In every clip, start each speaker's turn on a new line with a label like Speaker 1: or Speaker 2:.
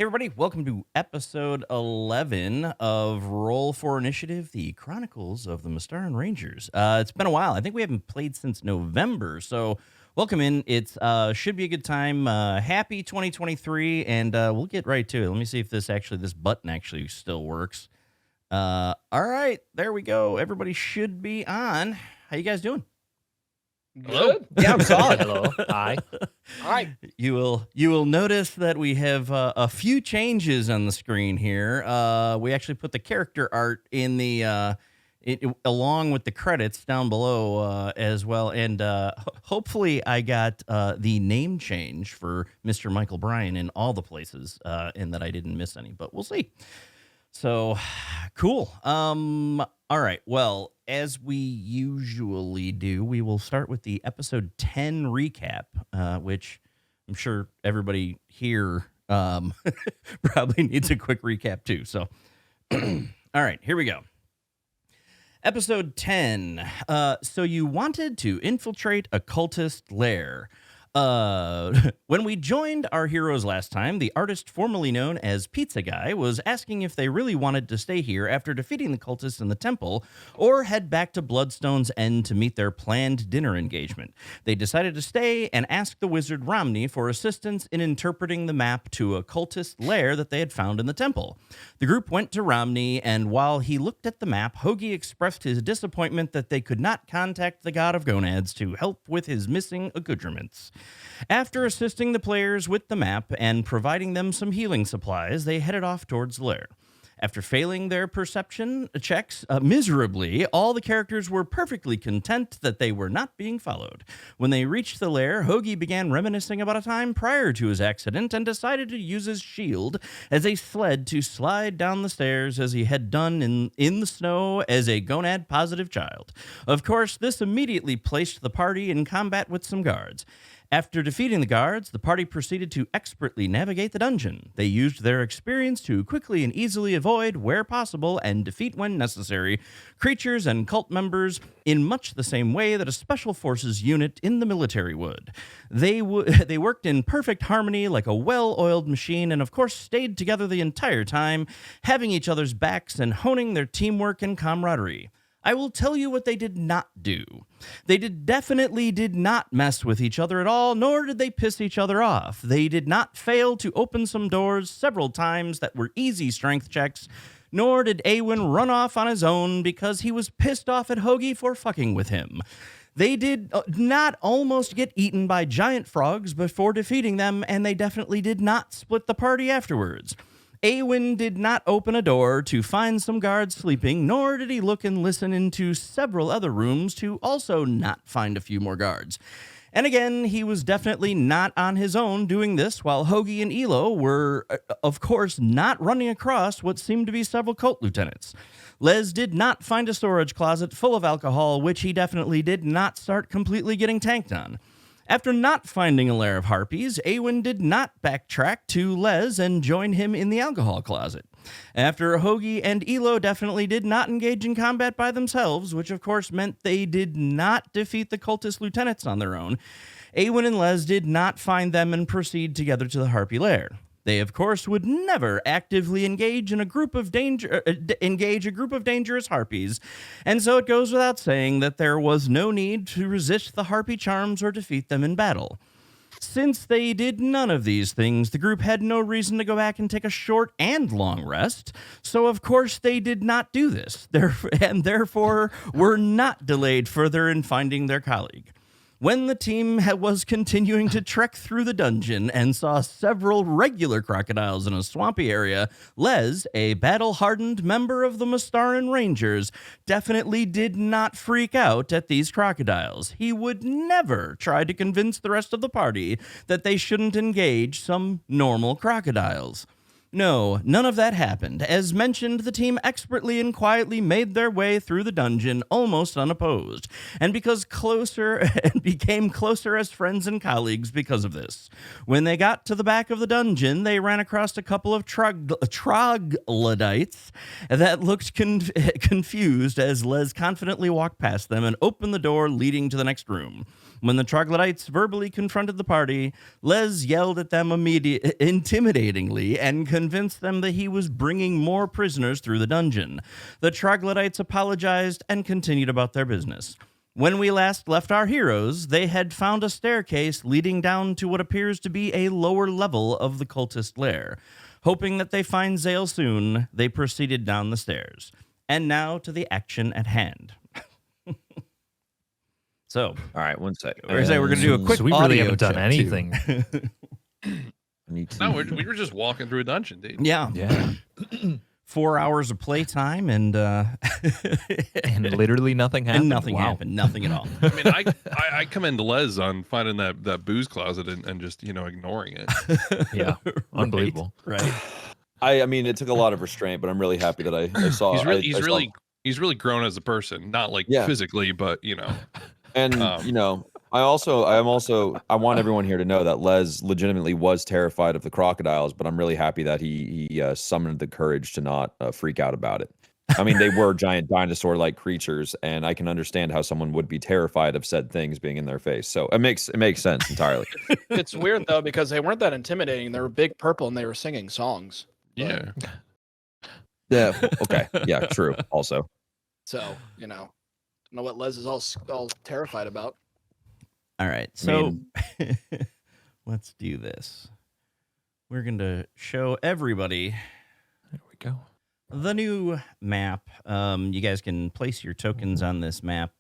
Speaker 1: Hey, everybody, welcome to episode 11 of Roll for Initiative, the Chronicles of the Mystaran Rangers. It's been a while. I think we haven't played since November, so welcome in. It's should be a good time. Happy 2023, and we'll get right to it. Let me see if this button actually still works. All right, there we go. Everybody should be on. How you guys doing?
Speaker 2: Good. Yeah, I'm solid. Hello. Hi. All right.
Speaker 1: You will notice that we have a few changes on the screen here. We actually put the character art in the along with the credits down below as well, and hopefully I got the name change for Mr. Michael Bryan in all the places, and that I didn't miss any. But we'll see. So, cool. All right. Well, as we usually do, we will start with the episode 10 recap, which I'm sure everybody here probably needs a quick recap too. So, all right, here we go. Episode 10. So you wanted to infiltrate a cultist lair. When we joined our heroes last time, the artist formerly known as Pizza Guy was asking if they really wanted to stay here after defeating the cultists in the temple or head back to Bloodstone's End to meet their planned dinner engagement. They decided to stay and asked the wizard Romney for assistance in interpreting the map to a cultist lair that they had found in the temple. The group went to Romney, and while he looked at the map, Hogie expressed his disappointment that they could not contact the god of gonads to help with his missing accoutrements. After assisting the players with the map and providing them some healing supplies, they headed off towards the lair. After failing their perception checks miserably, all the characters were perfectly content that they were not being followed. When they reached the lair, Hogie began reminiscing about a time prior to his accident and decided to use his shield as a sled to slide down the stairs as he had done in the snow as a gonad-positive child. Of course, this immediately placed the party in combat with some guards. After defeating the guards, the party proceeded to expertly navigate the dungeon. They used their experience to quickly and easily avoid, where possible, and defeat when necessary, creatures and cult members in much the same way that a special forces unit in the military would. They worked in perfect harmony like a well-oiled machine and, of course, stayed together the entire time, having each other's backs and honing their teamwork and camaraderie. I will tell you what they did not do. They definitely did not mess with each other at all, nor did they piss each other off. They did not fail to open some doors several times that were easy strength checks, nor did Aywin run off on his own because he was pissed off at Hogie for fucking with him. They did not almost get eaten by giant frogs before defeating them, and they definitely did not split the party afterwards. Aywin did not open a door to find some guards sleeping, nor did he look and listen into several other rooms to also not find a few more guards. And again, he was definitely not on his own doing this, while Hogie and Elo were, of course, not running across what seemed to be several cult lieutenants. Les did not find a storage closet full of alcohol, which he definitely did not start completely getting tanked on. After not finding a lair of harpies, Aywin did not backtrack to Les and join him in the alcohol closet. After Hogie and Elo definitely did not engage in combat by themselves, which of course meant they did not defeat the cultist lieutenants on their own, Aywin and Les did not find them and proceed together to the harpy lair. They, of course, would never actively engage a group of dangerous harpies, and so it goes without saying that there was no need to resist the harpy charms or defeat them in battle. Since they did none of these things, the group had no reason to go back and take a short and long rest, so of course they did not do this, and therefore were not delayed further in finding their colleague. When the team was continuing to trek through the dungeon and saw several regular crocodiles in a swampy area, Les, a battle-hardened member of the Mystaran Rangers, definitely did not freak out at these crocodiles. He would never try to convince the rest of the party that they shouldn't engage some normal crocodiles. No, none of that happened. As mentioned, the team expertly and quietly made their way through the dungeon almost unopposed, and became closer as friends and colleagues because of this. When they got to the back of the dungeon, they ran across a couple of troglodytes that looked confused as Les confidently walked past them and opened the door leading to the next room. When the troglodytes verbally confronted the party, Les yelled at them intimidatingly and convinced them that he was bringing more prisoners through the dungeon. The troglodytes apologized and continued about their business. When we last left our heroes, they had found a staircase leading down to what appears to be a lower level of the cultist lair. Hoping that they find Zale soon, they proceeded down the stairs. And now to the action at hand. So,
Speaker 3: All right, one sec.
Speaker 1: we're going to do a quick
Speaker 4: So we really
Speaker 1: audio
Speaker 4: haven't done
Speaker 1: check,
Speaker 4: anything.
Speaker 5: No, we were just walking through a dungeon, dude.
Speaker 1: Yeah.
Speaker 4: Yeah.
Speaker 1: 4 hours of playtime and
Speaker 4: And literally nothing happened.
Speaker 1: and nothing
Speaker 4: Wow.
Speaker 1: happened. Nothing at all.
Speaker 5: I mean, I commend Les on finding that booze closet and just ignoring it.
Speaker 4: Yeah. Unbelievable.
Speaker 1: Right.
Speaker 3: I mean, it took a lot of restraint, but I'm really happy that I saw.
Speaker 5: He's really grown as a person, not like
Speaker 3: Yeah.
Speaker 5: physically, but
Speaker 3: And I want everyone here to know that Les legitimately was terrified of the crocodiles, but I'm really happy that he summoned the courage to not freak out about it. I mean, they were giant dinosaur-like creatures, and I can understand how someone would be terrified of said things being in their face. So it makes sense entirely.
Speaker 2: It's weird though because they weren't that intimidating. They were big purple and they were singing songs.
Speaker 5: yeah.
Speaker 3: Yeah. Okay. Yeah. True. Also.
Speaker 2: So don't know what Les is all terrified about.
Speaker 1: All right. So let's do this. We're going to show everybody
Speaker 4: There we go.
Speaker 1: the new map. You guys can place your tokens on this map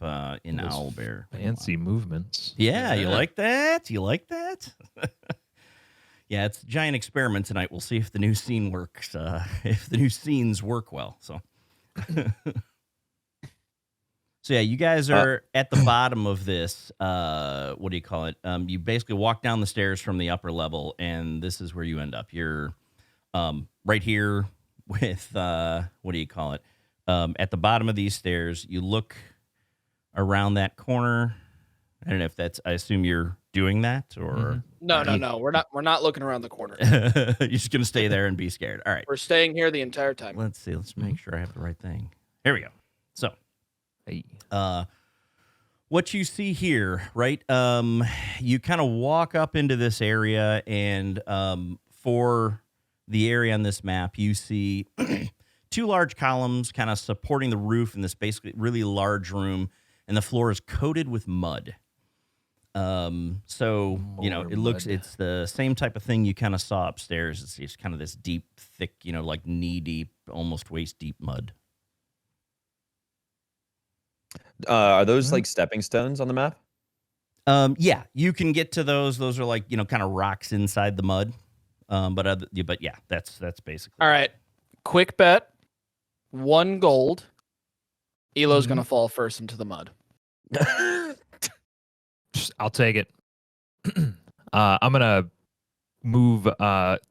Speaker 1: in
Speaker 4: Those
Speaker 1: Owlbear.
Speaker 4: Fancy movements.
Speaker 1: Yeah, you
Speaker 5: Yeah.
Speaker 1: like that? You like that? Yeah, it's a giant experiment tonight. We'll see if the new scene works, if the new scenes work well. So, so yeah, you guys are at the bottom of this. What do you call it? You basically walk down the stairs from the upper level, and this is where you end up. You're right here with what do you call it? At the bottom of these stairs, you look around that corner. I don't know if that's. I assume you're doing that, or
Speaker 2: No. We're not looking around the corner.
Speaker 1: you're just gonna stay there and be scared. All right.
Speaker 2: We're staying here the entire time.
Speaker 1: Let's see. Let's make sure I have the right thing. Here we go. So,
Speaker 4: Hey.
Speaker 1: what you see here, right? You kind of walk up into this area, and for the area on this map, you see two large columns kind of supporting the roof in this basically really large room, and the floor is coated with mud. So
Speaker 4: More
Speaker 1: it's the same type of thing you kind of saw upstairs. It's kind of this deep, thick, like knee deep, almost waist deep mud.
Speaker 3: Are those like stepping stones on the map?
Speaker 1: Yeah, you can get to those. Those are like, kind of rocks inside the mud. But yeah, that's basically.
Speaker 2: All right. Quick bet. 1 gold. Elo's gonna fall first into the mud.
Speaker 4: I'll take it. I'm gonna move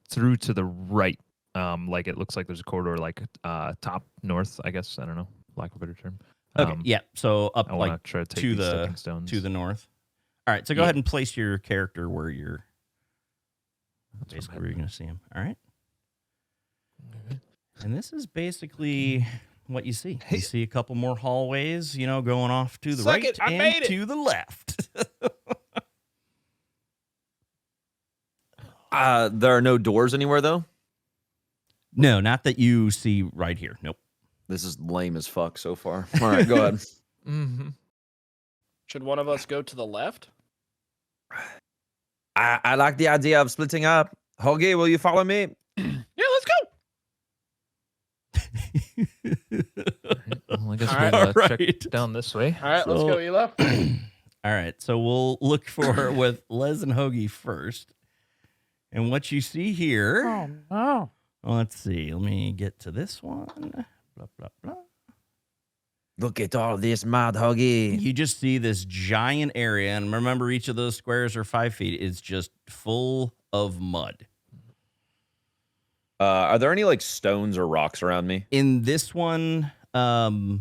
Speaker 4: through to the right. Like it looks like there's a corridor, like top north, I guess. I don't know, lack of a better term.
Speaker 1: Okay, yeah. So up
Speaker 4: I want
Speaker 1: like
Speaker 4: to try to take
Speaker 1: to
Speaker 4: these
Speaker 1: the
Speaker 4: stepping stones.
Speaker 1: to the north. All right, so go
Speaker 4: Yeah.
Speaker 1: ahead and place your character where you're.
Speaker 4: That's
Speaker 1: Basically,
Speaker 4: what
Speaker 1: where you're going to see him. All right.
Speaker 4: Okay.
Speaker 1: And this is basically what you see. You see a couple more hallways, going off to the
Speaker 2: Suck
Speaker 1: right
Speaker 2: it, I
Speaker 1: and
Speaker 2: made it.
Speaker 1: to the left.
Speaker 3: There are no doors anywhere though.
Speaker 1: No, not that you see right here. Nope.
Speaker 3: This is lame as fuck so far. All right, go ahead.
Speaker 4: Mm-hmm.
Speaker 2: Should one of us go to the left?
Speaker 3: I like the idea of splitting up. Hogie, will you follow me?
Speaker 2: Yeah, let's go.
Speaker 4: Well, I guess
Speaker 2: All
Speaker 4: we'll
Speaker 1: right.
Speaker 4: check
Speaker 1: Alright.
Speaker 4: down this way.
Speaker 2: All right, let's
Speaker 1: So-
Speaker 2: go, Elo.
Speaker 1: All right, so we'll look for with Les and Hogie first. And what you see here.
Speaker 2: no.
Speaker 1: Let's see. Let me get to this one. Blah, blah, blah.
Speaker 3: Look at all this mud, Hogie.
Speaker 1: You just see this giant area. And remember, each of those squares are 5 feet. It's just full of mud.
Speaker 3: Are there any like stones or rocks around me?
Speaker 1: In this one, no,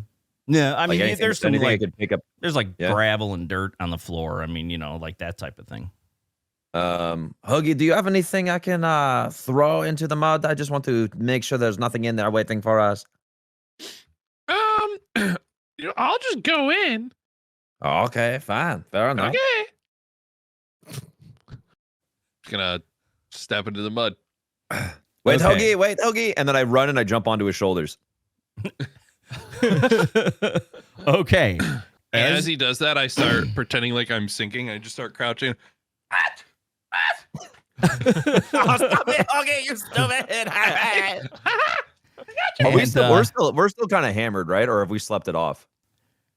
Speaker 1: I mean,
Speaker 3: anything,
Speaker 1: there's some
Speaker 3: anything I
Speaker 1: like
Speaker 3: could pick up.
Speaker 1: there's like
Speaker 3: Yeah.
Speaker 1: gravel and dirt on the floor. I mean, like that type of thing.
Speaker 3: Hogie, do you have anything I can throw into the mud? I just want to make sure there's nothing in there waiting for us.
Speaker 5: I'll just go in.
Speaker 3: Okay, fine, fair enough.
Speaker 5: Okay. Just gonna step into the mud.
Speaker 3: Wait,
Speaker 1: Okay.
Speaker 3: Hogie, and then I run and I jump onto his shoulders.
Speaker 1: Okay.
Speaker 5: And as he does that, I start pretending like I'm sinking. I just start crouching.
Speaker 3: Oh, stop it, Hogie, you stupid! Are we
Speaker 1: And,
Speaker 3: still, we're still kind of hammered, right? Or have we slept it off?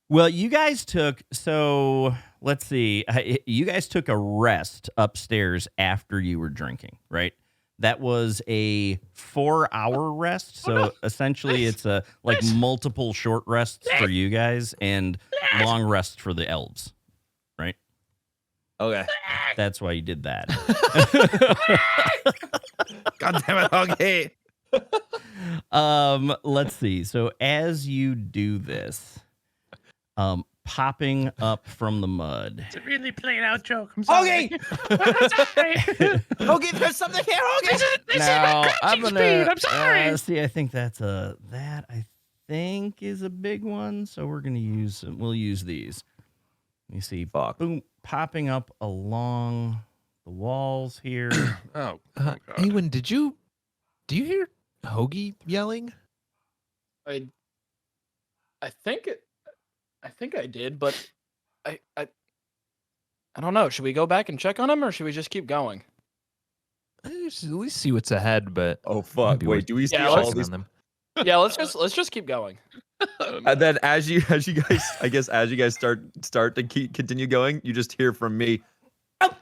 Speaker 1: Well, you guys took, so let's see, you guys took a rest upstairs after you were drinking, right? That was a 4-hour rest. So essentially it's like multiple short rests for you guys and long rests for the elves, right?
Speaker 3: Okay.
Speaker 1: That's why you did that.
Speaker 3: God damn it, Hogie.
Speaker 1: Let's see. So as you do this, popping up from the mud.
Speaker 6: It's a really played out joke. I'm sorry.
Speaker 3: Hogie, there's something here, Hogie.
Speaker 6: This
Speaker 1: Now,
Speaker 6: is my
Speaker 1: I'm
Speaker 6: crouching
Speaker 1: gonna
Speaker 6: speed. I'm sorry.
Speaker 1: see. I think that I think is a big one. So we're gonna use. We'll use these. Let me see.
Speaker 3: Fuck.
Speaker 1: Boom, popping up along the walls here.
Speaker 5: Oh, God.
Speaker 4: Aywin, do you hear Hogie yelling?
Speaker 2: I think I did, but I don't know. Should we go back and check on him, or should we just keep going?
Speaker 4: At least see what's ahead, but
Speaker 3: Oh fuck!
Speaker 4: maybe
Speaker 3: Wait, do we see
Speaker 2: Yeah,
Speaker 3: all
Speaker 2: let's-
Speaker 3: these?
Speaker 4: on them.
Speaker 2: Yeah, let's just keep going.
Speaker 3: And then as you guys, I guess as you guys start to continue going, you just hear from me. Help!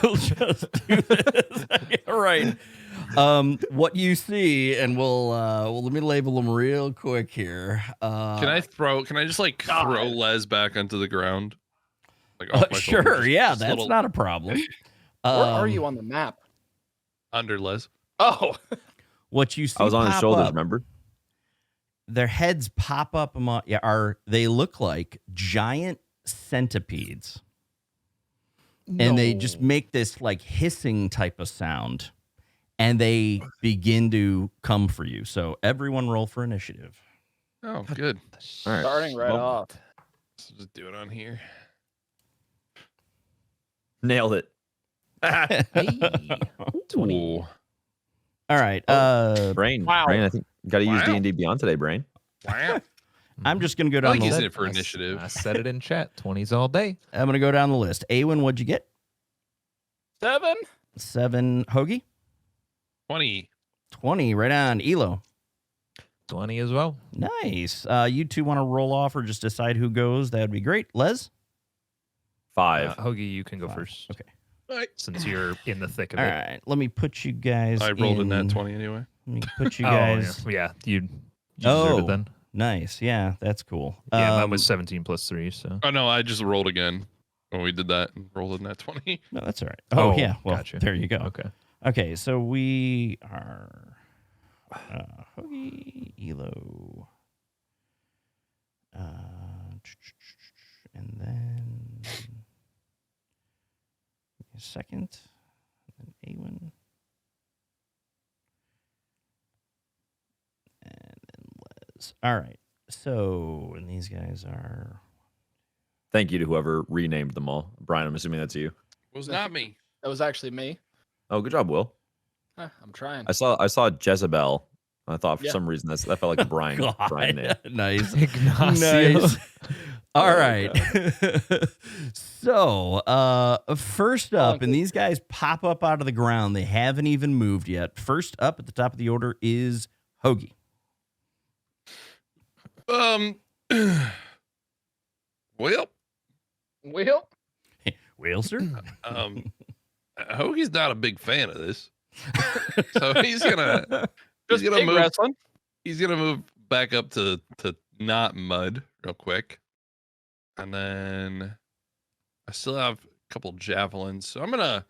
Speaker 1: We'll just do this. Yeah, right. What you see, and we'll let me label them real quick here.
Speaker 5: Can I just like throw Les back onto the ground? Like off my
Speaker 1: Sure,
Speaker 5: shoulders?
Speaker 1: yeah,
Speaker 5: Just a
Speaker 1: that's
Speaker 5: little
Speaker 1: not a problem.
Speaker 2: Where are you on the map?
Speaker 5: under Les.
Speaker 2: Oh,
Speaker 1: What you see?
Speaker 3: I was on his
Speaker 1: pop
Speaker 3: shoulders.
Speaker 1: up,
Speaker 3: Remember?
Speaker 1: their heads pop up. They look like giant centipedes, and they just make this like hissing type of sound, and they begin to come for you. So everyone, roll for initiative.
Speaker 5: Oh, good.
Speaker 3: All right.
Speaker 2: starting right
Speaker 3: Well,
Speaker 2: off.
Speaker 5: Let's just do it on here.
Speaker 3: Nailed it.
Speaker 4: Hey, 20.
Speaker 5: Ooh.
Speaker 1: All right.
Speaker 3: Brain.
Speaker 2: Wow.
Speaker 3: Brain. I think got to use
Speaker 5: Wow.
Speaker 3: D&D Beyond today. Brain.
Speaker 5: Wow.
Speaker 1: I'm just gonna go
Speaker 5: I
Speaker 1: down
Speaker 5: like
Speaker 1: the
Speaker 5: using
Speaker 1: list.
Speaker 5: it for initiative.
Speaker 4: I said it in chat. 20s all day.
Speaker 1: I'm gonna go down the list. Aywin, what'd you get?
Speaker 2: 7.
Speaker 1: 7. Hogie,
Speaker 5: 20.
Speaker 1: 20. Right on. Elo,
Speaker 4: 20 as well.
Speaker 1: nice. You two want to roll off or just decide who goes? That would be great. Les.
Speaker 3: 5.
Speaker 4: Hogie, you can go
Speaker 1: 5.
Speaker 4: first.
Speaker 1: Okay.
Speaker 4: Since you're in the thick of
Speaker 1: All
Speaker 4: it.
Speaker 1: right. Let me put you guys.
Speaker 5: I rolled in that
Speaker 1: in
Speaker 5: 20 anyway.
Speaker 1: Let me put you
Speaker 4: Oh,
Speaker 1: guys.
Speaker 4: yeah. You deserve
Speaker 1: Oh.
Speaker 4: it then.
Speaker 1: Nice. Yeah, that's cool.
Speaker 4: Yeah, mine was 17 plus 3, so.
Speaker 5: Oh, no, I just rolled again when we did that and rolled in that 20.
Speaker 1: No, that's all right. Oh,
Speaker 4: Oh,
Speaker 1: yeah. Well,
Speaker 4: gotcha.
Speaker 1: there you go.
Speaker 4: Okay.
Speaker 1: Okay, so we are Hogie, Elo, and then give me a second, and then Aywin, and then Les. All right, so and these guys are
Speaker 3: Thank you to whoever renamed them all. Brian, I'm assuming that's you.
Speaker 5: It was not me.
Speaker 2: That was actually me.
Speaker 3: Oh, good job, Will.
Speaker 2: I'm trying.
Speaker 3: I saw Jezebel. I thought for
Speaker 2: Yeah.
Speaker 3: some reason that felt like a Brian Brian name.
Speaker 1: nice.
Speaker 4: Ignacio.
Speaker 1: Nice. All
Speaker 3: Oh,
Speaker 1: right. So, first up, and these guys pop up out of the ground. They haven't even moved yet. First up at the top of the order is Hogie.
Speaker 5: Well,
Speaker 2: Will?
Speaker 1: Well, sir.
Speaker 5: Hogie's not a big fan of this. So he's gonna
Speaker 2: Just pig
Speaker 5: move.
Speaker 2: wrestling.
Speaker 5: He's gonna move back up to not mud real quick, and then I still have a couple javelins, so I'm gonna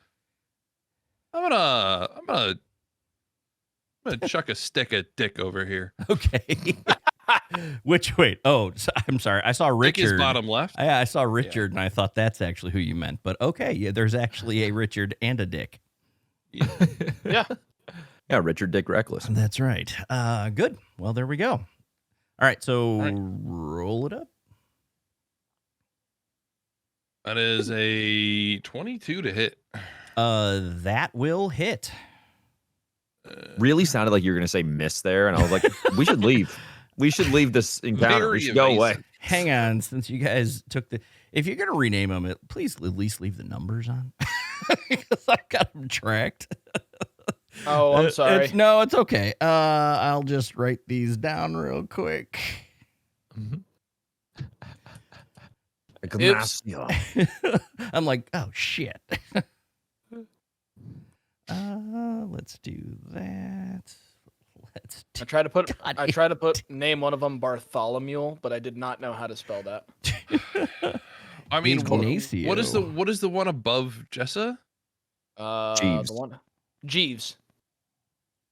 Speaker 5: I'm gonna chuck a stick at Dick over here.
Speaker 1: Okay. Wait. Oh, I'm sorry. I saw
Speaker 5: Dick is
Speaker 1: Richard.
Speaker 5: bottom left.
Speaker 1: I saw Richard, and I thought that's actually who you meant. But okay, yeah, there's actually a Richard and a Dick.
Speaker 2: Yeah.
Speaker 3: Yeah, Richard Dick Reckless.
Speaker 1: That's right. Good. Well, there we go. All right, so
Speaker 5: right.
Speaker 1: roll it up.
Speaker 5: That is a 22 to hit.
Speaker 1: That will hit.
Speaker 3: Really sounded like you were going to say miss there, and I was like, we should leave. We should leave this encounter.
Speaker 5: Very
Speaker 3: We should go away.
Speaker 5: evasive.
Speaker 1: Hang on, since you guys took the. If you're gonna rename them, please at least leave the numbers on, because I got them tracked.
Speaker 2: Oh, I'm sorry.
Speaker 1: No, it's okay. I'll just write these down real quick.
Speaker 2: Oops.
Speaker 1: I'm like, oh shit. Let's do that.
Speaker 2: I tried to put name one of them Bartholomew, but I did not know how to spell that.
Speaker 5: I mean,
Speaker 1: Ignacio.
Speaker 5: what is the one above Jessa
Speaker 3: Jeeves.
Speaker 2: The one. Jeeves.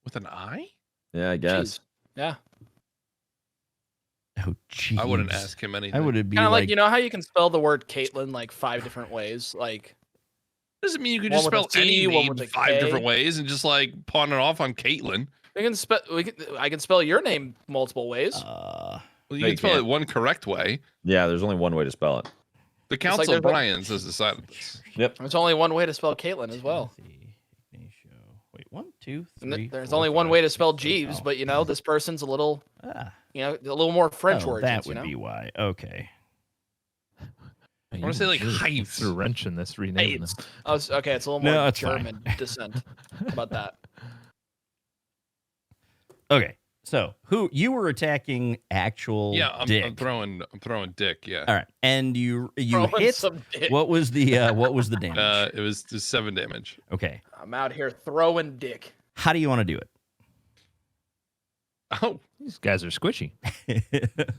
Speaker 5: with an I?
Speaker 3: Yeah, I guess.
Speaker 2: Jeeves. Yeah.
Speaker 1: Oh, jeez.
Speaker 5: I wouldn't ask him anything.
Speaker 1: I would be
Speaker 2: Kind of
Speaker 1: like,
Speaker 2: like, you know how you can spell the word Caitlin like 5 different ways? Like,
Speaker 5: Doesn't mean you can
Speaker 2: One
Speaker 5: just
Speaker 2: with a
Speaker 5: spell any
Speaker 2: C, one
Speaker 5: name
Speaker 2: with a
Speaker 5: 5
Speaker 2: K.
Speaker 5: different ways and just like pawn it off on Caitlin.
Speaker 2: I can spell your name multiple ways.
Speaker 5: Well,
Speaker 3: No,
Speaker 5: you
Speaker 3: you
Speaker 5: can spell it
Speaker 3: can't.
Speaker 5: one correct way.
Speaker 3: Yeah, there's only one way to spell it.
Speaker 5: The
Speaker 2: like
Speaker 5: Council
Speaker 2: there's
Speaker 5: of
Speaker 2: a-
Speaker 5: Bryans has decided this.
Speaker 3: Yep.
Speaker 2: There's only one way to spell Caitlin as well.
Speaker 1: Ignacio. Wait, 1, 2,
Speaker 2: And
Speaker 1: 3.
Speaker 2: there's
Speaker 1: 4,
Speaker 2: only one
Speaker 1: 5,
Speaker 2: way to
Speaker 1: 6,
Speaker 2: spell
Speaker 1: 7.
Speaker 2: Jeeves,
Speaker 1: Oh.
Speaker 2: but you know, this person's a little,
Speaker 1: Ah,
Speaker 2: a little more French
Speaker 1: oh,
Speaker 2: origins,
Speaker 1: that
Speaker 2: you
Speaker 1: would
Speaker 2: know?
Speaker 1: be why. Okay.
Speaker 5: I wanna say, like,
Speaker 4: really
Speaker 5: Hives.
Speaker 4: threw a wrench in this renaming
Speaker 2: Hives.
Speaker 4: them.
Speaker 2: Oh, okay, it's a little
Speaker 1: No,
Speaker 2: more
Speaker 1: it's fine.
Speaker 2: German descent. How about that?
Speaker 1: Okay. So, who you were attacking actual
Speaker 5: Yeah, I'm
Speaker 1: Dick.
Speaker 5: throwing Dick, yeah.
Speaker 1: All right. And you
Speaker 2: Throwing
Speaker 1: hit
Speaker 2: some dick.
Speaker 1: what was the damage?
Speaker 5: It was just 7 damage.
Speaker 1: Okay.
Speaker 2: I'm out here throwing dick.
Speaker 1: How do you want to do
Speaker 5: Oh,
Speaker 4: These guys are squishy.
Speaker 1: it?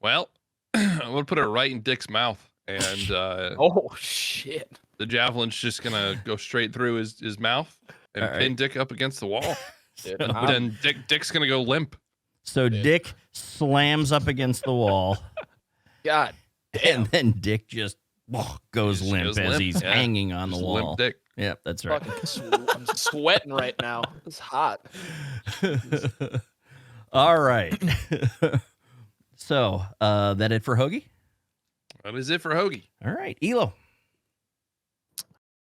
Speaker 5: well, I'm gonna put it right in Dick's mouth, and
Speaker 2: Oh shit!
Speaker 5: the javelin's just gonna go straight through his mouth and
Speaker 1: All right.
Speaker 5: pin Dick up against the wall.
Speaker 2: Dude,
Speaker 1: So-
Speaker 5: But then Dick's gonna go limp.
Speaker 1: So
Speaker 2: Dude.
Speaker 1: Dick slams up against the wall,
Speaker 2: God damn!
Speaker 1: and then Dick just goes
Speaker 5: Just
Speaker 1: limp
Speaker 5: goes
Speaker 1: as
Speaker 5: limp,
Speaker 1: he's
Speaker 5: yeah.
Speaker 1: hanging on the
Speaker 5: Just
Speaker 1: wall.
Speaker 5: Limp Dick.
Speaker 1: Yep, that's right.
Speaker 2: I'm sweating right now. It's hot.
Speaker 1: All right. So, that it for Hogie?
Speaker 5: That is it for Hogie.
Speaker 1: All right, Elo.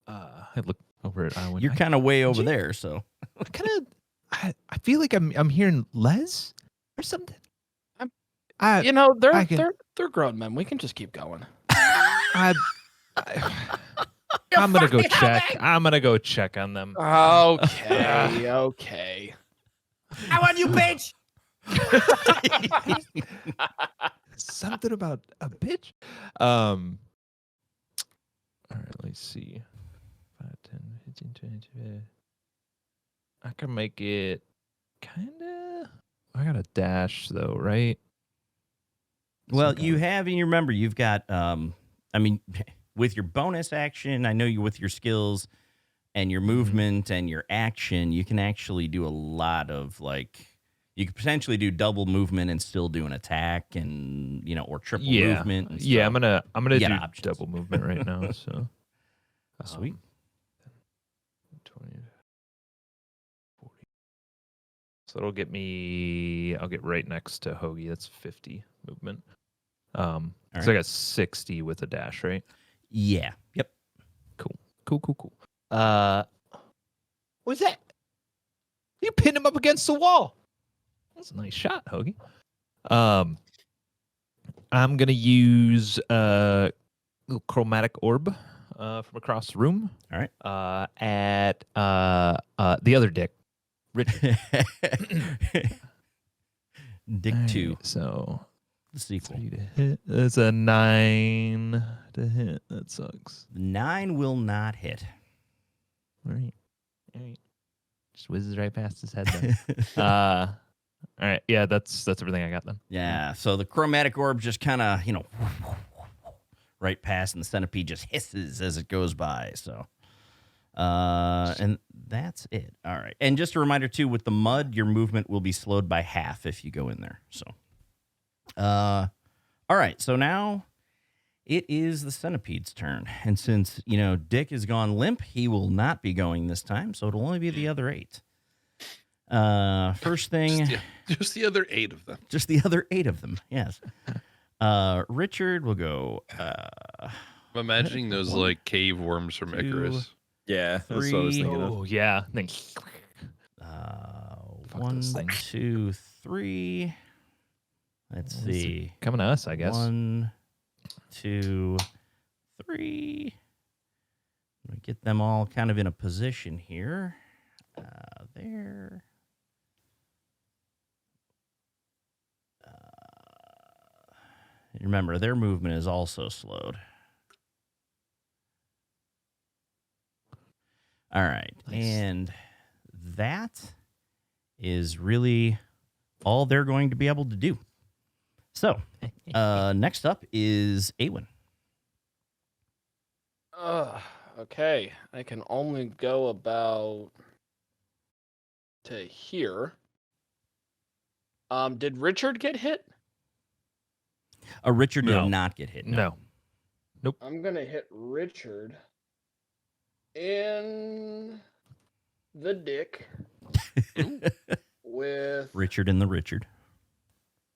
Speaker 4: I look over at Aywin.
Speaker 1: You're kind of way over there, so
Speaker 4: I feel like I'm hearing Les or something.
Speaker 2: You know,
Speaker 4: I can-
Speaker 2: they're grown men. We can just keep going.
Speaker 4: I'm gonna go check. I'm gonna go check on them.
Speaker 2: Okay, okay.
Speaker 6: I want you, bitch.
Speaker 4: Something about a bitch. All right, let's see. 5, 10, 15, 20, 22. I can make it kinda. I got a dash though, right?
Speaker 1: well,
Speaker 4: Some
Speaker 1: you
Speaker 4: kind
Speaker 1: have, and you remember, you've got. I mean, with your bonus action, I know you with your skills and your movement and your action, you can actually do a lot of like. You could potentially do double movement and still do an attack, and or triple
Speaker 4: Yeah,
Speaker 1: movement. And
Speaker 4: yeah.
Speaker 1: stuff.
Speaker 4: I'm gonna
Speaker 1: You
Speaker 4: do
Speaker 1: got options.
Speaker 4: double movement right now. So
Speaker 1: Sweet.
Speaker 4: 20, 40. So it'll get me. I'll get right next to Hogie. That's 50 movement. So
Speaker 1: right.
Speaker 4: I got 60 with a dash, right?
Speaker 1: Yeah. Yep.
Speaker 4: Cool. What's that? You pinned him up against the wall. That's a nice shot, Hogie. I'm gonna use a little chromatic orb from across the room.
Speaker 1: All right.
Speaker 4: At the other Dick, Richard.
Speaker 1: Dick
Speaker 4: All
Speaker 1: 2,
Speaker 4: right, so
Speaker 1: the sequel.
Speaker 4: 3 to hit. That's a 9 to hit. That sucks.
Speaker 1: 9 will not hit.
Speaker 4: All right. Just whizzes right past his head then. All right. Yeah, that's everything I got then.
Speaker 1: Yeah. So the chromatic orb just kind of, right past, and the centipede just hisses as it goes by. So, and that's it. All right. And just a reminder too, with the mud, your movement will be slowed by half if you go in there. So, all right. So now it is the centipede's turn, and since Dick has gone limp, he will not be going this time. So it'll only be the other 8. First thing,
Speaker 5: just the other 8 of them.
Speaker 1: Just the other 8 of them. Yes. Richard will go.
Speaker 5: I'm imagining those like cave worms from
Speaker 1: 2,
Speaker 5: Icarus.
Speaker 3: Yeah, that's what I was
Speaker 1: 3.
Speaker 3: thinking of.
Speaker 4: Oh yeah. Then
Speaker 1: 1,
Speaker 4: those things.
Speaker 1: 2, 3. Let's see.
Speaker 4: Coming to us, I guess.
Speaker 1: 1, 2, 3. We get them all kind of in a position here. There. Remember, their movement is also slowed. All right.
Speaker 4: Nice.
Speaker 1: And that is really all they're going to be able to do. So, next up is Aywin.
Speaker 2: Okay. I can only go about to here. Did Richard get hit?
Speaker 1: Richard
Speaker 5: No.
Speaker 1: did not get hit.
Speaker 4: No.
Speaker 2: I'm gonna hit Richard in the dick with
Speaker 1: Richard and the Richard.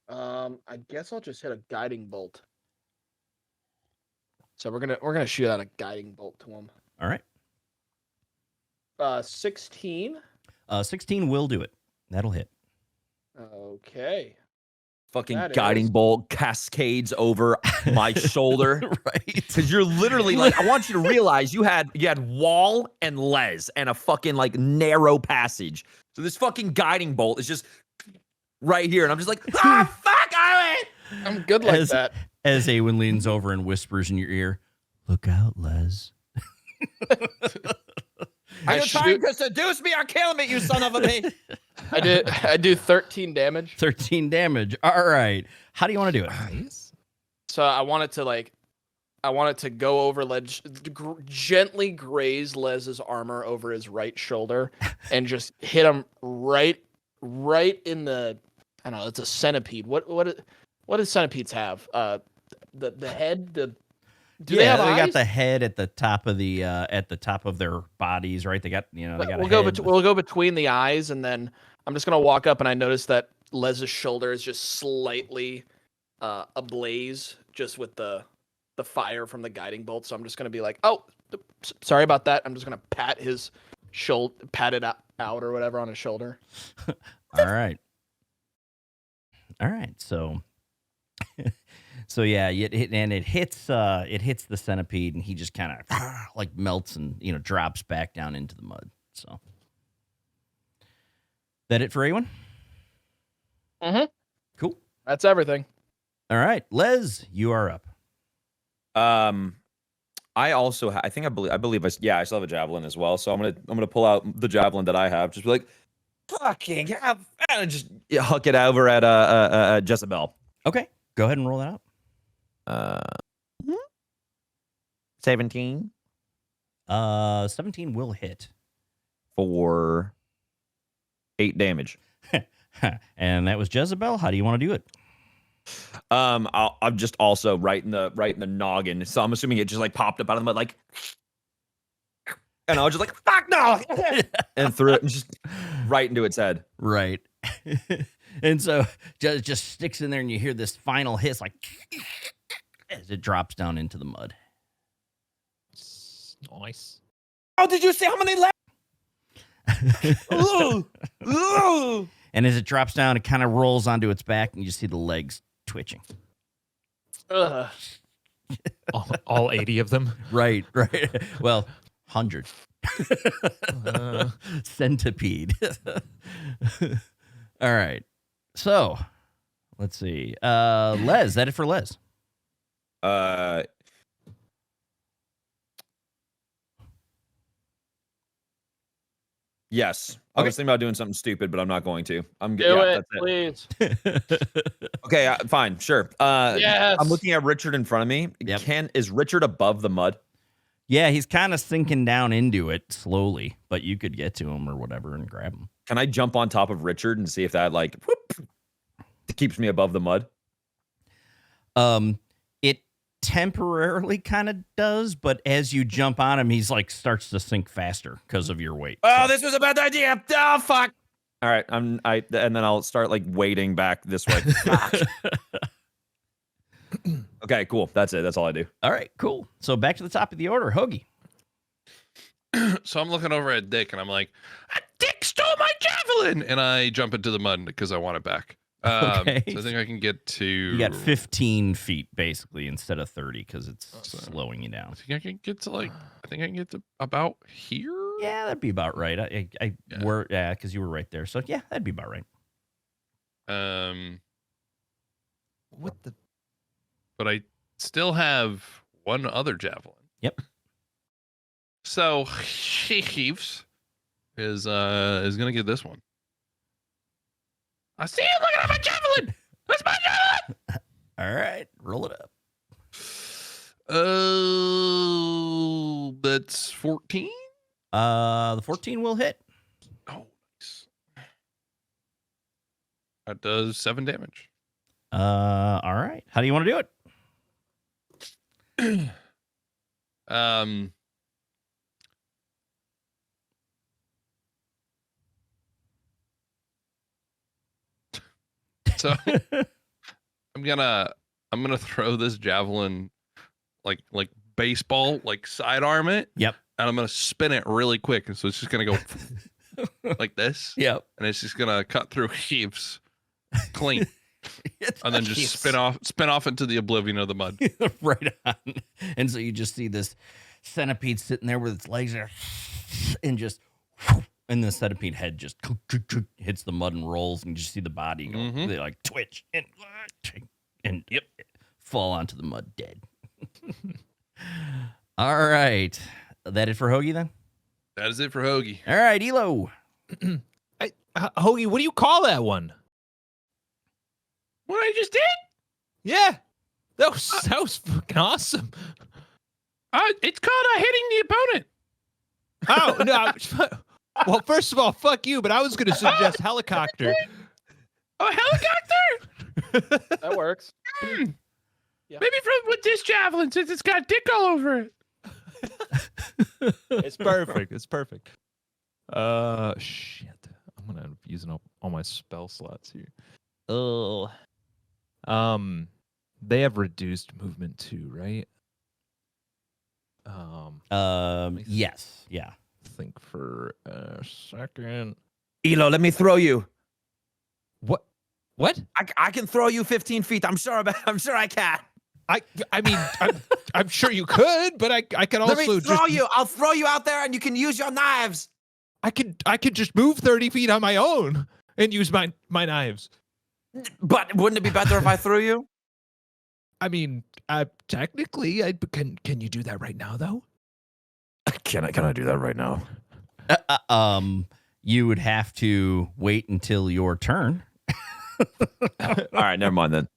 Speaker 2: I guess I'll just hit a guiding bolt. So we're gonna shoot out a guiding bolt to him.
Speaker 1: All right.
Speaker 2: 16.
Speaker 1: 16 will do it. That'll hit.
Speaker 2: Okay.
Speaker 3: Fucking
Speaker 2: That
Speaker 3: guiding
Speaker 2: is-
Speaker 3: bolt cascades over my shoulder.
Speaker 1: Right.
Speaker 3: Because you're literally like, I want you to realize you had Wall and Les and a fucking like narrow passage. So this fucking guiding bolt is just right here, and I'm just like, fuck, Aywin!
Speaker 2: I'm good like
Speaker 1: As-
Speaker 2: that.
Speaker 1: As Aywin leans over and whispers in your ear, "Look out, Les."
Speaker 3: Are you
Speaker 2: shoot-
Speaker 3: trying to seduce me or kill me, you son of a bitch?
Speaker 2: I do 13 damage.
Speaker 1: 13 damage. All right. How do you want to do it?
Speaker 4: Nice.
Speaker 2: So I want it to go over gently graze Les's armor over his right shoulder and just hit him right in the, I don't know, it's a centipede. What do centipedes have? The head, do they have eyes?
Speaker 1: got the head at the top of their bodies, right? They got, they got
Speaker 2: We'll go between the eyes, and then I'm just gonna walk up, and I notice that Les's shoulder is just slightly ablaze, just with the fire from the guiding bolt. So I'm just gonna be like, "Oh, sorry about that." I'm just gonna pat it out or whatever on his shoulder.
Speaker 1: All right. So, yeah, it hits the centipede, and he just kind of like melts and drops back down into the mud. So, that it for Aywin?
Speaker 2: Mm-hmm.
Speaker 1: Cool.
Speaker 2: That's everything.
Speaker 1: All right, Les, you are up.
Speaker 3: I also I believe I still have a javelin as well. So I'm gonna pull out the javelin that I have. Just be like, fucking have, and just huck it over at Jezebel.
Speaker 1: Okay, go ahead and roll that out.
Speaker 3: 17
Speaker 1: 17 will hit.
Speaker 3: for 8 damage.
Speaker 1: And that was Jezebel. How do you want to do it?
Speaker 3: I'm just also right in the noggin. So I'm assuming it just like popped up out of the mud, like, and I was just like, fuck no, and threw it just right into its head.
Speaker 1: Right. And so just sticks in there, and you hear this final hiss, like as it drops down into the mud.
Speaker 4: Nice.
Speaker 3: Oh, did you see how many left? Ooh, ooh.
Speaker 1: And as it drops down, it kind of rolls onto its back, and you see the legs twitching.
Speaker 2: Ugh.
Speaker 4: All 80 of them.
Speaker 1: Right. Well, 100. Centipede. All right. So, let's see. Les, that it for Les?
Speaker 3: Yes. I was thinking about doing something stupid, but I'm not going to. I'm good.
Speaker 2: Do
Speaker 3: Yeah,
Speaker 2: it, please.
Speaker 3: Okay, fine, sure.
Speaker 2: Yes.
Speaker 3: I'm looking at Richard in front of me.
Speaker 1: Yep.
Speaker 3: Is Richard above the mud?
Speaker 1: Yeah, he's kind of sinking down into it slowly, but you could get to him or whatever and grab him.
Speaker 3: Can I jump on top of Richard and see if that like keeps me above the mud?
Speaker 1: It temporarily kind of does, but as you jump on him, he's like starts to sink faster because of your weight.
Speaker 3: Oh, this was a bad idea. Oh, fuck. All right, and then I'll start like wading back this way. Okay, cool. That's it. That's all I do.
Speaker 1: All right, cool. So back to the top of the order, Hogie.
Speaker 5: So I'm looking over at Dick and I'm like, Dick stole my javelin, and I jump into the mud because I want it back.
Speaker 1: Okay.
Speaker 5: So I think I can get to.
Speaker 1: You got 15 feet basically instead of 30 because it's slowing you down.
Speaker 5: I think I can get to about here.
Speaker 1: Yeah, that'd be about right. Because you were right there. So yeah, that'd be about right.
Speaker 4: What the?
Speaker 5: But I still have one other javelin.
Speaker 1: Yep.
Speaker 5: So Chiefs is gonna get this one. I see you looking at my javelin. That's my javelin.
Speaker 1: All right, roll it up.
Speaker 5: That's 14.
Speaker 1: The 14 will hit.
Speaker 5: Oh, nice. That does 7 damage.
Speaker 1: All right. How do you want to do it?
Speaker 5: So I'm gonna throw this javelin like baseball, like sidearm it.
Speaker 1: Yep.
Speaker 5: And I'm gonna spin it really quick, and so it's just gonna go like this.
Speaker 1: Yep.
Speaker 5: And it's just gonna cut through heaps clean. And then just spin off into the oblivion of the mud.
Speaker 1: Right on. And so you just see this centipede sitting there with its legs there, and just, and the centipede head just hits the mud and rolls, and you just see the body go, they like twitch and fall onto the mud dead. All right. That it for Hogie then?
Speaker 5: That is it for Hogie.
Speaker 1: All right, Elo.
Speaker 4: Hogie, what do you call that one?
Speaker 5: What I just did?
Speaker 4: Yeah, that was fucking awesome.
Speaker 5: It's called hitting the opponent.
Speaker 4: Oh no! Well, first of all, fuck you. But I was going to suggest helicopter.
Speaker 5: A helicopter?
Speaker 2: That works.
Speaker 5: Yeah. Maybe with this javelin, since it's got dick all over it.
Speaker 4: It's perfect. It's perfect. Shit. I'm gonna end up using up all my spell slots here. Oh. They have reduced movement too, right?
Speaker 1: Yes. Yeah.
Speaker 4: Think for a second.
Speaker 3: Elo, let me throw you.
Speaker 4: What?
Speaker 3: I can throw you 15 feet. I'm sure I can.
Speaker 4: I mean, I'm sure you could, but I can also
Speaker 3: Let me throw you. I'll throw you out there, and you can use your knives.
Speaker 4: I could just move 30 feet on my own and use my knives.
Speaker 3: But wouldn't it be better if I threw you?
Speaker 4: I mean, technically, can you do that right now though?
Speaker 3: Can I do that right now?
Speaker 1: You would have to wait until your turn.
Speaker 3: All right, never mind then.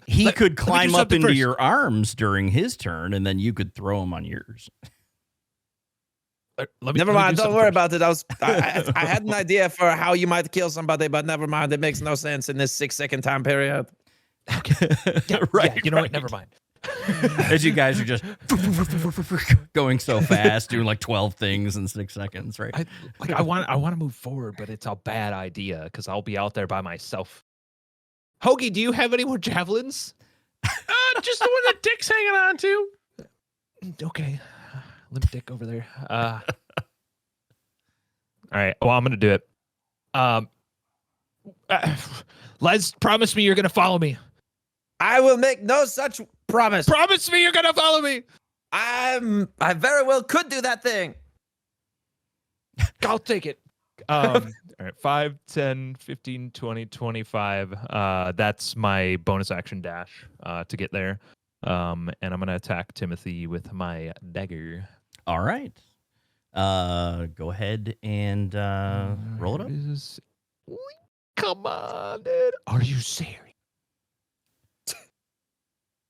Speaker 1: He could climb up into
Speaker 4: first.
Speaker 1: your arms during his turn, and then you could throw him on yours.
Speaker 3: Never mind. Don't worry about it. I had an idea for how you might kill somebody, but never mind. It makes no sense in this 6-second time period.
Speaker 4: Right. You know what? Never mind.
Speaker 1: As you guys are just going so fast, doing like 12 things in 6 seconds, right?
Speaker 4: I want to move forward, but it's a bad idea because I'll be out there by myself. Hogie, do you have any more javelins?
Speaker 5: Just the one that Dick's hanging on to.
Speaker 4: Okay. Limp Dick over there. All right. Well, I'm gonna do it. Les, promise me you're gonna follow me.
Speaker 3: I will make no such promise.
Speaker 4: Promise me you're gonna follow me.
Speaker 3: I very well could do that thing.
Speaker 4: I'll take it. All right. 5, 10, 15, 20, 25. That's my bonus action dash to get there. And I'm gonna attack Timothy with my dagger.
Speaker 1: All right. Go ahead and roll it up.
Speaker 4: Come on, dude. Are you serious?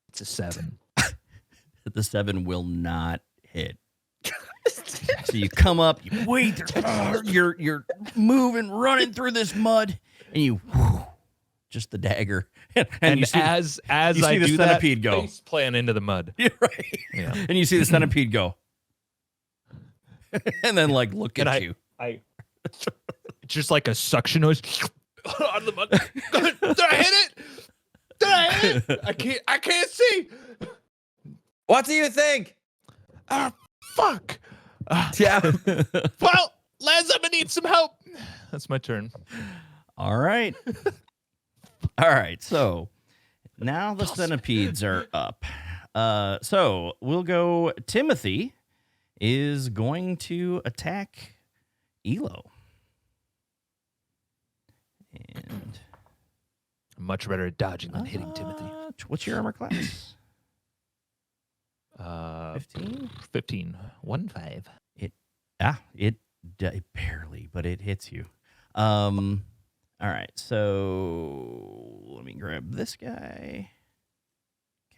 Speaker 4: It's a 7.
Speaker 1: The 7 will not hit. So you come up, you wait, you're moving, running through this mud, and you just the dagger,
Speaker 4: And
Speaker 1: you see,
Speaker 4: as
Speaker 1: you see
Speaker 4: I
Speaker 1: the
Speaker 4: do
Speaker 1: centipede
Speaker 4: that,
Speaker 1: go.
Speaker 4: face plant into the mud.
Speaker 1: You're right.
Speaker 4: Yeah.
Speaker 1: And you see the centipede go, and then like look
Speaker 4: And
Speaker 1: at you.
Speaker 4: It's just like a suction noise on the mud. Did I hit it? Did I hit it? I can't see.
Speaker 3: What do you think?
Speaker 4: Fuck.
Speaker 3: Yeah.
Speaker 4: Well, Les, I'm gonna need some help. That's my turn.
Speaker 1: All right. All right. So now the centipedes are up. So we'll go. Timothy is going to attack Elo. And
Speaker 4: I'm much better at dodging than hitting Timothy.
Speaker 1: What's your armor class?
Speaker 4: 15? 15. 1-5.
Speaker 1: It barely, but it hits you. All right, so let me grab this guy.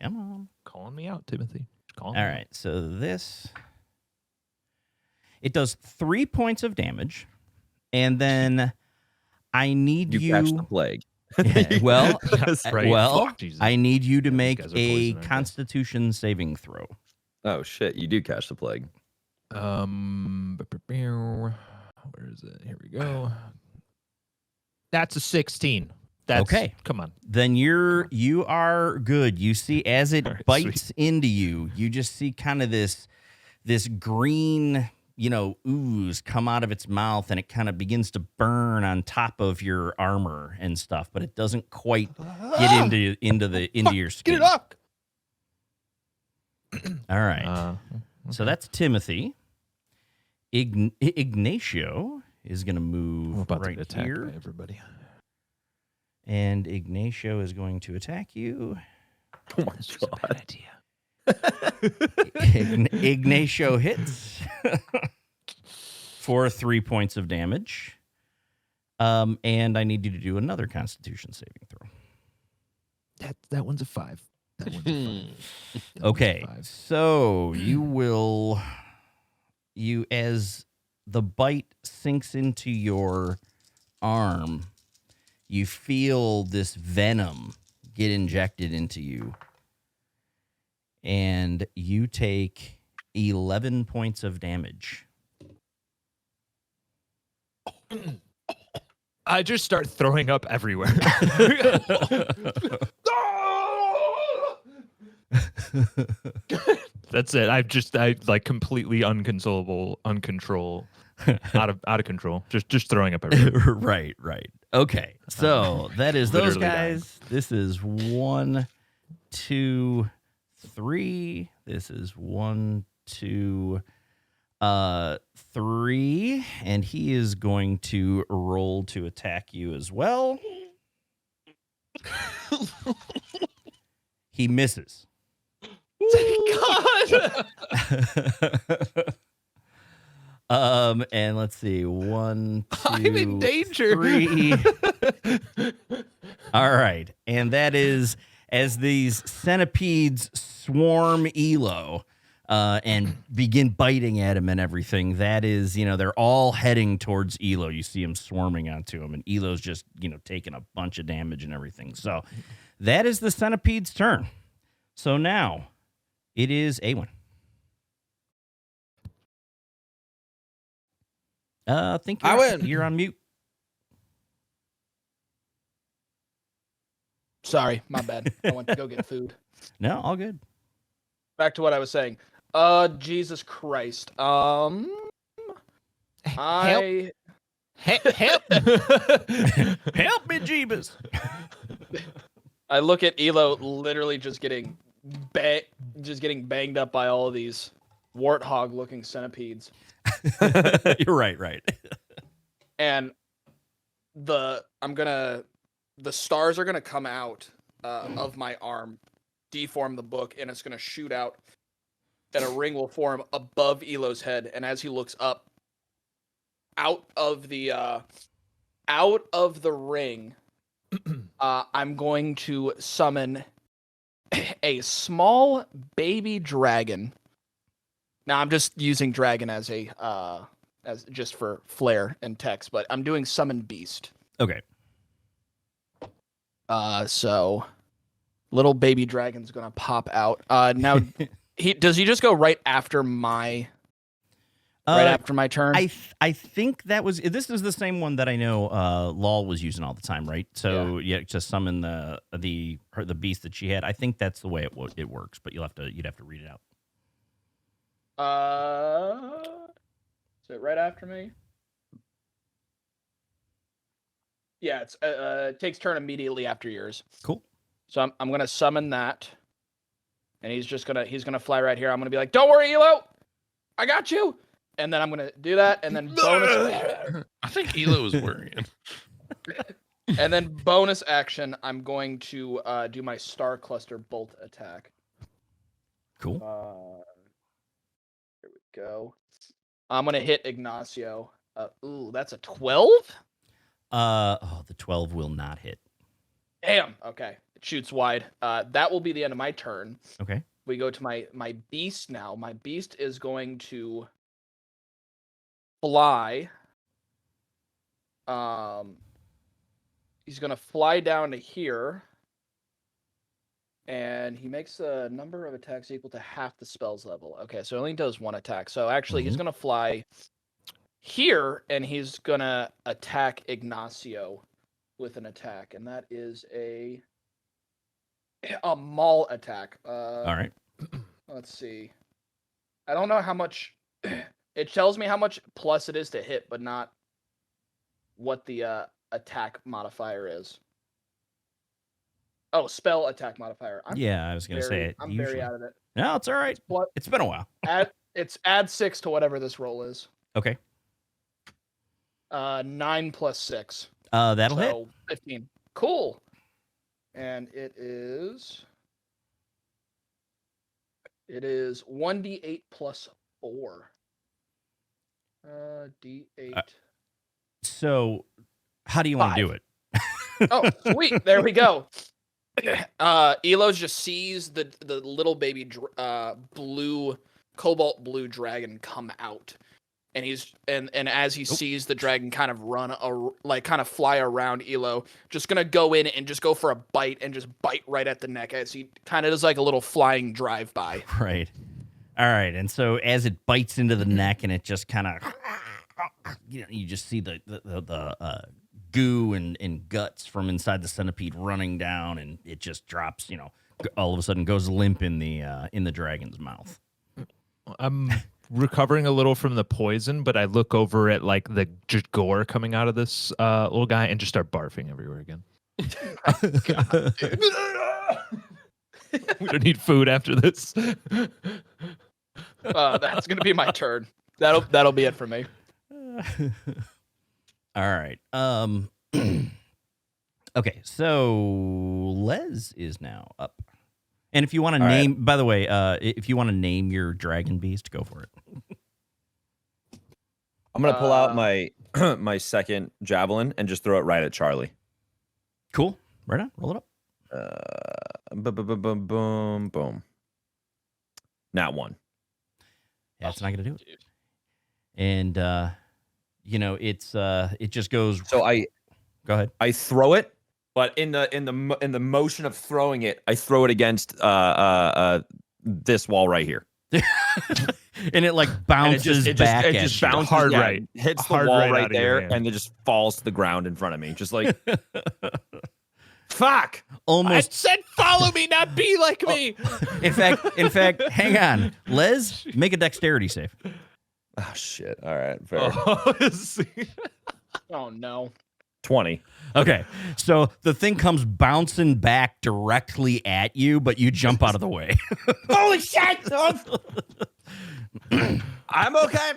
Speaker 1: Come on.
Speaker 4: Calling me out, Timothy.
Speaker 1: All right, so this, it does 3 points of damage, and then I need
Speaker 3: You catch the plague.
Speaker 1: well,
Speaker 4: That's right.
Speaker 1: well,
Speaker 4: Fuck, Jesus.
Speaker 1: I need you to
Speaker 4: Yeah, these
Speaker 1: make
Speaker 4: guys are
Speaker 1: a
Speaker 4: poison, aren't they?
Speaker 1: Constitution saving throw.
Speaker 3: Oh shit! You do catch the plague.
Speaker 4: Where is it? Here we go. That's a 16. That's
Speaker 1: Okay.
Speaker 4: Come on.
Speaker 1: Then you are good. You see as it
Speaker 4: All right,
Speaker 1: bites into you, you just see kind of this green, ooze come out of its mouth, and it kind of begins to burn on top of your armor and stuff, but it doesn't quite get into your skin.
Speaker 2: Get it off.
Speaker 1: All right. So that's Timothy. Ignacio is going to
Speaker 4: I'm
Speaker 1: move
Speaker 4: about to
Speaker 1: right
Speaker 4: get attacked
Speaker 1: here.
Speaker 4: by everybody.
Speaker 1: And Ignacio is going to attack you.
Speaker 3: Oh my
Speaker 4: This was a
Speaker 3: god!
Speaker 4: bad idea.
Speaker 1: Ignacio hits for 3 points of damage. And I need you to do another Constitution saving throw.
Speaker 4: That one's a 5. That one's a 5. That one's a
Speaker 1: Okay,
Speaker 4: 5.
Speaker 1: so as the bite sinks into your arm, you feel this venom get injected into you, and you take 11 points of damage.
Speaker 4: I just start throwing up everywhere. That's it. I like completely uncontrollable, out of control. Just throwing up everywhere.
Speaker 1: Right. Okay, so that is those
Speaker 4: Literally dying.
Speaker 1: guys. This is 1, 2, 3. This is 1, 2, 3, and he is going to roll to attack you as well. He misses.
Speaker 4: God.
Speaker 1: And let's see, 1, 2,
Speaker 4: I'm in danger.
Speaker 1: 3. All right, and that is as these centipedes swarm Elo and begin biting at him and everything. That is, they're all heading towards Elo. You see him swarming onto him, and Elo's just, taking a bunch of damage and everything. So that is the centipede's turn. So now it is Aywin. I think
Speaker 3: I win.
Speaker 1: you're on mute.
Speaker 2: Sorry, my bad. I went to go get food.
Speaker 1: No, all good.
Speaker 2: Back to what I was saying. Jesus Christ.
Speaker 4: Help.
Speaker 2: Help.
Speaker 1: Help me, Jeebus.
Speaker 2: I look at Elo literally just getting banged up by all of these warthog-looking centipedes,
Speaker 1: You're right.
Speaker 2: and the stars are gonna come out of my arm, deform the book, and it's gonna shoot out and a ring will form above Elo's head. And as he looks up, out of the ring, I'm going to summon a small baby dragon. Now I'm just using dragon as just for flair and text, but I'm doing summon beast.
Speaker 1: Okay.
Speaker 2: So little baby dragon's gonna pop out. Now does he just go right after my turn?
Speaker 1: I think this is the same one that I know Lol was using all the time, right? So yeah, just summon the beast that she had. I think that's the way it works, but you'd have to read it out.
Speaker 2: Is it right after me? Yeah, it's it takes turn immediately after yours.
Speaker 1: Cool.
Speaker 2: So I'm gonna summon that, and he's gonna fly right here. I'm gonna be like, "Don't worry, Elo, I got you." And then I'm gonna do that, and then bonus.
Speaker 5: I think Elo was worrying.
Speaker 2: And then bonus action, I'm going to do my Star Cluster Bolt attack.
Speaker 1: Cool.
Speaker 2: Here we go. I'm gonna hit Ignacio. Ooh, that's a 12.
Speaker 1: The 12 will not hit.
Speaker 2: Damn. Okay, it shoots wide. That will be the end of my turn.
Speaker 1: Okay.
Speaker 2: We go to my beast now. My beast is going to fly. He's gonna fly down to here, and he makes a number of attacks equal to half the spell's level. Okay, so he only does one attack. So actually, he's gonna fly here, and he's gonna attack Ignacio with an attack, and that is a maul attack.
Speaker 1: All right.
Speaker 2: Let's see. I don't know how much. It tells me how much plus it is to hit, but not what the attack modifier is. Oh, spell attack modifier.
Speaker 1: I was gonna say it.
Speaker 2: I'm very out of it.
Speaker 1: No, it's all right. It's been a while.
Speaker 2: Add 6 to whatever this roll is.
Speaker 1: Okay.
Speaker 2: 9 plus 6.
Speaker 1: That'll hit.
Speaker 2: 15. Cool. And it is 1d8 plus 4. D8.
Speaker 1: So, how do you want to do it?
Speaker 2: Oh, sweet. There we go. Elos just sees the little baby cobalt blue dragon come out. And as he sees the dragon kind of kind of fly around Elo, just gonna go in and just go for a bite and just bite right at the neck as he kind of does like a little flying drive-by.
Speaker 1: Right. All right. And so as it bites into the neck and it just kind of, you just see the goo and guts from inside the centipede running down, and it just drops, all of a sudden goes limp in the dragon's mouth.
Speaker 4: I'm recovering a little from the poison, but I look over at like the just gore coming out of this little guy and just start barfing everywhere again. God, dude. We don't need food after this.
Speaker 2: That's gonna be my turn. That'll be it for me.
Speaker 1: All right. Okay, so Les is now up. And if you want to name, right. By the way, if you want to name your dragon beast, go for it.
Speaker 3: I'm gonna pull out my my second javelin and just throw it right at Charlie.
Speaker 1: Cool. Right on. Roll it up.
Speaker 3: Boom, boom. Nat 1.
Speaker 1: Yeah, it's not gonna do it. And it just goes.
Speaker 3: So
Speaker 1: go ahead.
Speaker 3: I throw it, but in the motion of throwing it, I throw it against this wall right here.
Speaker 1: And it like bounces back.
Speaker 3: It just bounces
Speaker 4: hard
Speaker 3: yeah,
Speaker 4: right,
Speaker 3: hits the
Speaker 4: hard
Speaker 3: wall
Speaker 4: right
Speaker 3: there, and it just falls to the ground in front of me, just like fuck.
Speaker 1: Almost.
Speaker 2: I said, "Follow me, not be like me."
Speaker 1: In fact, hang on, Les, make a dexterity save.
Speaker 3: Oh shit! All right, fair.
Speaker 2: Oh no.
Speaker 3: 20.
Speaker 1: Okay, so the thing comes bouncing back directly at you, but you jump out of the way.
Speaker 3: Holy shit! I'm okay.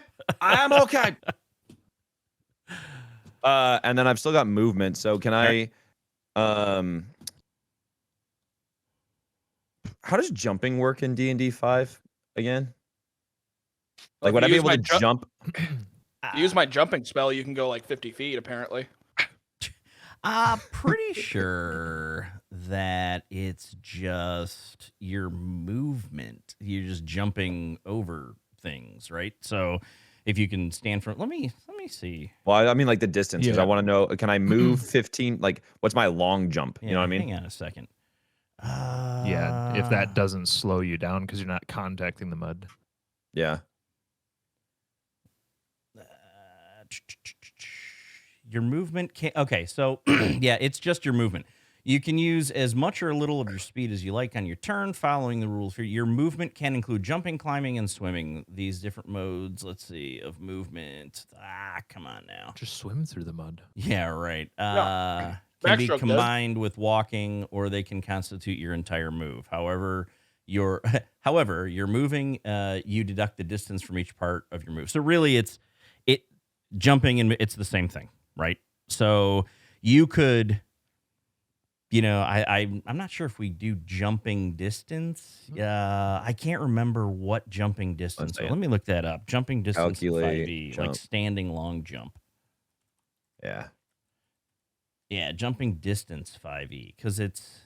Speaker 3: And then I've still got movement, so can I how does jumping work in D&D 5 again? Like, would I be able to jump?
Speaker 2: Use my jumping spell, you can go like 50 feet, apparently.
Speaker 1: Pretty sure that it's just your movement. You're just jumping over things, right? So if you can stand from, let me see.
Speaker 3: Well, I mean, like the distance, because
Speaker 4: Yeah.
Speaker 3: I want to know, can I move 15? Like, what's my long jump?
Speaker 1: Yeah,
Speaker 3: You know what I mean?
Speaker 1: Hang on a second.
Speaker 4: Yeah, if that doesn't slow you down because you're not contacting the mud.
Speaker 3: Yeah.
Speaker 1: Your movement can okay, so yeah, it's just your movement. You can use as much or a little of your speed as you like on your turn, following the rules. For your movement can include jumping, climbing, and swimming. These different modes, let's see, of movement. Come on now.
Speaker 4: Just swim through the mud.
Speaker 1: Yeah, right. Can be
Speaker 2: Backstroke does.
Speaker 1: combined with walking, or they can constitute your entire move. However, you're moving, you deduct the distance from each part of your move. So really, it's jumping and it's the same thing, right? So you could, I'm not sure if we do jumping distance. I can't remember what jumping distance. So let me look that up. Jumping distance
Speaker 3: Calculate
Speaker 1: 5e,
Speaker 3: jump.
Speaker 1: like standing long jump.
Speaker 3: Yeah.
Speaker 1: Yeah, jumping distance 5e because it's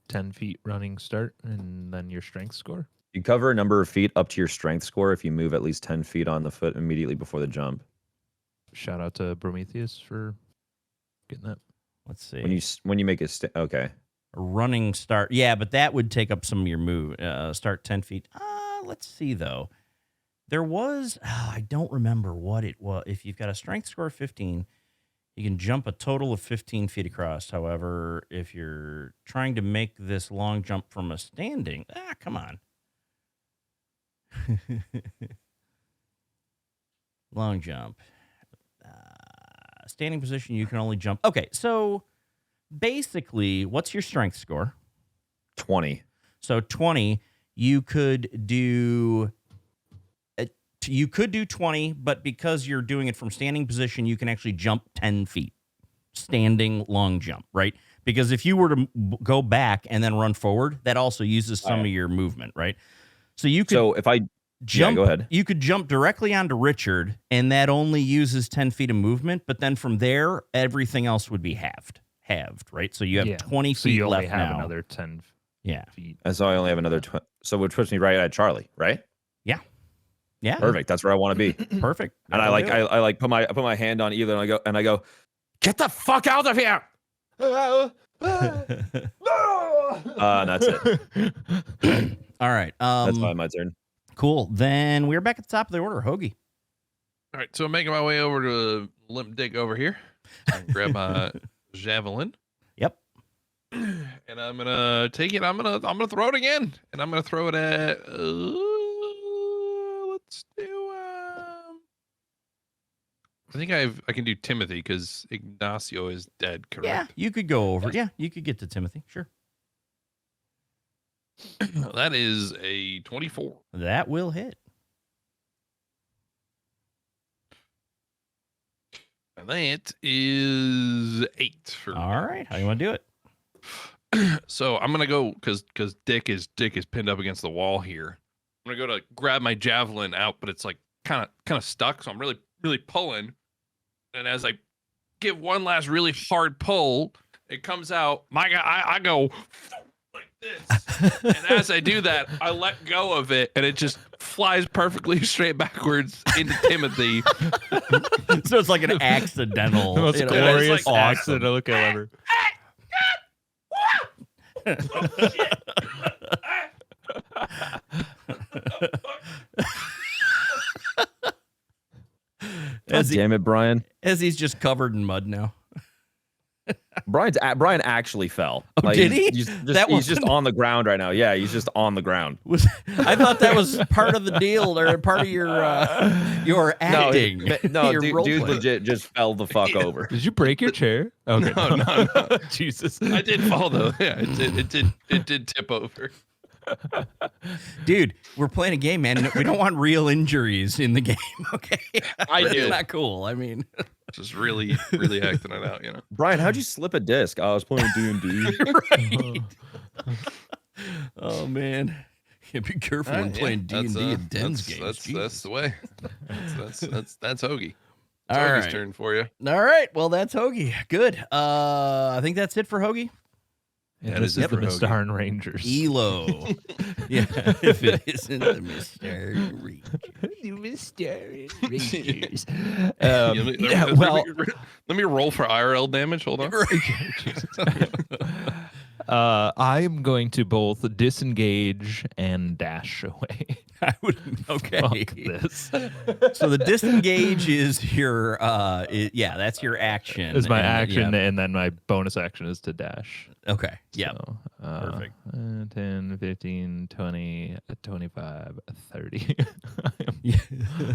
Speaker 4: 10 feet running start, and then your strength score.
Speaker 3: You cover a number of feet up to your strength score if you move at least 10 feet on the foot immediately before the jump.
Speaker 4: Shout out to Prometheus for getting that.
Speaker 1: let's see.
Speaker 3: When you make a okay.
Speaker 1: A running start. Yeah, but that would take up some of your move. Start 10 feet. Let's see, though. There was, I don't remember what it was. If you've got a strength score of 15, you can jump a total of 15 feet across. However, if you're trying to make this long jump from a standing, come on. Long jump. Standing position, you can only jump. Okay, so basically, what's your strength score?
Speaker 3: 20.
Speaker 1: So 20, you could do 20, but because you're doing it from standing position, you can actually jump 10 feet. Standing long jump, right? Because if you were to go back and then run forward, that also uses some of your movement, right? So you could.
Speaker 3: So if I
Speaker 1: jump,
Speaker 3: go ahead.
Speaker 1: You could jump directly onto Richard, and that only uses 10 feet of movement. But then from there, everything else would be halved, right? So you have 20 feet
Speaker 4: so you only
Speaker 1: left
Speaker 4: have
Speaker 1: now.
Speaker 4: another 10 feet.
Speaker 3: And so I only have another so which puts me right at Charlie, right?
Speaker 1: Yeah,
Speaker 3: Perfect. That's where I want to be.
Speaker 1: perfect.
Speaker 3: And I like put my hand on either and I go, get the fuck out of here. And that's it.
Speaker 1: All right.
Speaker 3: That's my turn.
Speaker 1: Cool. Then we're back at the top of the order. Hoagie.
Speaker 5: All right, so I'm making my way over to Limp Dick over here. Grab my javelin.
Speaker 1: Yep.
Speaker 5: And I'm gonna take it. I'm gonna throw it again, and I'm gonna throw it at. Let's do. I think I can do Timothy because Ignacio is dead. Correct.
Speaker 1: Yeah, you could go over. Yeah, you could get to Timothy. Sure.
Speaker 5: That is a 24.
Speaker 1: That will hit.
Speaker 5: And that is 8 for.
Speaker 1: All right. How do you want to do it?
Speaker 5: So I'm gonna go because Dick is pinned up against the wall here. I'm gonna go to grab my javelin out, but it's like kind of stuck. So I'm really pulling, and as I give one last really hard pull, it comes out. My God, I go like this, and as I do that, I let go of it, and it just flies perfectly straight backwards into Timothy.
Speaker 1: So it's like an accidental.
Speaker 4: Most
Speaker 1: you know,
Speaker 4: glorious
Speaker 1: it's awesome.
Speaker 4: accidental kill ever.
Speaker 5: Oh, shit.
Speaker 3: God damn it, Brian.
Speaker 1: As he's just covered in mud now.
Speaker 3: Brian actually fell.
Speaker 1: Oh, did he?
Speaker 3: He's
Speaker 1: That
Speaker 3: just
Speaker 1: wasn't-
Speaker 3: on the ground right now. Yeah, he's just on the ground.
Speaker 1: I thought that was part of the deal or part of your acting.
Speaker 3: No,
Speaker 1: your
Speaker 3: dude,
Speaker 1: role
Speaker 3: dude
Speaker 1: play.
Speaker 3: legit just fell the fuck over.
Speaker 4: Did you break your chair? Okay.
Speaker 5: No.
Speaker 4: Jesus.
Speaker 5: I did fall though. Yeah, it did tip over.
Speaker 1: Dude, we're playing a game, man. We don't want real injuries in the game, okay?
Speaker 2: I
Speaker 1: It's
Speaker 2: do.
Speaker 1: not cool. I mean,
Speaker 5: Just really acting it out, you know.
Speaker 3: Brian, how'd you slip a disc? I was playing D&D.
Speaker 1: right. Oh, man. Yeah, be careful when playing D&D and Den's games.
Speaker 5: That's the way. That's Hogie.
Speaker 1: All
Speaker 5: It's Hogie's
Speaker 1: right.
Speaker 5: turn for you.
Speaker 1: All right. Well, that's Hogie. Good. I think that's it for Hogie.
Speaker 4: Yeah,
Speaker 5: That
Speaker 4: this
Speaker 5: is
Speaker 4: is
Speaker 5: it
Speaker 4: the
Speaker 5: for Hogie.
Speaker 4: Mystaran Rangers.
Speaker 1: Elo. Yeah, if it isn't the Mystaran Rangers.
Speaker 4: The Mystaran Rangers.
Speaker 5: Let me roll for IRL damage. Hold on.
Speaker 4: I am going to both disengage and dash away.
Speaker 1: I would. Okay.
Speaker 4: Fuck this.
Speaker 1: So the disengage is your. That's your action.
Speaker 4: Is my
Speaker 1: and,
Speaker 4: action,
Speaker 1: yeah.
Speaker 4: and then my bonus action is to dash.
Speaker 1: Okay. Yeah.
Speaker 4: So,
Speaker 1: Perfect.
Speaker 4: 10, 15, 20, 25, 30.
Speaker 1: Yeah.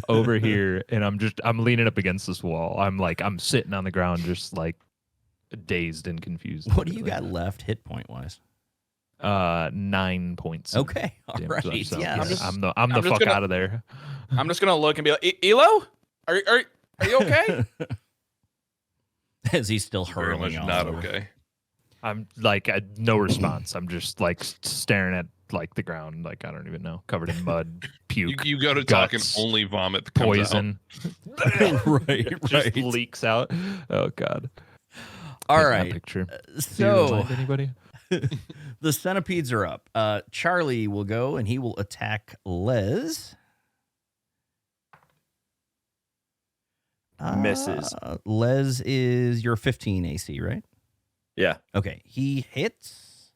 Speaker 4: Over here, and I'm leaning up against this wall. I'm sitting on the ground, just like dazed and confused.
Speaker 1: What do you got left, hit point wise?
Speaker 4: 9 points. of
Speaker 1: Okay. All
Speaker 4: damage
Speaker 1: right.
Speaker 4: left, so,
Speaker 1: Yeah.
Speaker 4: yeah, I'm the
Speaker 2: just
Speaker 4: fuck
Speaker 2: gonna-
Speaker 4: out of there.
Speaker 2: I'm just gonna look and be like, Elo, are you okay?
Speaker 1: As he's still
Speaker 5: Very
Speaker 1: hurling
Speaker 5: much
Speaker 1: all
Speaker 5: not
Speaker 1: over.
Speaker 5: okay.
Speaker 4: I'm like no response. I'm just like staring at like the ground, like I don't even know, covered in mud, puke,
Speaker 5: You go to talk and
Speaker 4: guts,
Speaker 5: only vomit that comes out.
Speaker 4: poison.
Speaker 1: Right.
Speaker 4: Just
Speaker 1: Right.
Speaker 4: leaks out. Oh god.
Speaker 1: All
Speaker 4: Paint that
Speaker 1: right.
Speaker 4: picture.
Speaker 1: So
Speaker 4: Anybody?
Speaker 1: the centipedes are up. Charlie will go and he will attack Les.
Speaker 3: Misses.
Speaker 1: Les is your 15 AC, right?
Speaker 3: Yeah.
Speaker 1: Okay. He hits.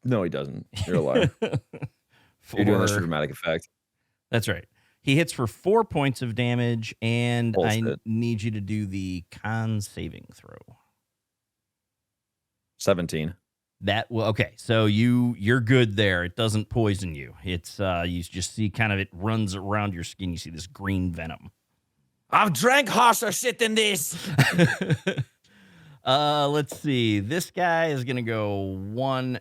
Speaker 3: No, he doesn't. You're a liar. You're doing this for dramatic effect.
Speaker 1: That's right. He hits for 4 points of damage, and I
Speaker 3: Bullshit.
Speaker 1: need you to do the con saving throw.
Speaker 3: 17.
Speaker 1: That will okay. So you're good there. It doesn't poison you. It's you just see kind of it runs around your skin. You see this green venom.
Speaker 6: I've drank harsher shit than this.
Speaker 1: Let's see. This guy is gonna go 1,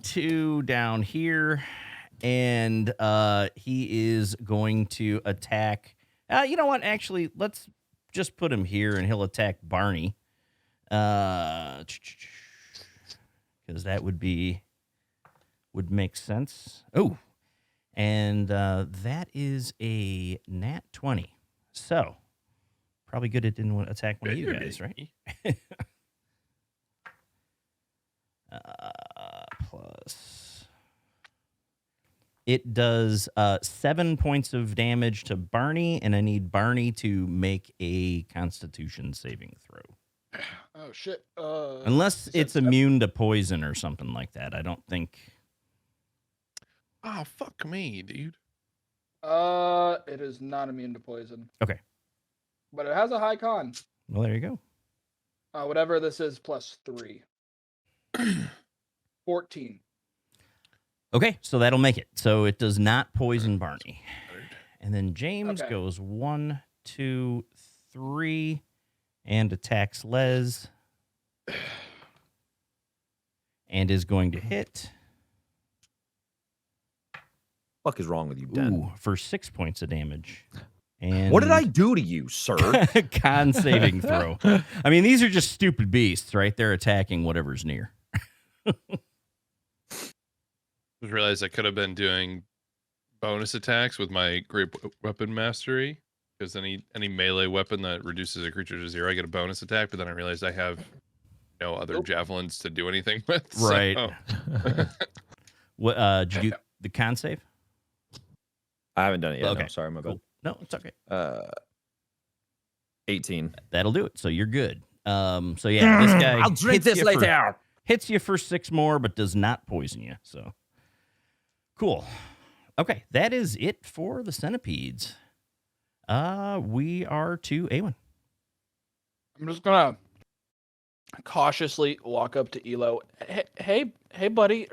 Speaker 1: 2 down here, and he is going to attack. You know what? Actually, let's just put him here, and he'll attack Barney. Because that would make sense. Oh, and that is a nat 20. So probably good it didn't want to attack one of you guys, right? Plus, it does 7 points of damage to Barney, and I need Barney to make a Constitution saving throw.
Speaker 2: Oh shit.
Speaker 1: Unless it's immune to poison or something like that. I don't think.
Speaker 5: Oh, fuck me, dude.
Speaker 2: It is not immune to poison.
Speaker 1: Okay.
Speaker 2: But it has a high con.
Speaker 1: Well, there you go.
Speaker 2: Whatever this is, +3. 14.
Speaker 1: Okay, so that'll make it. So it does not poison Barney. And then James
Speaker 2: Okay.
Speaker 1: goes 1, 2, 3, and attacks Les. And is going to hit.
Speaker 3: Fuck is wrong with you, Den?
Speaker 1: Ooh, for 6 points of damage. And
Speaker 3: What did I do to you, sir?
Speaker 1: con saving throw. I mean, these are just stupid beasts, right? They're attacking whatever's near.
Speaker 5: Just realized I could have been doing bonus attacks with my great weapon mastery, because any melee weapon that reduces a creature to 0, I get a bonus attack. But then I realized I have no other javelins to do anything with.
Speaker 1: Right.
Speaker 5: So.
Speaker 1: What did you do the con save?
Speaker 3: I haven't done it yet.
Speaker 1: Okay.
Speaker 3: No, sorry, my bad.
Speaker 1: Cool. No, it's okay.
Speaker 3: 18.
Speaker 1: That'll do it. So you're good. So yeah, this guy
Speaker 6: I'll drink
Speaker 1: hits
Speaker 6: this
Speaker 1: you
Speaker 6: later.
Speaker 1: hits you for 6 more, but does not poison you. So cool. Okay, that is it for the centipedes. We are to Aywin.
Speaker 2: I'm just gonna cautiously walk up to Elo. Hey, buddy.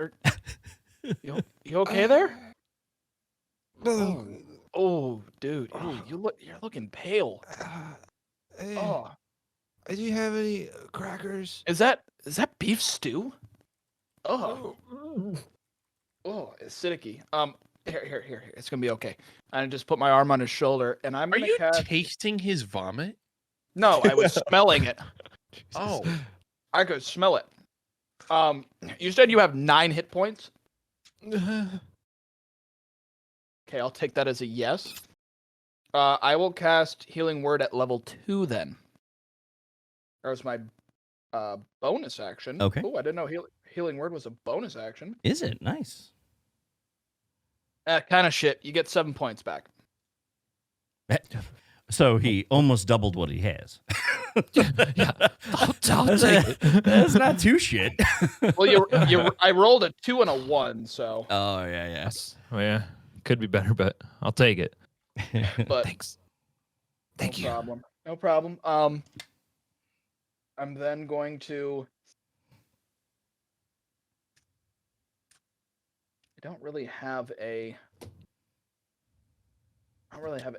Speaker 2: You okay there? Oh, dude. Ew, you're looking pale.
Speaker 6: Hey,
Speaker 2: Oh,
Speaker 6: do you have any crackers?
Speaker 2: is that beef stew? Oh, acidic-y. Here. It's gonna be okay. I just put my arm on his shoulder, and I'm
Speaker 5: Are
Speaker 2: gonna
Speaker 5: you
Speaker 2: cast.
Speaker 5: tasting his vomit?
Speaker 2: No, I was smelling it.
Speaker 5: Oh,
Speaker 2: I could smell it. You said you have 9 hit points. Okay, I'll take that as a yes. I will cast Healing Word at level 2 then. There's my bonus action.
Speaker 1: Okay.
Speaker 2: Oh, I didn't know Healing Word was a bonus action.
Speaker 1: Is it? Nice.
Speaker 2: Kind of shit. You get 7 points back.
Speaker 1: So he almost doubled what he has.
Speaker 4: Yeah. I'll take it.
Speaker 1: That's not too shit.
Speaker 2: Well, I rolled a 2 and a 1, so.
Speaker 1: Oh, yeah,
Speaker 4: Yes. Oh, yeah. Could be better, but I'll take it.
Speaker 1: yeah.
Speaker 2: But
Speaker 4: Thanks. Thank you.
Speaker 2: problem. No problem. I'm then going to. I don't really have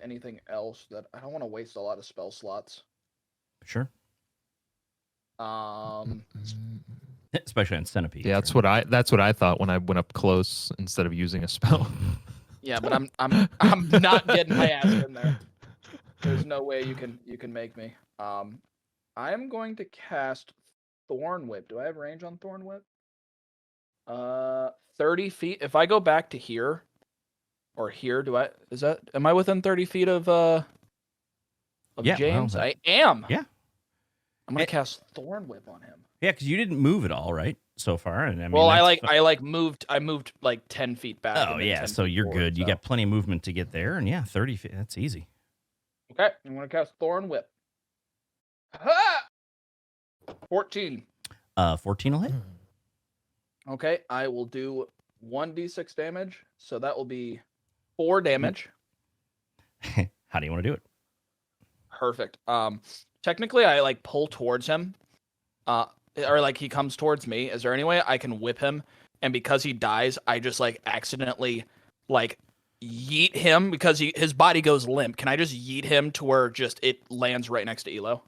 Speaker 2: anything else that I don't want to waste a lot of spell slots.
Speaker 1: Sure.
Speaker 2: Um,
Speaker 1: Especially on Centipede.
Speaker 4: Yeah, that's what I thought when I went up close instead of using a spell.
Speaker 2: yeah, but I'm not getting my ass in there. There's no way you can make me. I am going to cast Thorn Whip. Do I have range on Thorn Whip? 30 feet. If I go back to here or here, am I within 30 feet of
Speaker 1: Yeah,
Speaker 2: James?
Speaker 1: well,
Speaker 2: I am.
Speaker 1: yeah.
Speaker 2: I'm gonna cast Thorn Whip on him.
Speaker 1: Yeah, because you didn't move at all, right? So far. And I mean,
Speaker 2: Well,
Speaker 1: that's
Speaker 2: I moved like 10 feet back.
Speaker 1: Oh
Speaker 2: and then
Speaker 1: yeah,
Speaker 2: 10
Speaker 1: so
Speaker 2: feet
Speaker 1: you're
Speaker 2: forward,
Speaker 1: good. You
Speaker 2: so.
Speaker 1: got plenty of movement to get there, and yeah, 30 feet. That's easy.
Speaker 2: Okay, I'm gonna cast Thorn Whip. Ha! 14.
Speaker 1: 14 will hit.
Speaker 2: Okay, I will do 1d6 damage, so that will be 4 damage.
Speaker 1: How do you want to do it?
Speaker 2: Perfect. Technically, I like pull towards him, or like he comes towards me. Is there any way I can whip him? And because he dies, I just like accidentally like yeet him because his body goes limp. Can I just yeet him to where just it lands right next to Elo?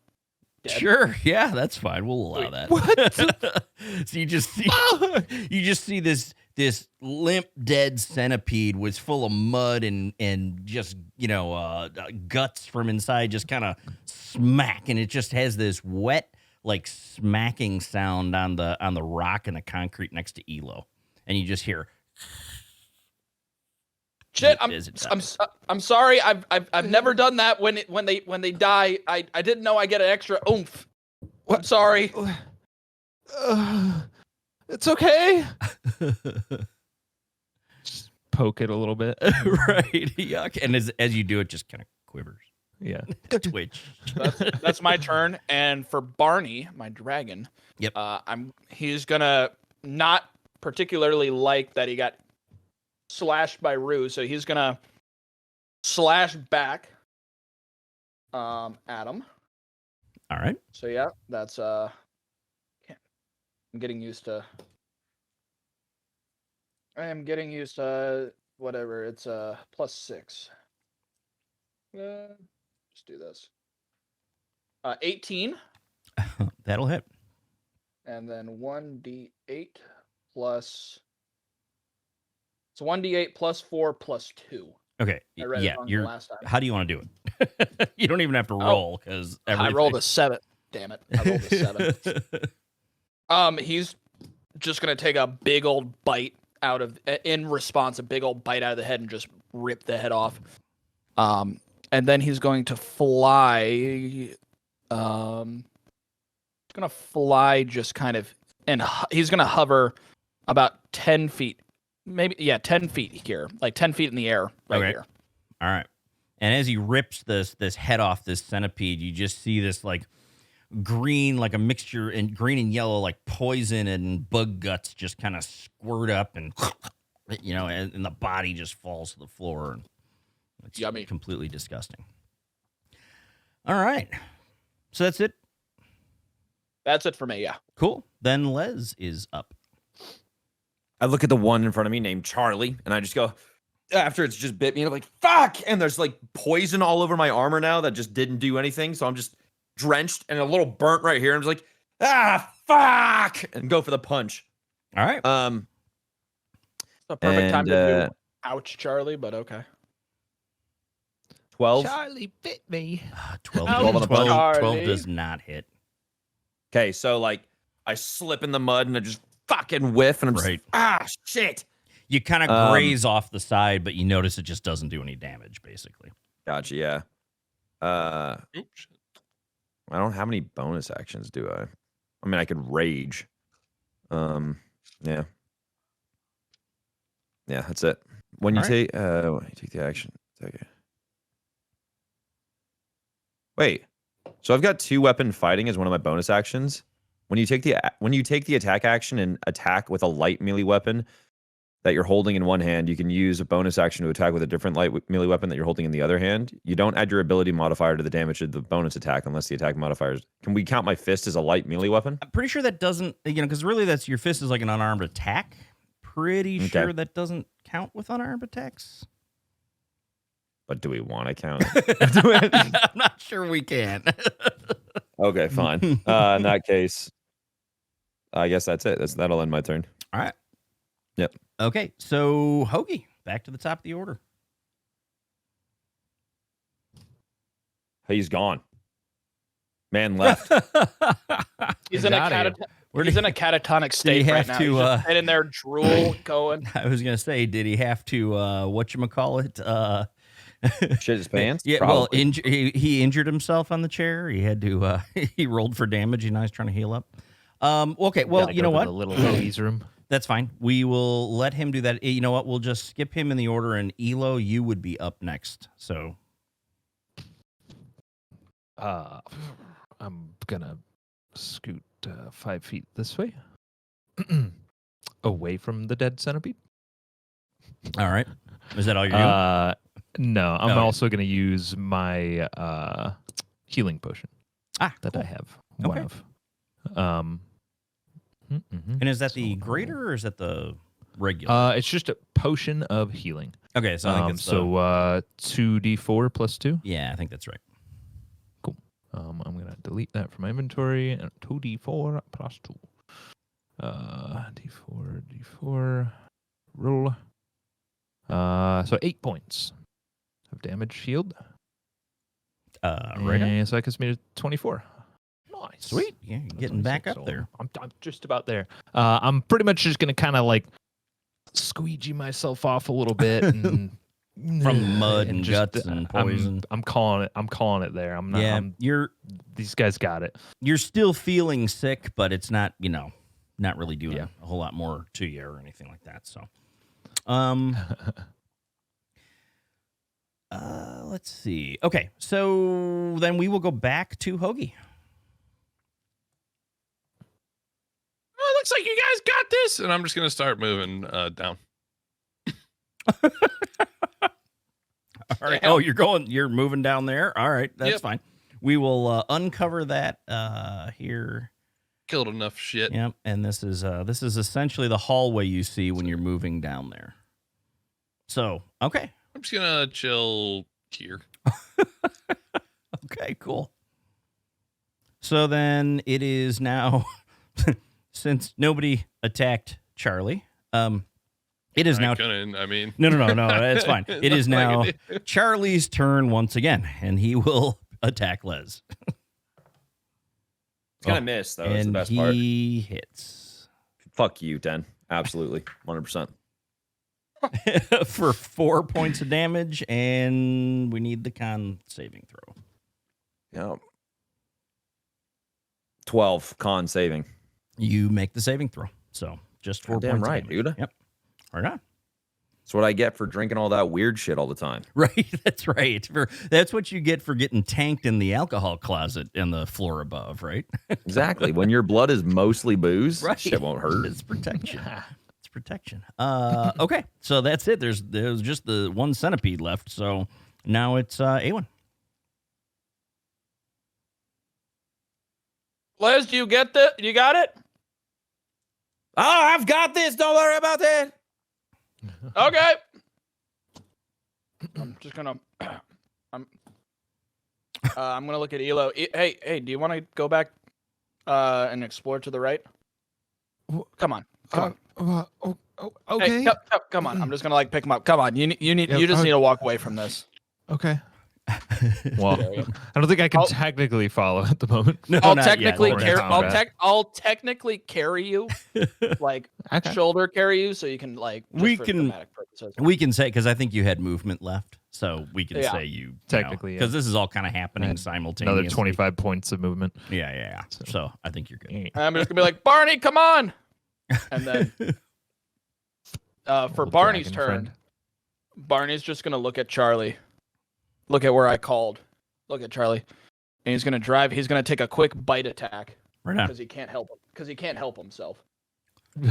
Speaker 2: Dead?
Speaker 1: Sure. Yeah, that's fine. We'll allow
Speaker 2: Wait,
Speaker 1: that.
Speaker 4: what?
Speaker 1: So you just see this limp dead centipede was full of mud and just guts from inside, just kind of smack, and it just has this wet like smacking sound on the rock and the concrete next to Elo, and you just hear.
Speaker 2: Shit,
Speaker 1: as it dies.
Speaker 2: I'm sorry. I've never done that when they die. I didn't know I get an extra oomph. I'm sorry.
Speaker 4: It's okay. Just poke it a little bit.
Speaker 1: Right. Yuck. And as you do it, just kind of quivers.
Speaker 4: Yeah.
Speaker 1: Twitch.
Speaker 2: That's my turn. And for Barney, my dragon,
Speaker 1: Yep.
Speaker 2: He's gonna not particularly like that he got slashed by Rue, so he's gonna slash back at him.
Speaker 1: All right.
Speaker 2: So yeah, that's I'm getting used to. I am getting used to whatever. It's +6. Just do this. 18,
Speaker 1: That'll hit.
Speaker 2: and then 1d8 plus. It's 1d8 plus 4 plus 2.
Speaker 1: Okay.
Speaker 2: I read it wrong the last time.
Speaker 1: How do you want to do it? You don't even have to roll because
Speaker 2: I rolled a 7. Damn it! I rolled a 7. He's just gonna take a big old bite in response, a big old bite out of the head and just rip the head off. And then he's going to fly. He's gonna fly just kind of, and he's gonna hover about 10 feet, maybe 10 feet here, like 10 feet in the air right here.
Speaker 1: All right. And as he rips this head off this centipede, you just see this like green, like a mixture in green and yellow, like poison and bug guts just kind of squirt up and and the body just falls to the floor. And it's
Speaker 2: Yummy.
Speaker 1: Completely disgusting. All right. So that's it.
Speaker 2: That's it for me. Yeah.
Speaker 1: Cool. Then Les is up.
Speaker 3: I look at the one in front of me named Charlie, and I just go, after it's just bit me, and I'm like, fuck! And there's like poison all over my armor now that just didn't do anything, so I'm just drenched and a little burnt right here. I'm just like, fuck! And go for the punch.
Speaker 1: All right.
Speaker 2: It's a perfect time to
Speaker 3: And,
Speaker 2: do ouch, Charlie, but okay.
Speaker 3: 12.
Speaker 4: Charlie bit me.
Speaker 1: 12,
Speaker 2: Ouch,
Speaker 1: 12, 12
Speaker 2: Charlie.
Speaker 1: does not hit.
Speaker 3: Okay, so like I slip in the mud and I just fucking whiff, and I'm
Speaker 1: Right.
Speaker 3: just shit.
Speaker 1: You kind of graze off the side, but you notice it just doesn't do any damage, basically.
Speaker 3: Gotcha. Yeah.
Speaker 5: Oops.
Speaker 3: I don't have any bonus actions, do I? I mean, I could rage. Yeah. Yeah, that's it. When you take the action. Okay. Wait. So I've got 2 weapon fighting as one of my bonus actions. When you take the attack action and attack with a light melee weapon that you're holding in one hand, you can use a bonus action to attack with a different light melee weapon that you're holding in the other hand. You don't add your ability modifier to the damage of the bonus attack unless the attack modifiers. Can we count my fist as a light melee weapon?
Speaker 1: I'm pretty sure that doesn't, because really that's your fist is like an unarmed attack. Pretty sure that doesn't count with unarmed attacks.
Speaker 3: But do we want to count it?
Speaker 1: I'm not sure we can.
Speaker 3: Okay, fine. In that case, I guess that's it. That'll end my turn.
Speaker 1: All right.
Speaker 3: Yep.
Speaker 1: Okay, so Hogie, back to the top of the order.
Speaker 3: He's gone. Man left.
Speaker 2: He's in a catatonic state right now. He's just sitting there, drool going.
Speaker 1: I was gonna say, did he have to whatchamacallit?
Speaker 3: Shit his pants?
Speaker 1: Yeah,
Speaker 3: Probably.
Speaker 1: well, he injured himself on the chair. He had to he rolled for damage. Now he's trying to heal up. Okay, well, you know what?
Speaker 4: The little Hoagie's room.
Speaker 1: That's fine. We will let him do that. You know what? We'll just skip him in the order, and Elo, you would be up next. So,
Speaker 4: I'm gonna scoot 5 feet this way, away from the dead centipede.
Speaker 1: all right. Is that all you're doing?
Speaker 4: No, I'm
Speaker 1: Okay.
Speaker 4: also gonna use my healing potion that
Speaker 1: cool.
Speaker 4: I have. One
Speaker 1: Okay.
Speaker 4: of.
Speaker 1: And is that the greater or is that the regular?
Speaker 4: It's just a potion of healing.
Speaker 1: Okay, so I think it's the,
Speaker 4: 2d4 plus 2.
Speaker 1: yeah, I think that's right.
Speaker 4: Cool. I'm gonna delete that from my inventory. And 2d4 plus 2. D4 roll. So 8 points of damage shield.
Speaker 1: Right.
Speaker 4: And so that gets me to 24. Nice.
Speaker 1: Sweet. Yeah, you're getting back up there.
Speaker 4: I'm just about there. I'm pretty much just gonna kind of like squeegee myself off a little bit and
Speaker 1: From mud and guts and poison.
Speaker 4: I'm calling it there. I'm not.
Speaker 1: Yeah,
Speaker 4: these guys got it.
Speaker 1: you're still feeling sick, but it's not, not really doing a whole lot more to you or anything like that. So, let's see. Okay, so then we will go back to Hogie.
Speaker 5: Oh, looks like you guys got this, and I'm just gonna start moving down.
Speaker 1: All right. Oh, you're moving down there. All right, that's fine. We will uncover that here.
Speaker 5: Killed enough shit.
Speaker 1: Yep. And this is essentially the hallway you see when you're moving down there. So, okay.
Speaker 5: I'm just gonna chill here.
Speaker 1: Okay, cool. So then it is now, since nobody attacked Charlie, it is now.
Speaker 5: I mean,
Speaker 1: No, that's fine. It is now Charlie's turn once again, and he will attack Les.
Speaker 3: It's gonna miss though. That's the
Speaker 1: And
Speaker 3: best part.
Speaker 1: he hits
Speaker 3: Fuck you, Den. Absolutely, 100%.
Speaker 1: for 4 points of damage, and we need the con saving throw.
Speaker 3: Yeah. 12 con saving.
Speaker 1: You make the saving throw. So just 4
Speaker 3: Damn
Speaker 1: points.
Speaker 3: right,
Speaker 1: of damage.
Speaker 3: dude.
Speaker 1: Yep. Right on.
Speaker 3: That's what I get for drinking all that weird shit all the time.
Speaker 1: Right. That's right. That's what you get for getting tanked in the alcohol closet in the floor above, right?
Speaker 3: Exactly. When your blood is mostly booze,
Speaker 1: Right.
Speaker 3: shit won't hurt.
Speaker 1: It's protection. It's protection. Okay. So that's it. There's just the one centipede left. So now it's Aywin.
Speaker 2: Les, do you get that? You got it?
Speaker 6: Oh, I've got this. Don't worry about it.
Speaker 2: Okay. I'm just gonna. I'm gonna look at Elo. Hey, do you want to go back and explore to the right? Come on.
Speaker 6: Okay.
Speaker 2: Hey, come on. I'm just gonna pick him up. Come on. You just need to walk away from this.
Speaker 6: Okay.
Speaker 4: Well,
Speaker 2: There you go.
Speaker 4: I don't think I can
Speaker 2: I'll-
Speaker 4: technically follow at the moment.
Speaker 1: No,
Speaker 2: I'll
Speaker 1: not yet.
Speaker 2: technically
Speaker 4: We're in
Speaker 2: carry.
Speaker 4: combat.
Speaker 2: I'll technically carry you, like
Speaker 4: Okay.
Speaker 2: shoulder carry you, so you can like. Just
Speaker 1: We
Speaker 2: for
Speaker 1: can-
Speaker 2: thematic purposes.
Speaker 1: We can say, because I think you had movement left, so we can
Speaker 2: Yeah.
Speaker 1: say you
Speaker 4: Technically, yeah.
Speaker 1: because this is all kind of happening
Speaker 4: And
Speaker 1: simultaneously.
Speaker 4: Another 25 points of movement.
Speaker 1: Yeah. So I think you're good.
Speaker 2: I'm just gonna be like, Barney, come on, and then for
Speaker 4: Old
Speaker 2: Barney's
Speaker 4: dragon
Speaker 2: turn,
Speaker 4: friend.
Speaker 2: Barney's just gonna look at Charlie. Look at where I called. Look at Charlie, and he's gonna drive. He's gonna take a quick bite attack
Speaker 1: Right on.
Speaker 2: because he can't help him. Because he can't help himself.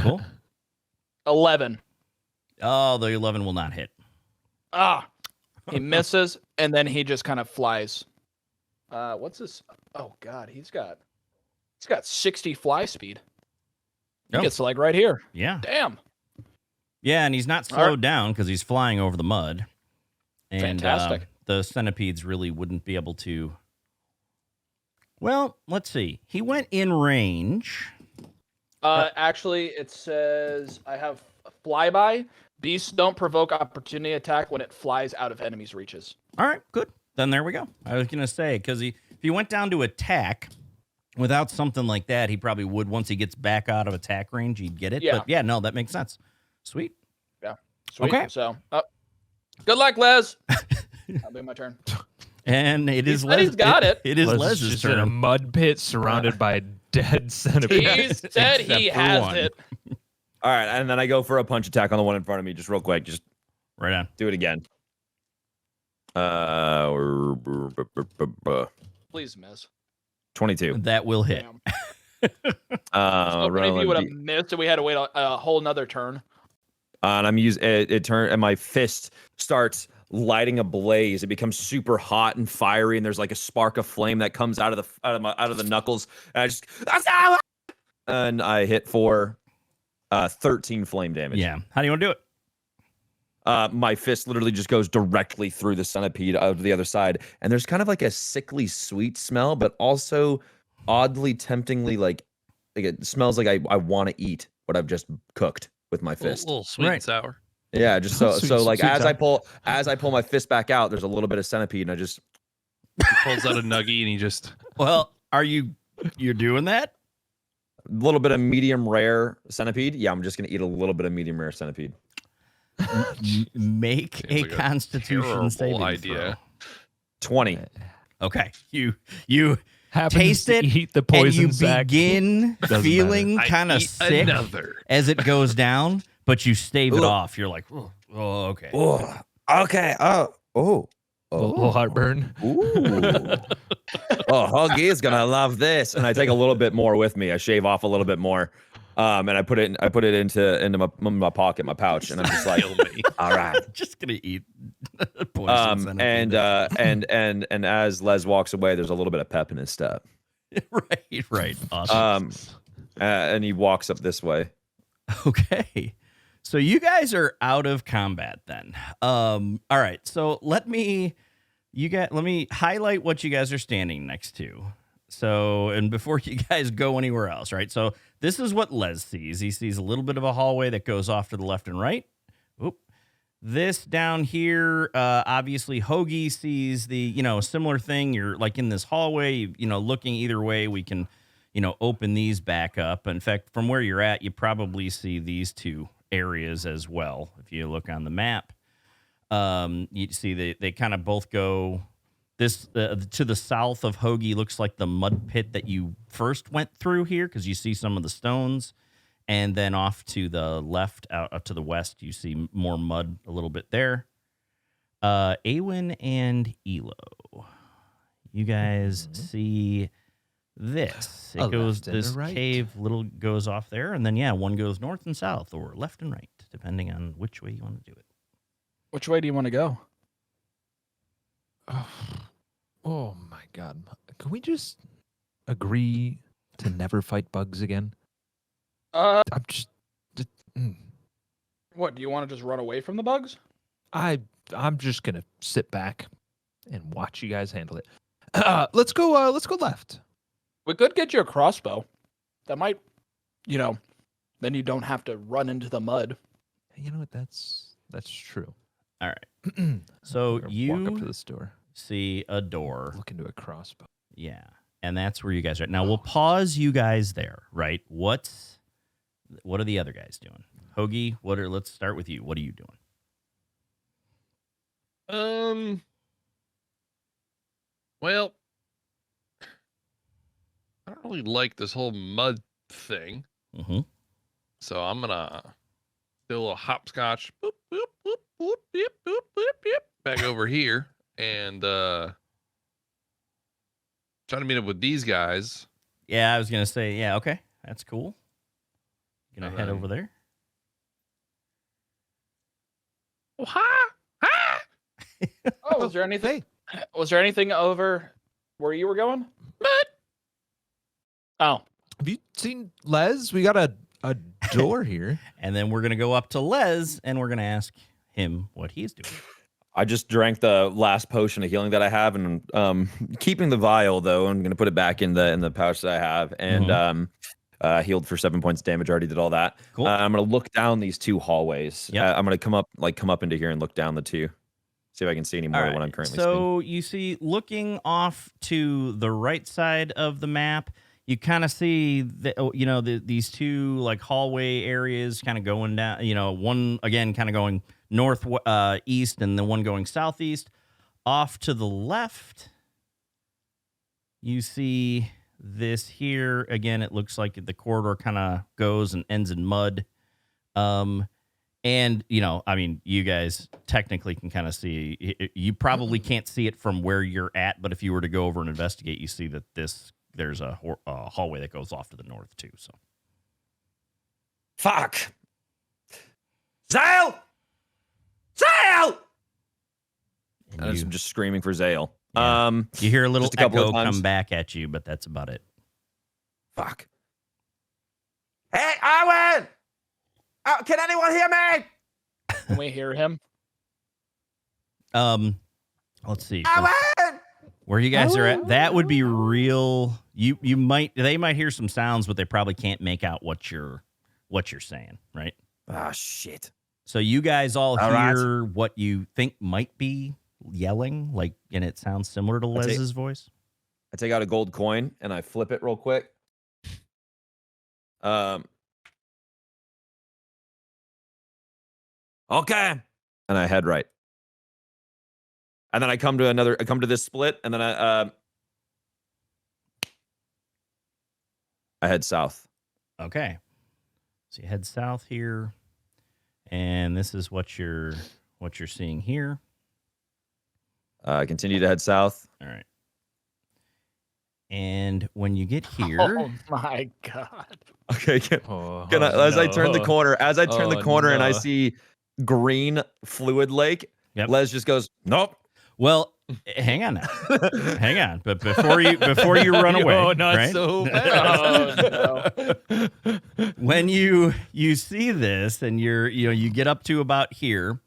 Speaker 1: Cool.
Speaker 2: 11.
Speaker 1: Oh, the 11 will not hit.
Speaker 2: He misses, and then he just kind of flies. What's this? Oh God, he's got 60 fly speed. He
Speaker 1: Oh.
Speaker 2: gets to like right here.
Speaker 1: Yeah.
Speaker 2: Damn.
Speaker 1: Yeah, and he's not
Speaker 2: All right.
Speaker 1: slowed down because he's flying over the mud. And,
Speaker 2: Fantastic.
Speaker 1: The centipedes really wouldn't be able to. Well, let's see. He went in range.
Speaker 2: Actually, it says I have flyby. Beasts don't provoke opportunity attack when it flies out of enemies' reaches.
Speaker 1: All right, good. Then there we go. I was going to say, because if he went down to attack without something like that, he probably would, once he gets back out of attack range, he'd get it.
Speaker 2: Yeah.
Speaker 1: But yeah, no, that makes sense. Sweet.
Speaker 2: Sweet.
Speaker 1: Okay.
Speaker 2: So, good luck, Les. That'll be my turn.
Speaker 1: And it is
Speaker 2: said he's got it.
Speaker 1: It is
Speaker 4: Les is
Speaker 1: Les's
Speaker 4: just in a
Speaker 1: turn.
Speaker 4: mud pit surrounded by dead centipedes.
Speaker 2: He said he
Speaker 1: Except for
Speaker 2: has
Speaker 1: one.
Speaker 2: it.
Speaker 3: All right, and then I go for a punch attack on the one in front of me, just real quick. Just
Speaker 1: Right on.
Speaker 3: do it again.
Speaker 2: Please miss.
Speaker 3: 22.
Speaker 1: That will hit.
Speaker 2: Damn. So
Speaker 3: Roll
Speaker 2: if you
Speaker 3: a
Speaker 2: would
Speaker 3: D-
Speaker 2: have missed, and we had to wait a whole nother turn.
Speaker 3: and I'm using it. Turn and my fist starts lighting a blaze. It becomes super hot and fiery, and there's like a spark of flame that comes out of the knuckles. And I just and I hit for 13 flame damage.
Speaker 1: Yeah. How do you want to do it?
Speaker 3: My fist literally just goes directly through the centipede out to the other side, and there's kind of like a sickly sweet smell, but also oddly temptingly like it smells like I want to eat what I've just cooked with my
Speaker 5: A little,
Speaker 3: fist.
Speaker 5: little sweet
Speaker 1: Right.
Speaker 5: and sour.
Speaker 3: Yeah, just so
Speaker 4: Sweet-
Speaker 3: so like
Speaker 4: sweet
Speaker 3: as
Speaker 4: sour.
Speaker 3: I pull my fist back out, there's a little bit of centipede, and I just
Speaker 5: He pulls out a nuggie and he just
Speaker 1: Well, you're doing that?
Speaker 3: a little bit of medium rare centipede. Yeah, I'm just gonna eat a little bit of medium rare centipede.
Speaker 1: Make
Speaker 5: Seems
Speaker 1: a
Speaker 5: like a
Speaker 1: Constitution
Speaker 5: terrible
Speaker 1: saving
Speaker 5: idea.
Speaker 3: 20.
Speaker 1: throw. Okay, you
Speaker 4: Happens
Speaker 1: taste
Speaker 4: to
Speaker 1: it,
Speaker 4: eat the
Speaker 1: and
Speaker 4: poison
Speaker 1: you
Speaker 4: sac.
Speaker 1: begin
Speaker 4: Doesn't
Speaker 1: feeling
Speaker 5: I
Speaker 1: kind of
Speaker 5: eat
Speaker 1: sick
Speaker 5: another.
Speaker 1: as it goes down, but you stave it
Speaker 3: Ugh.
Speaker 1: off. You're like, oh, okay.
Speaker 3: Oh, okay. Oh.
Speaker 4: A little heartburn.
Speaker 3: Ooh. Oh, Hogie is gonna love this. And I take a little bit more with me. I shave off a little bit more, and I put it into my pocket, my pouch, and I'm just like,
Speaker 5: Kill me.
Speaker 3: all right.
Speaker 1: Just gonna eat poison centipede.
Speaker 3: And as Les walks away, there's a little bit of pep in his step.
Speaker 1: right. Awesome.
Speaker 3: And he walks up this way.
Speaker 1: Okay. So you guys are out of combat then. All right. So let me highlight what you guys are standing next to. So, and before you guys go anywhere else, right? So this is what Les sees. He sees a little bit of a hallway that goes off to the left and right. Oop. This down here, obviously Hogie sees the, similar thing. You're like in this hallway, looking either way, we can, open these back up. In fact, from where you're at, you probably see these two areas as well. If you look on the map, you see they kind of both go this to the south of Hogie looks like the mud pit that you first went through here, because you see some of the stones, and then off to the left out to the west you see more mud a little bit there. Aywin and Elo, you guys see this. It
Speaker 4: A
Speaker 1: goes
Speaker 4: left and a
Speaker 1: this
Speaker 4: right.
Speaker 1: cave little goes off there, and then one goes north and south or left and right, depending on which way you want to do it.
Speaker 2: Which way do you want to go?
Speaker 4: Oh my god. Can we just agree to never fight bugs again? I'm just
Speaker 2: What do you want to just run away from the bugs?
Speaker 4: I'm just gonna sit back and watch you guys handle it. Let's go left.
Speaker 2: We could get you a crossbow. That might, then you don't have to run into the mud.
Speaker 4: You know what? That's true.
Speaker 1: All right. So
Speaker 4: I'm gonna walk up to
Speaker 1: you
Speaker 4: the store.
Speaker 1: see a door.
Speaker 4: Look into a crossbow.
Speaker 1: Yeah. And that's where you guys are. Now we'll pause you guys there, right? What are the other guys doing? Hogie, let's start with you. What are you doing?
Speaker 5: Well, I don't really like this whole mud thing.
Speaker 1: Mm-hmm.
Speaker 5: So I'm gonna do a little hopscotch. Boop, boop, boop, boop, beep, boop, boop, beep, back over here and trying to meet up with these guys.
Speaker 1: Yeah, I was gonna say, yeah, okay. That's cool. Gonna head over there.
Speaker 5: Oh, ha! Ha!
Speaker 2: Oh, was there anything? Was there anything over where you were going? Oh,
Speaker 4: Have you seen Les? We got a door here.
Speaker 1: And then we're gonna go up to Les and we're gonna ask him what he's doing.
Speaker 3: I just drank the last potion of healing that I have, and keeping the vial though. I'm gonna put it back in the pouch that I have, and healed for 7 points of damage. Already did all that.
Speaker 1: Cool.
Speaker 3: I'm gonna look down these two hallways.
Speaker 1: Yep.
Speaker 3: I'm gonna come up into here and look down the two. See if I can see any more of what I'm currently seeing.
Speaker 1: So you see, looking off to the right side of the map, you kind of see these two like hallway areas kind of going down. One again kind of going north east, and the one going southeast. Off to the left, you see this here again. It looks like the corridor kind of goes and ends in mud. And, you guys technically can kind of see, you probably can't see it from where you're at, but if you were to go over and investigate, you see that there's a hallway that goes off to the north too. So,
Speaker 6: Fuck! Zale! Zale!
Speaker 1: and
Speaker 3: I'm just screaming for Zale.
Speaker 1: Yeah. You hear a little
Speaker 3: just a couple of
Speaker 1: echo
Speaker 3: times.
Speaker 1: come back at you, but that's about it.
Speaker 3: Fuck.
Speaker 6: Hey, Aywin! Oh, can anyone hear me?
Speaker 2: can we hear him?
Speaker 1: Let's see.
Speaker 6: Aywin!
Speaker 1: Where you guys are at, that would be real. They might hear some sounds, but they probably can't make out what you're saying, right?
Speaker 3: Ah, shit.
Speaker 1: So you guys all
Speaker 3: All
Speaker 1: hear what you think might be yelling, and it sounds similar to Les's voice.
Speaker 3: I take out a gold coin and I flip it real quick.
Speaker 6: Okay.
Speaker 3: And I head right. And then I come to this split, and then I head south.
Speaker 1: Okay. So you head south here, and this is what you're seeing here.
Speaker 3: I continue to head south.
Speaker 1: All right. And when you get here,
Speaker 2: Oh my god!
Speaker 3: Okay. As I turn the corner, and I see green fluid lake,
Speaker 1: Yep.
Speaker 3: Les just goes, nope.
Speaker 1: well, hang on now. Hang on. But before you run away,
Speaker 4: Oh, not
Speaker 1: right?
Speaker 4: so bad.
Speaker 2: Oh no!
Speaker 1: When you see this and you get up to about here,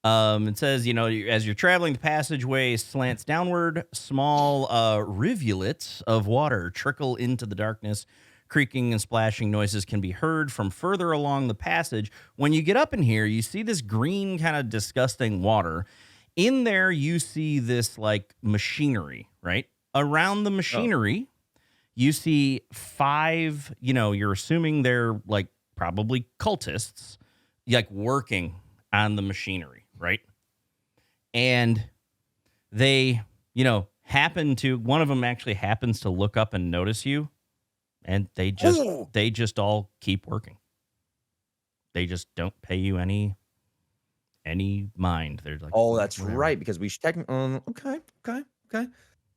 Speaker 1: it says, as you're traveling, the passageway slants downward. Small rivulets of water trickle into the darkness. Creaking and splashing noises can be heard from further along the passage. When you get up in here, you see this green kind of disgusting water. In there, you see this like machinery, right? Around the machinery, you see 5, you're assuming they're like probably cultists, like working on the machinery, right? And they, one of them actually happens to look up and notice you. And they just all keep working. They just don't pay you any mind. They're like,
Speaker 3: Oh, that's
Speaker 1: whatever.
Speaker 3: right, because we should okay.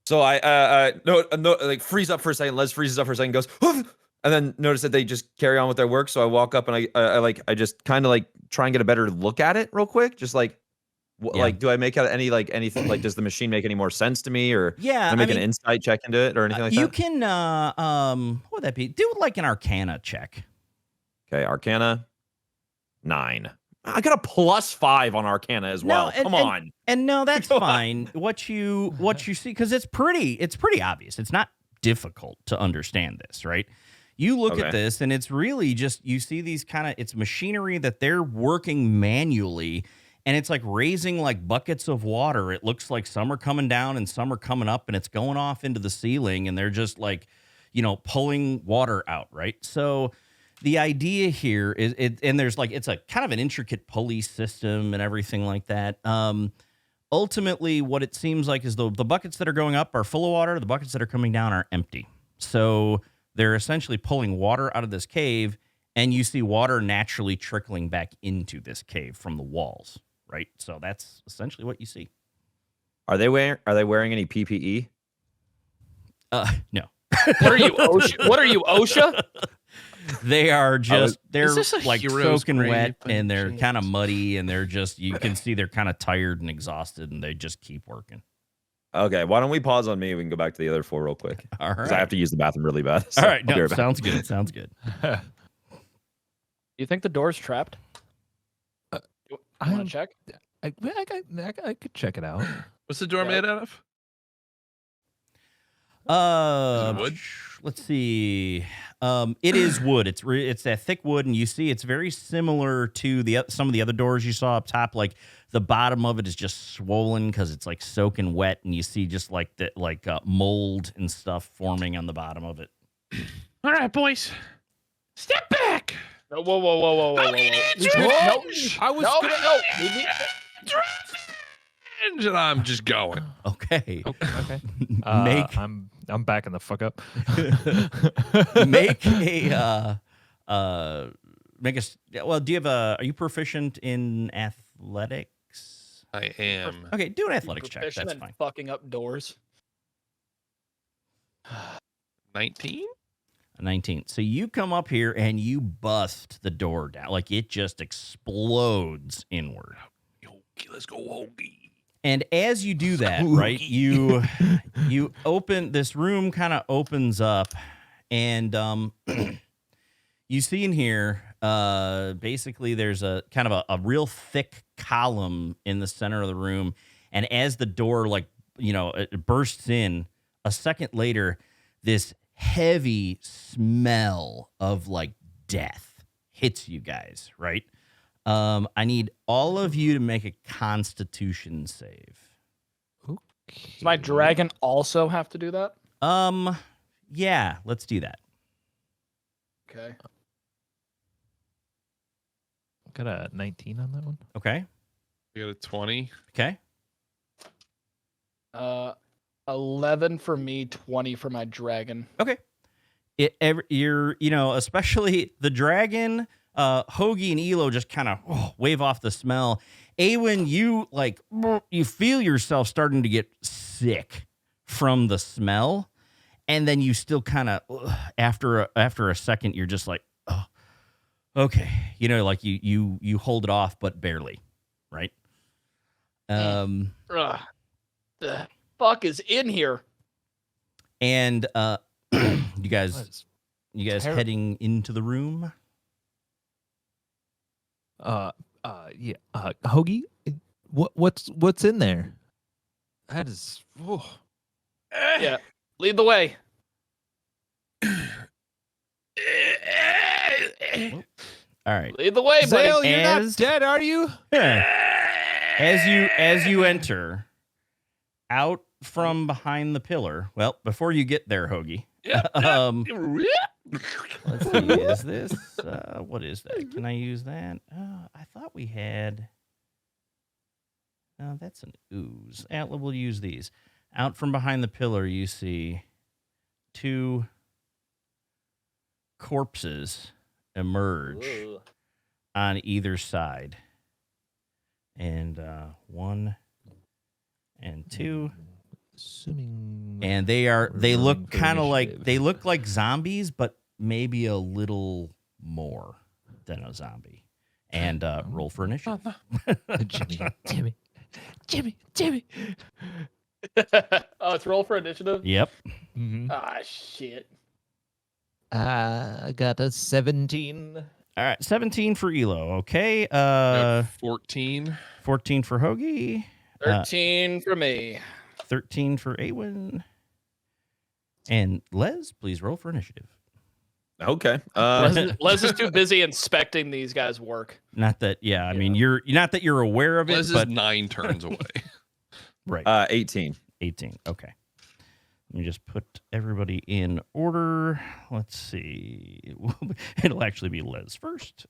Speaker 3: So I like freeze up for a second. Les freezes up for a second, goes, "Hoof!" And then notice that they just carry on with their work. So I walk up and I just kind of like try and get a better look at it real quick. Just like,
Speaker 1: Yeah.
Speaker 3: like, do I make out anything? Like, does the machine make any more sense to me, or
Speaker 1: Yeah,
Speaker 3: can I make an insight check into it or anything like
Speaker 1: you
Speaker 3: that?
Speaker 1: can what would that be? Do like an Arcana check.
Speaker 3: Okay, Arcana 9. I got a +5 on Arcana as
Speaker 1: No,
Speaker 3: well. Come on.
Speaker 1: And no, that's fine. What you see, because it's pretty obvious. It's not difficult to understand this, right? You look at
Speaker 3: Okay.
Speaker 1: this, and it's really just you see these it's machinery that they're working manually. and it's like raising like buckets of water. It looks like some are coming down and some are coming up, and it's going off into the ceiling, and they're just like, pulling water out, right? So the idea here is and there's like, it's a kind of an intricate pulley system and everything like that. Ultimately, what it seems like is the buckets that are going up are full of water. The buckets that are coming down are empty. So they're essentially pulling water out of this cave, and you see water naturally trickling back into this cave from the walls, right? So that's essentially what you see.
Speaker 3: Are they wearing any PPE?
Speaker 1: No.
Speaker 2: What are you, OSHA? What are you, OSHA?
Speaker 1: They are just, they're
Speaker 5: this a
Speaker 1: like
Speaker 5: hero's
Speaker 1: soaking
Speaker 5: grave
Speaker 1: wet,
Speaker 5: by
Speaker 1: and they're
Speaker 5: chance?
Speaker 1: kind of muddy, and they're just, you can see they're kind of tired and exhausted, and they just keep working.
Speaker 3: Okay, why don't we pause on me? We can go back to the other 4 real quick.
Speaker 1: All
Speaker 3: Because I have
Speaker 1: right.
Speaker 3: to use the bathroom really bad. So
Speaker 1: All right.
Speaker 3: I'll be
Speaker 1: No,
Speaker 3: right back.
Speaker 1: sounds good. Sounds good.
Speaker 2: You think the door's trapped? You want
Speaker 4: Um,
Speaker 2: to check?
Speaker 4: I could check it out.
Speaker 5: What's the door made out of? Wood?
Speaker 1: Let's see. It is wood. It's that thick wood, and you see it's very similar to some of the other doors you saw up top. Like the bottom of it is just swollen because it's like soaking wet, and you see just like the mold and stuff forming on the bottom of it.
Speaker 5: All right, boys. Step back.
Speaker 2: No, whoa.
Speaker 5: No,
Speaker 4: I was
Speaker 2: No.
Speaker 5: And I'm just going.
Speaker 1: Okay.
Speaker 4: okay.
Speaker 1: Make
Speaker 4: I'm backing the fuck up.
Speaker 1: make well, do you have are you proficient in athletics?
Speaker 5: I am.
Speaker 1: Okay, do an athletics check.
Speaker 2: Proficient
Speaker 1: That's
Speaker 2: in
Speaker 1: fine.
Speaker 2: fucking up doors.
Speaker 5: 19?
Speaker 1: A 19. So you come up here and you bust the door down. Like it just explodes inward.
Speaker 5: Hogie, let's go, Hogie.
Speaker 1: And as you do that, right, you open, this room kind of opens up, and you see in here, basically there's a kind of a real thick column in the center of the room. And as the door, it bursts in, a second later, this heavy smell of like death hits you guys, right? I need all of you to make a Constitution save.
Speaker 2: Does my dragon also have to do that?
Speaker 1: Yeah, let's do that.
Speaker 2: Okay.
Speaker 4: Got a 19 on that one.
Speaker 1: Okay.
Speaker 5: We got a 20.
Speaker 1: Okay.
Speaker 2: 11 for me, 20 for my dragon.
Speaker 1: Okay. You're, especially the dragon, Hogie and Elo just kind of wave off the smell. Aywin, you feel yourself starting to get sick from the smell, and then you still kind of after a second you're just like, oh, okay, like you hold it off but barely, right?
Speaker 2: Ugh. The fuck is in here?
Speaker 1: And you guys
Speaker 4: terrible.
Speaker 1: heading into the room?
Speaker 4: Yeah. Hogie, what's in there? That is. Oh.
Speaker 2: Yeah. Lead the way.
Speaker 1: All right.
Speaker 2: Lead the way, buddy.
Speaker 4: Zale, you're not
Speaker 1: As-
Speaker 4: dead, are you?
Speaker 1: As you enter out from behind the pillar. Well, before you get there, Hogie. Let's see. Is this what is that? Can I use that? I thought we had. No, that's an ooze. We'll use these. Out from behind the pillar, you see 2 corpses emerge on either side, and 1 and 2.
Speaker 4: Assuming.
Speaker 1: And they look
Speaker 4: rolling for
Speaker 1: kind of like,
Speaker 4: initiative.
Speaker 1: they look like zombies, but maybe a little more than a zombie. And roll for initiative.
Speaker 4: Jimmy.
Speaker 2: Oh, it's roll for initiative?
Speaker 1: Yep.
Speaker 4: Mm-hmm.
Speaker 2: Ah, shit.
Speaker 4: I got a 17.
Speaker 1: All right, 17 for Elo. Okay.
Speaker 5: 14.
Speaker 1: 14 for Hogie.
Speaker 2: 13 for me.
Speaker 1: 13 for Aywin. And Les, please roll for initiative.
Speaker 3: Okay.
Speaker 2: Les is too busy inspecting these guys' work.
Speaker 1: Not that, yeah. I mean, you're not that you're aware of it,
Speaker 5: Les is
Speaker 1: but
Speaker 5: 9 turns away.
Speaker 1: right.
Speaker 3: 18.
Speaker 1: 18. Okay. Let me just put everybody in order. Let's see. It'll actually be Les first.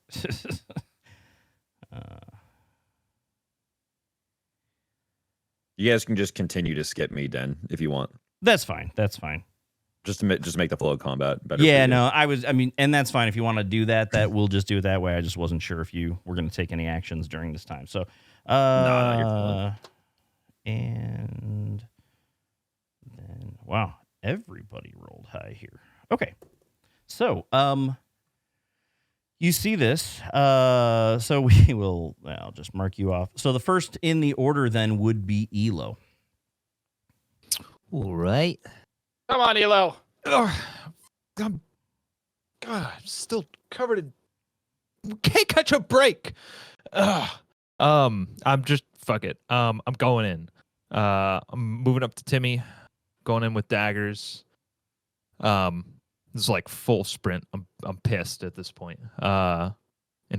Speaker 3: You guys can just continue to skip me, Den, if you want.
Speaker 1: That's fine. That's fine.
Speaker 3: Just to make the flow of combat better.
Speaker 1: Yeah,
Speaker 3: for you.
Speaker 1: no, I mean, and that's fine if you want to do that. That we'll just do it that way. I just wasn't sure if you were going to take any actions during this time. So,
Speaker 3: No, you're fine.
Speaker 1: And then wow, everybody rolled high here. Okay, so you see this. So we will. I'll just mark you off. So the first in the order then would be Elo.
Speaker 4: All right.
Speaker 2: Come on, Elo.
Speaker 4: I'm still covered in. Can't catch a break. I'm just fuck it. I'm going in. I'm moving up to Timmy, going in with daggers. This is like full sprint. I'm pissed at this point. And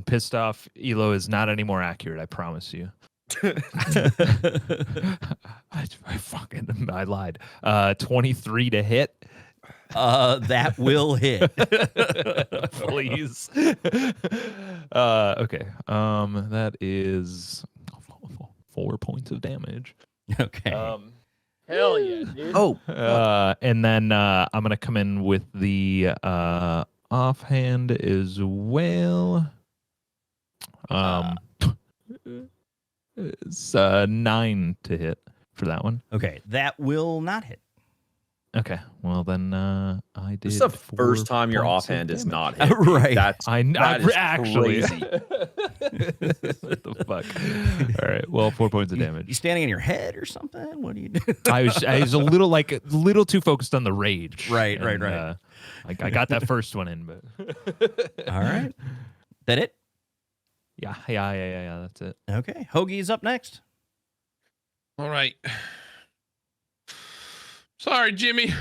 Speaker 4: pissed off. Elo is not any more accurate. I promise you. I lied. 23 to hit.
Speaker 1: That will hit.
Speaker 4: Please. Okay. That is 4 points of damage.
Speaker 1: Okay.
Speaker 2: Hell yeah, dude.
Speaker 3: Oh.
Speaker 4: And then I'm gonna come in with the offhand as well. It's 9 to hit for that one.
Speaker 1: Okay, that will not hit.
Speaker 4: Okay, well then I did.
Speaker 3: This is the
Speaker 4: 4
Speaker 3: first time your
Speaker 4: points of
Speaker 3: offhand is
Speaker 4: damage.
Speaker 3: not hit. dude.
Speaker 1: Right.
Speaker 3: That's
Speaker 4: I
Speaker 3: that is
Speaker 4: actually.
Speaker 3: crazy.
Speaker 4: What the fuck? All right. Well, 4 points of
Speaker 1: You
Speaker 4: damage.
Speaker 1: standing in your head or something? What do you do?
Speaker 4: I was a little too focused on the rage.
Speaker 1: Right.
Speaker 4: I got that first one in, but.
Speaker 1: All right. That it?
Speaker 4: Yeah. That's it.
Speaker 1: Okay. Hoagie's up next.
Speaker 5: All right. Sorry, Jimmy.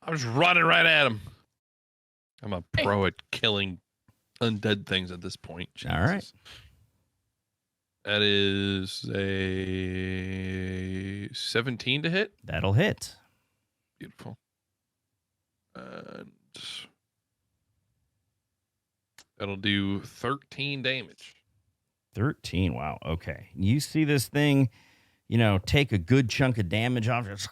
Speaker 5: I was running right at him. I'm a pro at killing undead things at this point.
Speaker 1: All right.
Speaker 5: Jesus. That is a 17 to hit.
Speaker 1: That'll hit.
Speaker 5: Beautiful. And that'll do 13 damage.
Speaker 1: 13. Wow. Okay. You see this thing, take a good chunk of damage off it.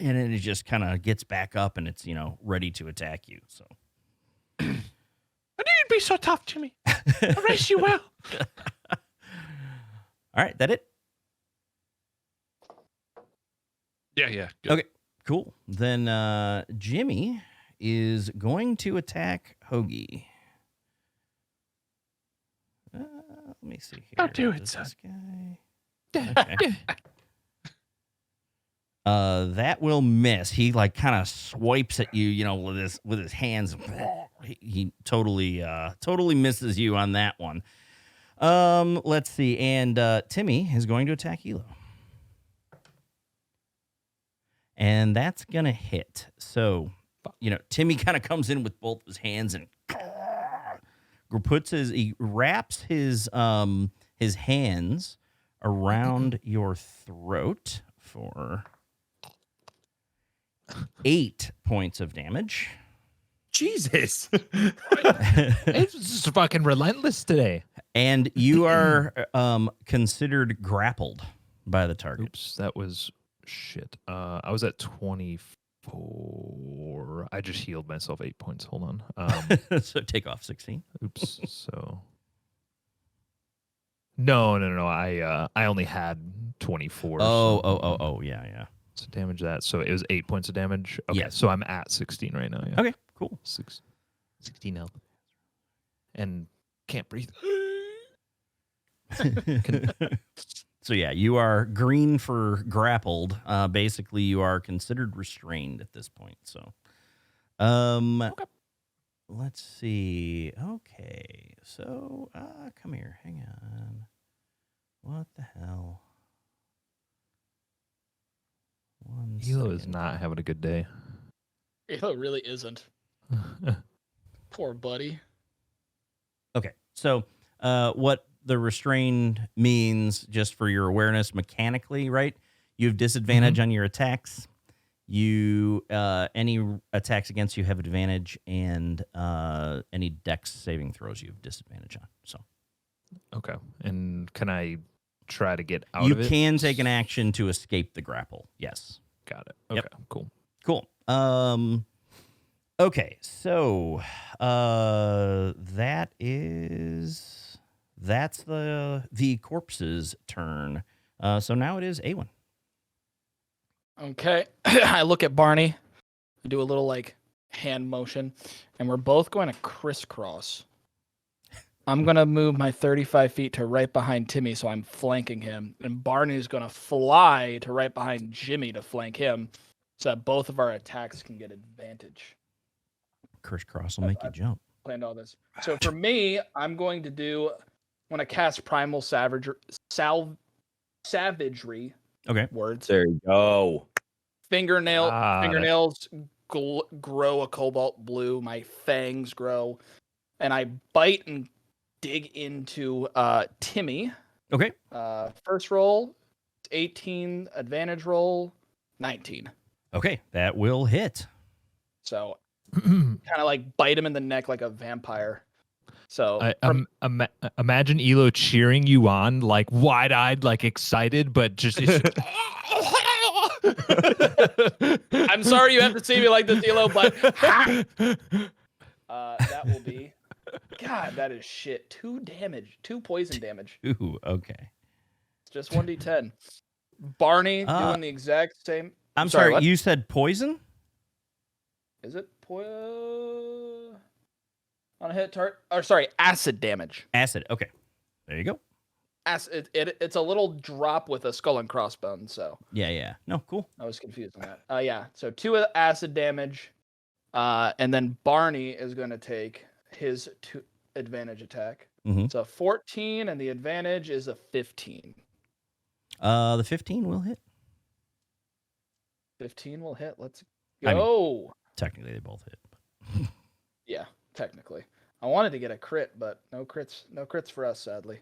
Speaker 1: And then it just kind of gets back up and it's, ready to attack you. So.
Speaker 5: I knew you'd be so tough, Jimmy. I race you well.
Speaker 1: All right. That it?
Speaker 5: Yeah. Good.
Speaker 1: Okay. Cool. Then Jimmy is going to attack Hoagie. Let me see here.
Speaker 5: Don't do it,
Speaker 1: Does
Speaker 5: son.
Speaker 1: this guy... Okay. That will miss. He kind of swipes at you, with his hands. He totally misses you on that one. Let's see. And Timmy is going to attack Elo. And that's gonna hit. So, Timmy kind of comes in with both his hands and he wraps his hands around your throat for 8 points of damage.
Speaker 3: Jesus.
Speaker 4: It's just fucking relentless today.
Speaker 1: And you are considered grappled by the target.
Speaker 4: Oops, that was shit. I was at 24. I just healed myself 8 points. Hold on.
Speaker 1: So take off 16.
Speaker 4: Oops. So no. I only had 24.
Speaker 1: Oh, yeah.
Speaker 4: So damage that. So it was 8 points of damage. Okay.
Speaker 1: Yes.
Speaker 4: So I'm at 16 right now. Yeah.
Speaker 1: Okay, cool.
Speaker 4: 16 health. And can't breathe.
Speaker 1: So yeah, you are green for grappled. Basically, you are considered restrained at this point. So, let's see. Okay, so come here. Hang on. What the hell?
Speaker 4: Elo is not having a good day.
Speaker 2: Elo really isn't. Poor buddy.
Speaker 1: Okay, so what the restrained means, just for your awareness mechanically, right? You have disadvantage on your attacks. You any attacks against you have advantage, and any dex saving throws you have disadvantage on. So
Speaker 4: Okay. And can I try to get out
Speaker 1: you
Speaker 4: of it?
Speaker 1: can take an action to escape the grapple. Yes.
Speaker 4: Got it. Okay,
Speaker 1: Yep.
Speaker 4: cool.
Speaker 1: Cool. Okay, so that's the corpse's turn. So now it is Aywin.
Speaker 2: Okay. I look at Barney. I do a little like hand motion, and we're both going to crisscross. I'm going to move my 35 feet to right behind Timmy, so I'm flanking him. And Barney's going to fly to right behind Jimmy to flank him, so that both of our attacks can get advantage.
Speaker 1: Crisscross will make you jump.
Speaker 2: Planned all this. So for me, I'm going to cast Primal Savagery.
Speaker 1: Okay.
Speaker 2: Words.
Speaker 3: There you go.
Speaker 2: Fingernails grow a cobalt blue. My fangs grow, and I bite and dig into Timmy.
Speaker 1: Okay.
Speaker 2: First roll, 18. Advantage roll, 19.
Speaker 1: Okay, that will hit.
Speaker 2: So kind of like bite him in the neck like a vampire. So
Speaker 4: imagine Elo cheering you on, like wide-eyed, like excited, but just.
Speaker 2: I'm sorry you have to see me like this, Elo, but that will be. God, that is shit. 2 damage, 2 poison damage.
Speaker 1: Ooh, okay.
Speaker 2: It's just 1d10. Barney doing the exact same.
Speaker 1: I'm sorry,
Speaker 2: what?
Speaker 1: you said poison?
Speaker 2: Is it on a hit target? Or sorry, acid damage.
Speaker 1: Acid. Okay, there you go.
Speaker 2: Acid. It's a little drop with a skull and crossbones. So
Speaker 1: Yeah. No, cool.
Speaker 2: I was confused on that. Yeah. So 2 acid damage, and then Barney is going to take his 2 advantage attack.
Speaker 1: Mhm.
Speaker 2: So 14, and the advantage is a 15.
Speaker 1: The 15 will hit.
Speaker 2: 15 will hit. Let's
Speaker 1: I
Speaker 2: go.
Speaker 1: Technically, they both hit.
Speaker 2: Yeah, technically. I wanted to get a crit, but no crits for us, sadly.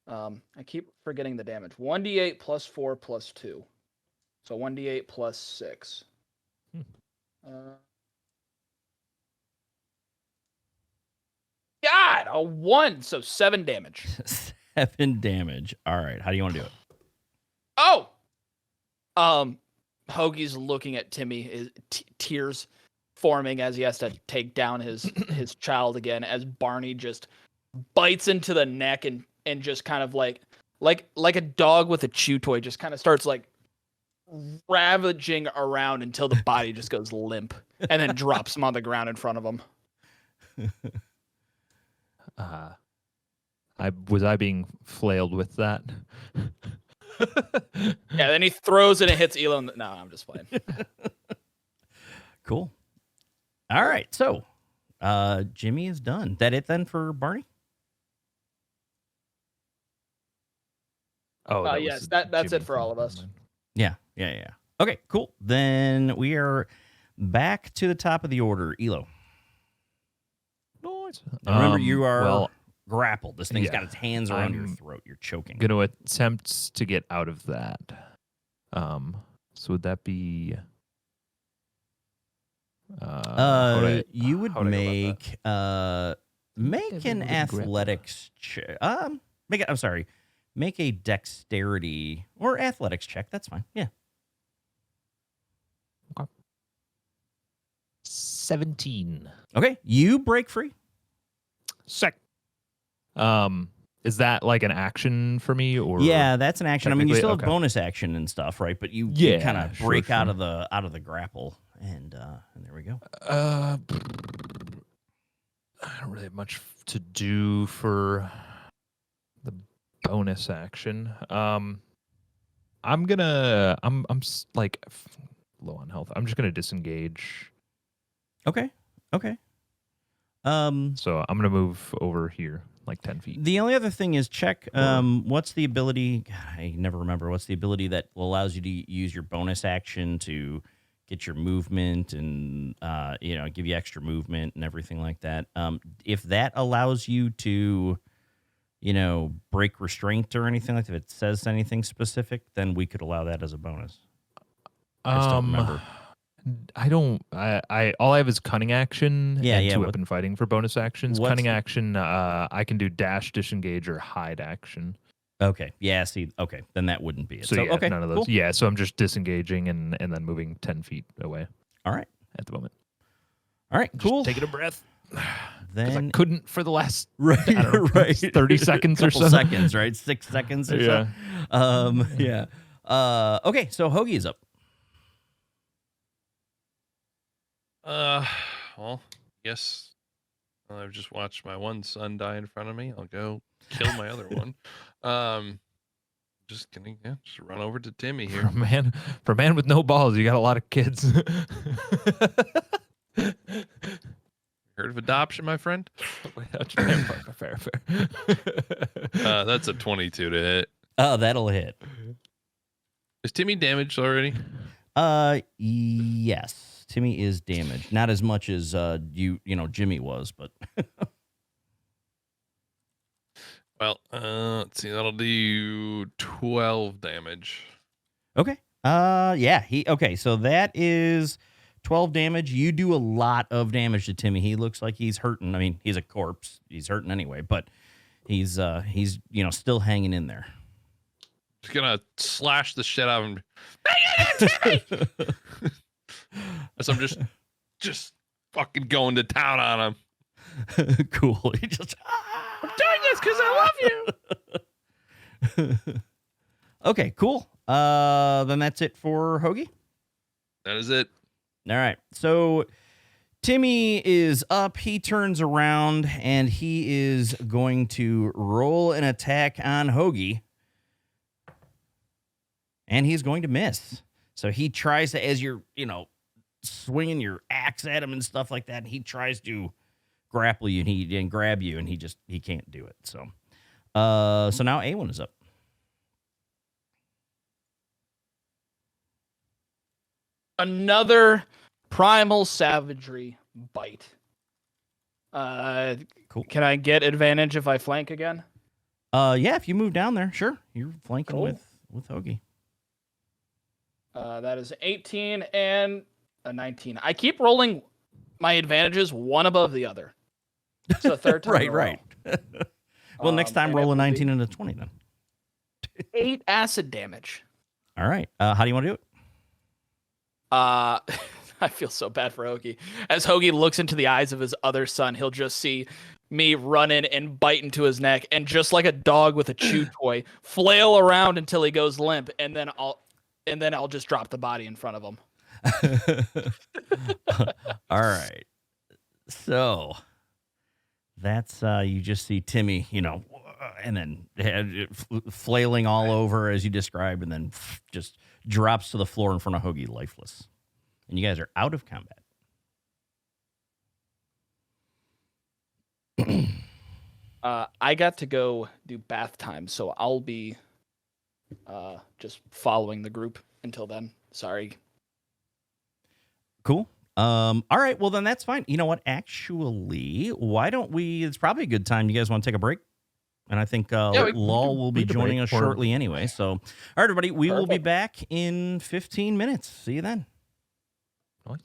Speaker 2: I keep forgetting the damage. 1d8 plus 4 plus 2. So 1d8 plus 6. God, a 1, so 7 damage.
Speaker 1: 7 damage. All right, how do you want to do it?
Speaker 2: Oh! Hogie's looking at Timmy, his tears forming as he has to take down his child again, as Barney just bites into the neck and just kind of like a dog with a chew toy, just kind of starts like ravaging around until the body just goes limp, and then drops him on the ground in front of him.
Speaker 4: Was I being flailed with that?
Speaker 2: Yeah, then he throws it and hits Elo. No, I'm just playing.
Speaker 1: Cool. All right, so Jimmy is done. That it then for Barney?
Speaker 4: Oh,
Speaker 2: yes, that's
Speaker 4: Jimmy
Speaker 2: it for all of
Speaker 4: thing.
Speaker 2: us.
Speaker 1: Yeah. Okay, cool. Then we are back to the top of the order. Elo.
Speaker 4: Nice.
Speaker 1: Now remember, you are
Speaker 4: well,
Speaker 1: grappled. This thing's
Speaker 4: yeah,
Speaker 1: got its hands around your
Speaker 4: I'm
Speaker 1: throat. You're choking.
Speaker 4: gonna attempt to get out of that. So would that be?
Speaker 1: You would
Speaker 4: how'd I go about
Speaker 1: make make an
Speaker 4: Everybody
Speaker 1: athletics check. Make a dexterity or athletics check. That's fine. Yeah.
Speaker 4: 17.
Speaker 1: Okay, you break free.
Speaker 4: Sick. Is that like an action for me, or?
Speaker 1: Yeah, that's an action. I mean, you still have
Speaker 4: Okay.
Speaker 1: bonus action and stuff, right? But you
Speaker 4: Yeah,
Speaker 1: kind of
Speaker 4: sure,
Speaker 1: break out
Speaker 4: sure.
Speaker 1: of the grapple, and there we go.
Speaker 4: I don't really have much to do for the bonus action. I'm like low on health. I'm just gonna disengage.
Speaker 1: Okay.
Speaker 4: So I'm gonna move over here, like 10 feet.
Speaker 1: The only other thing is check. What's the ability? God, I never remember. What's the ability that allows you to use your bonus action to get your movement and give you extra movement and everything like that. If that allows you to, break restraint or anything like that, if it says anything specific, then we could allow that as a bonus. I just don't remember.
Speaker 4: I don't. I all I have is cunning action and two
Speaker 1: what-
Speaker 4: weapon fighting for bonus actions.
Speaker 1: what's
Speaker 4: Cunning
Speaker 1: the-
Speaker 4: action, I can do dash, disengage, or hide action.
Speaker 1: Okay. Yeah. See. Okay. Then that wouldn't be it.
Speaker 4: So, yeah,
Speaker 1: okay.
Speaker 4: none of those.
Speaker 1: Cool.
Speaker 4: Yeah, so I'm just disengaging and then moving 10 feet away
Speaker 1: All right.
Speaker 4: at the moment.
Speaker 1: All right. Cool.
Speaker 4: Just taking a breath. Because
Speaker 1: Then
Speaker 4: I couldn't for the last
Speaker 1: right.
Speaker 4: I don't know,
Speaker 1: right.
Speaker 4: 30 seconds or
Speaker 1: Couple
Speaker 4: so.
Speaker 1: seconds. Right. 6 seconds or
Speaker 4: Yeah.
Speaker 1: so. Yeah. Okay. So Hogie is up.
Speaker 5: Well, yes. I've just watched my one son die in front of me. I'll go kill my other one. Just kidding. Yeah, just run over to Timmy here.
Speaker 4: For a man with no balls, you got a lot of kids.
Speaker 5: Heard of adoption, my friend?
Speaker 4: Fair.
Speaker 5: That's a 22 to hit.
Speaker 1: Oh, that'll hit.
Speaker 5: Is Timmy damaged already?
Speaker 1: Yes. Timmy is damaged. Not as much as Jimmy was, but
Speaker 5: Well, let's see. That'll do 12 damage.
Speaker 1: okay. Okay, so that is 12 damage. You do a lot of damage to Timmy. He looks like he's hurting. I mean, he's a corpse. He's hurting anyway, but he's still hanging in there.
Speaker 5: Just gonna slash the shit out of him. So I'm just fucking going to town on him.
Speaker 1: Cool. He just
Speaker 5: I'm doing this because I love you.
Speaker 1: Okay, cool. Then that's it for Hogie.
Speaker 5: That is it.
Speaker 1: All right. So Timmy is up. He turns around and he is going to roll an attack on Hogie. And he's going to miss. So he tries to, as you're, swinging your axe at him and stuff like that, and he tries to grapple you and grab you, and he can't do it. So now Aywin is up.
Speaker 2: Another primal savagery bite.
Speaker 1: Cool.
Speaker 2: Can I get advantage if I flank again?
Speaker 1: Yeah, if you move down there, sure. You're flanking
Speaker 2: Cool.
Speaker 1: with Hogie.
Speaker 2: That is 18 and a 19. I keep rolling my advantages one above the other. It's the third time. in a row.
Speaker 1: Right. Well, next time
Speaker 2: and
Speaker 1: roll
Speaker 2: it
Speaker 1: a
Speaker 2: will be
Speaker 1: 19 and a 20 then.
Speaker 2: 8 acid damage.
Speaker 1: All right. How do you want to do it?
Speaker 2: I feel so bad for Hogie. As Hogie looks into the eyes of his other son, he'll just see me run in and bite into his neck, and just like a dog with a chew toy, flail around until he goes limp, and then I'll just drop the body in front of him.
Speaker 1: All right. So that's you just see Timmy, and then flailing all over as you described, and then just drops to the floor in front of Hogie lifeless. And you guys are out of combat.
Speaker 2: I got to go do bath time, so I'll be just following the group until then. Sorry.
Speaker 1: Cool. All right. Well, then that's fine. You know what? Actually, why don't we? It's probably a good time. You guys want to take a break? And I think Lol will be joining us shortly anyway. So, all right, everybody, we will be back in 15 minutes. See you then.
Speaker 4: Nice.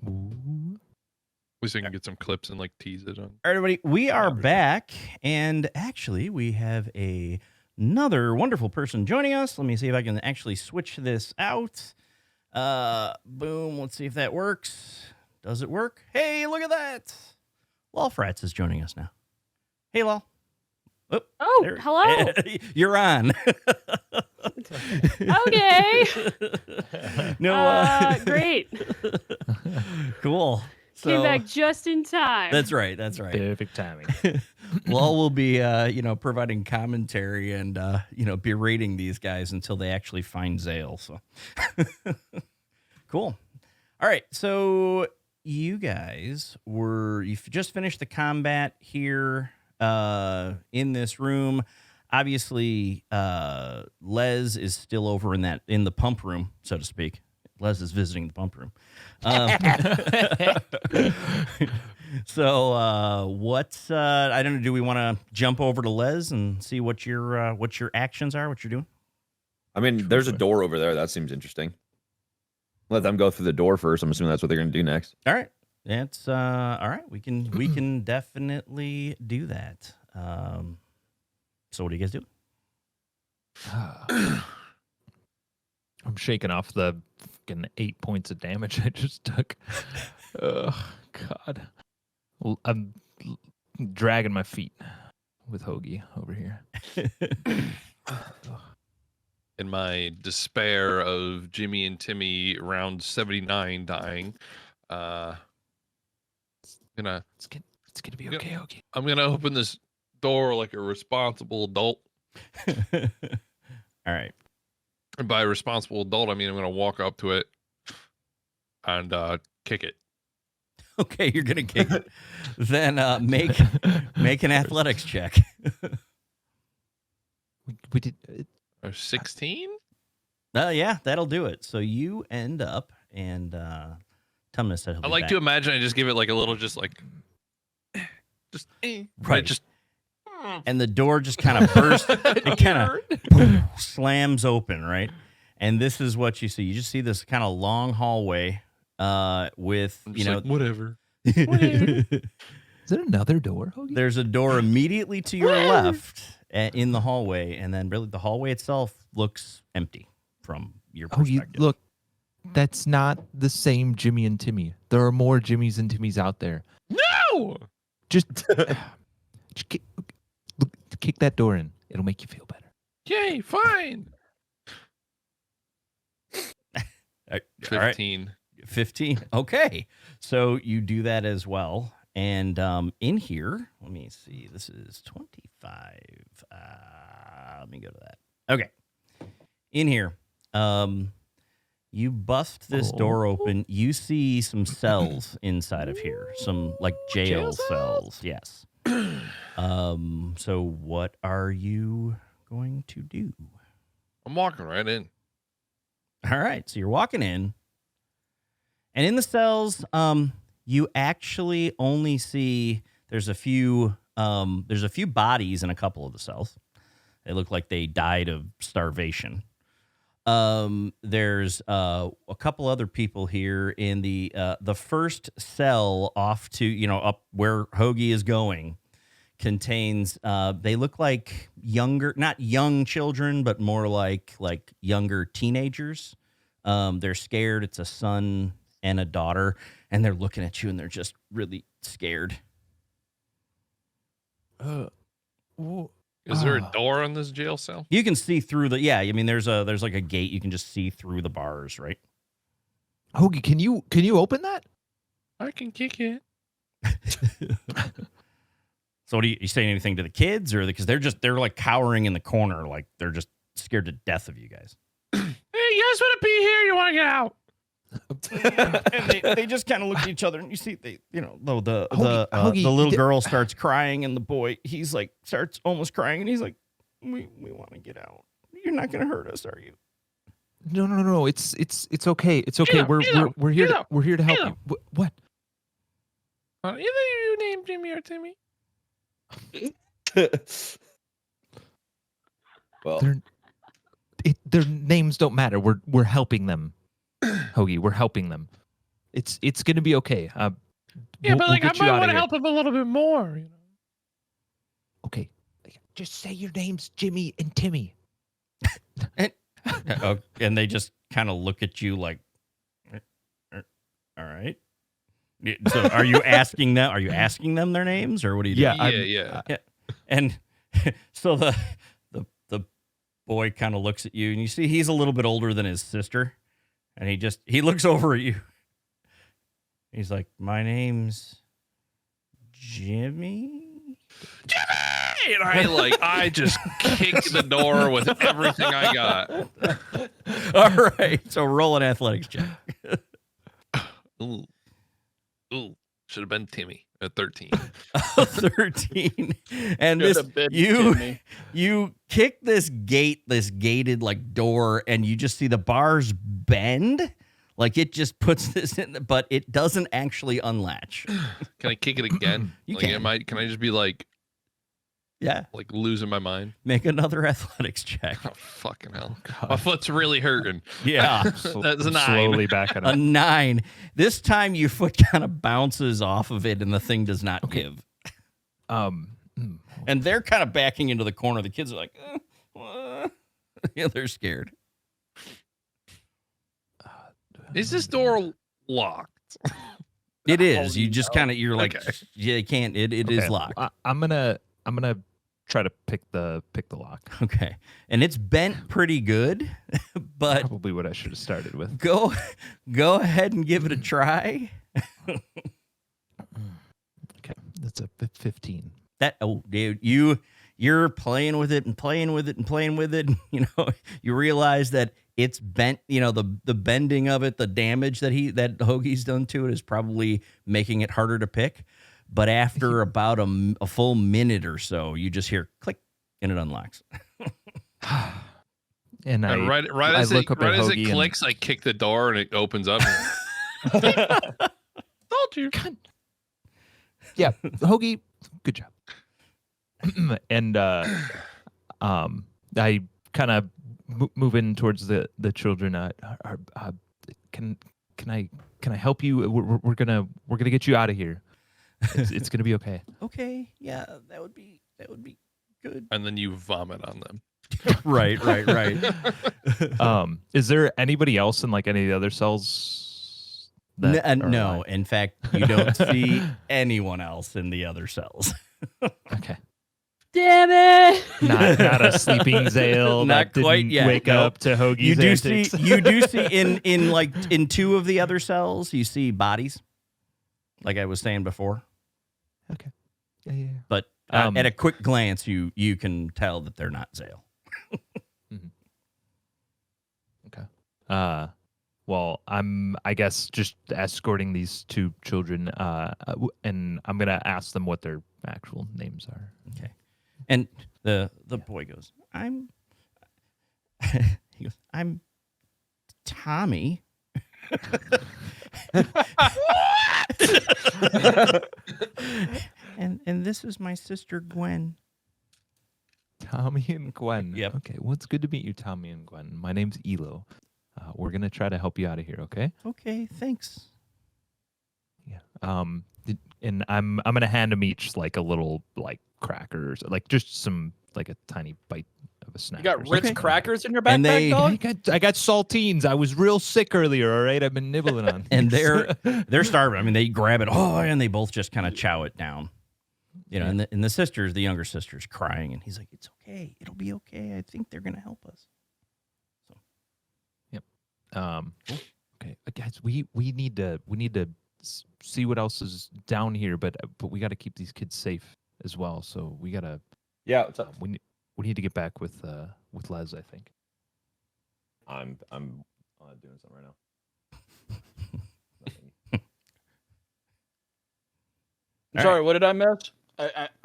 Speaker 4: Ooh.
Speaker 5: At least I can get some clips and like tease it on.
Speaker 1: All right, everybody, we are
Speaker 5: Everything.
Speaker 1: back, and actually, we have another wonderful person joining us. Let me see if I can actually switch this out. Boom. Let's see if that works. Does it work? Hey, look at that. Lolfrats is joining us now. Hey, Lol.
Speaker 7: Oh,
Speaker 1: there-
Speaker 7: hello.
Speaker 1: You're on.
Speaker 7: Okay.
Speaker 1: No.
Speaker 7: Great.
Speaker 1: Cool.
Speaker 7: Came
Speaker 1: So
Speaker 7: back just in time.
Speaker 1: that's right. That's right.
Speaker 4: Perfect timing.
Speaker 1: Lol will be, providing commentary and, berating these guys until they actually find Zale. So cool. All right. So you guys you've just finished the combat here in this room. Obviously, Les is still over in the pump room, so to speak. Les is visiting the pump room. So I don't know, do we want to jump over to Les and see what your actions are, what you're doing?
Speaker 3: I mean, there's a door over there. That seems interesting. Let them go through the door first. I'm assuming that's what they're going to do next.
Speaker 1: All right. That's all right. We can definitely do that. So what do you guys do?
Speaker 4: I'm shaking off the fucking 8 points of damage I just took. Oh, God. I'm dragging my feet with Hogie over here.
Speaker 5: In my despair of Jimmy and Timmy round 79 dying,
Speaker 4: It's gonna be
Speaker 5: Yeah.
Speaker 4: okay, Hogie.
Speaker 5: I'm gonna open this door like a responsible adult.
Speaker 1: All right.
Speaker 5: And by responsible adult, I mean I'm gonna walk up to it and kick it.
Speaker 1: Okay, you're gonna kick it. Then make an athletics check.
Speaker 4: We did.
Speaker 5: 16?
Speaker 1: Yeah, that'll do it. So you end up, and Tumnus said he'll
Speaker 5: I
Speaker 1: be
Speaker 5: like
Speaker 1: back.
Speaker 5: to imagine I just give it like a little,
Speaker 1: Right.
Speaker 5: Just
Speaker 1: And the door just kind of bursts. It kind of slams open, right? And this is what you see. You just see this kind of long hallway with,
Speaker 5: I'm just like, whatever.
Speaker 4: Is there another door, Hogie?
Speaker 1: There's a door immediately to your left in the hallway, and then really the hallway itself looks empty from your
Speaker 4: Hogie,
Speaker 1: perspective.
Speaker 4: look, that's not the same Jimmy and Timmy. There are more Jimmys and Timmys out there.
Speaker 5: No!
Speaker 4: Just kick that door in. It'll make you feel better.
Speaker 5: Yay, fine.
Speaker 1: All right.
Speaker 5: 15.
Speaker 1: 15. Okay. So you do that as well. And in here, let me see. This is 25. Let me go to that. Okay. In here, you bust this door open. You see some cells inside of here. Some like jail cells. Yes. So what are you going to do?
Speaker 5: I'm walking right in.
Speaker 1: All right. So you're walking in. And in the cells, you actually only see there's a few bodies in a couple of the cells. They look like they died of starvation. There's a couple other people here in the first cell off to up where Hogie is going contains they look like not young children, but more like younger teenagers. They're scared. It's a son and a daughter, and they're looking at you and they're just really scared.
Speaker 5: Is there a door on this jail cell?
Speaker 1: You can see through there's like a gate. You can just see through the bars, right?
Speaker 4: Hogie, can you open that?
Speaker 5: I can kick it.
Speaker 1: So what you saying anything to the kids, or because they're like cowering in the corner, like they're just scared to death of you guys.
Speaker 5: Hey, you guys want to be here? You want to get out?
Speaker 1: And they just kind of look at each other, and you see the
Speaker 4: Hogie,
Speaker 1: little girl starts crying, and the boy he's like starts almost crying, and he's like, we want to get out. You're not gonna hurt us, are you?
Speaker 4: No. It's okay. It's okay. We're here to help you. What?
Speaker 5: Either you named Jimmy or Timmy.
Speaker 3: Well,
Speaker 4: Their names don't matter. We're helping them. Hogie, we're helping them. It's gonna be okay.
Speaker 5: Yeah,
Speaker 4: We'll
Speaker 5: but like I
Speaker 4: get you
Speaker 5: might
Speaker 4: outta
Speaker 5: want to
Speaker 4: here.
Speaker 5: help him a little bit more. You know.
Speaker 4: Okay, just say your names, Jimmy and Timmy.
Speaker 1: And they just kind of look at you like, all right. So are you asking them? Are you asking them their names, or what are you doing?
Speaker 5: Yeah.
Speaker 1: And so the boy kind of looks at you, and you see he's a little bit older than his sister, and he looks over at you. He's like, "My name's Jimmy."
Speaker 5: And I just kicked the door with everything I got.
Speaker 1: All right, so roll an athletics check.
Speaker 5: Ooh, should have been Timmy at 13.
Speaker 1: 13. And
Speaker 2: Should've been Timmy.
Speaker 1: you kick this gated like door, and you just see the bars bend. Like it just puts this in, but it doesn't actually unlatch.
Speaker 5: Can I kick it again?
Speaker 1: You
Speaker 5: like,
Speaker 1: can.
Speaker 5: Can I just be like losing my mind?
Speaker 1: Make another athletics check.
Speaker 5: Oh, fucking hell. My foot's really hurting.
Speaker 1: Yeah.
Speaker 5: That's a 9.
Speaker 4: Slowly backing
Speaker 1: A
Speaker 4: up.
Speaker 1: 9. This time your foot kind of bounces off of it, and the thing does not give. And they're kind of backing into the corner. The kids are like, yeah, they're scared.
Speaker 5: Is this door locked?
Speaker 1: It is. You just kind of, you're like,
Speaker 5: Okay.
Speaker 1: yeah, you can't. It
Speaker 4: Okay,
Speaker 1: is locked.
Speaker 4: I'm gonna try to pick the lock.
Speaker 1: Okay. And it's bent pretty good, but
Speaker 4: Probably what I should have started with.
Speaker 1: go ahead and give it a try.
Speaker 4: Okay, that's a 15.
Speaker 1: Dude, you're playing with it and playing with it and playing with it. You know, you realize that it's bent. You know, the bending of it, the damage that Hogie's done to it is probably making it harder to pick. But after about a full minute or so, you just hear click and it unlocks.
Speaker 4: And I
Speaker 5: right
Speaker 4: I
Speaker 5: as
Speaker 4: look
Speaker 5: it,
Speaker 4: up at
Speaker 5: right as it
Speaker 4: Hogie and-
Speaker 5: clicks, I kick the door and it opens up. Told you.
Speaker 4: Yeah, Hogie, good job. And I kind of move in towards the children. Can I help you? We're gonna get you out of here. It's gonna be okay.
Speaker 1: Okay, yeah, that would be good.
Speaker 5: And then you vomit on them.
Speaker 1: Right.
Speaker 4: Is there anybody else in like any of the other cells? that are
Speaker 1: No,
Speaker 4: alive?
Speaker 1: in fact, you don't see anyone else in the other cells.
Speaker 4: Okay.
Speaker 7: Damn it!
Speaker 4: Not a sleeping Zale.
Speaker 1: Not
Speaker 4: that
Speaker 1: quite
Speaker 4: didn't
Speaker 1: yet,
Speaker 4: Wake
Speaker 1: nope.
Speaker 4: up to Hogie's
Speaker 1: You do
Speaker 4: antics.
Speaker 1: see in 2 of the other cells, you see bodies, like I was saying before.
Speaker 4: Okay. Yeah.
Speaker 1: But at a quick glance, you can tell that they're not Zale.
Speaker 4: Okay. Well, I guess just escorting these 2 children, and I'm gonna ask them what their actual names are.
Speaker 1: Okay. And the boy goes, he goes, I'm Tommy. and this is my sister Gwen.
Speaker 4: Tommy and Gwen.
Speaker 1: Yep.
Speaker 4: Okay. Well, it's good to meet you, Tommy and Gwen. My name's Elo. We're gonna try to help you out of here. Okay.
Speaker 1: Okay, thanks.
Speaker 4: Yeah. And I'm gonna hand them each like a little like crackers, like just some like a tiny bite of a snack.
Speaker 2: You got
Speaker 4: or
Speaker 2: Ritz
Speaker 4: something.
Speaker 2: crackers in your
Speaker 1: And
Speaker 2: backpack,
Speaker 1: they-
Speaker 2: dog?
Speaker 4: I got saltines. I was real sick earlier. All right, I've been nibbling on.
Speaker 1: And
Speaker 4: things.
Speaker 1: they're starving. I mean, they grab it, and they both just kind of chow it down. You know, and the sisters, the younger sister's crying, and he's like, "It's okay. It'll be okay. I think they're gonna help us."
Speaker 4: Okay, guys, we need to see what else is down here, but we got to keep these kids safe as well. So we gotta
Speaker 3: Yeah, what's up?
Speaker 4: we need to get back with Les, I think.
Speaker 3: I'm doing something right now.
Speaker 2: I'm sorry, what did I miss?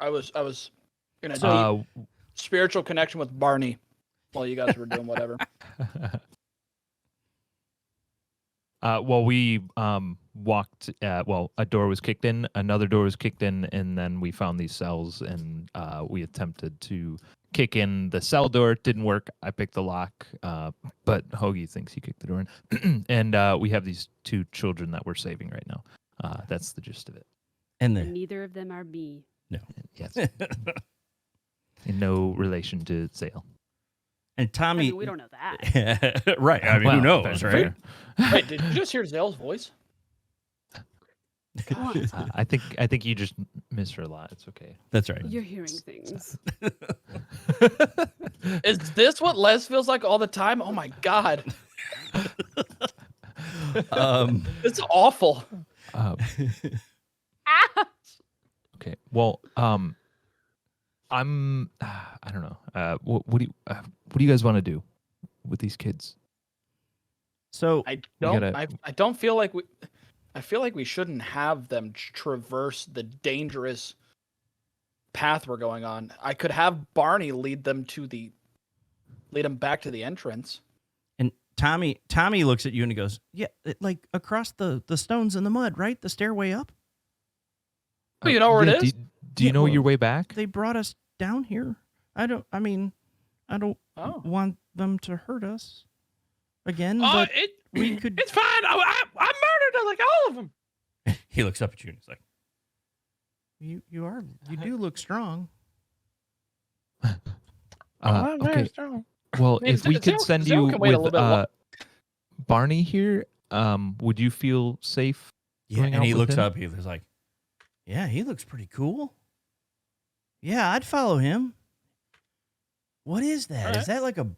Speaker 2: I was in a deep spiritual connection with Barney while you guys were doing whatever.
Speaker 4: Well, we walked. Well, a door was kicked in, another door was kicked in, and then we found these cells, and we attempted to kick in the cell door. It didn't work. I picked the lock, but Hogie thinks he kicked the door in. And we have these 2 children that we're saving right now. That's the gist of it.
Speaker 1: And
Speaker 7: And neither of them are me.
Speaker 4: Yes. In no relation to Zale.
Speaker 1: and
Speaker 7: I
Speaker 1: Tommy,
Speaker 7: mean, we don't know that.
Speaker 1: right? I mean,
Speaker 4: Well,
Speaker 1: who knows,
Speaker 4: fair,
Speaker 1: right?
Speaker 4: fair.
Speaker 2: Wait, did you just hear Zale's voice?
Speaker 4: I think you just miss her a lot. It's okay.
Speaker 1: That's right.
Speaker 7: You're hearing things.
Speaker 2: Is this what Les feels like all the time? Oh my god, it's awful.
Speaker 7: Ah!
Speaker 4: Okay. Well, I'm. I don't know. What do you guys want to do with these kids?
Speaker 1: So
Speaker 2: I don't.
Speaker 4: gotta-
Speaker 2: I don't feel like we. I feel like we shouldn't have them traverse the dangerous path we're going on. I could have Barney lead them back to the entrance.
Speaker 1: and Tommy looks at you and he goes, "Yeah, like across the stones in the mud, right? The stairway up.
Speaker 2: Oh, you know where it is?
Speaker 4: Do you
Speaker 1: Yeah,
Speaker 4: know
Speaker 1: well,
Speaker 4: your way back?
Speaker 1: They brought us down here. I don't
Speaker 2: Oh.
Speaker 1: want them to hurt us again, but we could."
Speaker 5: It's fine. I murdered like all of them.
Speaker 1: He looks up at you and he's like, "You do look strong."
Speaker 4: Okay. Well,
Speaker 2: I mean,
Speaker 4: if we could
Speaker 2: Zale-
Speaker 4: send
Speaker 2: Zale
Speaker 4: you
Speaker 2: can wait a
Speaker 4: with
Speaker 2: little bit
Speaker 4: Barney here, would you feel safe?
Speaker 1: Yeah,
Speaker 4: going
Speaker 1: and
Speaker 4: out
Speaker 1: he
Speaker 4: with
Speaker 1: looks
Speaker 4: him?
Speaker 1: up. He's like, "Yeah, he looks pretty cool. Yeah, I'd follow him. What is that?
Speaker 2: Alright.
Speaker 1: Is that like a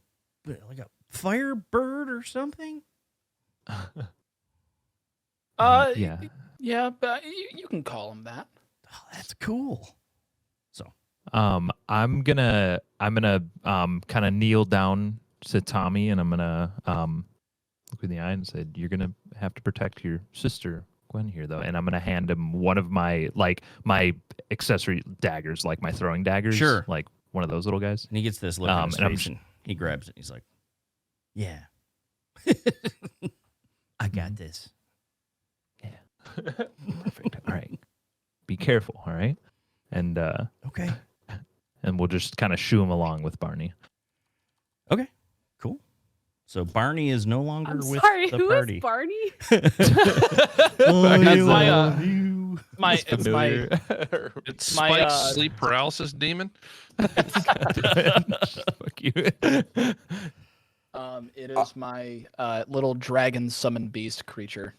Speaker 1: firebird or something?"
Speaker 4: Yeah.
Speaker 2: Yeah, but you can call him that.
Speaker 1: Oh, that's cool.
Speaker 4: I'm gonna kind of kneel down to Tommy, and I'm gonna look in the eye and say, "You're gonna have to protect your sister Gwen here, though." And I'm gonna hand him one of my accessory daggers, like my throwing daggers,
Speaker 1: Sure.
Speaker 4: like one of those little guys.
Speaker 1: And he gets this look on his
Speaker 4: and I'm
Speaker 1: face, and he grabs it. He's like, "Yeah, I got this."
Speaker 4: Perfect. All right, be careful. All right, and
Speaker 1: Okay.
Speaker 4: and we'll just kind of shoo him along with Barney.
Speaker 1: Okay. Cool. So Barney is no longer
Speaker 7: I'm
Speaker 1: with
Speaker 7: sorry,
Speaker 1: the
Speaker 7: who
Speaker 1: party.
Speaker 7: is Barney?
Speaker 2: That's my,
Speaker 1: you.
Speaker 2: it's my
Speaker 5: It's
Speaker 2: My,
Speaker 5: Spike's
Speaker 2: uh,
Speaker 5: sleep paralysis demon.
Speaker 4: Fuck you.
Speaker 2: it is my little dragon summon beast creature.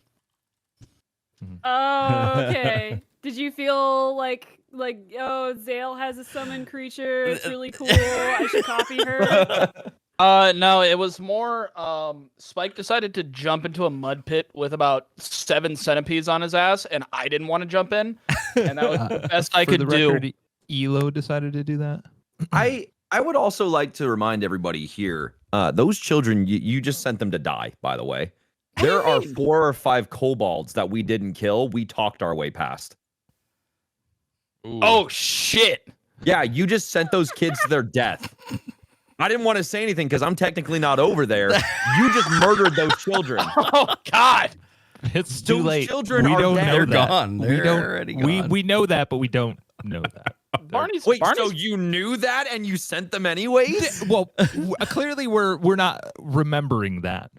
Speaker 7: Oh, okay. Did you feel like oh, Zale has a summon creature? It's really cool. I should copy her.
Speaker 2: No, it was more Spike decided to jump into a mud pit with about 7 centipedes on his ass, and I didn't want to jump in, and that was the best I
Speaker 4: For
Speaker 2: could
Speaker 4: the
Speaker 2: do.
Speaker 4: record, Elo decided to do that.
Speaker 3: I would also like to remind everybody here, those children, you just sent them to die, by the way.
Speaker 2: What do
Speaker 3: There
Speaker 2: you
Speaker 3: are
Speaker 2: mean?
Speaker 3: 4 or 5 kobolds that we didn't kill. We talked our way past.
Speaker 5: Ooh.
Speaker 2: Oh shit!
Speaker 3: Yeah, you just sent those kids to their death. I didn't want to say anything because I'm technically not over there. You just murdered those children.
Speaker 2: Oh god!
Speaker 4: It's too
Speaker 3: Those
Speaker 4: late.
Speaker 3: children
Speaker 4: we
Speaker 3: are
Speaker 4: don't
Speaker 3: dead.
Speaker 4: know
Speaker 1: They're
Speaker 4: that.
Speaker 1: gone.
Speaker 4: We
Speaker 1: They're
Speaker 4: don't.
Speaker 1: already
Speaker 4: We
Speaker 1: gone.
Speaker 4: we know that, but we don't know that.
Speaker 2: Barney's
Speaker 3: Wait, so
Speaker 2: Barney's
Speaker 3: you knew that and you sent them anyways?
Speaker 4: Well, clearly we're not remembering that.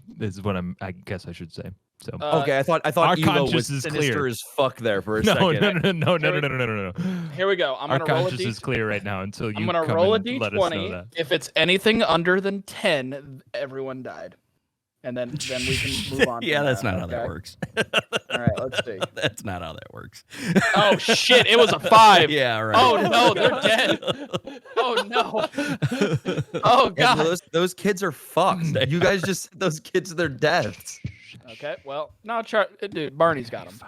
Speaker 4: This is what I guess I should say. So
Speaker 3: Okay, I thought
Speaker 4: our
Speaker 3: Elo
Speaker 4: conscience
Speaker 3: was
Speaker 4: is
Speaker 3: sinister
Speaker 4: clear.
Speaker 3: as fuck there for a
Speaker 4: no,
Speaker 3: second.
Speaker 4: no.
Speaker 2: Here we go. I'm
Speaker 4: Our
Speaker 2: gonna roll a
Speaker 4: conscience is
Speaker 2: d.
Speaker 4: clear right now until you
Speaker 2: I'm gonna
Speaker 4: come
Speaker 2: roll a
Speaker 4: and let us know
Speaker 2: d20.
Speaker 4: that.
Speaker 2: If it's anything under than 10, everyone died, and then we can move on.
Speaker 1: Yeah,
Speaker 2: from
Speaker 1: that's
Speaker 2: there,
Speaker 1: not how that
Speaker 2: okay?
Speaker 1: works.
Speaker 2: All right, let's see.
Speaker 1: That's not how that works.
Speaker 2: Oh shit! It was a 5.
Speaker 1: Yeah, right.
Speaker 2: Oh no, they're dead. Oh no. Oh
Speaker 3: Yeah,
Speaker 2: god.
Speaker 3: those kids are fucked. You guys just sent those kids to their deaths.
Speaker 2: Okay, well, now dude, Barney's got him.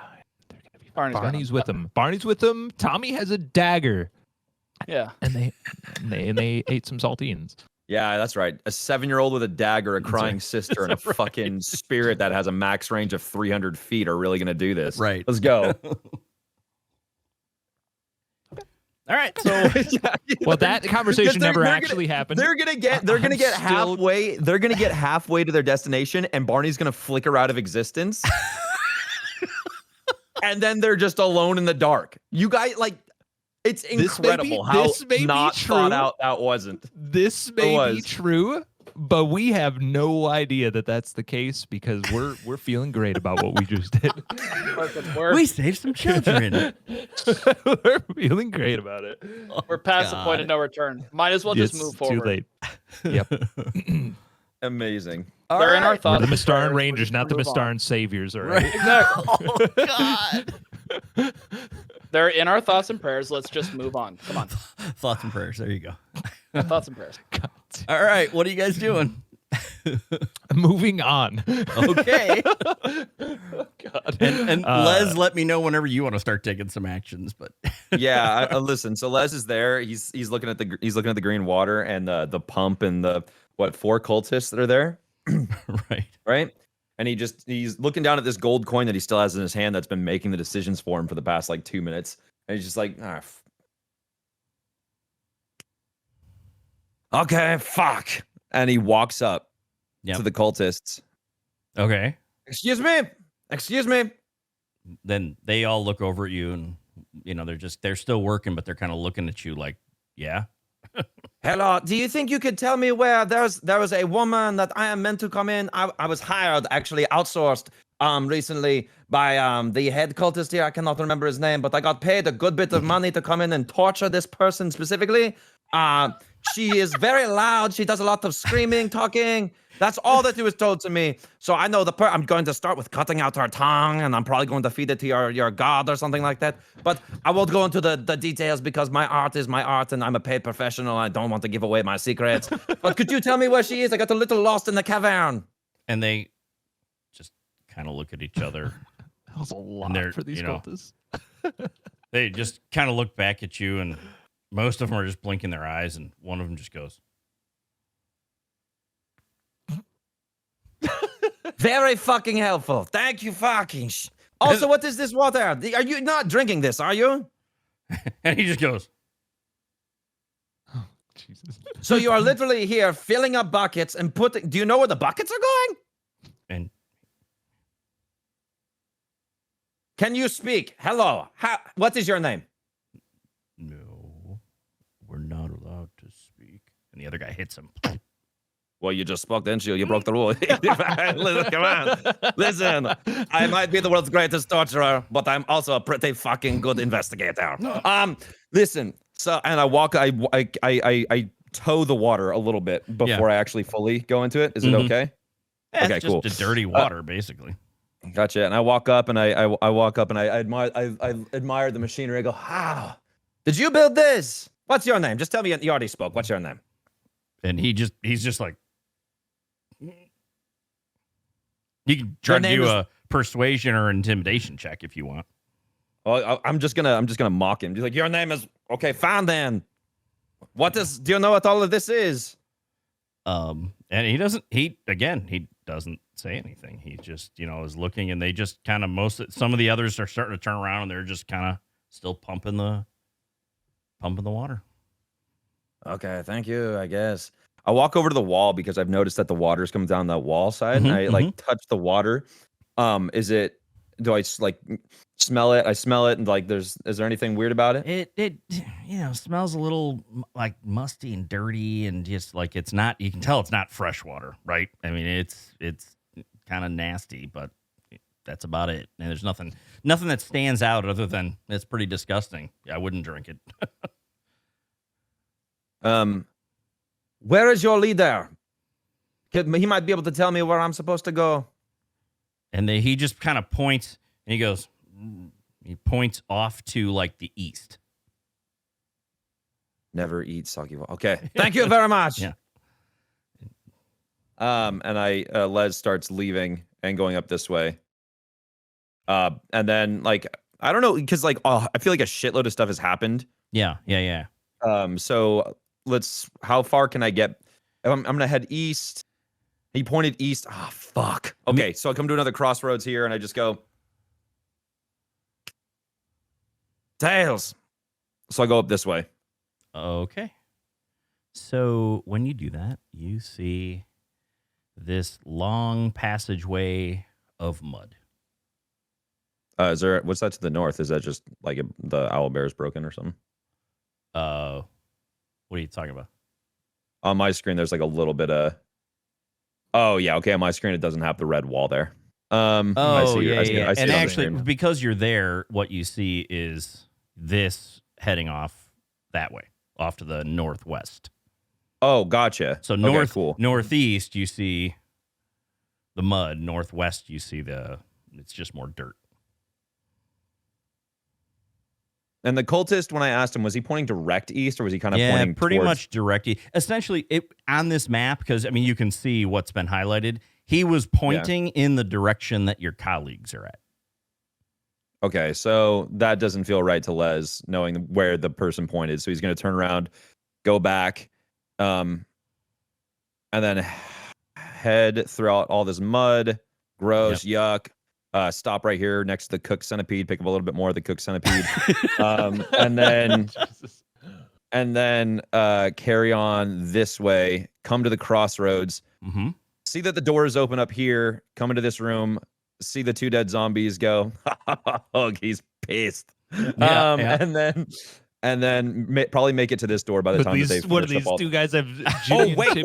Speaker 4: Barney's with him. Barney's with him. Tommy has a dagger,
Speaker 2: Yeah.
Speaker 4: and they ate some saltines.
Speaker 3: Yeah, that's right. A 7-year-old with a dagger, a
Speaker 4: That's
Speaker 3: crying
Speaker 4: right.
Speaker 3: sister, and a fucking spirit that has a max range of 300 feet are really going to do this.
Speaker 1: Right.
Speaker 3: Let's go.
Speaker 1: All right. So
Speaker 4: Well, that conversation
Speaker 3: they're
Speaker 4: never
Speaker 3: gonna-
Speaker 4: actually happened.
Speaker 3: They're gonna get
Speaker 4: I'm still-
Speaker 3: halfway. They're gonna get halfway to their destination, and Barney's gonna flicker out of existence. And then they're just alone in the dark. You guys, like, It's
Speaker 4: This may be-
Speaker 3: incredible how
Speaker 4: this may be
Speaker 3: not
Speaker 4: true.
Speaker 3: thought out that wasn't.
Speaker 4: This may be
Speaker 3: was.
Speaker 4: true, but we have no idea that that's the case because we're feeling great about what we just did.
Speaker 1: We saved some children.
Speaker 4: We're feeling great about it.
Speaker 2: We're past the point of no return. Might as well just
Speaker 4: It's
Speaker 2: move forward.
Speaker 4: Too late. Yep.
Speaker 3: Amazing.
Speaker 2: They're in our
Speaker 4: We're
Speaker 2: thoughts.
Speaker 4: the
Speaker 2: and
Speaker 4: Mystaran
Speaker 2: prayers.
Speaker 4: Rangers, not the
Speaker 2: Move on.
Speaker 4: Mystaran Saviors, all right?
Speaker 1: Oh God.
Speaker 2: They're in our thoughts and prayers. Let's just move on. Come on.
Speaker 1: Thoughts and prayers. There you go.
Speaker 2: Thoughts and prayers.
Speaker 4: God.
Speaker 1: All right. What are you guys doing?
Speaker 4: Moving on.
Speaker 1: Okay.
Speaker 4: God.
Speaker 1: And Les, let me know whenever you want to start taking some actions. But
Speaker 3: Yeah, listen. So Les is there. He's looking at the green water and the pump and the 4 cultists that are there,
Speaker 1: right.
Speaker 3: and he's looking down at this gold coin that he still has in his hand that's been making the decisions for him for the past like 2 minutes, and he's just like, okay, fuck, and he walks up to the cultists.
Speaker 1: Okay.
Speaker 3: Excuse me.
Speaker 1: Then they all look over at you, and they're still working, but they're kind of looking at you like, yeah.
Speaker 6: Hello, do you think you could tell me where there was a woman that I am meant to come in? I was hired, actually outsourced recently by the head cultist here. I cannot remember his name, but I got paid a good bit of money to come in and torture this person specifically. She is very loud. She does a lot of screaming, talking. That's all that he was told to me. So I know I'm going to start with cutting out her tongue, and I'm probably going to feed it to your god or something like that. But I won't go into the details because my art is my art, and I'm a paid professional. I don't want to give away my secrets. But could you tell me where she is? I got a little lost in the cavern.
Speaker 1: And they just kind of look at each other.
Speaker 4: That was a lot
Speaker 1: they're,
Speaker 4: for these cultists.
Speaker 1: They just kind of look back at you, and most of them are just blinking their eyes, and one of them just goes,
Speaker 6: Very fucking helpful. Thank you, fucking. Also, what is this water? Are you not drinking this, are you?
Speaker 1: and he just goes,
Speaker 4: Oh, Jesus.
Speaker 6: So you are literally here filling up buckets and putting... Do you know where the buckets are going?
Speaker 1: and
Speaker 6: Can you speak? Hello. What is your name?
Speaker 1: no, we're not allowed to speak. And the other guy hits him.
Speaker 3: Well, you just spoke, didn't you? You broke the rule. Listen, come on. Listen, I might be the world's greatest torturer, but I'm also a pretty fucking good investigator. Listen. So, and I tow the water a little bit before I actually fully go into it. Is it okay?
Speaker 1: Yeah,
Speaker 3: Okay,
Speaker 1: it's just
Speaker 3: cool.
Speaker 1: the dirty water, basically.
Speaker 3: Gotcha. And I walk up and I walk up and I admire the machinery. I go, how did you build this? What's your name? Just tell me. You already spoke. What's your name?
Speaker 1: And he's just like, you can try to do a persuasion or intimidation check if you want.
Speaker 3: Oh, I'm just gonna mock him. He's like, your name is okay. Fine then. Do you know what all of this is?
Speaker 1: And he doesn't say anything. He just, is looking, and they just kind of some of the others are starting to turn around, and they're just kind of still pumping the water.
Speaker 3: Okay, thank you, I guess. I walk over to the wall because I've noticed that the water's coming down that wall side. And I like touch the water. Do I like smell it? I smell it, and like, is there anything weird about it?
Speaker 1: It smells a little like musty and dirty, and just like it's not. You can tell it's not fresh water, right? I mean, it's kind of nasty, but that's about it. And there's nothing that stands out other than it's pretty disgusting. I wouldn't drink it.
Speaker 6: Where is your leader? He might be able to tell me where I'm supposed to go.
Speaker 1: And he just kind of points, and he points off to like the east.
Speaker 3: Never eat soggy water. Okay.
Speaker 6: Thank you very much.
Speaker 1: Yeah.
Speaker 3: And Les starts leaving and going up this way. And then like, I don't know, because like, I feel like a shitload of stuff has happened.
Speaker 1: Yeah.
Speaker 3: So how far can I get? I'm gonna head east. He pointed east. Ah, fuck. Okay, so I come to another crossroads here, and I just go,
Speaker 6: Tails.
Speaker 3: so I go up this way.
Speaker 1: Okay. So when you do that, you see this long passageway of mud.
Speaker 3: What's that to the north? Is that just like the owl bear is broken or something?
Speaker 1: What are you talking about?
Speaker 3: On my screen, there's like a little bit of. Oh yeah, okay. On my screen, it doesn't have the red wall there. I see
Speaker 1: yeah.
Speaker 3: I see
Speaker 1: And
Speaker 3: it on the
Speaker 1: actually,
Speaker 3: screen.
Speaker 1: because you're there, what you see is this heading off that way, off to the northwest.
Speaker 3: Oh, gotcha.
Speaker 1: So
Speaker 3: Okay, cool.
Speaker 1: northeast, you see the mud. Northwest, you see it's just more dirt.
Speaker 3: And the cultist, when I asked him, was he pointing direct east or was he kind of pointing
Speaker 1: pretty
Speaker 3: towards...
Speaker 1: much directly. Essentially, on this map, because I mean you can see what's been highlighted. He was pointing in the direction that your colleagues are at.
Speaker 3: Okay, so that doesn't feel right to Les, knowing where the person pointed. So he's going to turn around, go back, and then head throughout all this mud. Gross, yuck. Stop right here next to the cook centipede. Pick up a little bit more of the cook centipede, and then carry on this way. Come to the crossroads.
Speaker 1: Mm-hmm.
Speaker 3: See that the doors open up here. Come into this room. See the 2 dead zombies go. He's pissed. And then probably make it to this door by the time that they
Speaker 4: what do
Speaker 3: finish
Speaker 4: these
Speaker 3: up all.
Speaker 4: two guys have?
Speaker 3: Oh wait.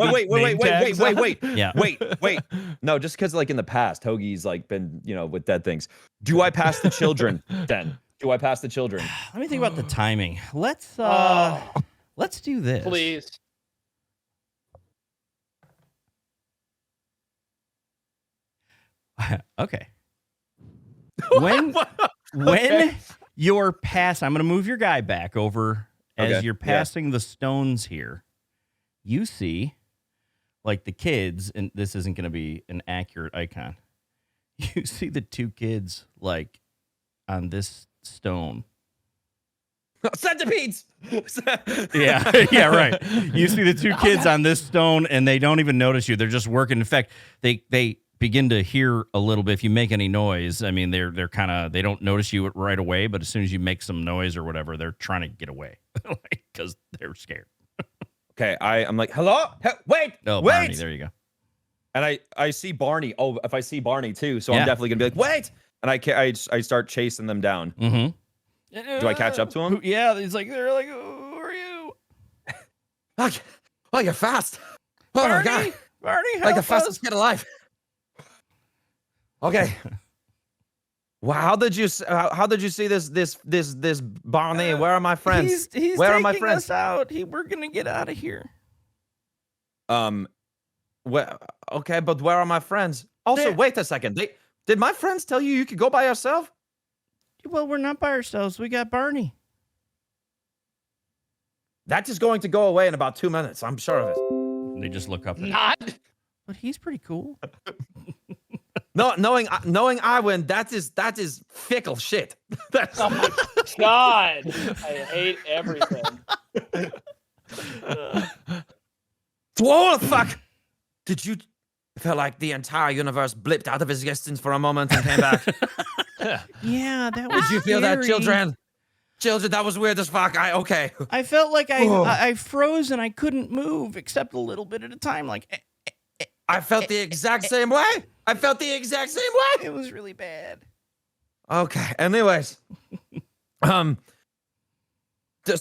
Speaker 1: Yeah.
Speaker 3: Wait. No, just because like in the past, Hogie's like been with dead things. Do I pass the children then? Do I pass the children?
Speaker 1: Let me think about the timing. Let's do this.
Speaker 2: Please.
Speaker 1: Okay. When you're I'm going to move your guy back over as you're passing the stones here. You see, like the kids, and this isn't going to be an accurate icon. You see the 2 kids like on this stone.
Speaker 6: Centipedes.
Speaker 1: Yeah, right. You see the 2 kids on this stone, and they don't even notice you. They're just working. In fact, they begin to hear a little bit. If you make any noise, I mean, they're kind of, they don't notice you right away, but as soon as you make some noise or whatever, they're trying to get away because they're scared.
Speaker 3: Okay, I'm like, hello, wait,
Speaker 1: Oh,
Speaker 3: wait.
Speaker 1: Barney, there you go.
Speaker 3: And I see Barney. Oh, if I see Barney too, so I'm definitely gonna be like, wait. And I start chasing them down.
Speaker 1: Mm-hmm.
Speaker 3: Do I catch up to him?
Speaker 1: Yeah, they're like, who are you?
Speaker 6: Okay. Oh, you're fast. Oh
Speaker 1: Barney,
Speaker 6: my god.
Speaker 1: Barney, help
Speaker 6: Like the
Speaker 1: us.
Speaker 6: fastest kid alive. Okay. Wow, how did you see this Barney? Where are my friends?
Speaker 1: He's
Speaker 6: Where are
Speaker 1: taking
Speaker 6: my friends?
Speaker 1: us out. We're gonna get out of here.
Speaker 6: Well, okay, but where are my friends? Also,
Speaker 1: They're-
Speaker 6: wait a second. Did my friends tell you could go by yourself?
Speaker 1: Well, we're not by ourselves. We got Barney.
Speaker 6: That is going to go away in about 2 minutes. I'm sure of it.
Speaker 1: They just look up.
Speaker 2: Not.
Speaker 1: But he's pretty cool.
Speaker 6: No, knowing Aywin, that is fickle shit. That's
Speaker 2: Oh my god. I hate everything.
Speaker 6: Whoa, fuck! Did you feel like the entire universe blipped out of existence for a moment and came back?
Speaker 1: Yeah, that was.
Speaker 6: Did you feel that,
Speaker 1: scary.
Speaker 6: children? Children, that was weird as fuck. Okay.
Speaker 1: I felt like
Speaker 6: Whoa.
Speaker 1: I froze and I couldn't move except a little bit at a time. Like
Speaker 6: I felt the exact same way. I felt the exact same way.
Speaker 1: it was really bad.
Speaker 6: Okay. Anyways, so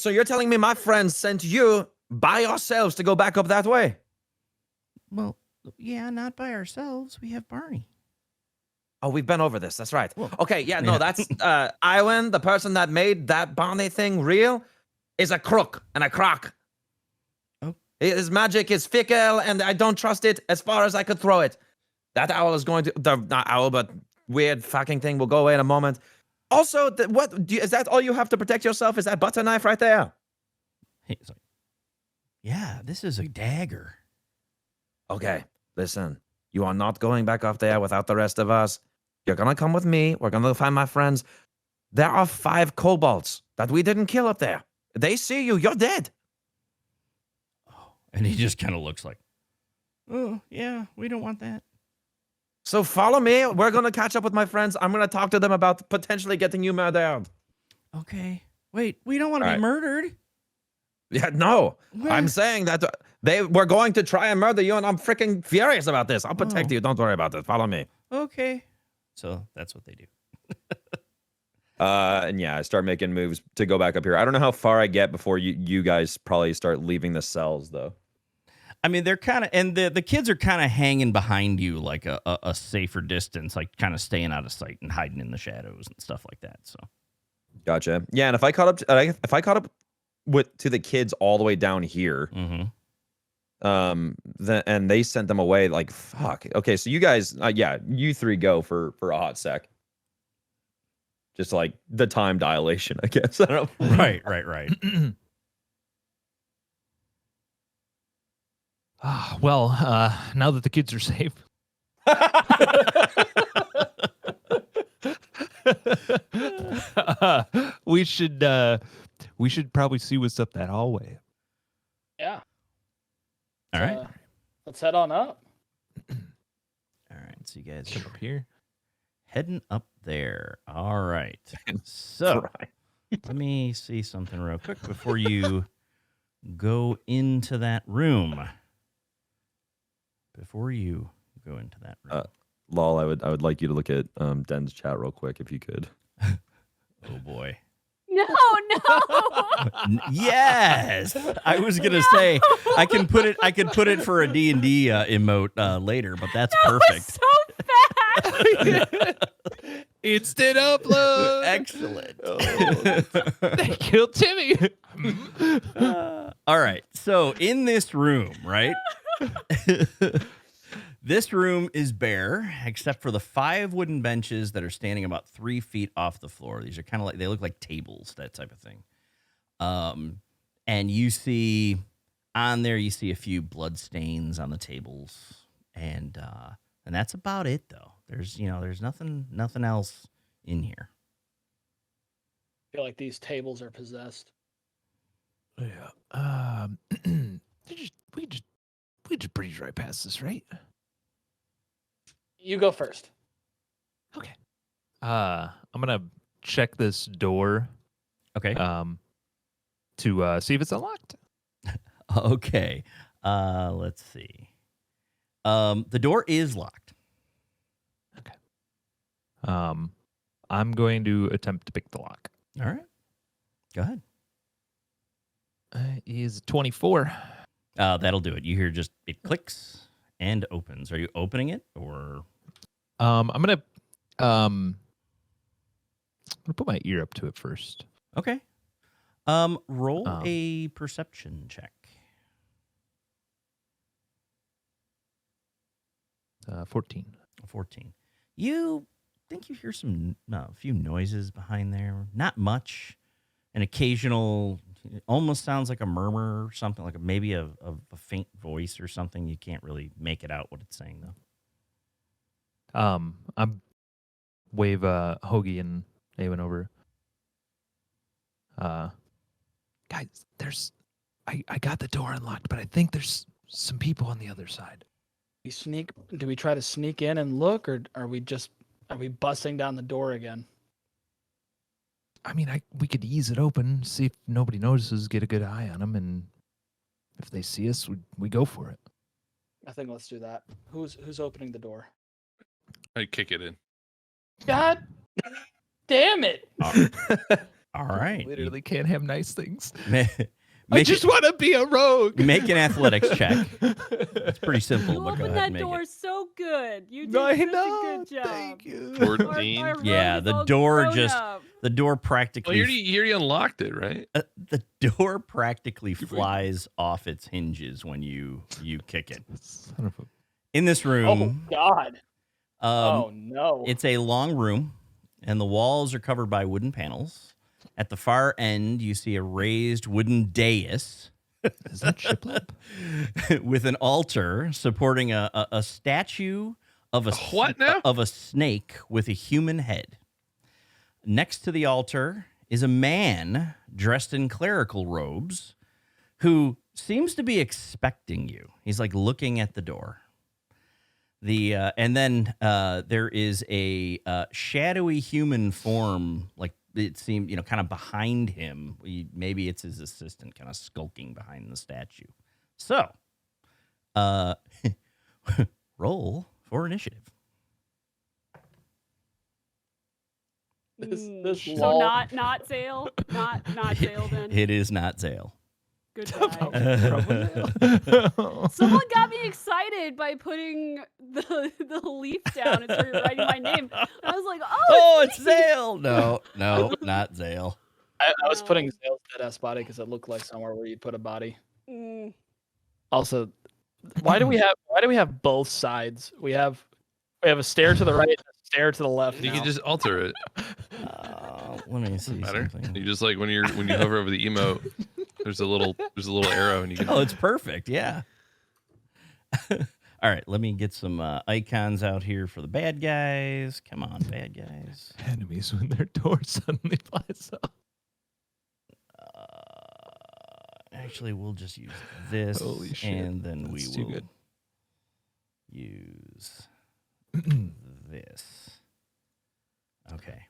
Speaker 6: you're telling me my friends sent you by yourselves to go back up that way?
Speaker 1: Well, yeah, not by ourselves. We have Barney.
Speaker 6: Oh, we've been over this. That's right.
Speaker 1: Well,
Speaker 6: Okay, yeah, no,
Speaker 1: yeah.
Speaker 6: that's Aywin, the person that made that Barney thing real, is a crook and a crock.
Speaker 1: Oh.
Speaker 6: His magic is fickle, and I don't trust it as far as I could throw it. That owl is going to, not owl, but weird fucking thing will go away in a moment. Also, is that all you have to protect yourself? Is that butter knife right there?
Speaker 1: He's like, yeah, this is a dagger.
Speaker 6: Okay, listen, you are not going back up there without the rest of us. You're gonna come with me. We're gonna find my friends. There are 5 kobolds that we didn't kill up there. They see you. You're dead.
Speaker 1: Oh, and he just kind of looks like, oh, yeah, we don't want that.
Speaker 6: So follow me. We're gonna catch up with my friends. I'm gonna talk to them about potentially getting you murdered.
Speaker 1: Okay. Wait, we don't want to
Speaker 3: All
Speaker 1: be
Speaker 3: right.
Speaker 1: murdered.
Speaker 6: Yeah, no.
Speaker 1: Well-
Speaker 6: I'm saying that they were going to try and murder you, and I'm freaking furious about this. I'll protect
Speaker 1: Oh.
Speaker 6: you. Don't worry about it. Follow me.
Speaker 1: Okay. So that's what they do.
Speaker 3: And yeah, I start making moves to go back up here. I don't know how far I get before you guys probably start leaving the cells, though.
Speaker 1: I mean, they're kind of, and the kids are kind of hanging behind you like a safer distance, like kind of staying out of sight and hiding in the shadows and stuff like that. So,
Speaker 3: Gotcha. Yeah, and if I caught up, to the kids all the way down here, and they sent them away, like fuck. Okay, so you guys, yeah, you three go for a hot sec. Just like the time dilation, I guess. I don't know.
Speaker 1: right.
Speaker 4: Well, now that the kids are safe. We should probably see what's up that hallway.
Speaker 2: Yeah.
Speaker 1: All right.
Speaker 2: Let's head on up.
Speaker 1: All right. So you guys
Speaker 4: Come up here.
Speaker 1: heading up there. All right. So let me see something real quick before you go into that room.
Speaker 3: Lol, I would like you to look at Den's chat real quick if you could.
Speaker 1: Oh boy.
Speaker 7: No.
Speaker 1: Yes, I was gonna say I can put it for a D&D emote later, but that's perfect.
Speaker 7: So fast.
Speaker 4: Instant upload.
Speaker 1: Excellent.
Speaker 4: They killed Timmy.
Speaker 1: All right, so in this room, right? This room is bare, except for the 5 wooden benches that are standing about 3 feet off the floor. These are kind of like, they look like tables, that type of thing. And you see on there, you see a few blood stains on the tables, and that's about it, though. There's nothing else in here.
Speaker 2: I feel like these tables are possessed.
Speaker 4: Yeah. We just breeze right past this, right?
Speaker 2: You go first.
Speaker 4: Okay. I'm gonna check this door.
Speaker 1: Okay.
Speaker 4: To see if it's unlocked.
Speaker 1: Okay. Let's see. The door is locked.
Speaker 4: Okay. I'm going to attempt to pick the lock.
Speaker 1: All right. Go ahead.
Speaker 4: Is 24.
Speaker 1: That'll do it. You hear just it clicks and opens. Are you opening it or?
Speaker 4: I'm gonna put my ear up to it first.
Speaker 1: Okay. Roll a perception check.
Speaker 4: 14.
Speaker 1: 14. You think you hear a few noises behind there. Not much. An occasional, almost sounds like a murmur or something, like maybe a faint voice or something. You can't really make it out what it's saying, though.
Speaker 4: I wave Hogie and Aywin over. Guys, I got the door unlocked, but I think there's some people on the other side.
Speaker 2: Do we try to sneak in and look, or are we busting down the door again?
Speaker 4: I mean, we could ease it open, see if nobody notices, get a good eye on them, and if they see us, we go for it.
Speaker 2: I think let's do that. Who's opening the door?
Speaker 5: I kick it in.
Speaker 2: God damn it!
Speaker 1: All right.
Speaker 4: Literally can't have nice things.
Speaker 1: I
Speaker 4: just want to be a rogue.
Speaker 1: Make an athletics check. It's pretty simple,
Speaker 7: You
Speaker 1: but go
Speaker 7: opened
Speaker 1: ahead
Speaker 7: that
Speaker 1: and make
Speaker 7: door
Speaker 1: it.
Speaker 7: so good. You did
Speaker 4: I
Speaker 7: such
Speaker 4: know.
Speaker 7: a good job.
Speaker 4: Thank you.
Speaker 5: 14.
Speaker 7: Our
Speaker 1: Yeah,
Speaker 7: rogue is
Speaker 1: the
Speaker 7: all
Speaker 1: door
Speaker 7: grown
Speaker 1: just-
Speaker 7: up.
Speaker 1: The door
Speaker 5: Well,
Speaker 1: practically
Speaker 5: you already unlocked it, right?
Speaker 1: the door practically flies off its hinges when you kick it.
Speaker 4: Son of a...
Speaker 1: In this
Speaker 2: Oh
Speaker 1: room,
Speaker 2: God! Oh no!
Speaker 1: it's a long room, and the walls are covered by wooden panels. At the far end, you see a raised wooden dais
Speaker 4: Is that shiplap?
Speaker 1: with an altar supporting a statue of
Speaker 5: What now?
Speaker 1: of a snake with a human head. Next to the altar is a man dressed in clerical robes who seems to be expecting you. He's like looking at the door. And then there is a shadowy human form, like it seemed, kind of behind him. Maybe it's his assistant, kind of skulking behind the statue. So, roll for initiative.
Speaker 2: This
Speaker 7: So
Speaker 2: lol.
Speaker 7: not Zale, not Zale then.
Speaker 1: It is not Zale.
Speaker 7: Goodbye. Someone got me excited by putting the leaf down and started writing my name. I was like,
Speaker 1: Oh, it's Zale. No, not Zale.
Speaker 2: I was putting
Speaker 7: No.
Speaker 2: Zale's dead ass body because it looked like somewhere where you'd put a body.
Speaker 7: Mm.
Speaker 2: Also, why do we have both sides? We have a stair to the right and a stair to the left.
Speaker 5: You
Speaker 2: now.
Speaker 5: can just alter it.
Speaker 1: Let me see
Speaker 5: Matter.
Speaker 1: something.
Speaker 5: You just like when you hover over the emote, there's a little arrow and you can.
Speaker 1: Oh, it's perfect. Yeah. All right, let me get some icons out here for the bad guys. Come on, bad guys.
Speaker 4: Enemies when their door suddenly flies up.
Speaker 1: Actually, we'll just use this,
Speaker 4: Holy shit,
Speaker 1: and then
Speaker 4: that's
Speaker 1: we
Speaker 4: too
Speaker 1: will
Speaker 4: good.
Speaker 1: use this. Okay.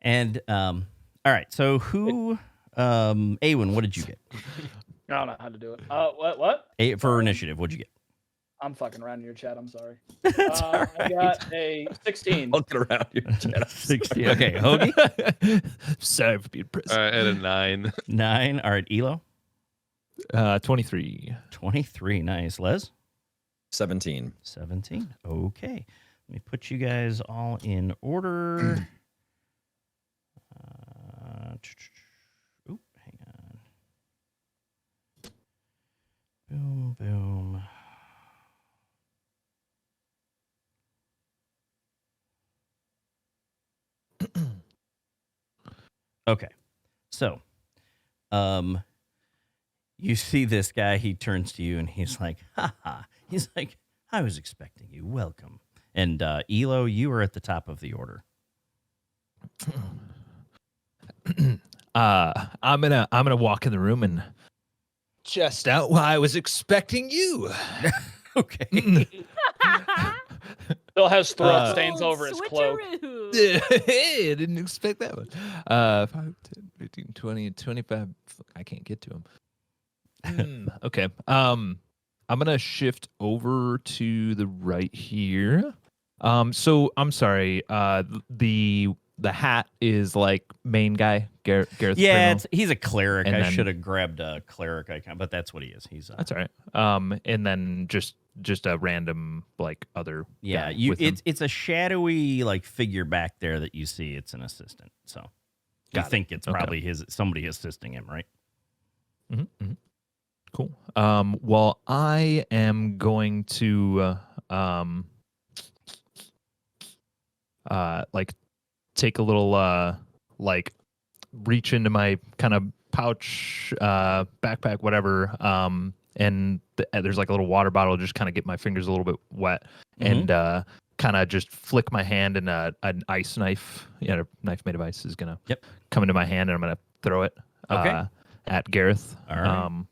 Speaker 1: And all right. So who, Aywin, what did you get?
Speaker 2: I don't know how to do it. What?
Speaker 1: For initiative, what'd you get?
Speaker 2: I'm fucking around in your chat. I'm sorry.
Speaker 1: That's all
Speaker 2: I
Speaker 1: right.
Speaker 2: got a 16.
Speaker 3: I'll get around your chat.
Speaker 1: 60. Okay, Hogie,
Speaker 4: Sorry for being pressed.
Speaker 5: I had a 9.
Speaker 1: 9. All right, Elo,
Speaker 4: 23.
Speaker 1: 23. Nice. Les,
Speaker 3: 17.
Speaker 1: 17. Okay. Let me put you guys all in order. Oop, hang on. Boom, boom. Okay. So, you see this guy, he turns to you and he's like, ha ha. He's like, I was expecting you. Welcome. And Elo, you are at the top of the order.
Speaker 4: I'm gonna walk in the room and just out while I was expecting you.
Speaker 1: Okay.
Speaker 2: Still has throat
Speaker 1: Uh,
Speaker 2: stains over his cloak.
Speaker 7: Switcheroo.
Speaker 4: I didn't expect that one. 5, 10, 15, 20, 25. Fuck, I can't get to him. Okay. I'm gonna shift over to the right here. So I'm sorry. The hat is like main guy, Gareth.
Speaker 1: Yeah,
Speaker 4: Primo.
Speaker 1: he's a cleric.
Speaker 4: And
Speaker 1: I
Speaker 4: then-
Speaker 1: should have grabbed a cleric icon, but that's what he is. He's
Speaker 4: That's all right. And then just a random like other.
Speaker 1: yeah.
Speaker 4: guy with him.
Speaker 1: It's a shadowy like figure back there that you see. It's an assistant. So you
Speaker 4: Got it.
Speaker 1: think it's
Speaker 4: Okay.
Speaker 1: probably somebody assisting him, right?
Speaker 4: Mm-hmm. Cool. Well, I am going to like take a little like reach into my kind of pouch, backpack, whatever. And there's like a little water bottle. Just kind of get my fingers a little bit wet and kind of just flick my hand, and an ice knife, a knife made of ice, is gonna come into my hand, and I'm gonna throw it at Gareth.
Speaker 1: All right.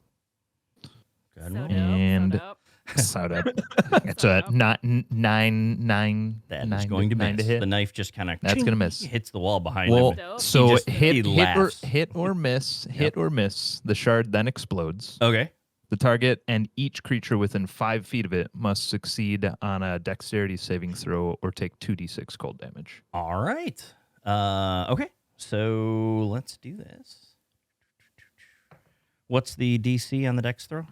Speaker 1: Good
Speaker 7: So
Speaker 1: roll.
Speaker 7: dope,
Speaker 4: And-
Speaker 7: so dope.
Speaker 4: So it's a not 9.
Speaker 1: That is going to
Speaker 4: nine
Speaker 1: miss.
Speaker 4: hit.
Speaker 1: The knife just kind of
Speaker 4: That's gonna miss.
Speaker 1: hits the wall behind
Speaker 4: Well,
Speaker 1: him.
Speaker 7: Dope.
Speaker 4: so
Speaker 1: He just-
Speaker 4: hit
Speaker 1: he
Speaker 4: hit or
Speaker 1: laughs.
Speaker 4: hit or miss, hit or miss. The shard then explodes.
Speaker 1: Okay.
Speaker 4: The target and each creature within 5 feet of it must succeed on a dexterity saving throw or take 2d6 cold damage.
Speaker 1: All right. Okay. So let's do this. What's the DC on the dex throw?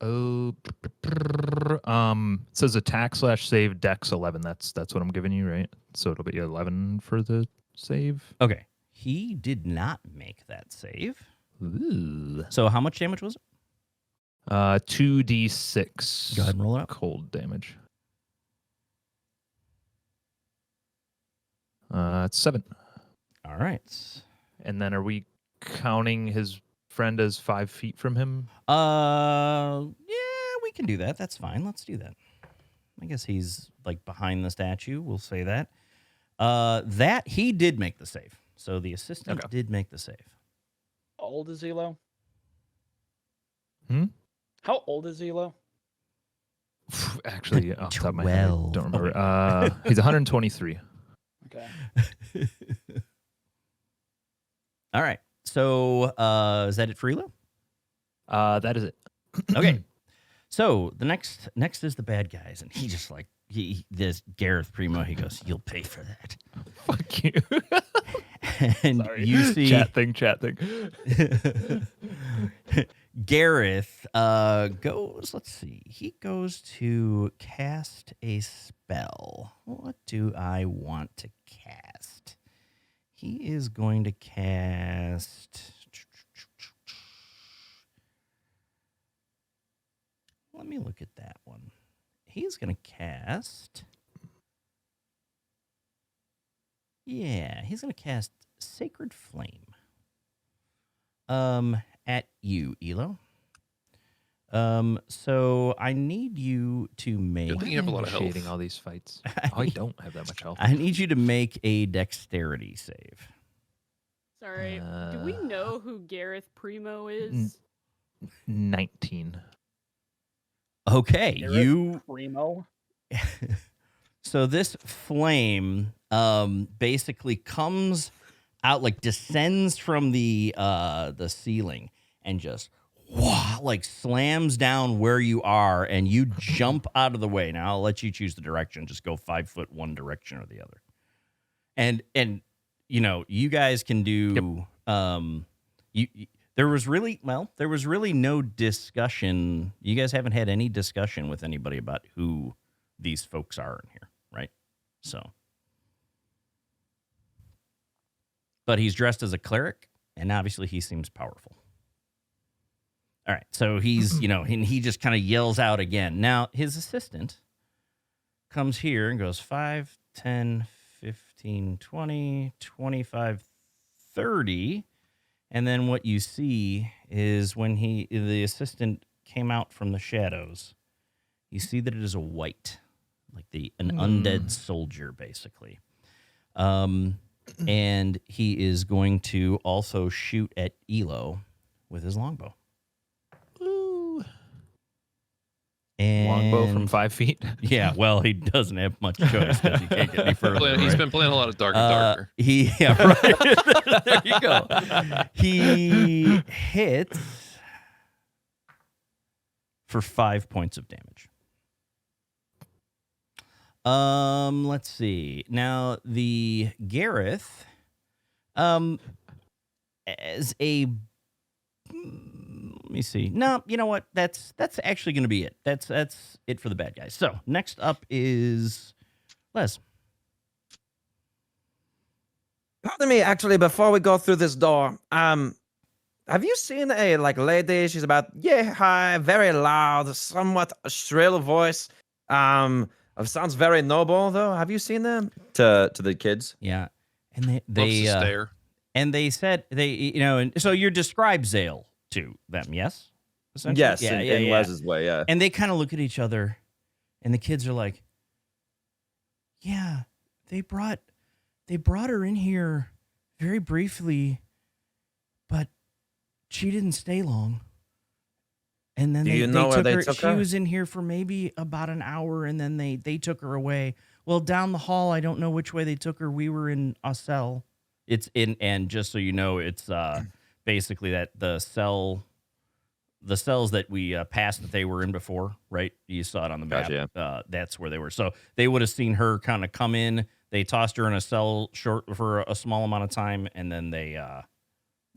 Speaker 4: Oh, it says attack / save dex 11. That's what I'm giving you, right? So it'll be 11 for the save.
Speaker 1: Okay. He did not make that save.
Speaker 4: Ooh.
Speaker 1: So how much damage was it?
Speaker 4: 2d6.
Speaker 1: Go ahead and roll it up.
Speaker 4: Cold damage. It's 7.
Speaker 1: All right.
Speaker 4: And then are we counting his friend as 5 feet from him?
Speaker 1: Yeah, we can do that. That's fine. Let's do that. I guess he's like behind the statue. We'll say that. That he did make the save. So the assistant did make the save.
Speaker 2: How old is Elo?
Speaker 4: Hmm?
Speaker 2: How old is Elo?
Speaker 4: Actually, off the top of my head, I
Speaker 1: 12.
Speaker 4: don't remember. He's 123.
Speaker 2: Okay.
Speaker 1: All right. So is that it for Elo?
Speaker 4: That is it.
Speaker 1: Okay. So the next is the bad guys, and he just like this Gareth Primo. He goes, "You'll pay for that."
Speaker 4: Fuck you.
Speaker 1: And
Speaker 4: Sorry.
Speaker 1: you see
Speaker 4: Chat thing.
Speaker 1: Gareth goes. Let's see. He goes to cast a spell. What do I want to cast? He is going to cast. Let me look at that one. He's going to cast. Yeah, he's going to cast Sacred Flame. At you, Elo. So I need you to make.
Speaker 5: Good thing you have a lot of health.
Speaker 4: Initiating all these fights. I don't have that much health.
Speaker 1: I need you to make a dexterity save.
Speaker 7: Sorry. Do we know who Gareth Primo is?
Speaker 4: 19.
Speaker 1: Okay,
Speaker 2: Gareth
Speaker 1: you.
Speaker 2: Primo.
Speaker 1: So this flame basically comes out, like descends from the ceiling and just like slams down where you are, and you jump out of the way. Now I'll let you choose the direction. Just go 5 foot one direction or the other. And you know, you guys can do there was really no discussion. You guys haven't had any discussion with anybody about who these folks are in here, right? So, but he's dressed as a cleric, and obviously he seems powerful. All right, so he's, you know, and he just kind of yells out again. Now, his assistant comes here and goes 5, 10, 15, 20, 25, 30. And then what you see is when the assistant came out from the shadows, you see that it is a white, like an undead soldier, basically. And he is going to also shoot at Elo with his longbow. And
Speaker 4: Longbow from 5 feet.
Speaker 1: Yeah, well, he doesn't have much choice because he can't get any further.
Speaker 5: He's been playing a lot of Dark and Darker.
Speaker 1: Right. There you go. He hits for 5 points of damage. Let's see. Now the Gareth, as a. Let me see. No, you know what? That's actually going to be it. That's it for the bad guys. So next up is Les.
Speaker 6: Pardon me, actually, before we go through this door, have you seen a lady? She's about high, very loud, somewhat shrill voice. Sounds very noble though. Have you seen them?
Speaker 3: To the kids.
Speaker 1: Yeah, and
Speaker 5: Loves
Speaker 1: they
Speaker 5: to stare.
Speaker 1: and they said and so you describe Zale to them, yes? Essentially?
Speaker 3: Yes, in Les's way, yeah.
Speaker 1: And they kind of look at each other, and the kids are like, "Yeah, they brought her in here very briefly, but she didn't stay long." And then they took her. She was in here for maybe about an hour, and then they took her away. Well, down the hall, I don't know which way they took her. We were in a cell. It's in, and just so you know, it's basically that the cells that we passed that they were in before, right? You saw it on the map.
Speaker 3: Gotcha,
Speaker 1: yeah. That's where they were. So they would have seen her kind of come in. They tossed her in a cell for a small amount of time, and then they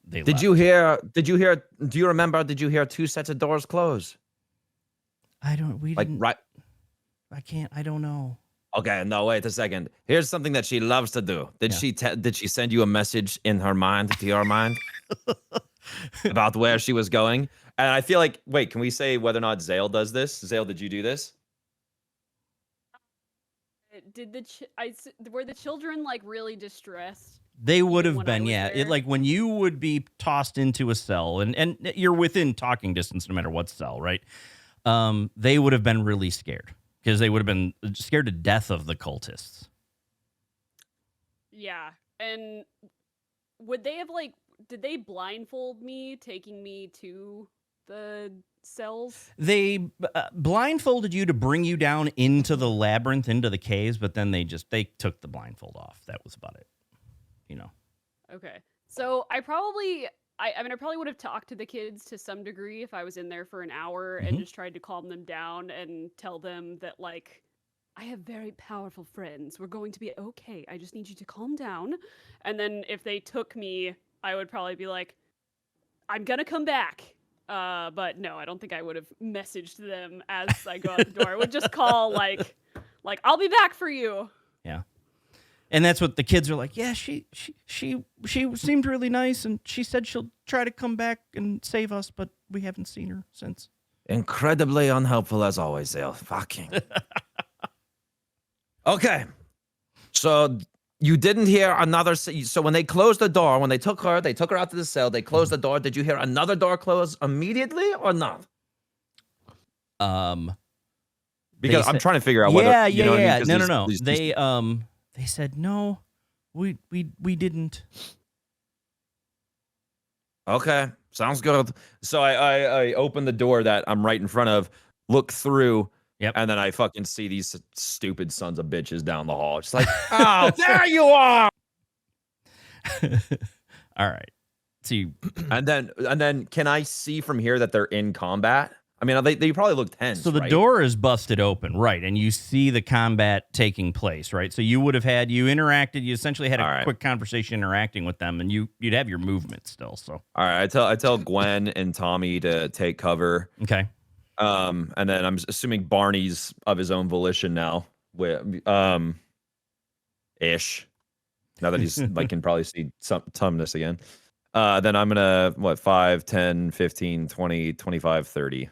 Speaker 6: Did
Speaker 1: left.
Speaker 6: you hear? Do you remember? Did you hear 2 sets of doors close?
Speaker 1: I don't. We didn't.
Speaker 6: Right.
Speaker 1: I can't. I don't know.
Speaker 6: Okay, no, wait a second. Here's something that she loves to do. Did
Speaker 1: Yeah.
Speaker 6: did she send you a message in her mind to your mind about where she was going? And I feel like, wait, can we say whether or not Zale does this? Zale, did you do this?
Speaker 7: Did were the children really distressed?
Speaker 1: They would have
Speaker 7: when I
Speaker 1: been,
Speaker 7: was
Speaker 1: yeah.
Speaker 7: there?
Speaker 1: When you would be tossed into a cell, and you're within talking distance no matter what cell, right? They would have been really scared because they would have been scared to death of the cultists.
Speaker 7: Yeah, and would they have did they blindfold me, taking me to the cells?
Speaker 1: They blindfolded you to bring you down into the labyrinth, into the caves, but then they took the blindfold off. That was about it.
Speaker 7: Okay. So I probably I mean, I probably would have talked to the kids to some degree if I was in there for an hour and just tried to calm them down and tell them that, like, I have very powerful friends. We're going to be okay. I just need you to calm down. And then if they took me, I would probably be like, I'm gonna come back. But no, I don't think I would have messaged them as I go out the door. I would just call like I'll be back for you.
Speaker 1: Yeah. And that's what the kids are like. Yeah, she seemed really nice, and she said she'll try to come back and save us, but we haven't seen her since.
Speaker 6: Incredibly unhelpful as always, Zale. Fucking. Okay. So you didn't hear another. So when they closed the door, when they took her out to the cell. They closed the door. Did you hear another door close immediately or not? Because I'm trying to figure out whether.
Speaker 1: Yeah.
Speaker 6: You know what I mean? 'Cause
Speaker 1: No.
Speaker 6: these-
Speaker 1: They said no. We didn't.
Speaker 6: Okay, sounds good. So I open the door that I'm right in front of, look through, and then I fucking see these stupid sons of bitches down the hall. Just like, oh, there you are.
Speaker 1: All right. See,
Speaker 6: and then can I see from here that they're in combat? I mean, they probably look tense.
Speaker 1: so the
Speaker 6: right?
Speaker 1: door is busted open, right? And you see the combat taking place, right? So you would have had you essentially had a quick conversation interacting with them, and you'd have your movement still. So
Speaker 6: all right, I tell Gwen and Tommy to take cover.
Speaker 1: Okay.
Speaker 6: And then I'm assuming Barney's of his own volition now. Ish. Now that he's like can probably see some tumness again. Then I'm gonna 5, 10, 15, 20, 25, 30.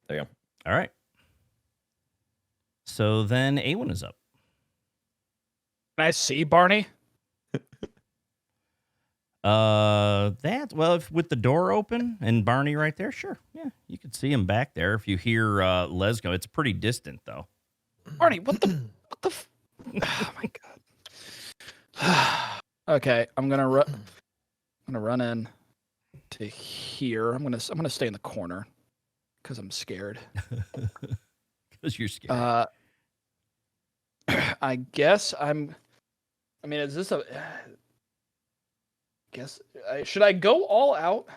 Speaker 6: There you go.
Speaker 1: All right. So then Aywin is up.
Speaker 2: Can I see Barney?
Speaker 1: If with the door open and Barney right there, sure. Yeah, you could see him back there. If you hear Les go, it's pretty distant though.
Speaker 2: Barney, what the oh my god. Okay, I'm gonna run in to here. I'm gonna stay in the corner because I'm scared.
Speaker 1: Because you're scared.
Speaker 2: I guess is this a? Should I go all out?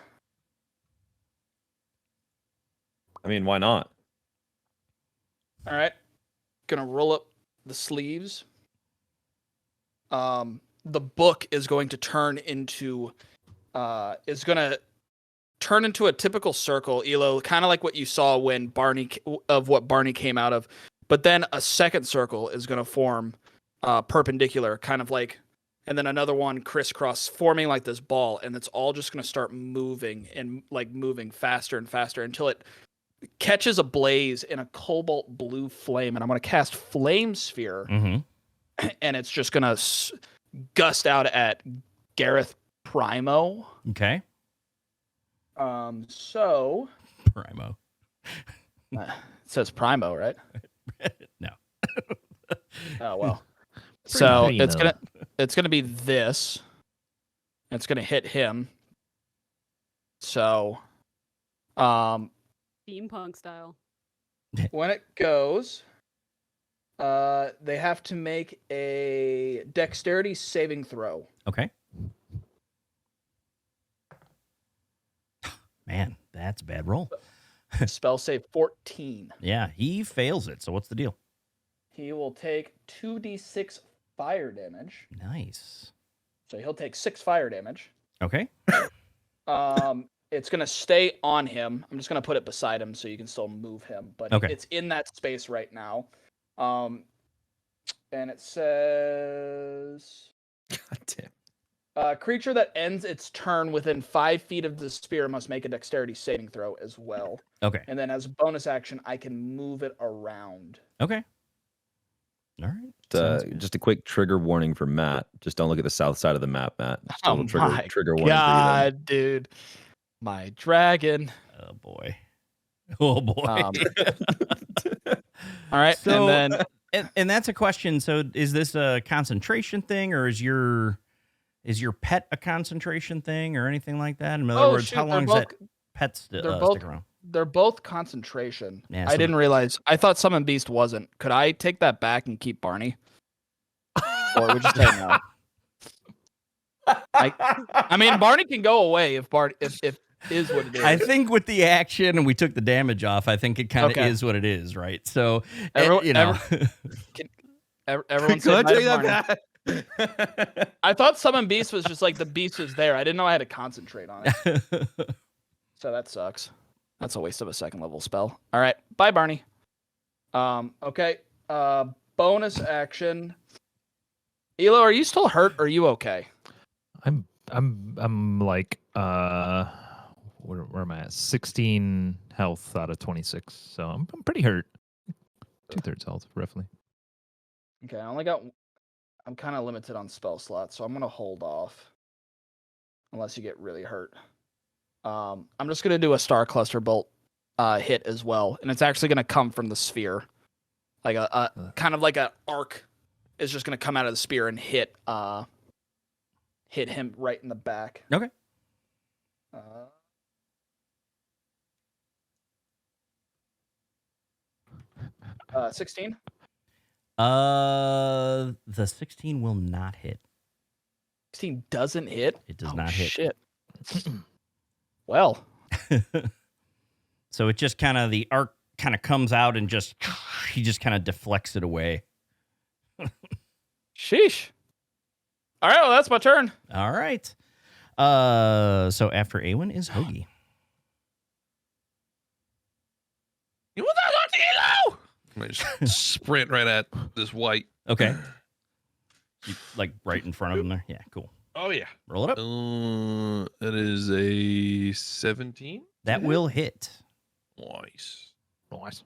Speaker 6: I mean, why not?
Speaker 2: All right, gonna roll up the sleeves. The book is going to turn into a typical circle, Elo, kind of like what you saw when Barney came out of. But then a second circle is going to form perpendicular, kind of like, and then another one crisscross, forming like this ball, and it's all just going to start moving and like moving faster and faster until it catches a blaze in a cobalt blue flame. And I'm going to cast Flame Sphere, and it's just going to gust out at Gareth Primo.
Speaker 1: Okay.
Speaker 2: So
Speaker 1: Primo.
Speaker 2: It says Primo, right?
Speaker 1: No.
Speaker 2: Oh well. So it's gonna be this. It's gonna hit him. So,
Speaker 7: Steampunk style.
Speaker 2: when it goes, they have to make a dexterity saving throw.
Speaker 1: Okay. Man, that's a bad roll.
Speaker 2: Spell save 14.
Speaker 1: Yeah, he fails it. So what's the deal?
Speaker 2: He will take 2d6 fire damage.
Speaker 1: Nice.
Speaker 2: So he'll take 6 fire damage.
Speaker 1: Okay.
Speaker 2: It's gonna stay on him. I'm just gonna put it beside him so you can still move him, but
Speaker 1: Okay.
Speaker 2: it's in that space right now. And it says,
Speaker 6: God damn.
Speaker 2: Creature that ends its turn within 5 feet of the spear must make a dexterity saving throw as well.
Speaker 1: Okay.
Speaker 2: And then as a bonus action, I can move it around.
Speaker 1: Okay. All right. Sounds good.
Speaker 3: Just a quick trigger warning for Matt. Just don't look at the south side of the map, Matt. Just a
Speaker 2: Oh
Speaker 3: little
Speaker 2: my
Speaker 3: trigger warning for you there.
Speaker 2: God, dude. My dragon.
Speaker 1: Oh boy. Oh boy.
Speaker 2: All right.
Speaker 1: So,
Speaker 2: and then
Speaker 1: and that's a question. So is this a concentration thing, or is your pet a concentration thing, or anything like that? In other words, how long does that pet stick around?
Speaker 2: they're both concentration.
Speaker 1: Yeah,
Speaker 2: I didn't realize. I thought Summon Beast wasn't. Could I take that back and keep Barney? Or would you say no? I mean, Barney can go away if is what it is.
Speaker 1: I think with the action and we took the damage off, I think it kind of
Speaker 2: Okay.
Speaker 1: is what it is, right? So,
Speaker 2: Everyone-
Speaker 1: you know.
Speaker 2: Everyone
Speaker 6: Can I
Speaker 2: say
Speaker 6: take
Speaker 2: Barney.
Speaker 6: that back?
Speaker 2: I thought Summon Beast was just like the beast was there. I didn't know I had to concentrate on it. So that sucks. That's a waste of a second level spell. All right. Bye, Barney. Okay. Bonus action. Elo, are you still hurt or are you okay?
Speaker 4: I'm like where am I at? 16 health out of 26. So I'm pretty hurt. 2/3 health, roughly.
Speaker 2: Okay, I'm kind of limited on spell slots, so I'm gonna hold off. Unless you get really hurt. I'm just gonna do a Star Cluster Bolt hit as well, and it's actually gonna come from the sphere. Like a kind of like an arc is just gonna come out of the spear and hit him right in the back.
Speaker 1: Okay.
Speaker 2: 16.
Speaker 1: The 16 will not hit.
Speaker 2: 16 doesn't hit.
Speaker 1: It does not hit.
Speaker 2: Shit. Well,
Speaker 1: So it just kind of, the arc kind of comes out and he just kind of deflects it away.
Speaker 2: sheesh. All right, well that's my turn.
Speaker 1: All right. So after Aywin is Hogie.
Speaker 5: You want that Elo? I just sprint right at this white.
Speaker 1: Okay. Like right in front of him there. Yeah, cool.
Speaker 5: Oh yeah.
Speaker 1: Roll it up.
Speaker 5: That is a 17.
Speaker 1: That will hit.
Speaker 5: Nice.
Speaker 4: Nice.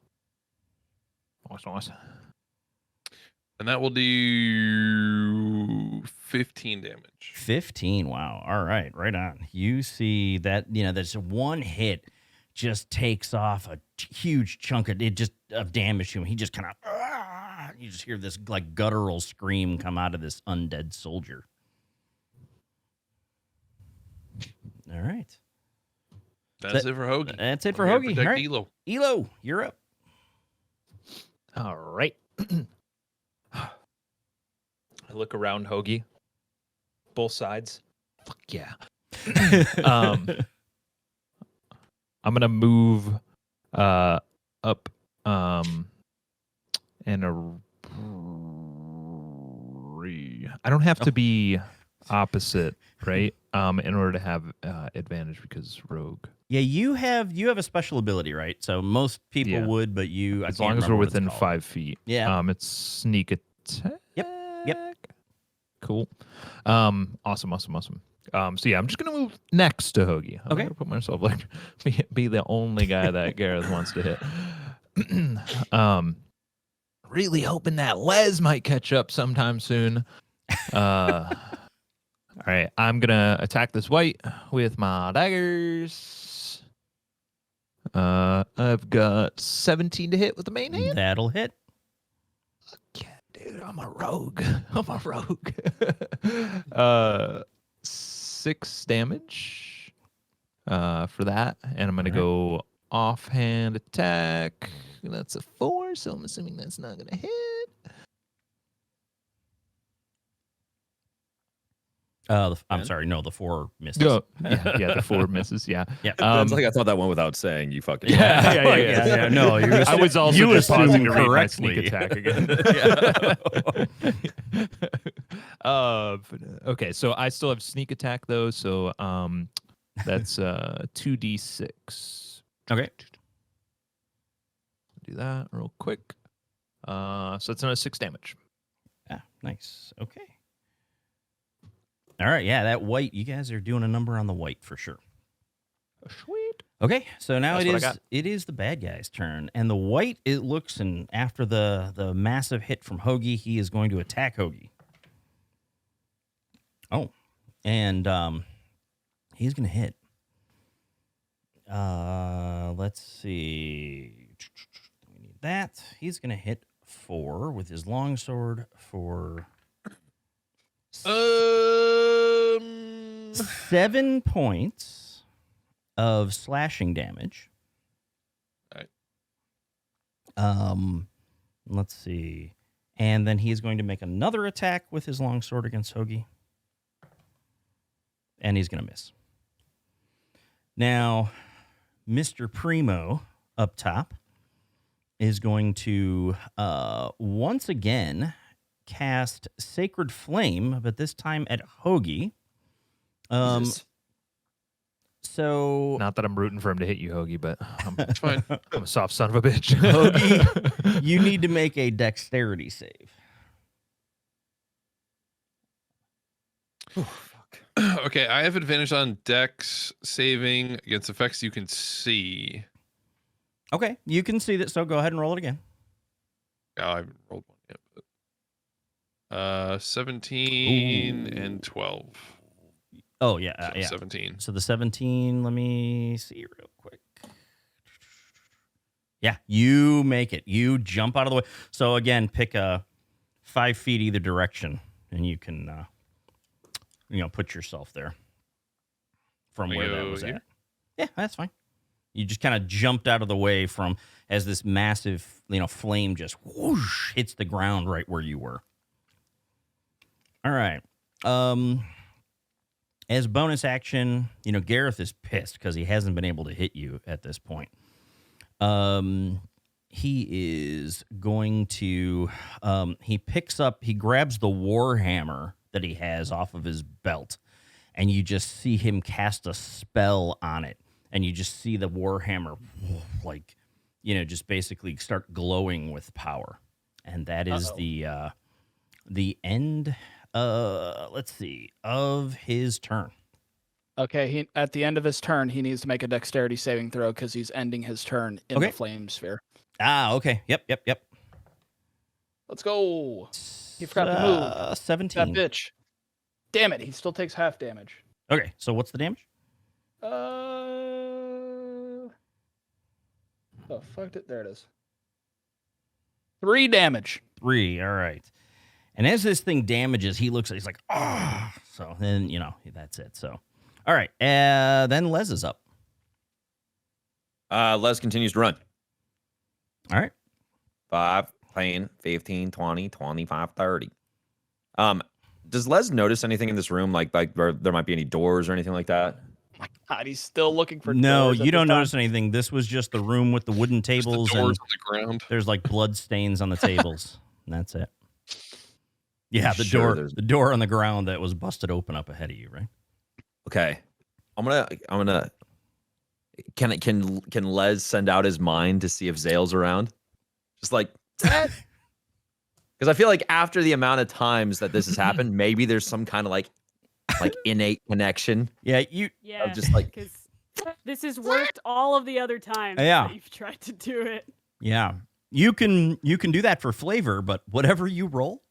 Speaker 5: And that will do 15 damage.
Speaker 1: 15. Wow. All right. Right on. You see that, there's one hit just takes off a huge chunk of damage to him. He just kind of, you just hear this like guttural scream come out of this undead soldier. All right.
Speaker 5: That's it for Hogie.
Speaker 1: That's it for
Speaker 5: I'm here to
Speaker 1: Hogie.
Speaker 5: protect
Speaker 1: All right.
Speaker 5: Elo.
Speaker 1: Elo, you're up.
Speaker 4: All right. I look around Hogie. Both sides. Fuck yeah. I'm gonna move up and I don't have to be opposite, right? In order to have advantage because rogue.
Speaker 1: Yeah, you have a special ability, right? So most people
Speaker 4: Yeah.
Speaker 1: would, but you
Speaker 4: As long as we're within 5 feet.
Speaker 1: Yeah.
Speaker 4: It's sneak attack.
Speaker 1: Yep.
Speaker 4: Cool. Awesome. So yeah, I'm just gonna move next to Hogie. I'm
Speaker 1: Okay.
Speaker 4: gonna put myself like be the only guy that Gareth wants to hit. Really hoping that Les might catch up sometime soon. All right, I'm gonna attack this white with my daggers. I've got 17 to hit with the main hand.
Speaker 1: That'll hit.
Speaker 4: Yeah, dude, I'm a rogue. 6 damage for that, and I'm gonna go offhand attack. That's a 4, so I'm assuming that's not gonna hit.
Speaker 1: I'm sorry, no, the 4 misses.
Speaker 4: Yeah, the 4 misses. Yeah.
Speaker 1: Yeah.
Speaker 3: It's like I thought that went without saying. You fucking.
Speaker 1: Yeah. No,
Speaker 4: I was also
Speaker 1: you
Speaker 4: just pausing to
Speaker 1: assumed
Speaker 4: read my sneak
Speaker 1: correctly.
Speaker 4: attack again. Okay, so I still have sneak attack though, so that's 2d6.
Speaker 1: Okay.
Speaker 4: Do that real quick. So it's another 6 damage.
Speaker 1: Ah, nice. Okay. All right. Yeah, that white. You guys are doing a number on the white for sure.
Speaker 4: Sweet.
Speaker 1: Okay, so now
Speaker 4: That's what I got.
Speaker 1: it is the bad guy's turn, and the white, it looks, and after the massive hit from Hogie, he is going to attack Hogie. Oh, and he's going to hit. Let's see. We need that. He's going to hit 4 with his longsword for 7 points of slashing damage.
Speaker 5: Alright.
Speaker 1: Let's see. And then he's going to make another attack with his longsword against Hogie. And he's going to miss. Now, Mr. Primo up top is going to once again cast Sacred Flame, but this time at Hogie.
Speaker 3: Jesus.
Speaker 1: So
Speaker 4: Not that I'm rooting for him to hit you, Hogie, but
Speaker 5: It's fine.
Speaker 4: I'm a soft son of a bitch.
Speaker 1: Hogie, you need to make a dexterity save.
Speaker 5: Okay, I have advantage on Dex saving against effects you can see.
Speaker 1: Okay, you can see that, so go ahead and roll it again.
Speaker 5: Yeah, I haven't rolled one yet. But, 17
Speaker 1: Ooh.
Speaker 5: and 12.
Speaker 1: Oh, yeah,
Speaker 5: So
Speaker 1: yeah.
Speaker 5: 17.
Speaker 1: So the 17, let me see real quick. Yeah, you make it. You jump out of the way. So again, pick 5 feet either direction, and you can, put yourself there from
Speaker 5: I
Speaker 1: where that
Speaker 5: go
Speaker 1: was
Speaker 5: here?
Speaker 1: at. Yeah, that's fine. You just kind of jumped out of the way from as this massive, flame just whoosh hits the ground right where you were. All right. As bonus action, Gareth is pissed because he hasn't been able to hit you at this point. He is going to, he grabs the Warhammer that he has off of his belt, and you just see him cast a spell on it, and you just see the Warhammer, just basically start glowing with power. And that is the end, let's see, of his turn.
Speaker 2: Okay, at the end of his turn, he needs to make a dexterity saving throw because he's ending his turn in
Speaker 1: Okay.
Speaker 2: the flame sphere.
Speaker 1: Ah, okay. Yep.
Speaker 2: Let's go. He forgot to move. That
Speaker 1: 17.
Speaker 2: bitch. Damn it, he still takes half damage.
Speaker 1: Okay, so what's the damage?
Speaker 2: Oh, fucked it. There it is. 3 damage.
Speaker 1: 3, all right. And as this thing damages, he's like, ah. So then, that's it. So, all right. Then Les is up.
Speaker 3: Les continues to run.
Speaker 1: All right.
Speaker 3: 5, 10, 15, 20, 25, 30. Does Les notice anything in this room, like where there might be any doors or anything like that?
Speaker 2: My God, he's still looking for
Speaker 1: No,
Speaker 2: doors at
Speaker 1: you don't
Speaker 2: this time.
Speaker 1: notice anything. This was just the room with the wooden
Speaker 5: Just the
Speaker 1: tables,
Speaker 5: doors
Speaker 1: and
Speaker 5: on the ground.
Speaker 1: there's like blood stains on the tables. And that's it. Yeah, the
Speaker 3: Sure,
Speaker 1: door,
Speaker 3: there's-
Speaker 1: the door on the ground that was busted open up ahead of you, right?
Speaker 3: Okay, I'm gonna. Can Les send out his mind to see if Zale's around? Just like, because I feel like after the amount of times that this has happened, maybe there's some kind of like innate connection.
Speaker 1: Yeah,
Speaker 7: Yeah,
Speaker 3: just like-
Speaker 7: because this has worked all of the other times
Speaker 1: Yeah.
Speaker 7: that you've tried to do it.
Speaker 1: yeah. You can do that for flavor, but whatever you roll.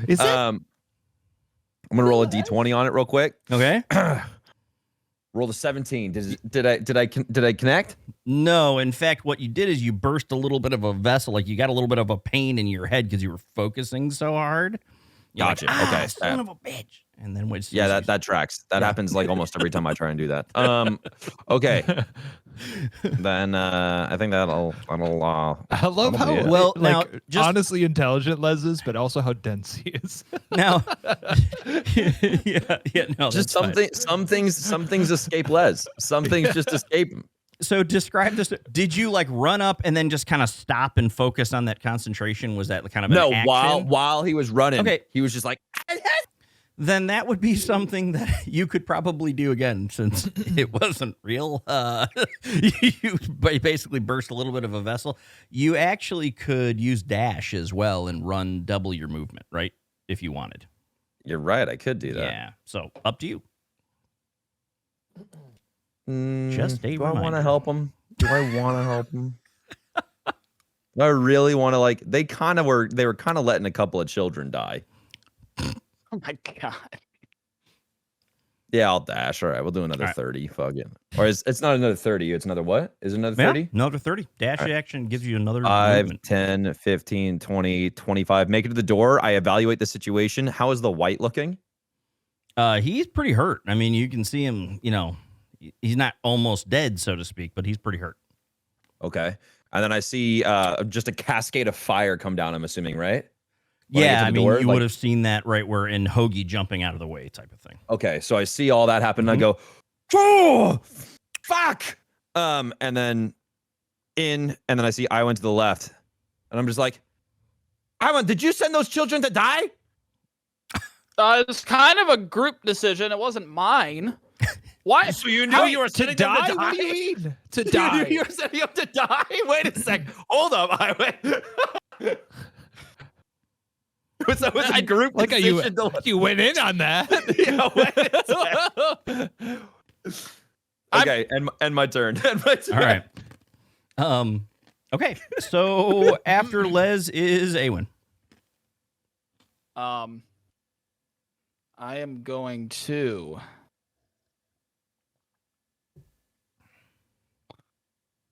Speaker 4: Is it?
Speaker 3: I'm gonna roll a d20 on it real quick.
Speaker 1: Okay.
Speaker 3: Roll the 17. Did I connect?
Speaker 1: No, in fact, what you did is you burst a little bit of a vessel, like you got a little bit of a pain in your head because you were focusing so hard. You're
Speaker 3: Gotcha.
Speaker 1: Like,
Speaker 3: Okay.
Speaker 1: son of a bitch. And then when
Speaker 3: Yeah, that tracks. That happens like almost every time I try and do that. Okay. Then I think that'll
Speaker 4: I love
Speaker 3: that'll
Speaker 4: how
Speaker 3: be it.
Speaker 1: Well, now,
Speaker 4: like
Speaker 1: just-
Speaker 4: honestly intelligent Les is, but also how dense he is.
Speaker 1: now. No,
Speaker 3: just
Speaker 1: that's fine.
Speaker 3: some things escape Les. Some things just escape him.
Speaker 1: So describe this. Did you like run up and then just kind of stop and focus on that concentration? Was that kind of
Speaker 3: No,
Speaker 1: an action?
Speaker 3: while he was running,
Speaker 1: Okay.
Speaker 3: he was just like,
Speaker 1: Then that would be something that you could probably do again, since it wasn't real. You basically burst a little bit of a vessel. You actually could use dash as well and run double your movement, right? If you wanted.
Speaker 3: You're right, I could do that.
Speaker 1: Yeah. So up to you.
Speaker 3: Mm,
Speaker 1: Just a
Speaker 3: do I want to
Speaker 1: reminder.
Speaker 3: help him? Do I want to help him? Do I really want to they were kind of letting a couple of children die.
Speaker 2: Oh my God.
Speaker 3: Yeah, I'll dash. All right, we'll do another
Speaker 1: All right.
Speaker 3: 30. Fuck it. Or it's not another 30. It's another what? Is it another
Speaker 1: Yeah,
Speaker 3: 30?
Speaker 1: another 30. Dash
Speaker 3: All right.
Speaker 1: action gives you another
Speaker 3: 5,
Speaker 1: movement.
Speaker 3: 10, 15, 20, 25. Make it to the door. I evaluate the situation. How is the white looking?
Speaker 1: He's pretty hurt. I mean, you can see him, he's not almost dead, so to speak, but he's pretty hurt.
Speaker 3: Okay. And then I see just a cascade of fire come down, I'm assuming, right? when I get
Speaker 1: Yeah,
Speaker 3: to
Speaker 1: I
Speaker 3: the
Speaker 1: mean,
Speaker 3: door?
Speaker 1: you
Speaker 3: Like,
Speaker 1: would have seen that right where in Hogie jumping out of the way type of thing.
Speaker 3: okay, so I see all that happen, and I go, oh, fuck! And then and then I see Aywin to the left, and I'm just like, Aywin, did you send those children to die?
Speaker 2: It was kind of a group decision. It wasn't mine. Why?
Speaker 6: So you
Speaker 2: How-
Speaker 6: you were sending them to die?
Speaker 4: What do you mean? To
Speaker 6: You
Speaker 4: die?
Speaker 6: knew you were setting up to die? Wait a sec. Hold up, Aywin. So it was a group
Speaker 4: Like
Speaker 6: decision
Speaker 4: you went in on that.
Speaker 6: Yeah, wait a sec.
Speaker 3: Okay, and my turn.
Speaker 6: And my turn.
Speaker 1: All right. Okay. So after Les is Aywin.
Speaker 2: I am going to.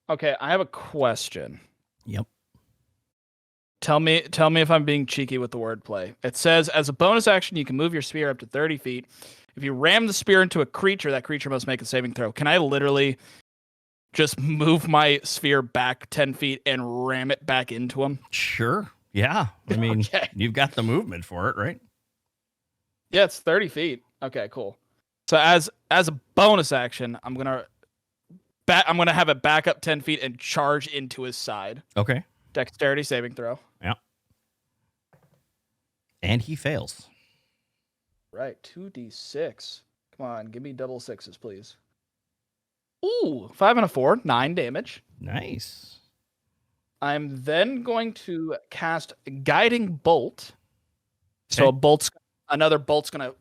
Speaker 2: Okay, I have a question.
Speaker 1: Yep.
Speaker 2: Tell me if I'm being cheeky with the wordplay. It says, as a bonus action, you can move your spear up to 30 feet. If you ram the spear into a creature, that creature must make a saving throw. Can I literally just move my sphere back 10 feet and ram it back into him?
Speaker 1: Sure. Yeah. I mean,
Speaker 2: Okay.
Speaker 1: you've got the movement for it, right?
Speaker 2: Yeah, it's 30 feet. Okay, cool. So as a bonus action, I'm gonna have it back up 10 feet and charge into his side.
Speaker 1: Okay.
Speaker 2: Dexterity saving throw.
Speaker 1: Yeah. And he fails.
Speaker 2: Right, 2d6. Come on, give me double sixes, please. Ooh, 5 and a 4, 9 damage.
Speaker 1: Nice.
Speaker 2: I'm then going to cast Guiding Bolt. So
Speaker 1: Okay.
Speaker 2: another bolt's gonna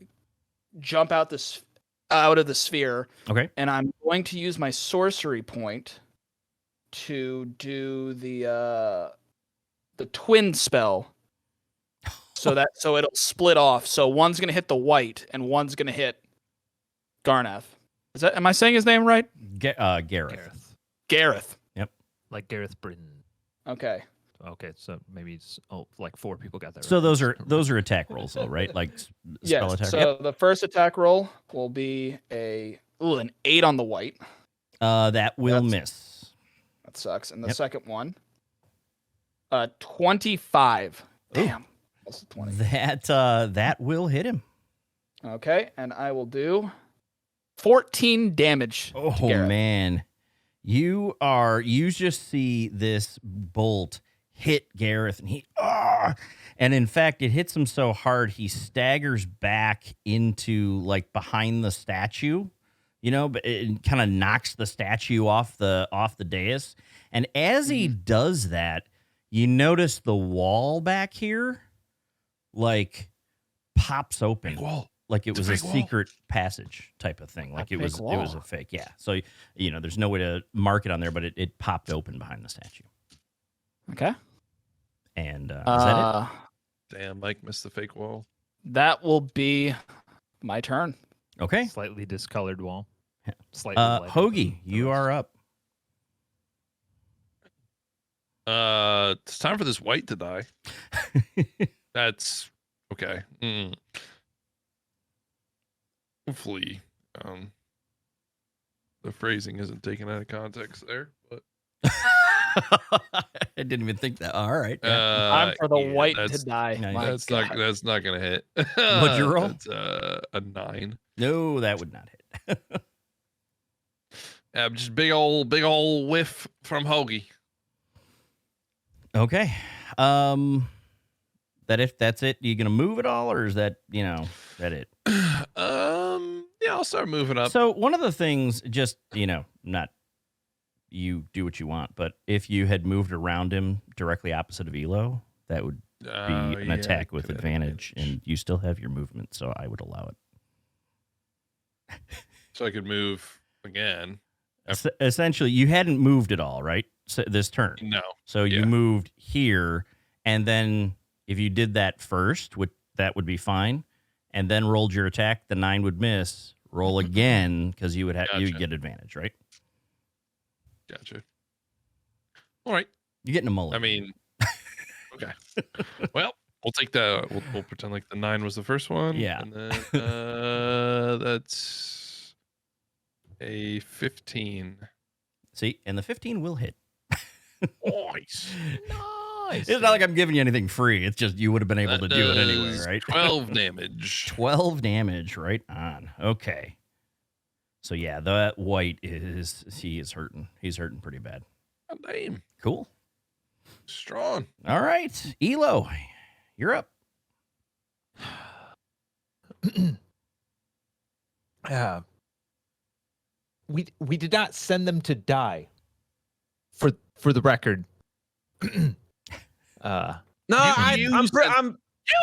Speaker 2: jump out of the sphere,
Speaker 1: Okay.
Speaker 2: and I'm going to use my sorcery point to do the twin spell. So it'll split off. So one's gonna hit the white, and one's gonna hit Garnath. Am I saying his name right?
Speaker 1: Gareth.
Speaker 2: Gareth.
Speaker 4: Like Gareth Britton.
Speaker 2: Okay.
Speaker 4: Okay, so maybe it's like 4 people got that.
Speaker 1: So
Speaker 4: right.
Speaker 1: those are attack rolls, though, right? Like spell
Speaker 2: Yes.
Speaker 1: attack.
Speaker 2: So the first attack roll will be an 8 on the white.
Speaker 1: That will miss.
Speaker 2: That sucks. And the
Speaker 1: Yep.
Speaker 2: second one, 25. Damn. That's a 20.
Speaker 1: That will hit him.
Speaker 2: Okay, and I will do 14 damage. to
Speaker 1: Oh
Speaker 2: Gareth.
Speaker 1: man, you just see this bolt hit Gareth, and in fact, it hits him so hard he staggers back into like behind the statue, but it kind of knocks the statue off the dais. And as he does that, you notice the wall back here, like pops open.
Speaker 5: Wall.
Speaker 1: Like it was a
Speaker 5: fake wall.
Speaker 1: secret passage type of thing. Like it was
Speaker 2: wall.
Speaker 1: a fake. Yeah. So, there's no way to mark it on there, but it popped open behind the statue.
Speaker 2: Okay.
Speaker 1: And is that
Speaker 5: Damn, Mike missed the fake wall.
Speaker 2: That will be my turn.
Speaker 1: it? Okay.
Speaker 4: Slightly discolored wall. Slightly lighter
Speaker 1: Hoagie,
Speaker 4: than the
Speaker 1: you
Speaker 4: rest.
Speaker 1: are up.
Speaker 5: It's time for this white to die. That's okay. Hopefully, the phrasing isn't taken out of context there, but
Speaker 1: I didn't even think that. All right. Yeah.
Speaker 2: Time for the
Speaker 5: yeah,
Speaker 2: white to
Speaker 5: that's-
Speaker 2: die.
Speaker 1: Nice.
Speaker 2: My
Speaker 5: That's
Speaker 2: God.
Speaker 5: not gonna hit.
Speaker 1: What'd you roll?
Speaker 5: That's a 9.
Speaker 1: No, that would not hit.
Speaker 5: Just big old whiff from Hogie.
Speaker 1: Okay. That's it. You gonna move it all, or is that that it?
Speaker 5: Yeah, I'll start moving up.
Speaker 1: So one of the things, just not you do what you want, but if you had moved around him directly opposite of Elo, that would be an attack with advantage, and you still have your movement, so I would allow it.
Speaker 5: So I could move again.
Speaker 1: Essentially, you hadn't moved at all, right? So this turn.
Speaker 5: No.
Speaker 1: So
Speaker 5: Yeah.
Speaker 1: you moved here, and then if you did that first, that would be fine, and then rolled your attack, the 9 would miss. Roll again because you would
Speaker 5: Gotcha.
Speaker 1: get advantage, right?
Speaker 5: Gotcha. All right.
Speaker 1: You're getting a mulligan.
Speaker 5: I mean, okay. Well, we'll take we'll pretend like the 9 was the first one.
Speaker 1: Yeah.
Speaker 5: And then that's a 15.
Speaker 1: See, and the 15 will hit.
Speaker 5: Nice.
Speaker 1: It's not like I'm giving you anything free. It's just you would have been able to do it anyway,
Speaker 5: does
Speaker 1: right?
Speaker 5: 12 damage.
Speaker 1: 12 damage, right on. Okay. So yeah, that white he is hurting. He's hurting pretty bad.
Speaker 5: God damn.
Speaker 1: Cool.
Speaker 5: Strong.
Speaker 1: All right, Elo, you're up.
Speaker 4: We did not send them to die. For the record.
Speaker 6: No, I'm
Speaker 5: You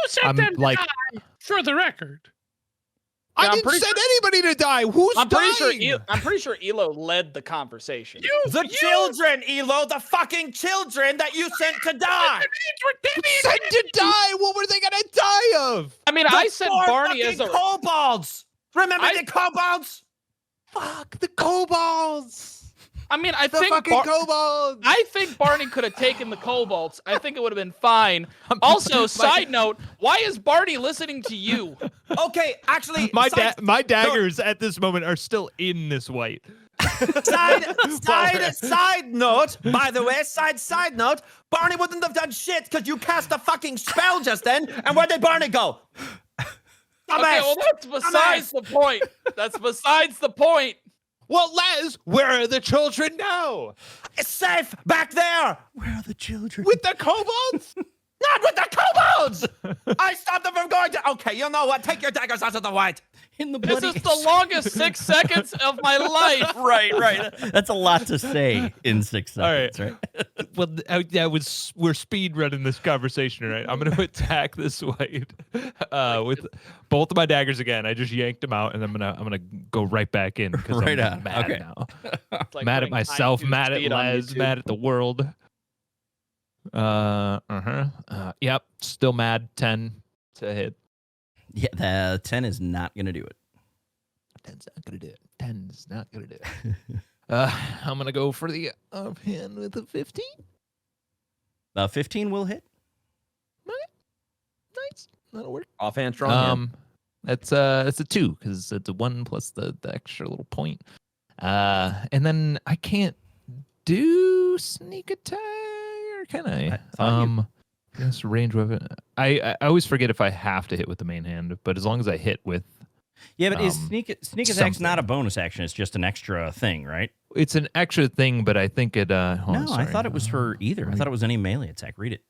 Speaker 5: sent
Speaker 4: I'm
Speaker 5: them
Speaker 4: like-
Speaker 5: to die, for the record.
Speaker 2: Yeah,
Speaker 8: I
Speaker 2: I'm
Speaker 8: didn't
Speaker 2: pretty
Speaker 8: send anybody to die. Who's
Speaker 2: I'm
Speaker 8: dying?
Speaker 2: pretty sure Elo led the conversation.
Speaker 6: the children, Elo, the fucking children that you sent to die.
Speaker 8: Sent to die. What were they gonna die of?
Speaker 2: I mean, I said
Speaker 6: Poor
Speaker 2: Barney as
Speaker 6: fucking
Speaker 2: a
Speaker 6: kobolds. Remember the kobolds?
Speaker 8: Fuck the kobolds.
Speaker 2: I mean, I
Speaker 8: The
Speaker 2: think
Speaker 8: fucking kobolds.
Speaker 2: I think Barney could have taken the kobolds. I think it would have been fine. Also, side note, why is Barney listening to you?
Speaker 6: Okay, actually,
Speaker 4: My daggers at this moment are still in this white.
Speaker 6: side note, by the way, side note, Barney wouldn't have done shit because you cast a fucking spell just then, and where did Barney go?
Speaker 2: Okay, well, that's besides the point. That's besides the point.
Speaker 8: Well, Les, where are the children now?
Speaker 6: It's safe back there.
Speaker 1: Where are the children?
Speaker 8: With the kobolds?
Speaker 6: Not with the kobolds. I stopped them from going to. Okay, you know what? Take your daggers out of the white.
Speaker 1: In the
Speaker 2: This
Speaker 1: bloody.
Speaker 2: is the longest 6 seconds of my life.
Speaker 1: right. That's a lot to say in 6 seconds, right?
Speaker 4: Well, we're speed running this conversation, right? I'm gonna attack this white with both of my daggers again. I just yanked them out, and I'm gonna go right back in because
Speaker 1: Right
Speaker 4: I'm
Speaker 1: on.
Speaker 4: mad
Speaker 1: Okay.
Speaker 4: now.
Speaker 2: It's like
Speaker 4: Mad at
Speaker 2: putting
Speaker 4: myself,
Speaker 2: time
Speaker 4: mad at
Speaker 2: speed on
Speaker 4: Les,
Speaker 2: YouTube.
Speaker 4: mad at the world. Yep, still mad. 10 to hit.
Speaker 1: Yeah, the 10 is not going to do it.
Speaker 4: 10's not gonna do it. 10's not gonna do it. I'm gonna go for the offhand with a 15.
Speaker 1: 15 will hit.
Speaker 4: Nice, that'll work.
Speaker 3: Offhand strong. hand.
Speaker 4: That's a 2 because it's a 1 plus the extra little point. And then I can't do sneak attack, or can I?
Speaker 1: thought you-
Speaker 4: I guess range weapon. I always forget if I have to hit with the main hand, but as long as I hit with,
Speaker 1: Yeah, but is
Speaker 4: Um,
Speaker 1: sneak attack's not
Speaker 4: something.
Speaker 1: a bonus action. It's just an extra thing, right?
Speaker 4: it's an extra thing. But I think it. Hold on,
Speaker 1: No, I
Speaker 4: sorry.
Speaker 1: thought it was for either. I thought it was any melee attack. Read it.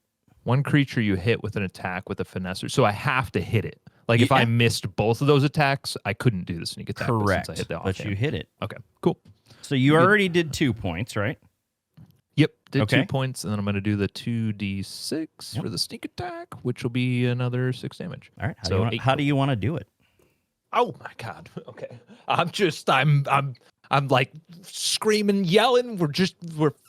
Speaker 4: One creature you hit with an attack with a finesser, so I have to hit it. Like if
Speaker 1: Yeah.
Speaker 4: I missed both of those attacks, I couldn't do the sneak attack. but
Speaker 1: Correct.
Speaker 4: Since I hit the
Speaker 1: But
Speaker 4: offhand.
Speaker 1: you hit it.
Speaker 4: Okay, cool.
Speaker 1: So you
Speaker 4: Good.
Speaker 1: already did 2 points, right?
Speaker 4: Yep, did
Speaker 1: Okay.
Speaker 4: 2 points, and then I'm going to do the 2d6
Speaker 1: Yep.
Speaker 4: for the sneak attack, which will be another 6 damage.
Speaker 1: All right.
Speaker 4: So
Speaker 1: How do
Speaker 4: 8
Speaker 1: you want to do it?
Speaker 4: Oh my god. Okay. I'm like screaming, yelling. We're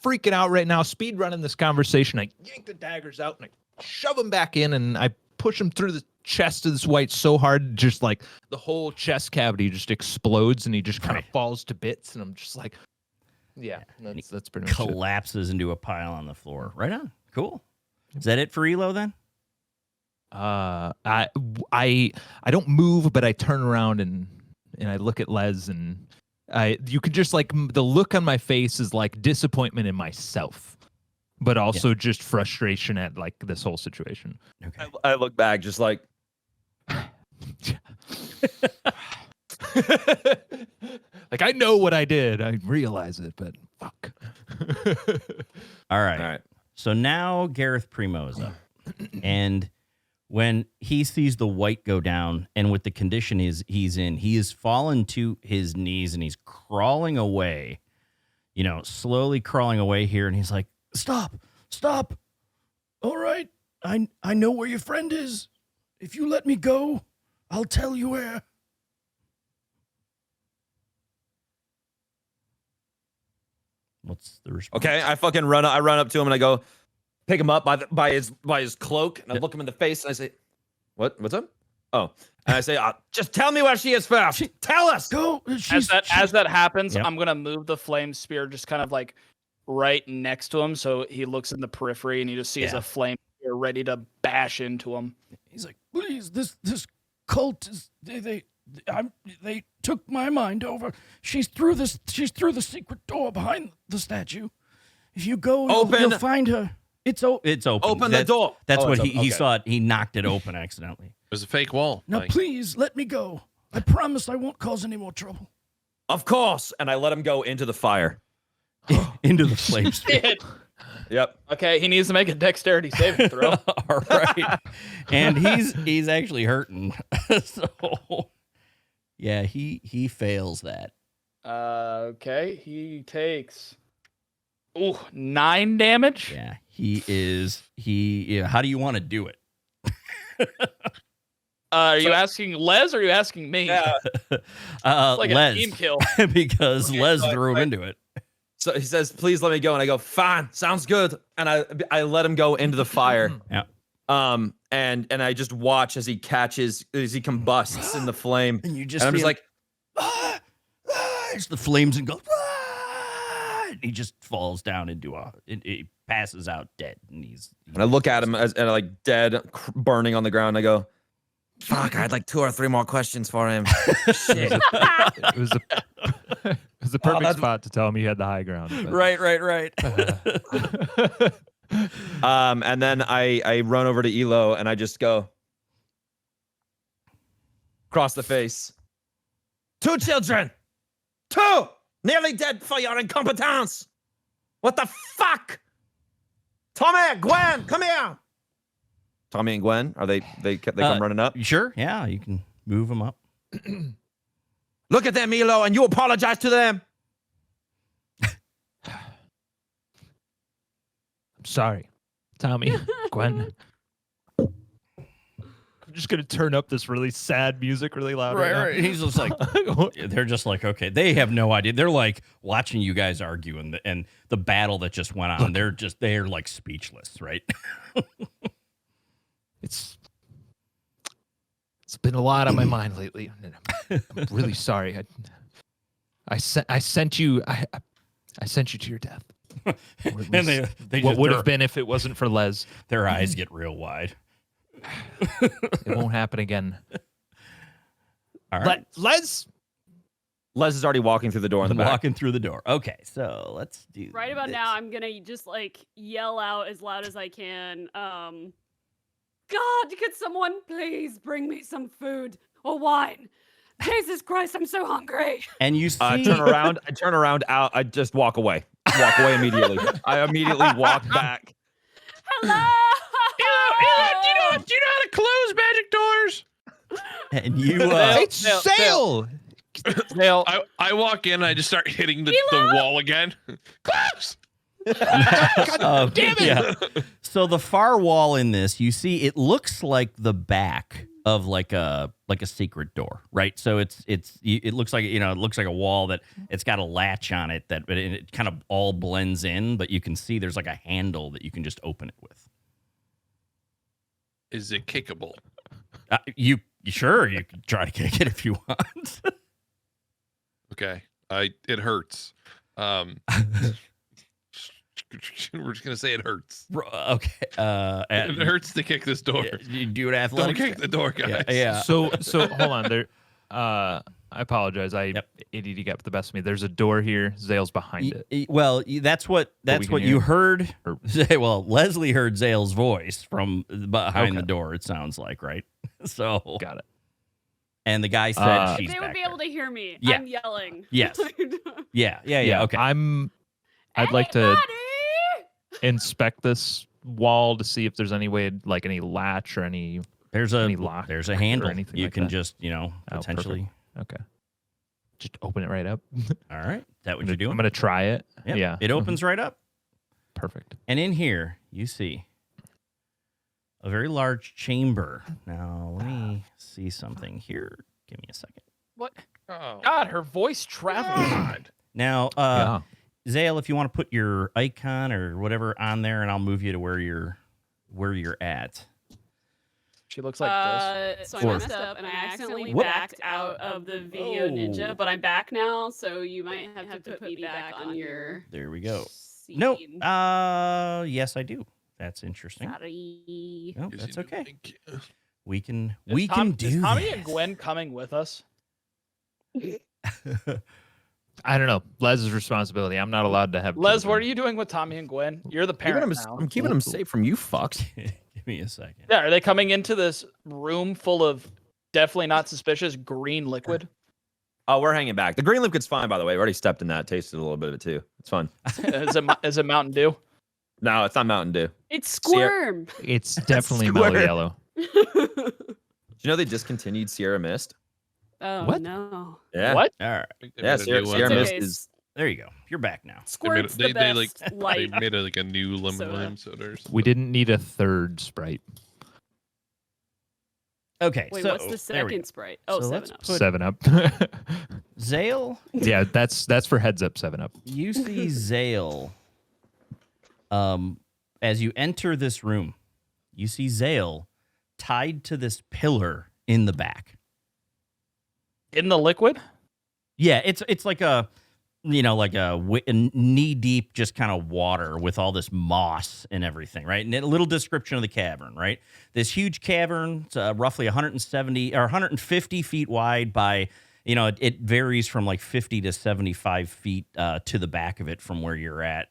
Speaker 4: freaking out right now. Speed running this conversation. I yank the daggers out and I shove them back in, and I push them through the chest of this white so hard, just like the whole chest cavity just explodes, and he just kind of falls to bits. And I'm just like, yeah, that's pretty much it.
Speaker 1: Collapses into a pile on the floor. Right on. Cool. Is that it for Elo then?
Speaker 4: I don't move, but I turn around and I look at Les, and you could just like the look on my face is like disappointment in myself, but also just frustration at like this whole situation.
Speaker 1: Okay.
Speaker 3: I look back just like
Speaker 4: Like I know what I did, I realize it, but fuck.
Speaker 1: All right.
Speaker 3: all right.
Speaker 1: So now Gareth Primo is up. And when he sees the white go down, and with the condition he's in, he has fallen to his knees and he's crawling away, slowly crawling away here. And he's like, stop. All right. I know where your friend is. If you let me go, I'll tell you where. What's the response?
Speaker 3: Okay, I fucking run up to him and I go pick him up by his cloak, and I look him in the face and I say, what's up? Oh, and I say, just tell me where she is first. Tell us.
Speaker 1: Go.
Speaker 2: As that happens,
Speaker 1: Yep.
Speaker 2: I'm gonna move the flame spear just kind of like right next to him, so he looks in the periphery and he just sees
Speaker 1: Yeah.
Speaker 2: a flame spear ready to bash into him.
Speaker 1: He's like, please, this cult is they took my mind over. She's through the secret door behind the statue. If you go,
Speaker 3: Open.
Speaker 1: you'll find her. It's open.
Speaker 6: Open the door.
Speaker 1: That's
Speaker 6: Oh,
Speaker 1: what
Speaker 6: it's
Speaker 1: he
Speaker 6: open.
Speaker 1: saw. He knocked it open accidentally.
Speaker 5: There's a fake wall.
Speaker 8: Now,
Speaker 5: Mike.
Speaker 8: please let me go. I promise I won't cause any more trouble.
Speaker 6: Of course. And I let him go into the fire.
Speaker 1: Into the flames.
Speaker 2: Shit.
Speaker 6: Yep.
Speaker 2: Okay, he needs to make a dexterity saving throw.
Speaker 1: All right. And he's actually hurting. So yeah, he fails that.
Speaker 2: Okay, he takes 9 damage.
Speaker 1: Yeah, how do you want to do it?
Speaker 2: Are you asking Les or are you asking me?
Speaker 6: Yeah.
Speaker 2: It's like a
Speaker 1: Les,
Speaker 2: team kill.
Speaker 1: because
Speaker 6: Okay,
Speaker 1: Les
Speaker 6: so
Speaker 1: threw him into it.
Speaker 6: So he says, please let me go. And I go, fine, sounds good. And I let him go into the fire.
Speaker 1: Yeah.
Speaker 6: And I just watch as he combusts in the flame.
Speaker 1: And you just
Speaker 6: And I'm just
Speaker 1: feel-
Speaker 6: like,
Speaker 1: there's the flames and goes, and he just falls down into it passes out dead. And
Speaker 6: and I look at him and like dead, burning on the ground. And I go, fuck, I had like 2 or 3 more questions for him. Shit.
Speaker 4: It was the perfect spot to tell him you had the high ground. but-
Speaker 1: Right.
Speaker 6: And then I run over to Elo and I just go across the face. 2 children, 2 nearly dead for your incompetence. What the fuck? Tommy, Gwen, come here. Tommy and Gwen, are they come running up?
Speaker 1: Sure, yeah, you can move them up.
Speaker 6: Look at them, Elo, and you apologize to them.
Speaker 4: I'm sorry, Tommy, Gwen. I'm just gonna turn up this really sad music really loud. Right.
Speaker 1: He's just like, they're just like, okay, they have no idea. They're like watching you guys argue and the battle that just went on. They're like speechless, right?
Speaker 4: It's been a lot on my mind lately. And I'm really sorry. I sent you to your death.
Speaker 1: And they
Speaker 4: What
Speaker 1: just,
Speaker 4: would have been if it wasn't for Les?
Speaker 1: their eyes get real wide.
Speaker 4: It won't happen again.
Speaker 1: All right,
Speaker 4: Les.
Speaker 6: Les is already walking through the door in the back.
Speaker 1: walking through the door. Okay, so let's do
Speaker 7: Right about
Speaker 1: this.
Speaker 7: now, I'm gonna just like yell out as loud as I can. God, could someone please bring me some food or wine? Jesus Christ, I'm so hungry.
Speaker 1: And you see,
Speaker 6: I turn around out. I just walk away. Walk away immediately. I immediately walk back.
Speaker 7: Hello.
Speaker 5: Do you know how to close magic doors?
Speaker 1: and you
Speaker 4: It's Sale.
Speaker 2: Dale,
Speaker 5: I walk in and I just start hitting the wall again. Close!
Speaker 1: damn it! Yeah. So the far wall in this, you see, it looks like the back of like a secret door, right? So it looks like it looks like a wall that it's got a latch on it but it kind of all blends in, but you can see there's like a handle that you can just open it with.
Speaker 5: Is it kickable?
Speaker 1: You can try to kick it if you want.
Speaker 5: Okay. It hurts. We're just gonna say it hurts.
Speaker 1: Okay.
Speaker 5: It hurts to kick this door.
Speaker 1: You do an
Speaker 5: Don't
Speaker 1: athletic.
Speaker 5: kick the door, guys.
Speaker 1: Yeah.
Speaker 4: So hold on there. I apologize. ADD got the best of me. There's a door here. Zale's behind it.
Speaker 1: Well, that's what
Speaker 4: we can
Speaker 1: you
Speaker 4: hear.
Speaker 1: heard.
Speaker 4: Or-
Speaker 1: Well, Lesley heard Zale's voice from behind
Speaker 4: Okay.
Speaker 1: the door. It sounds like, right? So
Speaker 4: Got it.
Speaker 1: and the guy said she's
Speaker 7: They would
Speaker 1: back
Speaker 7: be
Speaker 1: there.
Speaker 7: able to hear me.
Speaker 1: Yeah.
Speaker 7: I'm yelling.
Speaker 1: Yes. Yeah. Okay.
Speaker 4: I'd like to
Speaker 7: Anybody?
Speaker 4: inspect this wall to see if there's any way, like any latch or any.
Speaker 1: There's
Speaker 4: any lock
Speaker 1: There's a
Speaker 4: or
Speaker 1: handle.
Speaker 4: anything
Speaker 1: You
Speaker 4: like
Speaker 1: can
Speaker 4: that?
Speaker 1: just
Speaker 4: perfect.
Speaker 1: potentially.
Speaker 4: Okay. Just open it right up.
Speaker 1: All right. Is that what
Speaker 4: I'm
Speaker 1: you're doing?
Speaker 4: gonna try it.
Speaker 1: Yep.
Speaker 4: Yeah.
Speaker 1: It opens right up,
Speaker 4: Perfect.
Speaker 1: and in here you see a very large chamber. Now let me see something here. Give me a second.
Speaker 2: what?
Speaker 5: Oh.
Speaker 2: God, her voice travels.
Speaker 5: God.
Speaker 1: Now,
Speaker 4: Yeah.
Speaker 1: Zale, if you want to put your icon or whatever on there, and I'll move you to where you're at.
Speaker 2: She looks like this.
Speaker 7: So I
Speaker 1: Or-
Speaker 7: messed up and I accidentally
Speaker 1: What?
Speaker 7: backed out of the video
Speaker 1: Oh.
Speaker 7: ninja, but I'm back now, so you might have to put me back on your
Speaker 1: There we go.
Speaker 7: scene.
Speaker 1: No. Yes, I do. That's interesting.
Speaker 7: Sorry.
Speaker 1: No,
Speaker 5: Is
Speaker 1: that's
Speaker 5: he
Speaker 1: okay.
Speaker 5: doing-
Speaker 1: We can
Speaker 2: Is
Speaker 1: do
Speaker 2: Tommy
Speaker 1: that.
Speaker 2: and Gwen coming with us?
Speaker 4: I don't know. Les's responsibility. I'm not allowed to have.
Speaker 2: Les,
Speaker 4: children.
Speaker 2: what are you doing with Tommy and Gwen? You're the parent now.
Speaker 6: I'm keeping him safe from you fucks.
Speaker 1: Give me a second.
Speaker 2: Yeah, are they coming into this room full of definitely not suspicious green liquid?
Speaker 6: Oh, we're hanging back. The green liquid's fine, by the way. We already stepped in that, tasted a little bit of it too. It's fun.
Speaker 2: Is it Mountain Dew?
Speaker 6: No, it's not Mountain Dew.
Speaker 7: It's Squirm.
Speaker 4: It's definitely
Speaker 6: Square.
Speaker 4: mellow yellow.
Speaker 6: Do you know they discontinued Sierra Mist?
Speaker 7: Oh
Speaker 4: What?
Speaker 7: no.
Speaker 6: Yeah.
Speaker 2: What?
Speaker 1: All right.
Speaker 5: They
Speaker 6: Yeah,
Speaker 5: made a
Speaker 6: Sierra,
Speaker 5: new one.
Speaker 6: Sierra
Speaker 7: It's
Speaker 6: Mist
Speaker 7: okay.
Speaker 6: is.
Speaker 1: There you go. You're back now.
Speaker 7: Squirt's
Speaker 5: They
Speaker 7: the
Speaker 5: made- they,
Speaker 7: best
Speaker 5: They
Speaker 7: light.
Speaker 5: made a new lemon
Speaker 7: soda.
Speaker 5: lime soda. Or something.
Speaker 4: We didn't need a third Sprite.
Speaker 1: Okay.
Speaker 7: Wait,
Speaker 1: so,
Speaker 7: what's the
Speaker 1: there we
Speaker 7: second
Speaker 1: go.
Speaker 7: Sprite? Oh,
Speaker 1: So
Speaker 7: 7
Speaker 1: let's
Speaker 7: Up.
Speaker 1: put-
Speaker 4: 7-Up.
Speaker 1: Zale,
Speaker 4: Yeah, that's for heads up. 7-Up.
Speaker 1: you see Zale. As you enter this room, you see Zale tied to this pillar in the back.
Speaker 2: In the liquid?
Speaker 1: Yeah, it's like a, like a knee deep, just kind of water with all this moss and everything, right? And a little description of the cavern, right? This huge cavern, roughly 170 or 150 feet wide by, it varies from like 50 to 75 feet to the back of it from where you're at.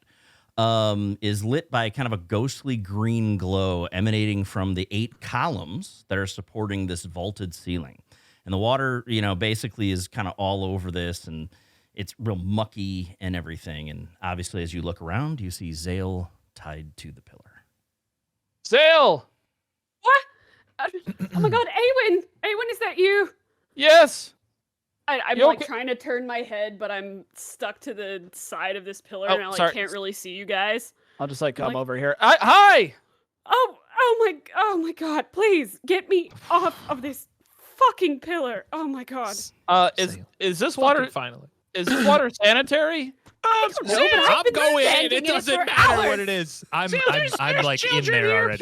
Speaker 1: Is lit by kind of a ghostly green glow emanating from the 8 columns that are supporting this vaulted ceiling. And the water, basically is kind of all over this, and it's real mucky and everything. And obviously, as you look around, you see Zale tied to the pillar.
Speaker 2: Zale!
Speaker 7: Oh my God, Aywin! Aywin, is that you?
Speaker 2: Yes!
Speaker 7: I'm
Speaker 2: You
Speaker 7: like
Speaker 2: okay?
Speaker 7: trying to turn my head, but I'm stuck to the side of this pillar,
Speaker 2: Oh,
Speaker 7: and I like
Speaker 2: sorry.
Speaker 7: can't really see you guys.
Speaker 2: I'll just come
Speaker 7: Like-
Speaker 2: over here. Hi!
Speaker 7: Oh my God! Please get me off of this fucking pillar! Oh my God!
Speaker 2: Is this water
Speaker 4: Finally.
Speaker 2: is this water sanitary?
Speaker 7: No, but I've
Speaker 8: I'm
Speaker 7: been
Speaker 8: going in.
Speaker 7: standing
Speaker 8: It
Speaker 7: in
Speaker 8: doesn't
Speaker 7: for
Speaker 8: matter
Speaker 7: hours.
Speaker 8: what it is.
Speaker 4: I'm
Speaker 8: There's
Speaker 4: like in
Speaker 8: children
Speaker 4: there
Speaker 8: here.
Speaker 4: already.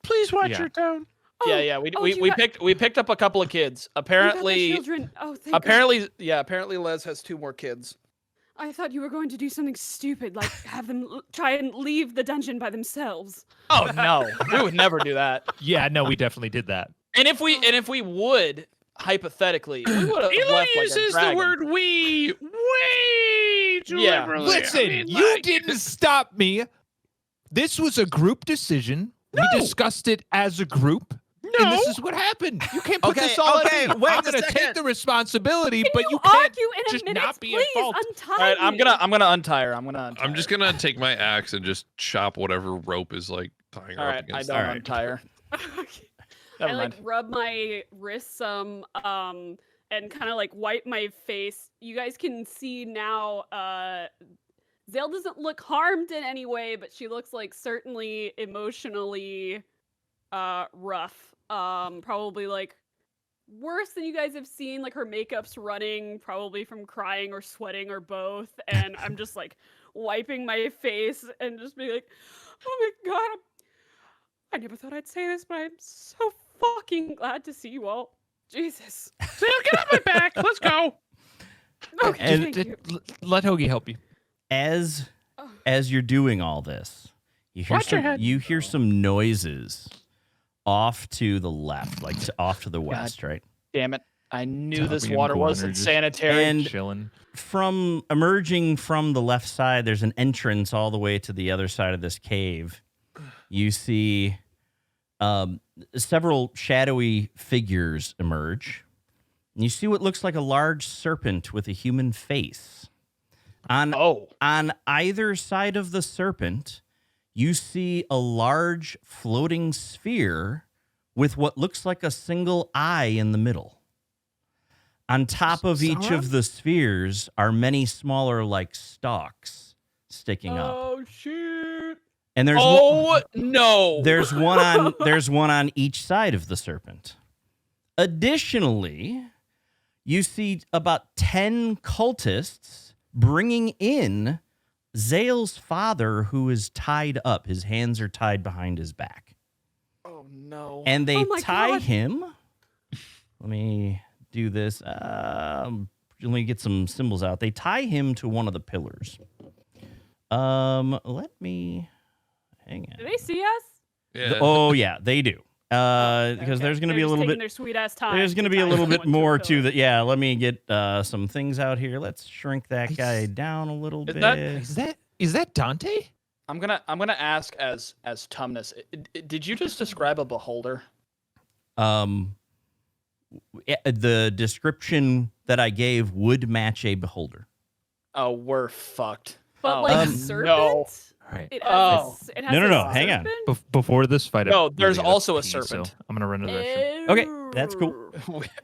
Speaker 8: Please watch
Speaker 4: Yeah.
Speaker 8: your tone.
Speaker 2: Yeah,
Speaker 7: Oh,
Speaker 2: yeah.
Speaker 7: oh, you got-
Speaker 2: We picked up a couple of kids.
Speaker 7: you got the
Speaker 2: Apparently
Speaker 7: children. Oh, thank God.
Speaker 2: apparently Les has 2 more kids.
Speaker 7: I thought you were going to do something stupid, like have them try and leave the dungeon by themselves.
Speaker 2: Oh no. We would never do that.
Speaker 4: Yeah, no, we definitely did that.
Speaker 2: And if we would, hypothetically, we would have
Speaker 8: Elo
Speaker 2: left like a
Speaker 8: uses the
Speaker 2: dragon.
Speaker 8: word "we" way too
Speaker 2: Yeah.
Speaker 8: liberally.
Speaker 9: Listen,
Speaker 8: I mean,
Speaker 9: you
Speaker 8: like-
Speaker 9: didn't stop me. This was a group decision. We discussed it as a group. And this is what happened. You can't put
Speaker 6: Okay,
Speaker 9: this all
Speaker 6: okay,
Speaker 9: on me.
Speaker 6: wait
Speaker 9: I'm
Speaker 6: a
Speaker 9: going to take
Speaker 6: second.
Speaker 9: the responsibility,
Speaker 7: Can
Speaker 9: but
Speaker 7: you
Speaker 9: you can't
Speaker 7: argue in a
Speaker 9: just
Speaker 7: minute?
Speaker 9: not be
Speaker 7: Please
Speaker 9: at fault.
Speaker 7: untie
Speaker 2: All right, I'm
Speaker 7: me.
Speaker 2: gonna untie her. I'm gonna untie
Speaker 5: I'm just
Speaker 2: her.
Speaker 5: gonna take my axe and just chop whatever rope is like tying her
Speaker 2: All
Speaker 5: up
Speaker 2: right, I
Speaker 5: against.
Speaker 2: don't
Speaker 1: All right.
Speaker 2: untie her.
Speaker 7: Okay.
Speaker 2: Never
Speaker 7: I
Speaker 2: mind.
Speaker 7: like rub my wrists some and kind of like wipe my face. You guys can see now Zale doesn't look harmed in any way, but she looks like certainly emotionally rough. Probably like worse than you guys have seen. Like her makeup's running, probably from crying or sweating or both. And I'm just like wiping my face and just being like, oh my God, I never thought I'd say this, but I'm so fucking glad to see you all. Jesus.
Speaker 8: Zale, get on my back. Let's go.
Speaker 7: Okay,
Speaker 1: And-
Speaker 7: thank you.
Speaker 9: Let Hogie help you.
Speaker 1: As
Speaker 7: Oh.
Speaker 1: you're doing all this, you hear
Speaker 8: Watch your head.
Speaker 1: some noises off to the left, like off to the west, right?
Speaker 2: Damn it! I knew this
Speaker 4: Tommy and
Speaker 2: water
Speaker 4: Gwen are
Speaker 2: wasn't
Speaker 4: just-
Speaker 2: sanitary.
Speaker 1: And
Speaker 4: Chilling.
Speaker 1: from emerging from the left side, there's an entrance all the way to the other side of this cave. You see several shadowy figures emerge. And you see what looks like a large serpent with a human face. On either side of the serpent, you see a large floating sphere with what looks like a single eye in the middle. On top of each of the spheres are many smaller, like, stalks sticking up.
Speaker 2: Oh shit!
Speaker 1: And there's
Speaker 2: No!
Speaker 1: there's one on each side of the serpent. Additionally, you see about 10 cultists bringing in Zale's father, who is tied up. His hands are tied behind his back.
Speaker 2: Oh no!
Speaker 1: And they
Speaker 7: Oh my
Speaker 1: tie
Speaker 7: God.
Speaker 1: him. Let me do this. Let me get some symbols out. They tie him to one of the pillars. Let me hang on.
Speaker 7: Do they see us?
Speaker 5: Yeah.
Speaker 1: Oh yeah, they do. Because there's going to be a little bit.
Speaker 7: Their sweet ass time.
Speaker 1: There's going to be a little bit more to that. Yeah, let me get some things out here. Let's shrink that guy down a little bit.
Speaker 9: Is that Dante?
Speaker 2: I'm gonna ask as Tumnus. Did you just describe a beholder?
Speaker 1: The description that I gave would match a beholder.
Speaker 2: Oh, we're fucked.
Speaker 7: But like serpent?
Speaker 2: No.
Speaker 9: All right.
Speaker 7: It has it has
Speaker 1: No.
Speaker 7: a
Speaker 1: Hang on.
Speaker 7: serpent?
Speaker 4: Before this fight,
Speaker 2: No,
Speaker 4: I
Speaker 2: there's
Speaker 4: really
Speaker 2: also a
Speaker 4: gotta pee, so
Speaker 2: serpent.
Speaker 4: I'm gonna run to the restroom.
Speaker 1: Okay, that's cool.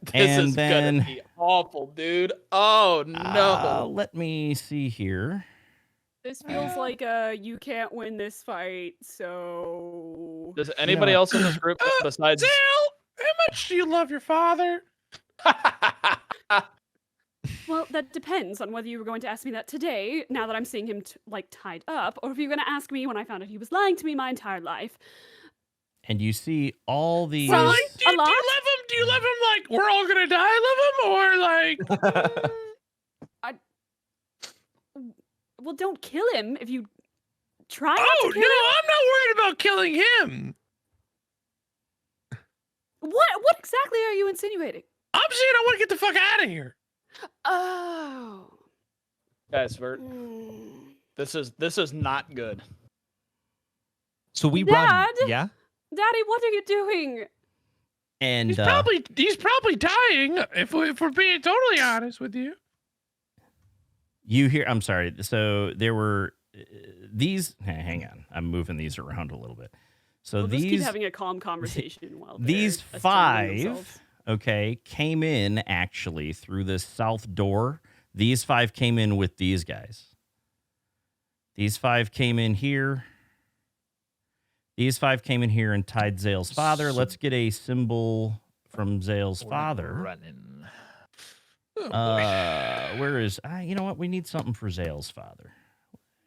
Speaker 2: This
Speaker 1: And
Speaker 2: is
Speaker 1: then-
Speaker 2: gonna be awful, dude. Oh no.
Speaker 1: Let me see here.
Speaker 7: This feels like you can't win this fight, so
Speaker 2: Does anybody else in this group besides
Speaker 5: Zale, how much do you love your father?
Speaker 7: well, that depends on whether you were going to ask me that today, now that I'm seeing him like tied up, or if you're going to ask me when I found out he was lying to me my entire life.
Speaker 1: And you see all these.
Speaker 7: Well,
Speaker 5: Like, do
Speaker 7: a
Speaker 5: you
Speaker 7: lot?
Speaker 5: love him? Do you love him like we're all gonna die? Love him or like?
Speaker 7: Well, don't kill him if you try not
Speaker 5: Oh
Speaker 7: to
Speaker 5: no,
Speaker 7: kill
Speaker 5: I'm not worried about killing him.
Speaker 7: him. What exactly are you insinuating?
Speaker 5: I'm saying I want to get the fuck out of here.
Speaker 7: Oh.
Speaker 2: guys?
Speaker 7: Mm.
Speaker 2: This is not good.
Speaker 9: So we
Speaker 7: Dad?
Speaker 9: run. Yeah.
Speaker 7: Daddy, what are you doing?
Speaker 1: And
Speaker 5: He's probably dying. If we're being totally honest with you.
Speaker 1: you hear. I'm sorry. So there were these. Hang on. I'm moving these around a little bit. So
Speaker 7: We'll just keep
Speaker 1: these
Speaker 7: having a calm conversation while
Speaker 1: these
Speaker 7: they're assembling
Speaker 1: five,
Speaker 7: themselves.
Speaker 1: okay, came in actually through this south door. These five came in with these guys. These five came in here. These five came in here and tied Zale's father. Let's get a symbol from Zale's father.
Speaker 9: Running.
Speaker 1: Where is? You know what? We need something for Zale's father.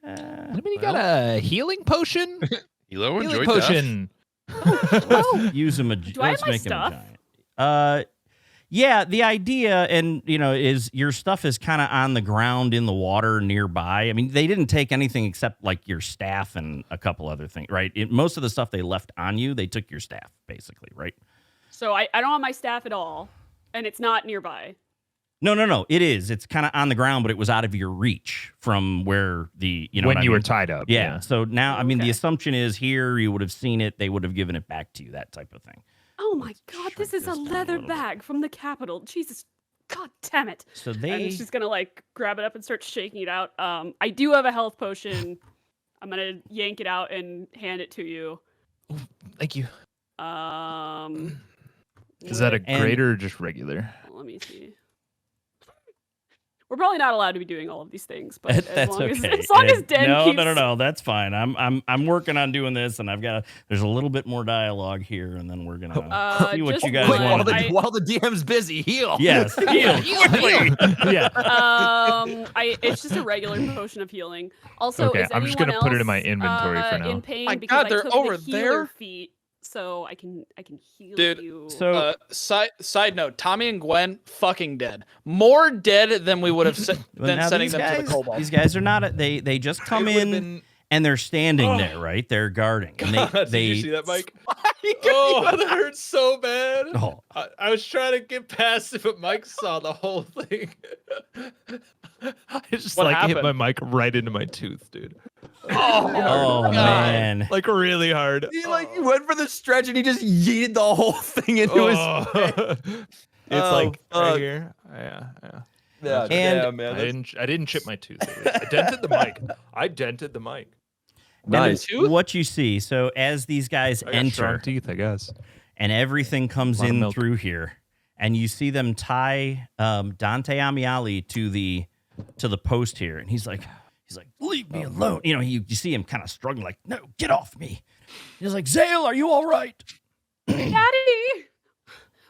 Speaker 9: Anybody got a healing potion?
Speaker 5: Hilo
Speaker 9: Healing
Speaker 5: enjoyed
Speaker 9: potion.
Speaker 1: Use him.
Speaker 7: Do I have
Speaker 1: Let's
Speaker 7: my
Speaker 1: make
Speaker 7: stuff?
Speaker 1: him a giant. Yeah. The idea, and is your stuff is kind of on the ground in the water nearby. I mean, they didn't take anything except like your staff and a couple other things, right? Most of the stuff they left on you, they took your staff, basically, right?
Speaker 7: So I don't have my staff at all, and it's not nearby.
Speaker 1: No. It is. It's kind of on the ground, but it was out of your reach from where the
Speaker 4: when
Speaker 1: what I
Speaker 4: you were
Speaker 1: mean?
Speaker 4: tied up.
Speaker 1: Yeah. So now, I mean, the
Speaker 7: Okay.
Speaker 1: assumption is here you would have seen it. They would have given it back to you. That type of thing.
Speaker 7: Oh my god, this
Speaker 1: shrink
Speaker 7: is a
Speaker 1: this down a
Speaker 7: leather
Speaker 1: little bit.
Speaker 7: bag from the Capitol. Jesus, god damn it.
Speaker 1: So
Speaker 7: And
Speaker 1: they.
Speaker 7: she's gonna like grab it up and start shaking it out. I do have a health potion. I'm gonna yank it out and hand it to you.
Speaker 9: Thank you.
Speaker 4: Is that a
Speaker 1: And-
Speaker 4: greater or just regular?
Speaker 7: Let me see. We're probably not allowed to be doing all of these things, but as
Speaker 1: That's
Speaker 7: long
Speaker 1: okay.
Speaker 7: as long as Den
Speaker 1: no,
Speaker 7: keeps...
Speaker 1: no. That's fine. I'm working on doing this, and there's a little bit more dialogue here, and then we're gonna see what
Speaker 7: just
Speaker 1: you guys
Speaker 7: one.
Speaker 1: want to do.
Speaker 6: While the DM's busy, heal.
Speaker 1: Yes, heal quickly. Yeah.
Speaker 7: It's just a regular potion of healing. Also,
Speaker 4: Okay,
Speaker 7: is
Speaker 4: I'm just
Speaker 7: anyone
Speaker 4: gonna put it in my
Speaker 7: else,
Speaker 4: inventory for now.
Speaker 7: In pain
Speaker 2: My
Speaker 7: because
Speaker 2: God,
Speaker 7: I
Speaker 2: they're
Speaker 7: took
Speaker 2: over
Speaker 7: the healer
Speaker 2: there?
Speaker 7: feat, so I can heal
Speaker 2: Dude,
Speaker 7: you.
Speaker 1: So
Speaker 2: side note: Tommy and Gwen fucking dead. More dead than we would have
Speaker 1: well,
Speaker 2: been
Speaker 1: now
Speaker 2: sending
Speaker 1: these
Speaker 2: them
Speaker 1: guys,
Speaker 2: to the Cobalt.
Speaker 1: These guys are not. They just come
Speaker 6: It would've
Speaker 1: in
Speaker 6: been-
Speaker 1: and they're standing there, right? They're guarding. And
Speaker 8: Did you see that, Mike?
Speaker 6: Oh,
Speaker 8: Oh, that hurt so bad.
Speaker 1: Oh,
Speaker 8: I was trying to get past it, but Mike saw the whole thing.
Speaker 4: I just
Speaker 2: What
Speaker 4: like hit
Speaker 2: happened?
Speaker 4: my mic right into my tooth, dude.
Speaker 1: oh man.
Speaker 4: Like really hard.
Speaker 6: He went for the stretch and he just yeeted the whole thing into his face.
Speaker 4: It's
Speaker 6: Oh,
Speaker 4: like right
Speaker 6: fuck.
Speaker 4: here. Yeah.
Speaker 6: Yeah,
Speaker 1: And-
Speaker 6: damn, man.
Speaker 4: I didn't chip my tooth. I dented the mic. I dented the mic.
Speaker 6: Nice.
Speaker 1: What you see, so as these guys
Speaker 4: I got strong
Speaker 1: enter
Speaker 4: teeth, I guess.
Speaker 1: and everything comes
Speaker 4: Lot of
Speaker 1: in
Speaker 4: milk.
Speaker 1: through here, and you see them tie Dante Amiali to the post here, and he's like, leave me alone. You see him kind of struggling, like, no, get off me. He's like, Zale, are you all right?
Speaker 7: Daddy,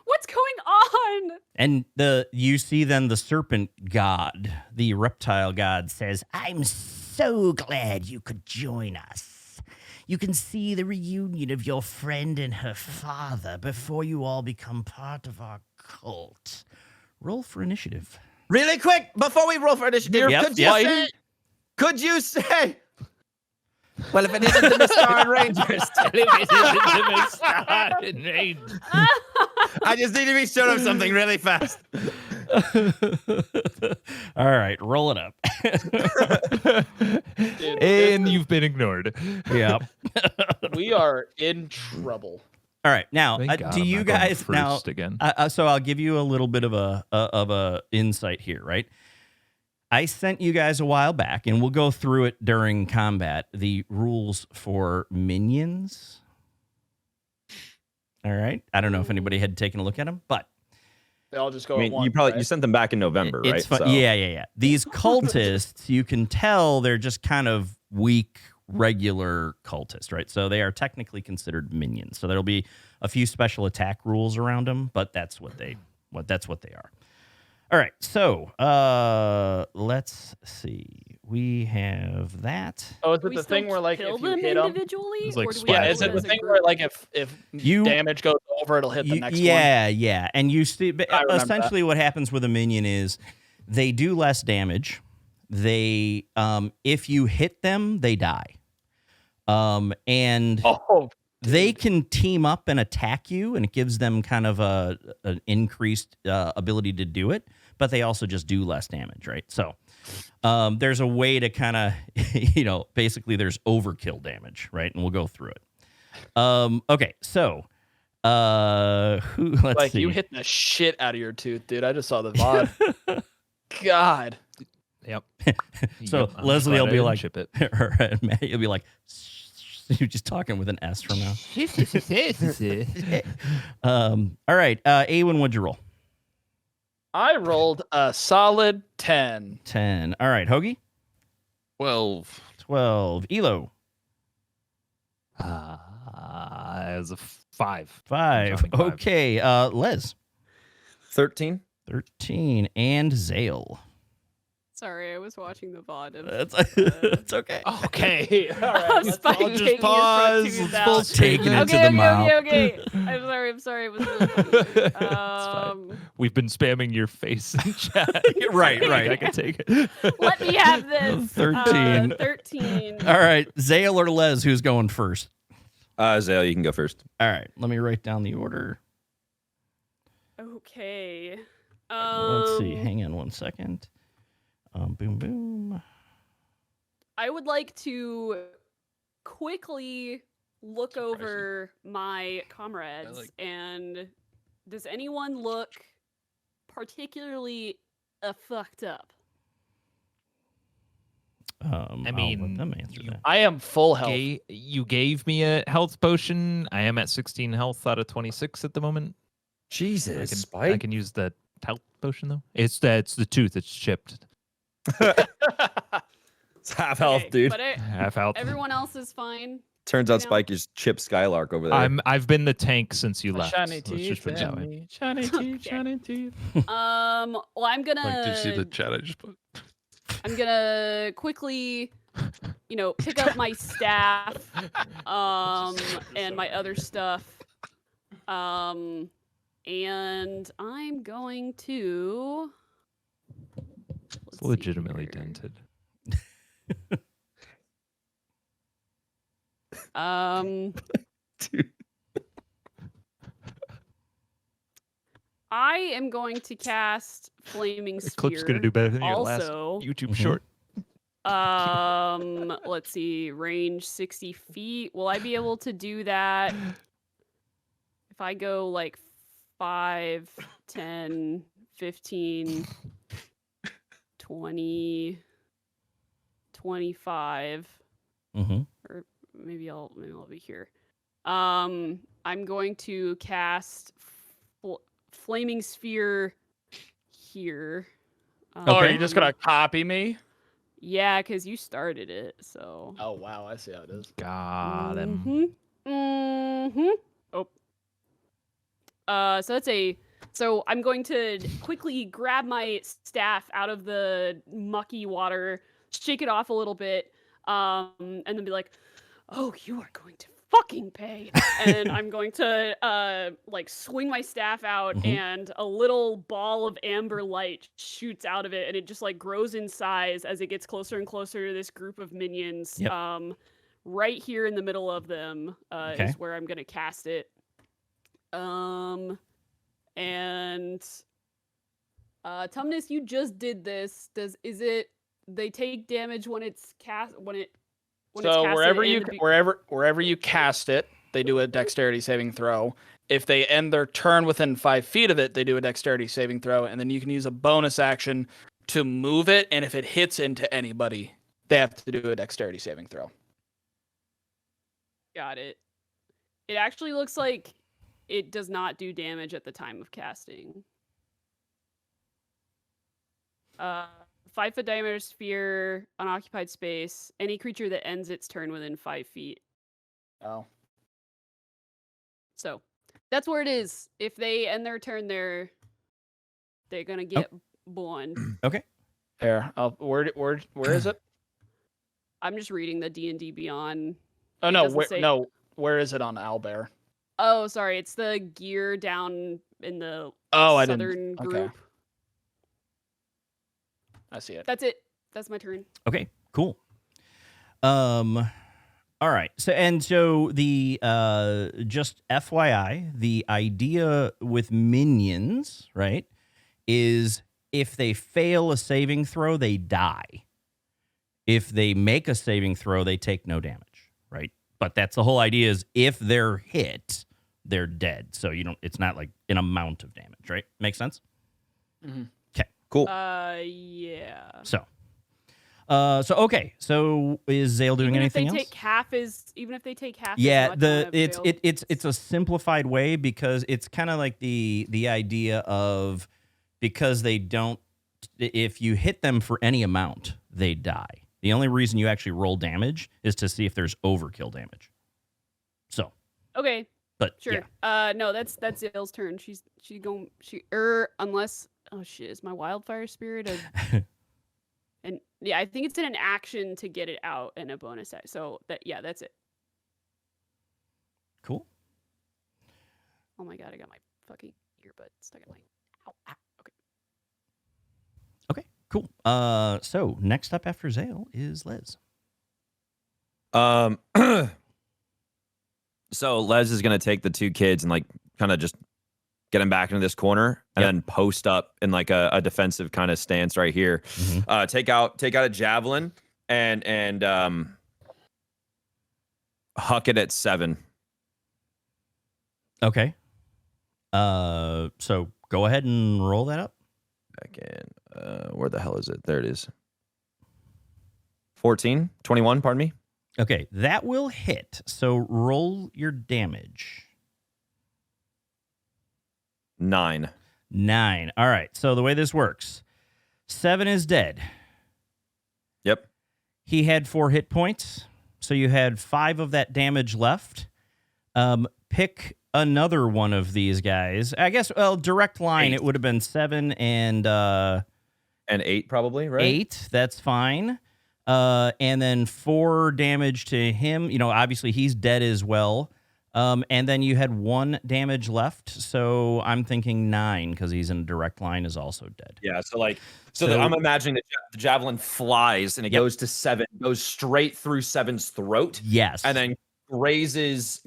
Speaker 7: what's going on?
Speaker 1: And you see then the serpent god, the reptile god, says, I'm so glad you could join us. You can see the reunion of your friend and her father before you all become part of our cult. Roll for initiative.
Speaker 6: Really quick, before we roll for initiative,
Speaker 1: Yep,
Speaker 6: could you
Speaker 1: yep.
Speaker 6: say? Could you say? Well, if it isn't the Mystaran Rangers,
Speaker 9: Tell him it isn't the Mystaran Rangers.
Speaker 6: I just need to be sure of something really fast.
Speaker 1: All right, roll it up.
Speaker 4: And you've been ignored.
Speaker 1: Yep.
Speaker 2: We are in trouble.
Speaker 1: All right, now
Speaker 4: Thank God
Speaker 1: do
Speaker 4: I'm
Speaker 1: you
Speaker 4: not going
Speaker 1: guys now?
Speaker 4: first again?
Speaker 1: So I'll give you a little bit of a insight here, right? I sent you guys a while back, and we'll go through it during combat. The rules for minions. All right, I don't know if anybody had taken a look at them, but
Speaker 2: They all just go.
Speaker 3: I mean,
Speaker 2: at once,
Speaker 3: you probably
Speaker 2: right?
Speaker 3: you sent them back in November, right?
Speaker 1: it's fun.
Speaker 3: So-
Speaker 1: Yeah. These cultists, you can tell they're just kind of weak, regular cultists, right? So they are technically considered minions. So there'll be a few special attack rules around them, but that's what they are. All right, so let's see. We have that.
Speaker 2: Oh, is
Speaker 7: Do
Speaker 2: it
Speaker 7: we
Speaker 2: the
Speaker 7: still
Speaker 2: thing where like
Speaker 7: kill
Speaker 2: if you
Speaker 7: them
Speaker 2: hit them?
Speaker 7: individually?
Speaker 4: It's like
Speaker 7: or do we
Speaker 2: Yeah,
Speaker 7: kill
Speaker 2: is it
Speaker 7: them
Speaker 2: the
Speaker 7: as a
Speaker 2: thing
Speaker 7: group?
Speaker 2: where like if
Speaker 1: You-
Speaker 2: damage goes over, it'll hit the next one?
Speaker 1: Yeah, and you see, but
Speaker 2: I remember
Speaker 1: essentially what happens with a minion is they do less damage. They, if you hit them, they die. And
Speaker 2: Oh,
Speaker 1: they can team up and attack you, and it gives them kind of an increased ability to do it. But they also just do less damage, right? So there's a way to kind of, basically there's overkill damage, right? And we'll go through it. Okay, so let's
Speaker 2: like
Speaker 1: see.
Speaker 2: you hit the shit out of your tooth, dude. I just saw the VOD. God.
Speaker 4: Yep.
Speaker 1: So
Speaker 4: Yep, I'm
Speaker 1: Leslie
Speaker 4: glad
Speaker 1: will
Speaker 4: I
Speaker 1: be
Speaker 4: didn't
Speaker 1: like,
Speaker 4: chip it.
Speaker 1: or Matt, you'll be like, you're just talking with an S from now. All right, Aywin, what'd you roll?
Speaker 2: I rolled a solid 10.
Speaker 1: 10. All right, Hogie,
Speaker 5: 12.
Speaker 1: 12. Elo,
Speaker 4: As a 5.
Speaker 1: 5.
Speaker 4: Jumping 5.
Speaker 1: Okay, Les,
Speaker 6: 13.
Speaker 1: 13. And Zale.
Speaker 7: Sorry, I was watching the VOD. Of,
Speaker 1: It's okay.
Speaker 9: Okay. All right.
Speaker 7: I'll
Speaker 9: Let's
Speaker 7: spike
Speaker 9: all
Speaker 7: taking
Speaker 9: just
Speaker 7: his front
Speaker 9: pause.
Speaker 7: tooth
Speaker 9: Let's
Speaker 7: out.
Speaker 9: full
Speaker 1: Taking
Speaker 9: statement.
Speaker 1: it to the mouth.
Speaker 7: Okay. I'm sorry. It was really funny.
Speaker 4: We've been spamming your face in chat.
Speaker 1: Right.
Speaker 4: I can take it.
Speaker 7: Let me have this.
Speaker 1: 13.
Speaker 7: 13.
Speaker 1: All right, Zale or Les, who's going first?
Speaker 3: Zale, you can go first.
Speaker 1: All right, let me write down the order.
Speaker 7: Okay.
Speaker 1: Let's see. Hang on one second. Boom.
Speaker 7: I would like to quickly look over my comrades and does anyone look particularly fucked up?
Speaker 1: I'll let them answer that.
Speaker 2: I am full health.
Speaker 4: You gave me a health potion. I am at 16 health out of 26 at the moment.
Speaker 6: Jesus,
Speaker 4: I
Speaker 6: Spike.
Speaker 4: can use the health potion though. It's the tooth. It's chipped.
Speaker 6: It's half health,
Speaker 7: Okay,
Speaker 6: dude.
Speaker 7: But
Speaker 4: Half health.
Speaker 7: everyone else is fine.
Speaker 6: Turns out
Speaker 7: you know.
Speaker 6: Spike is Chip Skylark over there.
Speaker 4: I've been the tank since you
Speaker 2: My
Speaker 4: left.
Speaker 2: shiny
Speaker 4: Let's
Speaker 2: teeth,
Speaker 4: just put it that way.
Speaker 2: and shiny teeth,
Speaker 7: Okay.
Speaker 2: shiny teeth.
Speaker 7: Well, I'm gonna.
Speaker 5: Like, did you see the chat I just put?
Speaker 7: I'm gonna quickly, pick up my staff, and my other stuff, and I'm going to.
Speaker 4: It's
Speaker 7: let's see
Speaker 4: legitimately
Speaker 7: here.
Speaker 4: dented.
Speaker 6: Dude.
Speaker 7: I am going to cast Flaming
Speaker 4: The
Speaker 7: Sphere.
Speaker 4: clip's gonna do better than your
Speaker 7: Also,
Speaker 4: last YouTube
Speaker 1: Mhm.
Speaker 4: short.
Speaker 7: let's see, range 60 feet. Will I be able to do that if I go like 5, 10, 15, 20, 25,
Speaker 1: Mm-hmm.
Speaker 7: or maybe I'll be here. I'm going to cast Flaming Sphere here.
Speaker 2: Oh, are you just gonna copy me?
Speaker 7: Yeah, because you started it, so.
Speaker 2: Oh wow, I see how it is.
Speaker 4: Got him.
Speaker 7: Oh. So I'm going to quickly grab my staff out of the mucky water, shake it off a little bit, and then be like, "Oh, you are going to fucking pay!" And I'm going to swing my staff out,
Speaker 1: Mhm.
Speaker 7: and a little ball of amber light shoots out of it, and it just grows in size as it gets closer and closer to this group of minions.
Speaker 1: Yep.
Speaker 7: right here in the middle of them
Speaker 1: Okay.
Speaker 7: is where I'm gonna cast it. And Tumnus, you just did this. Is it they take damage when it's cast when it's
Speaker 2: So
Speaker 7: casted
Speaker 2: wherever you cast it, they do a dexterity saving throw. If they end their turn within 5 feet of it, they do a dexterity saving throw, and then you can use a bonus action to move it. And if it hits into anybody, they have to do a dexterity saving throw.
Speaker 7: Got it. It actually looks like it does not do damage at the time of casting. 5-foot diameter sphere, unoccupied space. Any creature that ends its turn within 5 feet.
Speaker 2: Oh.
Speaker 7: So that's where it is. If they end their turn, they're gonna get blown.
Speaker 1: Okay.
Speaker 2: There. Where is it?
Speaker 7: I'm just reading the D&D Beyond.
Speaker 2: Oh
Speaker 7: It
Speaker 2: no,
Speaker 7: doesn't say-
Speaker 2: no. Where is it on Owlbear?
Speaker 7: Oh, sorry. It's the gear down in the
Speaker 2: Oh, I
Speaker 7: southern
Speaker 2: didn't.
Speaker 7: group.
Speaker 2: Okay. I see it.
Speaker 7: That's it. That's my turn.
Speaker 1: Okay, cool. All right. So the just FYI, the idea with minions, right, is if they fail a saving throw, they die. If they make a saving throw, they take no damage, right? But that's the whole idea is if they're hit, they're dead. So it's not like an amount of damage, right? Make sense?
Speaker 2: Mm-hmm.
Speaker 1: Okay.
Speaker 3: Cool.
Speaker 7: Yeah.
Speaker 1: So okay. So is Zale doing anything else?
Speaker 7: Even if they take half.
Speaker 1: Yeah,
Speaker 7: as much,
Speaker 1: it's a simplified way because it's kind of like the idea of because they don't if you hit them for any amount, they die. The only reason you actually roll damage is to see if there's overkill damage. So
Speaker 7: Okay.
Speaker 1: but
Speaker 7: Sure.
Speaker 1: yeah.
Speaker 7: No, that's Zale's turn. Unless is my wildfire spirit and yeah, I think it's in an action to get it out and a bonus act. So that's it.
Speaker 1: Cool.
Speaker 7: Oh my god, I got my fucking earbud stuck in my okay.
Speaker 1: Okay, cool. So next up after Zale is Les.
Speaker 3: So Les is gonna take the two kids and like kind of just get them back into this corner and then post up in like a defensive kind of stance right here.
Speaker 1: Mhm.
Speaker 3: Take out a javelin and huck it at 7.
Speaker 1: Okay. So go ahead and roll that up.
Speaker 3: Back in. Where the hell is it? There it is. 14, 21, pardon me.
Speaker 1: Okay, that will hit. So roll your damage.
Speaker 3: 9.
Speaker 1: 9. All right. So the way this works, 7 is dead.
Speaker 3: Yep.
Speaker 1: He had 4 hit points, so you had 5 of that damage left. Pick another one of these guys. I guess, direct line,
Speaker 3: 8.
Speaker 1: it would have been 7 and
Speaker 3: 8 probably, right?
Speaker 1: 8. That's fine. And then 4 damage to him. Obviously he's dead as well. And then you had 1 damage left, so I'm thinking 9 because he's in a direct line is also dead.
Speaker 3: Yeah, so I'm imagining the javelin flies and it goes to 7, goes straight through 7's throat.
Speaker 1: Yes.
Speaker 3: And then grazes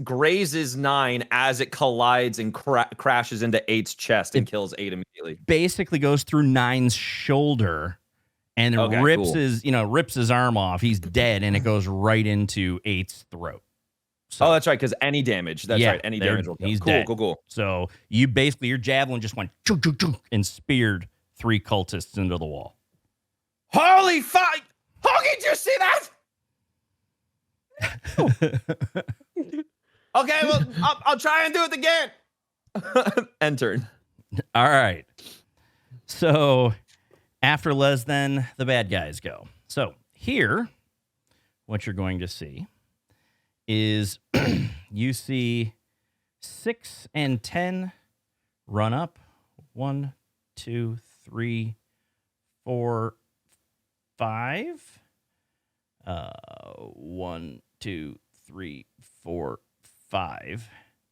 Speaker 3: 9 as it collides and crashes into 8's chest and kills 8 immediately.
Speaker 1: Basically goes through 9's shoulder and rips his arm off. He's dead, and it goes right into 8's throat. So,
Speaker 3: that's right, because any damage. That's right. Any damage will kill.
Speaker 1: He's
Speaker 3: Cool,
Speaker 1: dead.
Speaker 3: cool.
Speaker 1: So your javelin just went chunk, chunk, chunk, and speared 3 cultists into the wall.
Speaker 3: Holy fuck! Hogie, did you see that? Okay, well, I'll try and do it again. Enter.
Speaker 1: All right. So after Les, then the bad guys go. So here, what you're going to see is you see 6 and 10 run up. 1, 2, 3, 4, 5. 1, 2, 3, 4, 5.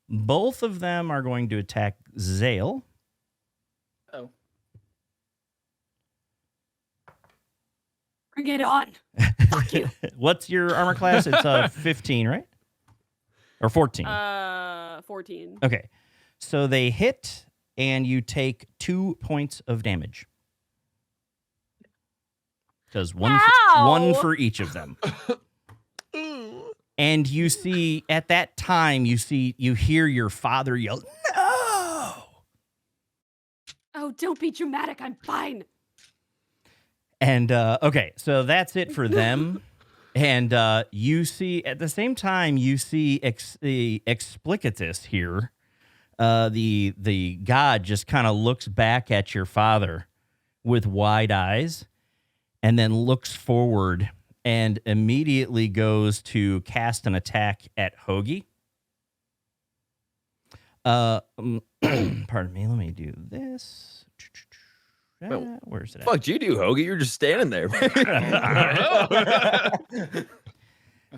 Speaker 1: Both of them are going to attack Zale.
Speaker 2: Oh.
Speaker 7: Bring it on. Fuck you.
Speaker 1: What's your armor class? It's 15, right? Or 14?
Speaker 7: 14.
Speaker 1: Okay. So they hit, and you take 2 points of damage. Because one
Speaker 7: Ow!
Speaker 1: for each of them. And you see, at that time, you hear your father yell, "No!"
Speaker 7: Oh, don't be dramatic. I'm fine.
Speaker 1: And, okay, so that's it for them. And you see, at the same time, you see the Explicatus here. The god just kind of looks back at your father with wide eyes and then looks forward and immediately goes to cast an attack at Hogie. Pardon me, let me do this. Where's it at?
Speaker 3: Fuck you do, Hogie. You're just standing there.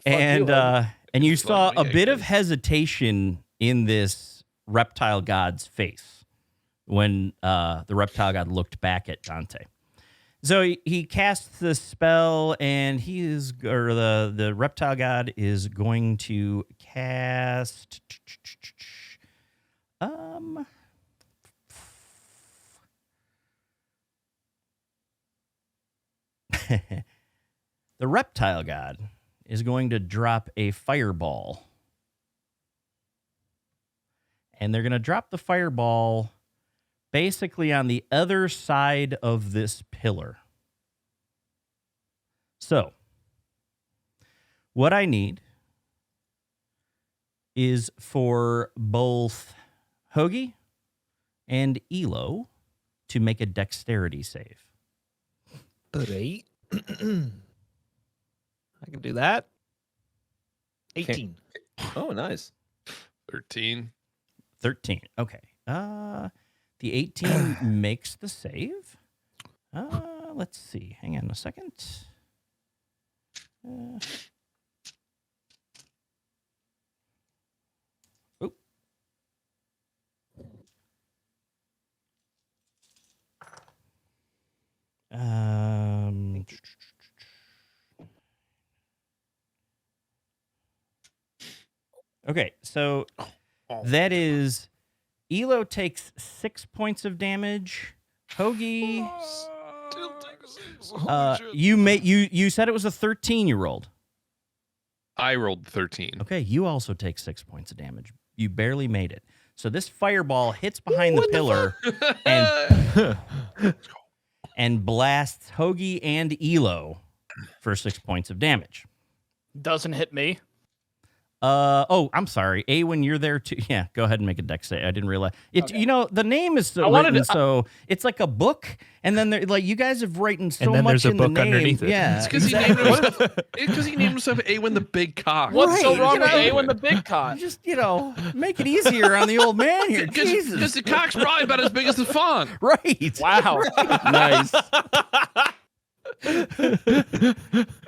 Speaker 1: And you saw a
Speaker 5: me, I
Speaker 1: bit of
Speaker 5: guess.
Speaker 1: hesitation in this reptile god's face when the reptile god looked back at Dante. So he casts the spell, and the reptile god is going to cast the reptile god is going to drop a fireball. And they're going to drop the fireball basically on the other side of this pillar. So, what I need is for both Hogie and Elo to make a dexterity save.
Speaker 9: Right. I can do that. 18.
Speaker 3: Oh, nice.
Speaker 5: 13.
Speaker 1: 13. Okay. The 18 makes the save. Let's see. Hang on a second. Oh. Okay, so that is Elo takes 6 points of damage. Hogie, you said it was a 13 you rolled.
Speaker 5: I rolled 13.
Speaker 1: Okay, you also take 6 points of damage. You barely made it. So this fireball hits behind the pillar and blasts Hogie and Elo for 6 points of damage.
Speaker 2: Doesn't hit me.
Speaker 1: I'm sorry. Aywin, you're there too. Yeah, go ahead and make a dex save. I didn't realize it.
Speaker 2: Okay.
Speaker 1: You know, the name is so
Speaker 2: I wanted
Speaker 1: written,
Speaker 2: to-
Speaker 1: so it's like a book, and then like you guys have written so
Speaker 4: And then
Speaker 1: much
Speaker 4: there's a
Speaker 1: in the
Speaker 4: book
Speaker 1: name.
Speaker 4: underneath it.
Speaker 1: Yeah,
Speaker 5: It's because
Speaker 1: exactly.
Speaker 5: he named himself Aywin the Big Cock.
Speaker 2: What's so
Speaker 1: Right,
Speaker 2: wrong
Speaker 1: you
Speaker 2: with
Speaker 1: know?
Speaker 2: Aywin the Big Cock?
Speaker 1: Just make it easier on the old man here. Jesus,
Speaker 5: Because the cock's probably about as big as the font.
Speaker 1: right?
Speaker 2: Wow.
Speaker 1: Nice.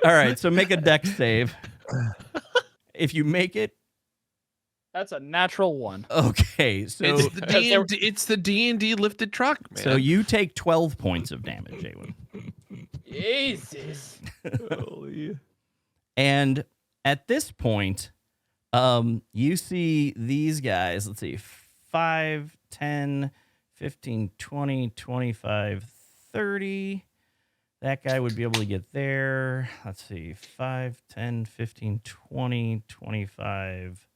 Speaker 1: All right, so make a dex save. If you make it,
Speaker 2: That's a natural one.
Speaker 1: okay. So
Speaker 5: It's the D&D lifted truck, man.
Speaker 1: so you take 12 points of damage, Aywin.
Speaker 2: Jesus.
Speaker 1: And at this point, you see these guys, let's see, 5, 10, 15, 20, 25, 30. That guy would be able to get there. Let's see, 5, 10, 15, 20, 25,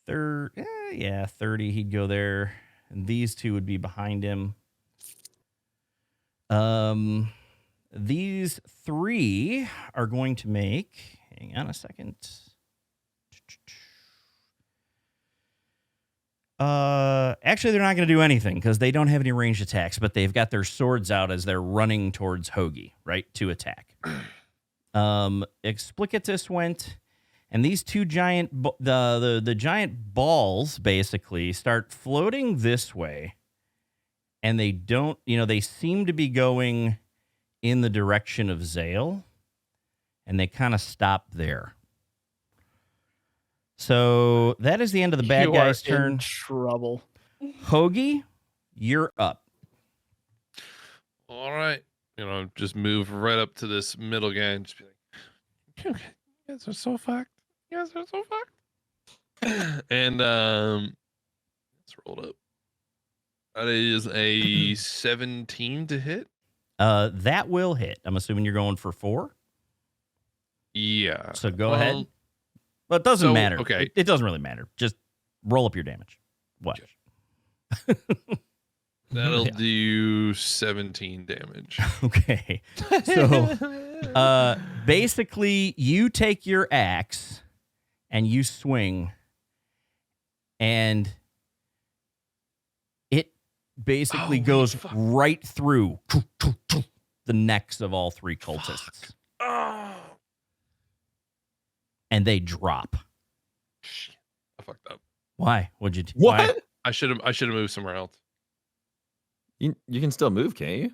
Speaker 1: 30. Yeah, 30. He'd go there. And these two would be behind him. These three are going to make, hang on a second. Actually, they're not going to do anything because they don't have any ranged attacks, but they've got their swords out as they're running towards Hogie, right, to attack. Explicatus went, and these two giant, the giant balls basically start floating this way, and they don't, they seem to be going in the direction of Zale, and they kind of stop there. So that is the end of the bad
Speaker 2: You
Speaker 1: guy's
Speaker 2: are in
Speaker 1: turn.
Speaker 2: trouble.
Speaker 1: Hogie, you're up.
Speaker 5: All right. just move right up to this middle guy and just be like, you guys are so fucked. You guys are so fucked. And let's roll it up. That is a 17 to hit.
Speaker 1: That will hit. I'm assuming you're going for 4.
Speaker 5: Yeah.
Speaker 1: So go ahead. Well, it doesn't matter.
Speaker 5: Okay.
Speaker 1: It doesn't really matter. Just roll up your damage. Watch.
Speaker 5: That'll do 17 damage.
Speaker 1: Okay. So basically you take your axe and you swing and it basically goes right through the necks of all 3 cultists.
Speaker 5: Oh.
Speaker 1: And they drop.
Speaker 5: Shit. I fucked up.
Speaker 1: Why? What'd you do?
Speaker 3: What?
Speaker 1: Why?
Speaker 5: I should have moved somewhere else.
Speaker 3: You can still move, can't you?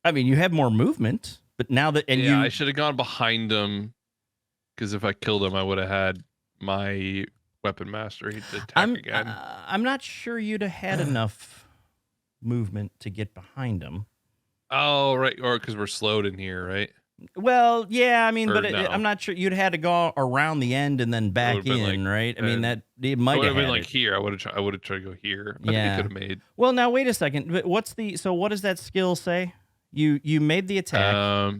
Speaker 1: I mean, you have more movement, but now that
Speaker 5: I should have gone behind him because if I killed him, I would have had my weapon master. He'd attack again.
Speaker 1: I'm not sure you'd have had enough movement to get behind him.
Speaker 5: Oh, right. Or because we're slowed in here, right?
Speaker 1: Well, yeah, I mean,
Speaker 5: Or
Speaker 1: but
Speaker 5: no.
Speaker 1: I'm not sure you'd had to go around the end and then back
Speaker 5: would've been
Speaker 1: in, right? I mean, that it
Speaker 5: It
Speaker 1: might
Speaker 5: would
Speaker 1: have
Speaker 5: have been
Speaker 1: had
Speaker 5: like
Speaker 1: it.
Speaker 5: here. I would have tried to go here. I
Speaker 1: Yeah.
Speaker 5: think it could have made.
Speaker 1: Well, now wait a second. But what does that skill say? You made the attack.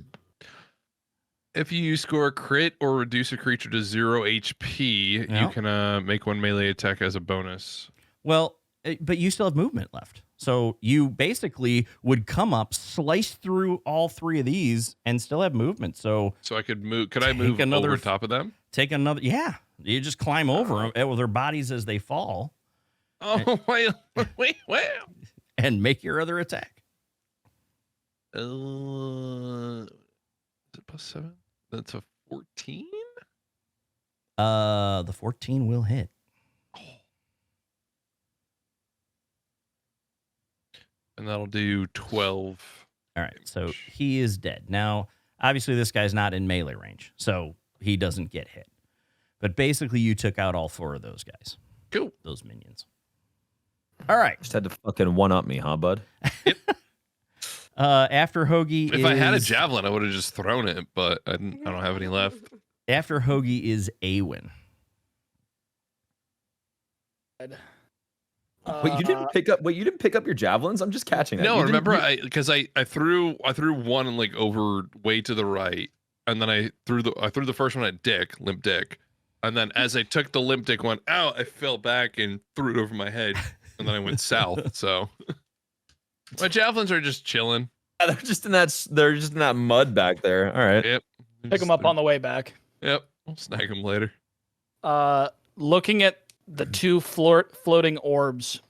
Speaker 5: If you score a crit or reduce a creature to 0 HP,
Speaker 1: Yeah.
Speaker 5: you can make one melee attack as a bonus.
Speaker 1: Well, but you still have movement left. So you basically would come up, slice through all 3 of these, and still have movement. So
Speaker 5: I could move. Could I move over top of them?
Speaker 1: take another. Yeah, you just climb over them with their bodies as they fall
Speaker 5: Oh, wait.
Speaker 1: and make your other attack.
Speaker 5: Is it +7? That's a 14.
Speaker 1: The 14 will hit.
Speaker 5: And that'll do 12.
Speaker 1: All right, so he is dead. Now, obviously, this guy's not in melee range, so he doesn't get hit. But basically, you took out all 4 of those guys.
Speaker 5: Cool.
Speaker 1: Those minions. All right.
Speaker 3: Just had to fucking one-up me, huh, bud?
Speaker 1: After Hogie
Speaker 5: If I had a javelin, I would have just thrown it, but I don't have any left.
Speaker 1: After Hogie is Aywin.
Speaker 3: Wait, you didn't pick up. Wait, you didn't pick up your javelins? I'm just catching that.
Speaker 5: No,
Speaker 3: You didn't-
Speaker 5: remember because I threw one like over way to the right, and then I threw the first one at Limp Dick, and then as I took the Limp Dick one out, I fell back and threw it over my head, and then I went south. So my javelins are just chilling.
Speaker 3: Yeah, they're just in that mud back there. All right.
Speaker 5: Yep.
Speaker 2: Pick them up on the way back.
Speaker 5: Yep. I'll snag them later.
Speaker 2: Looking at the 2 floating orbs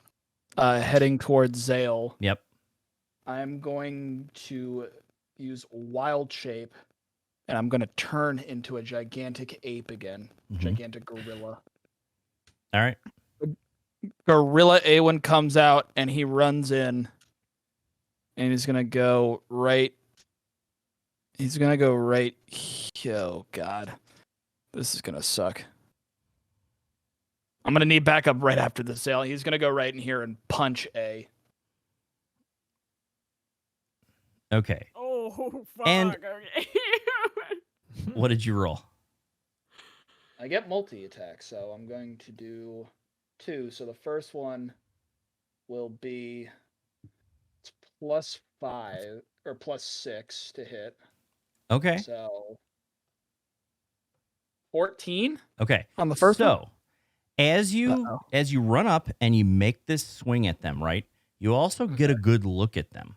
Speaker 2: heading towards Zale.
Speaker 1: Yep.
Speaker 2: I'm going to use Wild Shape, and I'm going to turn into a gigantic ape again.
Speaker 1: Mhm.
Speaker 2: Gigantic gorilla.
Speaker 1: All right.
Speaker 2: Gorilla Aywin comes out, and he runs in, and he's going to go right... Oh, God. This is going to suck. I'm going to need backup right after the sale. He's going to go right in here and punch A.
Speaker 1: Okay.
Speaker 7: Oh, fuck.
Speaker 1: And-
Speaker 7: Okay.
Speaker 1: What did you roll?
Speaker 2: I get multi-attack, so I'm going to do 2. So the first one will be it's +5 or +6 to hit.
Speaker 1: Okay.
Speaker 2: So 14
Speaker 1: Okay.
Speaker 2: on the first one.
Speaker 1: So, as you run up and you make this swing at them, right? You also get a good look at them.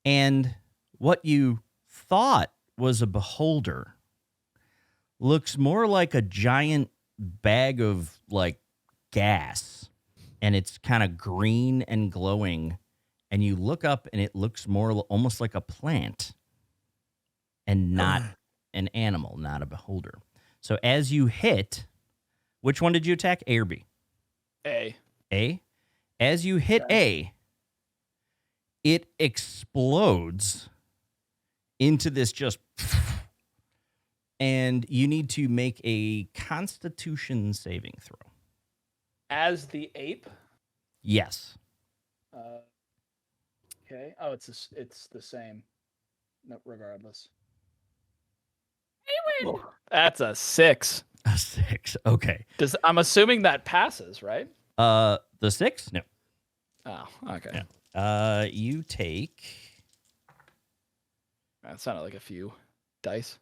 Speaker 1: And what you thought was a beholder looks more like a giant bag of like gas, and it's kind of green and glowing, and you look up and it looks more almost like a plant and not an animal, not a beholder. So as you hit, which one did you attack? A or B?
Speaker 2: A.
Speaker 1: A. As you hit A, it explodes into this just, and you need to make a Constitution saving throw.
Speaker 2: As the ape.
Speaker 1: Yes.
Speaker 2: Okay. Oh, it's the same. No, regardless.
Speaker 7: Aywin!
Speaker 2: Oh, that's a 6.
Speaker 1: A 6. Okay.
Speaker 2: I'm assuming that passes, right?
Speaker 1: The 6? No.
Speaker 2: Oh, okay.
Speaker 1: Yeah. You take.
Speaker 2: That sounded like a few dice.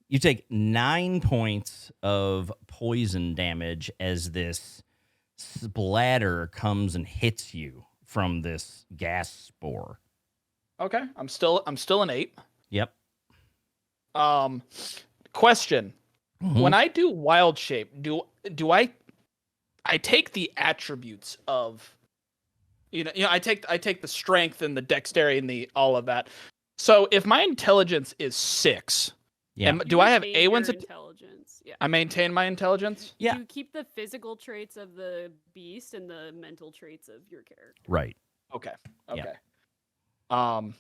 Speaker 1: You take 9 points of poison damage as this splatter comes and hits you from this gas spore.
Speaker 2: Okay. I'm still an 8.
Speaker 1: Yep.
Speaker 2: Question.
Speaker 1: Mhm.
Speaker 2: When I do wild shape, do I take the attributes of I take the strength and the dexterity and the all of that. So if my intelligence is 6,
Speaker 1: Yeah.
Speaker 2: do I have
Speaker 7: Maintain your
Speaker 2: Aywin's
Speaker 7: intelligence? Yeah.
Speaker 2: I maintain my intelligence?
Speaker 1: Yeah.
Speaker 7: You keep the physical traits of the beast and the mental traits of your character.
Speaker 1: Right.
Speaker 2: Okay.
Speaker 1: Yeah.
Speaker 2: Okay.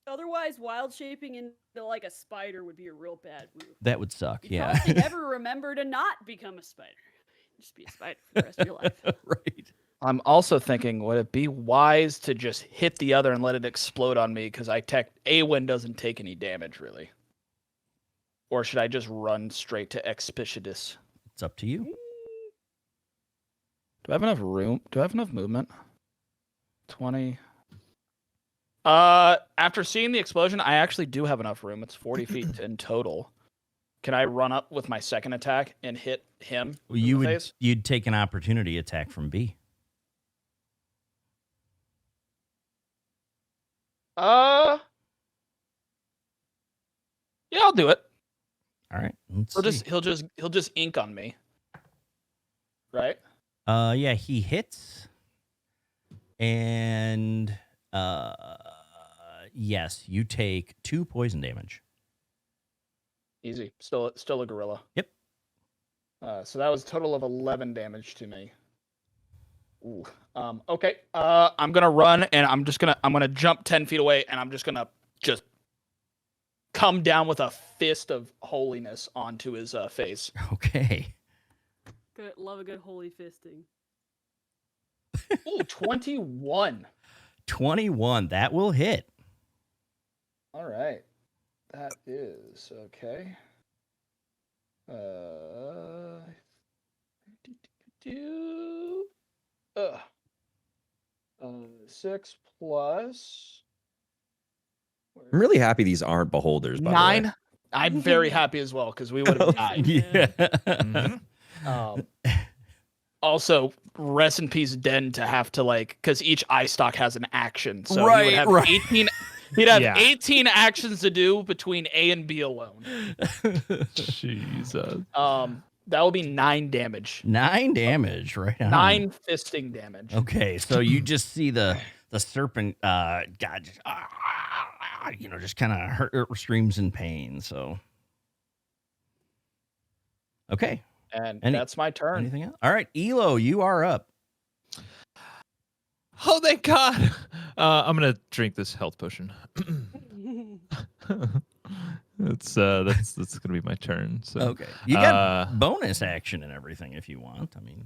Speaker 7: Otherwise, wild shaping into like a spider would be a real bad move.
Speaker 1: That would suck.
Speaker 7: You
Speaker 1: Yeah.
Speaker 7: probably never remember to not become a spider. Just be a spider for the rest of your life.
Speaker 1: Right.
Speaker 2: I'm also thinking, would it be wise to just hit the other and let it explode on me? Because Aywin doesn't take any damage, really. Or should I just run straight to Expeditious?
Speaker 1: It's up to you.
Speaker 2: Do I have enough room? Do I have enough movement? 20. After seeing the explosion, I actually do have enough room. It's 40 feet in total. Can I run up with my second attack and hit him?
Speaker 1: Well,
Speaker 2: in the face?
Speaker 1: you'd take an opportunity attack from B.
Speaker 2: Yeah, I'll do it.
Speaker 1: All right. Let's
Speaker 2: He'll
Speaker 1: see.
Speaker 2: just ink on me. Right?
Speaker 1: Yeah, he hits. And yes, you take 2 poison damage.
Speaker 2: Easy. Still a gorilla.
Speaker 1: Yep.
Speaker 2: So that was a total of 11 damage to me. Ooh. Okay. I'm gonna run and I'm gonna jump 10 feet away and I'm just gonna come down with a fist of holiness onto his face.
Speaker 1: Okay.
Speaker 7: Good, love a good holy fisting.
Speaker 2: Ooh, 21.
Speaker 1: 21. That will hit.
Speaker 2: All right. That is okay. 6 plus
Speaker 3: I'm really happy these aren't beholders. By the way.
Speaker 2: 9. I'm very happy as well because we would have died.
Speaker 1: Yeah.
Speaker 2: Mhm. Also, rest in peace, Den, to have to because each eye stock has an action, so he would have 18. He'd have 18 actions to do between A and B alone.
Speaker 4: Jesus.
Speaker 2: That will be 9 damage.
Speaker 1: 9 damage, right on.
Speaker 2: 9 fisting damage.
Speaker 1: Okay, so you just see the serpent, just kind of hurt, screams in pain. So, okay,
Speaker 2: And that's my turn.
Speaker 1: anything else? All right, Elo, you are up.
Speaker 4: Oh, thank God. I'm gonna drink this health potion. That's gonna be my turn. So
Speaker 1: Okay, you got bonus action and everything if you want. I mean,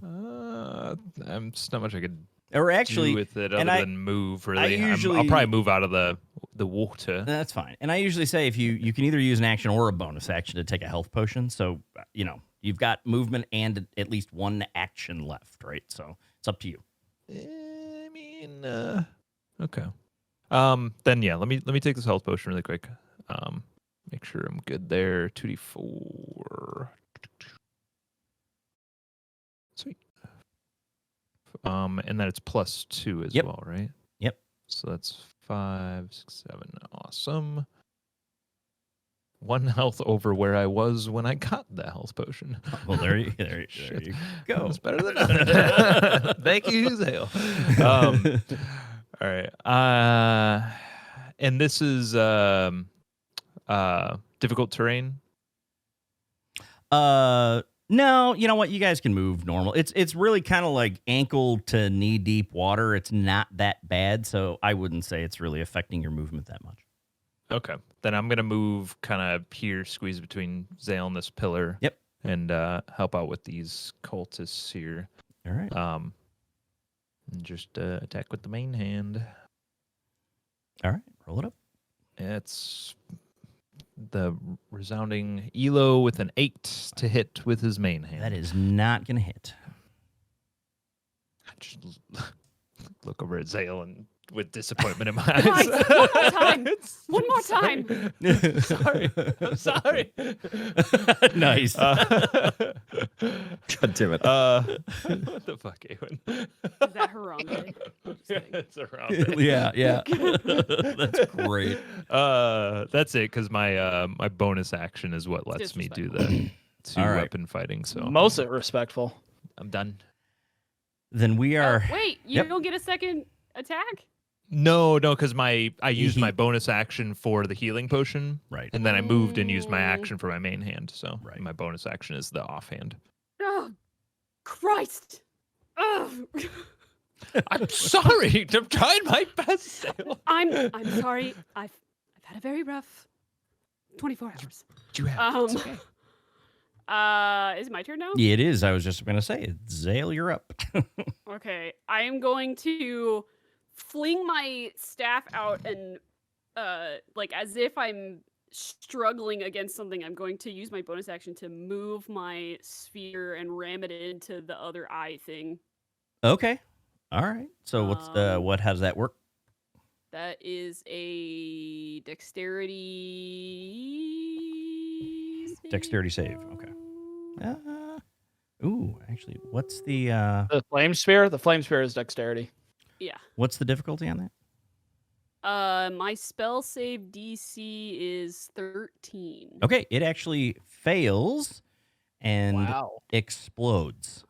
Speaker 4: there's not much I could
Speaker 1: or actually,
Speaker 4: do with it other than move. Really,
Speaker 1: usually-
Speaker 4: I'll probably move out of the water.
Speaker 1: that's fine. And I usually say if you can either use an action or a bonus action to take a health potion. So you've got movement and at least 1 action left, right? So it's up to you.
Speaker 4: I mean, okay. Then yeah, let me take this health potion really quick. Make sure I'm good there. 2d4. Sweet. And then it's +2 as
Speaker 1: Yep.
Speaker 4: well, right?
Speaker 1: Yep.
Speaker 4: So that's 5, 6, 7. Awesome. 1 health over where I was when I got the health potion.
Speaker 1: Well, there you
Speaker 4: Shit.
Speaker 1: go.
Speaker 4: That's better than nothing. Thank you, Zale. All right. And this is difficult terrain.
Speaker 1: No, you know what? You guys can move normal. It's really kind of like ankle to knee deep water. It's not that bad, so I wouldn't say it's really affecting your movement that much.
Speaker 4: Okay. Then I'm gonna move kind of here, squeeze between Zale and this pillar.
Speaker 1: Yep.
Speaker 4: And help out with these cultists here.
Speaker 1: All right.
Speaker 4: And just attack with the main hand.
Speaker 1: All right, roll it up.
Speaker 4: It's the resounding Elo with an 8 to hit with his main hand.
Speaker 1: That is not going to hit.
Speaker 4: I just look over at Zale and with disappointment in my
Speaker 7: Guys,
Speaker 4: eyes.
Speaker 7: one more time. One more time.
Speaker 4: Sorry. I'm sorry.
Speaker 1: Nice.
Speaker 3: God damn it.
Speaker 4: What the fuck, Aywin?
Speaker 7: Is that Harambe? Just kidding.
Speaker 4: It's around.
Speaker 1: yeah. That's great.
Speaker 4: That's it, because my bonus action is what lets me do the
Speaker 1: All right.
Speaker 4: weapon fighting. So
Speaker 2: Most respectful.
Speaker 4: I'm done.
Speaker 1: Then we are.
Speaker 7: Wait, you
Speaker 1: Yep.
Speaker 7: don't get a second attack?
Speaker 4: No, because I used my bonus action for the healing potion,
Speaker 1: Right.
Speaker 4: and then I moved and used my action for my main hand. So
Speaker 1: Right.
Speaker 4: my bonus action is the offhand.
Speaker 7: Oh, Christ. Ugh.
Speaker 4: I'm sorry. I'm trying my best, Sale.
Speaker 7: I'm sorry. I've had a very rough 24 hours.
Speaker 4: You have. It's okay.
Speaker 7: Is it my turn now?
Speaker 1: Yeah, it is. I was just going to say, Zale, you're up.
Speaker 7: Okay, I am going to fling my staff out and, like, as if I'm struggling against something, I'm going to use my bonus action to move my sphere and ram it into the other eye thing.
Speaker 1: Okay. All right. So how does that work?
Speaker 7: That is a dexterity
Speaker 1: Save. Okay. Actually, what's the
Speaker 2: The flame sphere? The flame sphere is dexterity.
Speaker 7: Yeah.
Speaker 1: what's the difficulty on that?
Speaker 7: My spell save DC is 13.
Speaker 1: Okay, it actually fails and
Speaker 2: Wow.
Speaker 1: explodes.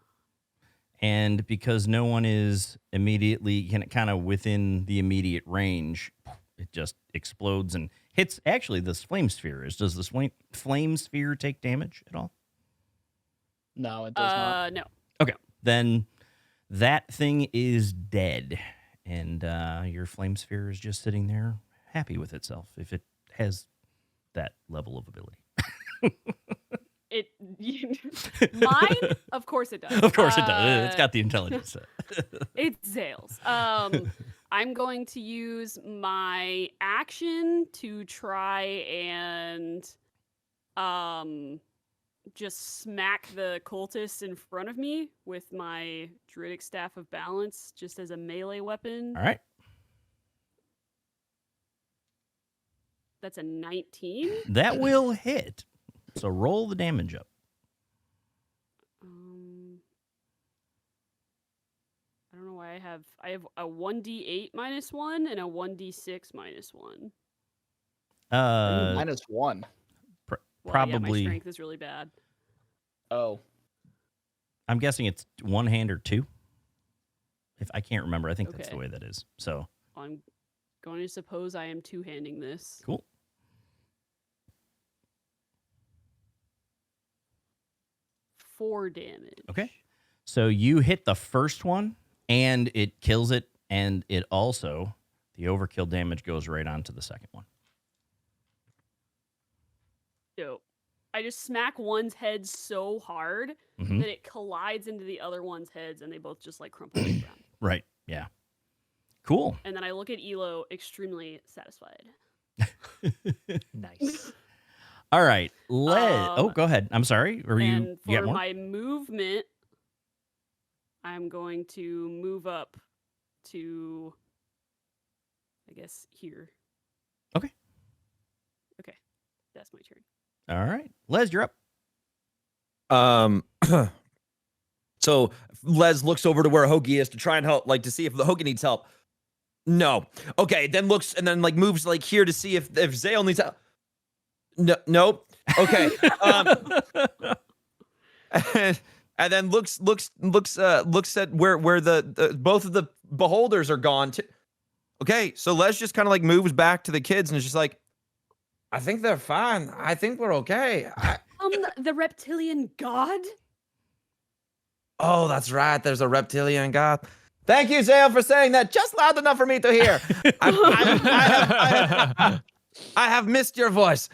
Speaker 1: And because no one is immediately kind of within the immediate range, it just explodes and hits actually this flame sphere. Does this flame sphere take damage at all?
Speaker 2: No, it does not.
Speaker 7: No.
Speaker 1: Okay, then that thing is dead, and your flame sphere is just sitting there, happy with itself, if it has that level of ability.
Speaker 7: It mine? Of course it does.
Speaker 1: Of course it does. It's got the intelligence.
Speaker 7: It's Zale's. I'm going to use my action to try and just smack the cultists in front of me with my druidic staff of balance, just as a melee weapon.
Speaker 1: All right.
Speaker 7: That's a 19.
Speaker 1: That will hit. So roll the damage up.
Speaker 7: I don't know why I have a 1d8 -1 and a 1d6 -1.
Speaker 2: -1.
Speaker 7: Well, yeah,
Speaker 1: Probably.
Speaker 7: my strength is really bad.
Speaker 2: Oh.
Speaker 1: I'm guessing it's one hand or two. If I can't remember, I think that's the
Speaker 7: Okay.
Speaker 1: way that is. So
Speaker 7: I'm going to suppose I am two-handing this.
Speaker 1: cool.
Speaker 7: 4 damage.
Speaker 1: Okay. So you hit the first one, and it kills it, and it also, the overkill damage goes right on to the second one.
Speaker 7: So I just smack one's head so hard
Speaker 1: Mhm.
Speaker 7: that it collides into the other one's heads, and they both just like crumple to the ground.
Speaker 1: Right. Yeah. Cool.
Speaker 7: And then I look at Elo, extremely satisfied.
Speaker 4: Nice.
Speaker 1: All right. Go ahead. I'm sorry. Or you
Speaker 7: And
Speaker 1: got
Speaker 7: for
Speaker 1: more?
Speaker 7: my movement, I'm going to move up to, I guess, here.
Speaker 1: Okay.
Speaker 7: Okay. That's my turn.
Speaker 1: All right. Les, you're up.
Speaker 6: So Les looks over to where Hogie is to try and help, like to see if the Hogie needs help. No. Okay, then looks and then like moves like here to see if Zale needs help. No, nope. Okay. And then looks at where the both of the beholders are gone. Okay, so Les just kind of like moves back to the kids and is just like, I think they're fine. I think we're okay.
Speaker 7: The reptilian god?
Speaker 6: Oh, that's right. There's a reptilian god. Thank you, Zale, for saying that just loud enough for me to hear. I have missed your voice.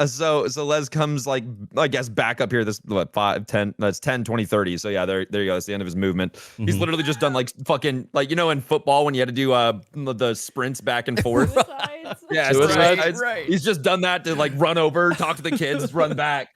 Speaker 3: So Les comes like, I guess, back up here. This what 5, 10, that's 10, 20, 30. So yeah, there you go. That's the end of his movement. He's
Speaker 1: Mhm.
Speaker 3: literally just done like fucking, like, in football when you had to do the sprints back and forth.
Speaker 7: Suicides.
Speaker 3: Yeah,
Speaker 2: Suicides.
Speaker 1: Right.
Speaker 3: He's just done that to like run over, talk to the kids, run back.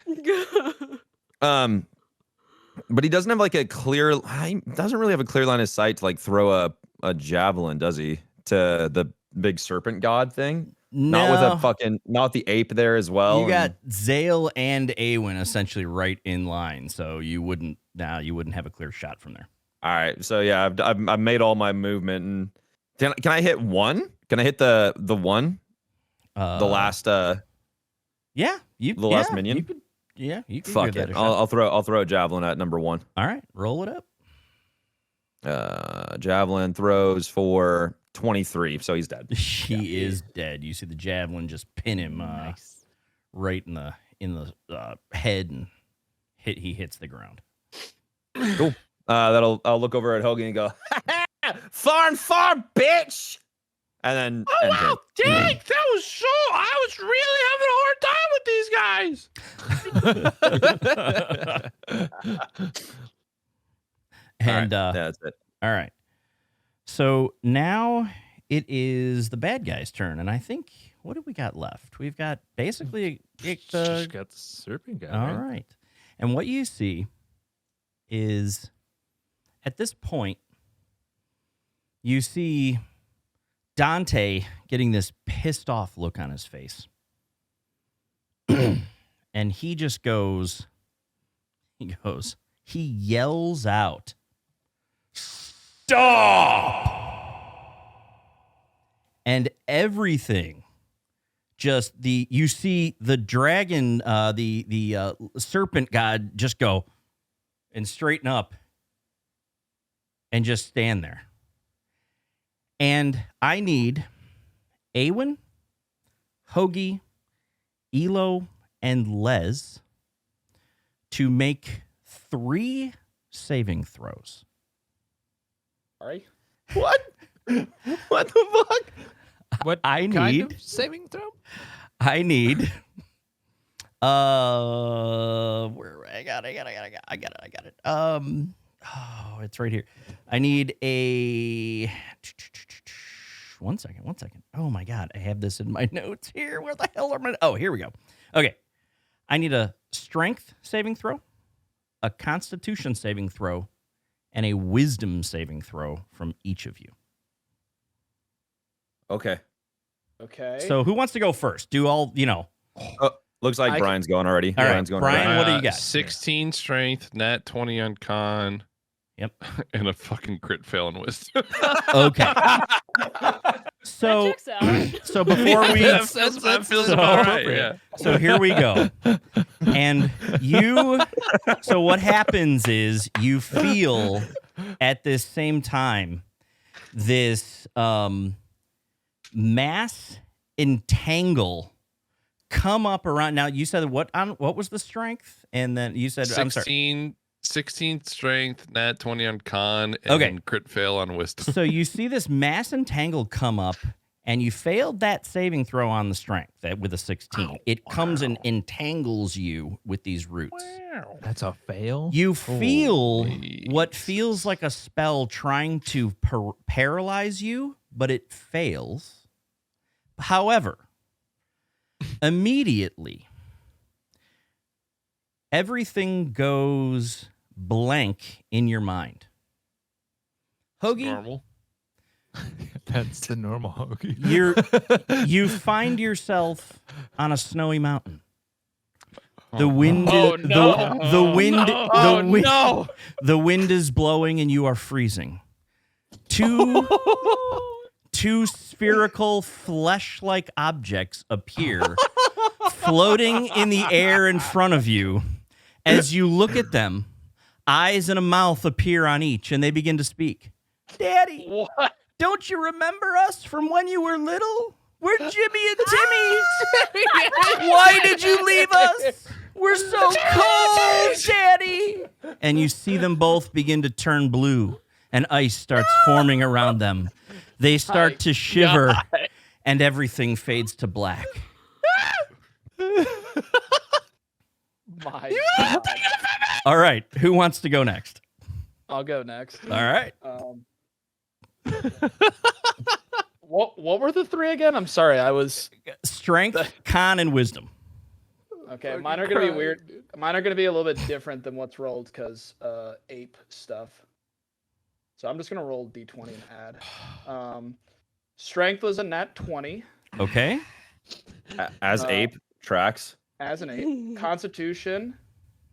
Speaker 3: But he doesn't have like a clear. He doesn't really have a clear line of sight to like throw a javelin, does he? To the big serpent god thing. Not with a fucking, not the ape there as well.
Speaker 1: You got Zale and Aywin essentially right in line, so you wouldn't have a clear shot from there.
Speaker 3: All right, so yeah, I've made all my movement, and can I hit one? Can I hit the one? The last
Speaker 1: Yeah,
Speaker 3: last minion.
Speaker 1: You could, you could
Speaker 3: Fuck
Speaker 1: give that
Speaker 3: it.
Speaker 1: a shot.
Speaker 3: I'll throw a javelin at number 1.
Speaker 1: All right, roll it up.
Speaker 3: Javelin throws for 23, so he's dead.
Speaker 1: He is dead. You see the javelin just pin him right in the head, and he hits the ground.
Speaker 3: Cool. I'll look over at Hogie and go, far and far, bitch. And then
Speaker 5: Dang, that was so. I was really having a hard time with these guys.
Speaker 1: And
Speaker 3: that's it.
Speaker 1: all right. So now it is the bad guy's turn, and I think, what do we got left? We've got basically
Speaker 4: Just got the serpent guy.
Speaker 1: all right. And what you see is, at this point, you see Dante getting this pissed off look on his face. And he just goes, he yells out, "Stop!" And everything you see the dragon, the serpent god just go and straighten up and just stand there. And I need Aywin, Hogie, Elo, and Les to make 3 saving throws.
Speaker 2: Sorry.
Speaker 3: What? What the fuck?
Speaker 4: What
Speaker 1: I
Speaker 4: kind
Speaker 1: need-
Speaker 4: of saving throw?
Speaker 1: I need where I got it. Oh, it's right here. I need a one second. Oh my god, I have this in my notes here. Where the hell are my Oh, here we go. Okay. I need a strength saving throw, a constitution saving throw, and a wisdom saving throw from each of you.
Speaker 3: Okay.
Speaker 2: Okay.
Speaker 1: So who wants to go first? Do all,
Speaker 3: Looks like
Speaker 2: I-
Speaker 3: Brian's going already.
Speaker 1: All right,
Speaker 3: Brian's going
Speaker 1: Brian,
Speaker 3: already.
Speaker 1: what do you got?
Speaker 5: 16 strength, nat 20 on con.
Speaker 1: Yep.
Speaker 5: And a fucking crit fail in wisdom.
Speaker 1: Okay.
Speaker 7: That
Speaker 1: So
Speaker 7: checks out.
Speaker 1: so before we
Speaker 5: that feels
Speaker 1: so
Speaker 5: about right.
Speaker 1: appropriate.
Speaker 5: Yeah.
Speaker 1: So here we go. And so what happens is you feel at this same time this mass entangle come up around. Now you said what was the strength? And then you said, I'm sorry.
Speaker 5: 16 strength, nat 20 on con, and
Speaker 1: Okay.
Speaker 5: crit fail on wisdom.
Speaker 1: So you see this mass entangle come up, and you failed that saving throw on the strength with a 16. It comes and entangles you with these roots.
Speaker 4: That's a fail.
Speaker 1: You feel
Speaker 5: Holy
Speaker 1: what feels like a spell trying to paralyze you, but it fails. However, immediately, everything goes blank in your mind. Hogie,
Speaker 5: Normal.
Speaker 4: That's the normal Hogie.
Speaker 1: you find yourself on a snowy mountain. The wind,
Speaker 2: Oh, no.
Speaker 1: the wind,
Speaker 2: Oh,
Speaker 1: the wind,
Speaker 2: no.
Speaker 1: the wind is blowing, and you are freezing. Two spherical flesh-like objects appear, floating in the air in front of you. As you look at them, eyes and a mouth appear on each, and they begin to speak. Daddy,
Speaker 2: What?
Speaker 1: don't you remember us from when you were little? We're Jimmy and Timmy. Why did you leave us? We're so cold, Daddy. And you see them both begin to turn blue, and ice starts forming around them. They start to shiver, and everything fades to black.
Speaker 2: My God.
Speaker 1: All right, who wants to go next?
Speaker 2: I'll go next.
Speaker 1: All right.
Speaker 2: What were the 3 again? I'm sorry, I was
Speaker 1: Strength, con, and wisdom.
Speaker 2: okay. Mine are gonna be weird. Mine are gonna be a little bit different than what's rolled because ape stuff. So I'm just gonna roll d20 and add. Strength was a nat 20
Speaker 1: Okay.
Speaker 3: As ape tracks.
Speaker 2: as an ape. Constitution,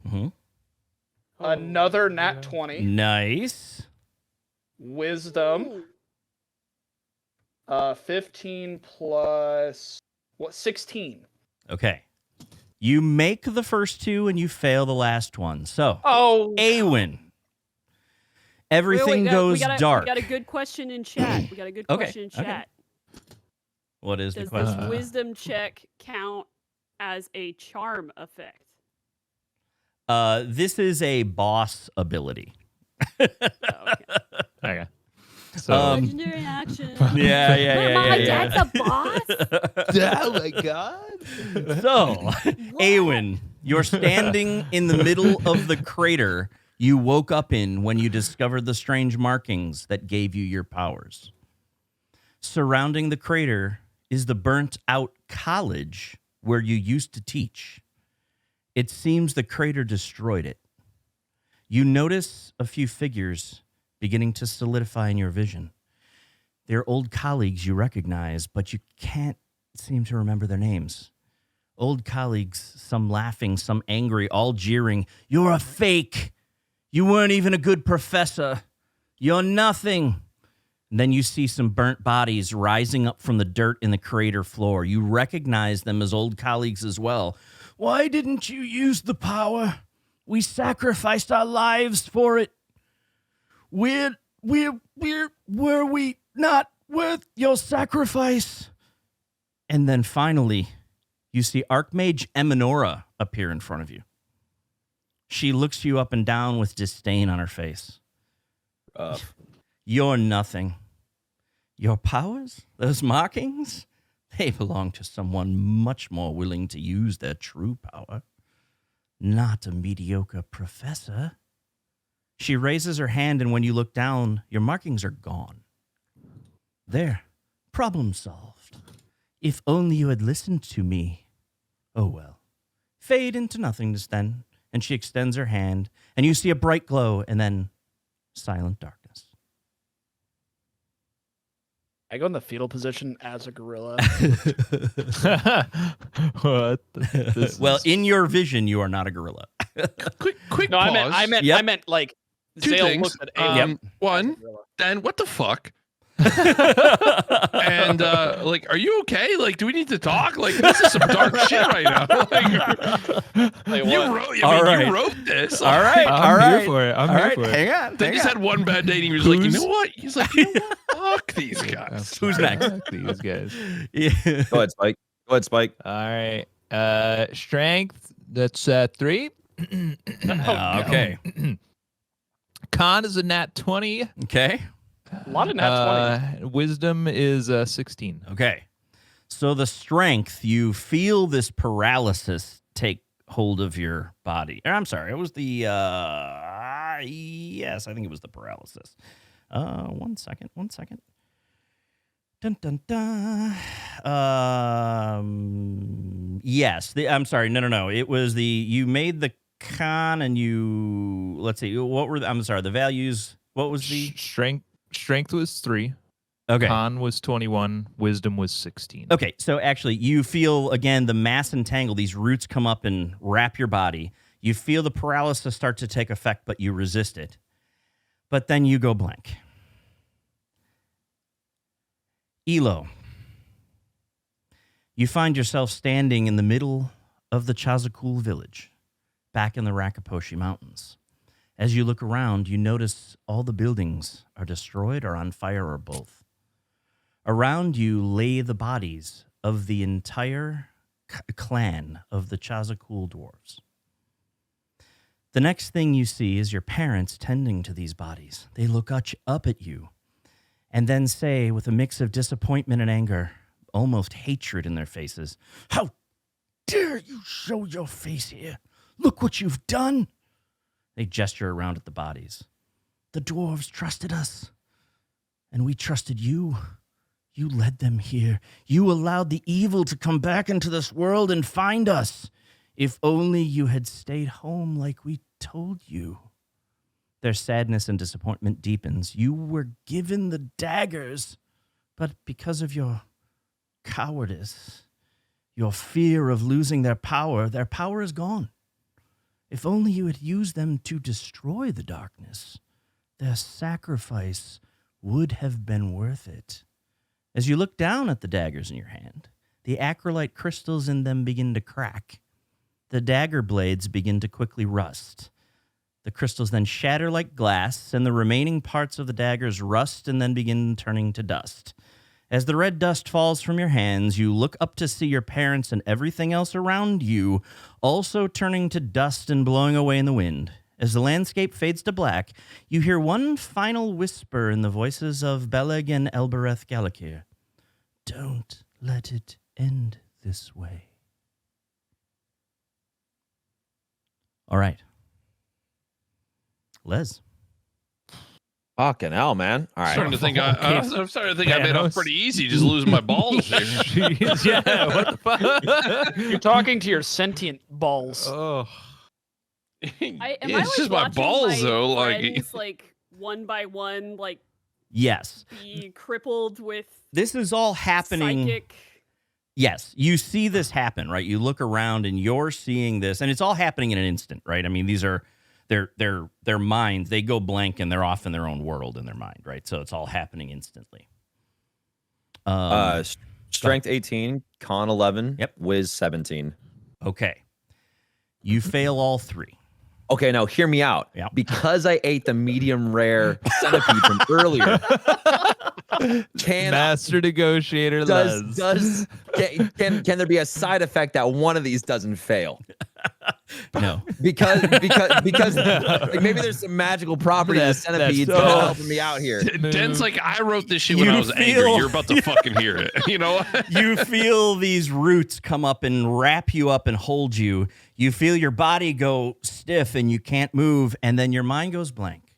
Speaker 1: hmm
Speaker 2: another nat 20.
Speaker 1: Nice.
Speaker 2: Wisdom, 15 plus what? 16.
Speaker 1: Okay. You make the first 2 and you fail the last one. So,
Speaker 2: Oh,
Speaker 1: Aywin. Everything
Speaker 7: Wait,
Speaker 1: goes
Speaker 7: we got
Speaker 1: dark.
Speaker 7: We got a good question in chat. We got a good
Speaker 1: Okay,
Speaker 7: question in
Speaker 1: okay.
Speaker 7: chat.
Speaker 1: What is the
Speaker 7: Does
Speaker 1: question?
Speaker 7: this wisdom check count as a charm effect?
Speaker 1: This is a boss ability.
Speaker 7: Oh, okay.
Speaker 4: Okay. So
Speaker 7: Legendary action.
Speaker 1: Yeah.
Speaker 7: My dad's a boss.
Speaker 9: Oh my god.
Speaker 1: So, Aywin, you're standing in the middle of the crater you woke up in when you discovered the strange markings that gave you your powers. Surrounding the crater is the burnt-out college where you used to teach. It seems the crater destroyed it. You notice a few figures beginning to solidify in your vision. They're old colleagues you recognize, but you can't seem to remember their names. Old colleagues, some laughing, some angry, all jeering. You're a fake. You weren't even a good professor. You're nothing. And then you see some burnt bodies rising up from the dirt in the crater floor. You recognize them as old colleagues as well. Why didn't you use the power? We sacrificed our lives for it. Were we not worth your sacrifice? And then finally, you see Archmage Eminora appear in front of you. She looks you up and down with disdain on her face. You're nothing. Your powers, those markings, they belong to someone much more willing to use their true power. Not a mediocre professor. She raises her hand, and when you look down, your markings are gone. There, problem solved. If only you had listened to me. Oh well. Fade into nothingness then, and she extends her hand, and you see a bright glow, and then silent darkness.
Speaker 2: I go in the fetal position as a gorilla.
Speaker 4: what?
Speaker 1: Well, in your vision, you are not a gorilla.
Speaker 5: Quick
Speaker 2: No,
Speaker 5: pause.
Speaker 2: I meant
Speaker 1: Yep.
Speaker 2: like
Speaker 5: 2
Speaker 2: Zale
Speaker 5: things.
Speaker 2: looked at Aiden as a
Speaker 5: One,
Speaker 2: gorilla.
Speaker 5: Dan, what the fuck? And like, are you okay? Like, do we need to talk? Like, this is some dark shit right now. Like,
Speaker 2: Like,
Speaker 5: you
Speaker 2: what?
Speaker 5: wrote.
Speaker 1: All right.
Speaker 5: You wrote this.
Speaker 1: All right,
Speaker 4: I'm
Speaker 1: all
Speaker 4: here
Speaker 1: right.
Speaker 4: for it. I'm
Speaker 1: All
Speaker 4: here
Speaker 1: right,
Speaker 4: for it.
Speaker 1: hang on.
Speaker 5: They
Speaker 1: hang
Speaker 5: just
Speaker 1: on.
Speaker 5: had one bad date, and he was like, you
Speaker 4: Who's-
Speaker 5: know what? He's like, you know what? Fuck these guys.
Speaker 1: Who's next?
Speaker 4: Fuck these guys.
Speaker 1: Yeah.
Speaker 3: Go ahead, Spike. Go ahead, Spike.
Speaker 4: All right. Strength. That's 3.
Speaker 1: Okay.
Speaker 4: Con is a nat 20.
Speaker 1: Okay.
Speaker 2: A lot of nat 20.
Speaker 4: Wisdom is 16.
Speaker 1: Okay. So the strength, you feel this paralysis take hold of your body. I'm sorry, it was the yes, I think it was the paralysis. 1 second. Dun dun dun. Yes, I'm sorry. No. It was you made the con and you, let's see, what were I'm sorry, the values, what was the
Speaker 4: Strength was 3.
Speaker 1: Okay.
Speaker 4: Con was 21. Wisdom was 16.
Speaker 1: Okay, so actually you feel, again, the mass entangle. These roots come up and wrap your body. You feel the paralysis start to take effect, but you resist it. But then you go blank. Elo, you find yourself standing in the middle of the Chazakul village, back in the Rakaposhi Mountains. As you look around, you notice all the buildings are destroyed or on fire or both. Around you lay the bodies of the entire clan of the Chazakul dwarves. The next thing you see is your parents tending to these bodies. They look up at you and then say, with a mix of disappointment and anger, almost hatred in their faces, "How dare you show your face here? Look what you've done. They gesture around at the bodies. The dwarves trusted us, and we trusted you. You led them here. You allowed the evil to come back into this world and find us. If only you had stayed home like we told you. Their sadness and disappointment deepens. You were given the daggers, but because of your cowardice, your fear of losing their power is gone. If only you had used them to destroy the darkness, their sacrifice would have been worth it. As you look down at the daggers in your hand, the acrolite crystals in them begin to crack. The dagger blades begin to quickly rust. The crystals then shatter like glass, and the remaining parts of the daggers rust and then begin turning to dust. As the red dust falls from your hands, you look up to see your parents and everything else around you also turning to dust and blowing away in the wind. As the landscape fades to black, you hear one final whisper in the voices of Beleg and Elbereth Galakir. Don't let it end this way. All right. Les.
Speaker 3: Fucking hell, man. All right.
Speaker 5: I'm starting to think I made it pretty easy just losing my balls here.
Speaker 4: Jeez, yeah, what the fuck?
Speaker 2: You're talking to your sentient balls.
Speaker 4: Oh.
Speaker 5: It's just my balls, though.
Speaker 7: Like one by one, like
Speaker 1: Yes.
Speaker 7: be crippled with
Speaker 1: This is all happening.
Speaker 7: psychic.
Speaker 1: Yes, you see this happen, right? You look around and you're seeing this, and it's all happening in an instant, right? I mean, these are their minds. They go blank and they're off in their own world in their mind, right? So it's all happening instantly.
Speaker 3: Strength 18, con 11,
Speaker 1: Yep.
Speaker 3: Wiz 17.
Speaker 1: Okay. You fail all three.
Speaker 3: Okay, now hear me out.
Speaker 1: Yeah.
Speaker 3: Because I ate the medium rare centipede from earlier,
Speaker 4: Master negotiator
Speaker 3: can there be a side effect that one of these doesn't fail?
Speaker 1: No.
Speaker 3: Because like, maybe there's some magical property to the centipedes that are helping me out here.
Speaker 5: Den's like, I wrote this shit when
Speaker 1: You
Speaker 5: I was angry.
Speaker 1: feel-
Speaker 5: You're about to fucking hear it. You know?
Speaker 1: You feel these roots come up and wrap you up and hold you. You feel your body go stiff and you can't move, and then your mind goes blank.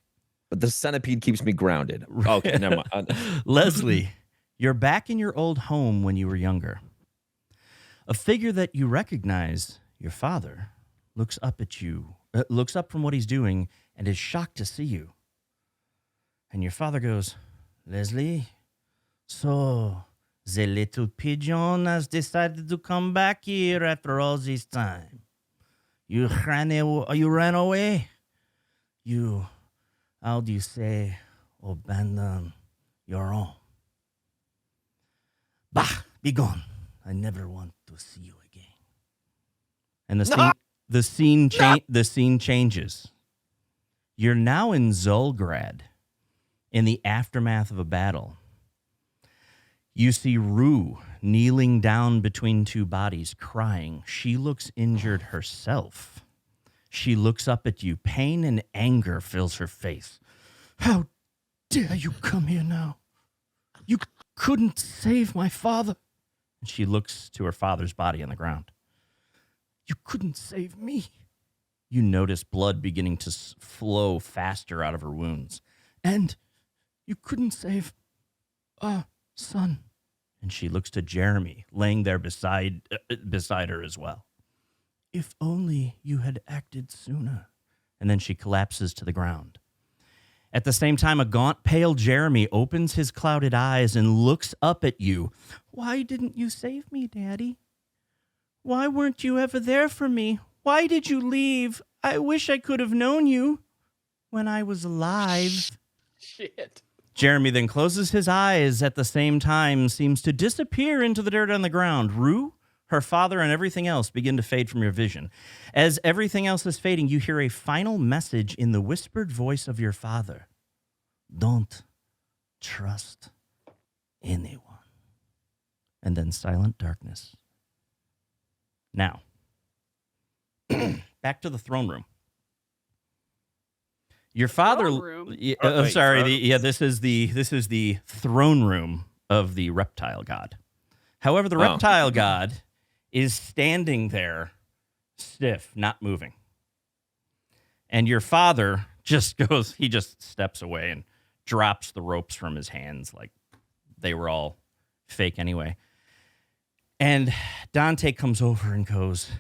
Speaker 3: But the centipede keeps me grounded. Okay, never mind.
Speaker 1: Leslie, you're back in your old home when you were younger. A figure that you recognize, your father, looks up at you, looks up from what he's doing, and is shocked to see you. And your father goes, Leslie, so the little pigeon has decided to come back here after all this time. You ran away? You, how do you say, abandon your own? Bah, be gone. I never want to see you again. And the scene changes. You're now in Zulgrad, in the aftermath of a battle. You see Rue kneeling down between two bodies, crying. She looks injured herself. She looks up at you. Pain and anger fills her face. How dare you come here now? You couldn't save my father. And she looks to her father's body on the ground. You couldn't save me. You notice blood beginning to flow faster out of her wounds. And you couldn't save son. And she looks to Jeremy, laying there beside her as well. If only you had acted sooner. And then she collapses to the ground. At the same time, a gaunt, pale Jeremy opens his clouded eyes and looks up at you. Why didn't you save me, Daddy? Why weren't you ever there for me? Why did you leave? I wish I could have known you when I was alive.
Speaker 2: Shit.
Speaker 1: Jeremy then closes his eyes at the same time, seems to disappear into the dirt on the ground. Rue, her father, and everything else begin to fade from your vision. As everything else is fading, you hear a final message in the whispered voice of your father. Don't trust anyone. And then silent darkness. Now, back to the throne room. Your father.
Speaker 7: Throne room?
Speaker 1: I'm sorry. This is the throne room of the reptile god. However, the reptile god is standing there, stiff, not moving. And your father just he just steps away and drops the ropes from his hands like they were all fake anyway. And Dante comes over and goes,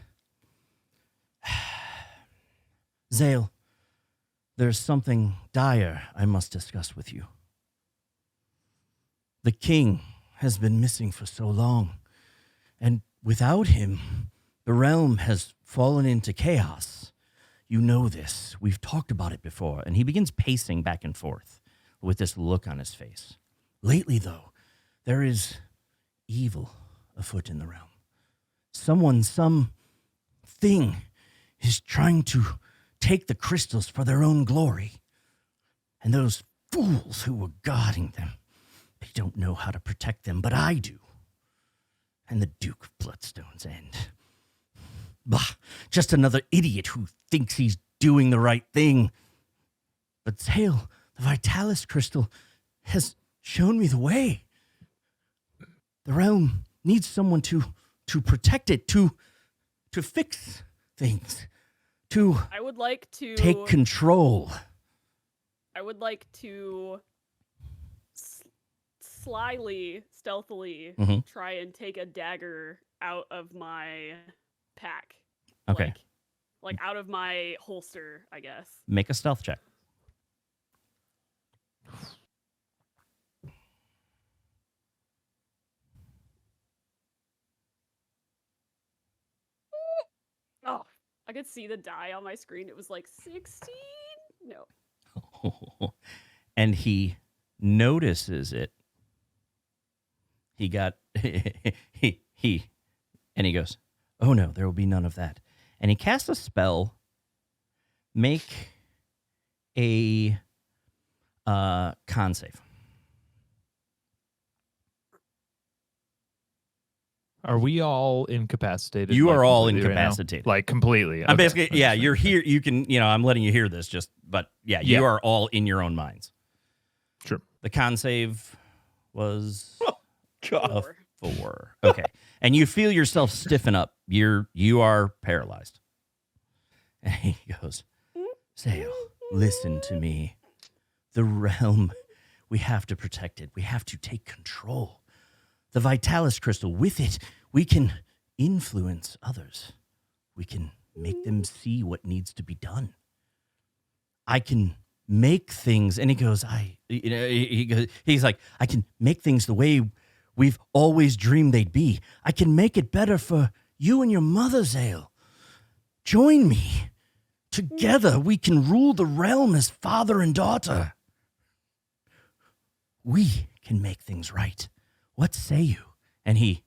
Speaker 1: Zale, there's something dire I must discuss with you. The king has been missing for so long, and without him, the realm has fallen into chaos. You know this. We've talked about it before. And he begins pacing back and forth with this look on his face. Lately, though, there is evil afoot in the realm. Something is trying to take the crystals for their own glory. And those fools who were guarding them, they don't know how to protect them, but I do. And the Duke of Bloodstone's end. Bah, just another idiot who thinks he's doing the right thing. But Zale, the Vitalis crystal, has shown me the way. The realm needs someone to protect it, to fix things, to
Speaker 7: I would like to
Speaker 1: take control.
Speaker 7: I would like to slyly, stealthily
Speaker 1: Mhm.
Speaker 7: try and take a dagger out of my pack.
Speaker 1: Okay.
Speaker 7: Like out of my holster, I guess.
Speaker 1: Make a stealth check.
Speaker 7: Oh, I could see the die on my screen. It was like 16? No.
Speaker 1: And he notices it. He got he and he goes, "Oh no, there will be none of that." And he casts a spell. Make a con save.
Speaker 4: Are we all incapacitated?
Speaker 1: You
Speaker 4: like,
Speaker 1: are all
Speaker 4: completely right now?
Speaker 1: incapacitated.
Speaker 4: Like completely.
Speaker 1: I'm
Speaker 4: Okay.
Speaker 1: basically, yeah, you're here. You can, I'm letting you hear this but yeah, you
Speaker 4: Yeah.
Speaker 1: are all in your own minds.
Speaker 4: Sure.
Speaker 1: The con save was
Speaker 3: God.
Speaker 1: a 4. Okay. And you feel yourself stiffen up. You are paralyzed. And he goes, Zale, listen to me. The realm, we have to protect it. We have to take control. The Vitalis crystal, with it, we can influence others. We can make them see what needs to be done. I can make things, and he goes, he's like, I can make things the way we've always dreamed they'd be. I can make it better for you and your mother, Zale. Join me. Together, we can rule the realm as father and daughter. We can make things right. What say you? And he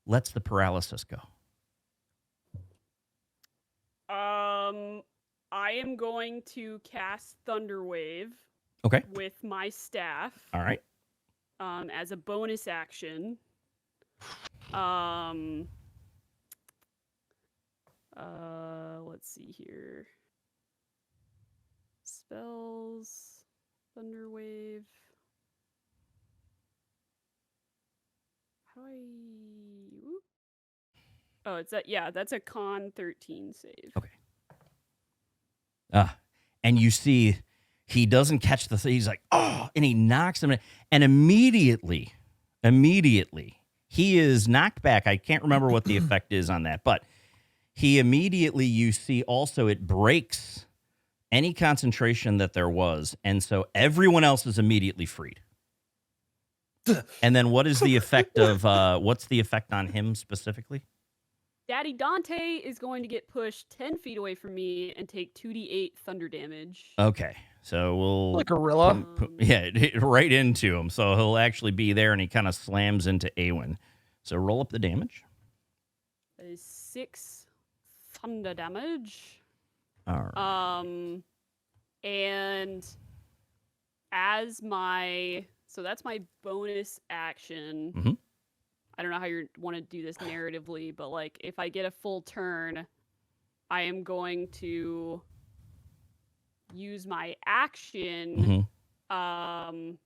Speaker 1: lets the paralysis go.
Speaker 7: I am going to cast Thunderwave.
Speaker 1: Okay.
Speaker 7: With my staff.
Speaker 1: All right.
Speaker 7: As a bonus action. Let's see here. Spells, Thunderwave. How do I? Whoop. Oh, that's a con 13 save.
Speaker 1: Okay. And you see, he doesn't catch the thing. He's like, oh, and he knocks him, and immediately, he is knocked back. I can't remember what the effect is on that, but he immediately, you see also it breaks any concentration that there was. And so everyone else is immediately freed. And then what is the effect of, what's the effect on him specifically?
Speaker 7: Daddy Dante is going to get pushed 10 feet away from me and take 2d8 thunder damage.
Speaker 1: Okay. So we'll...
Speaker 2: Like a gorilla?
Speaker 1: Right into him. So he'll actually be there, and he kind of slams into Aywin. So roll up the damage.
Speaker 7: That is 6 thunder damage.
Speaker 1: All right.
Speaker 7: And as my... So that's my bonus action.
Speaker 1: Mm-hmm.
Speaker 7: I don't know how you want to do this narratively, but like if I get a full turn, I am going to use my action to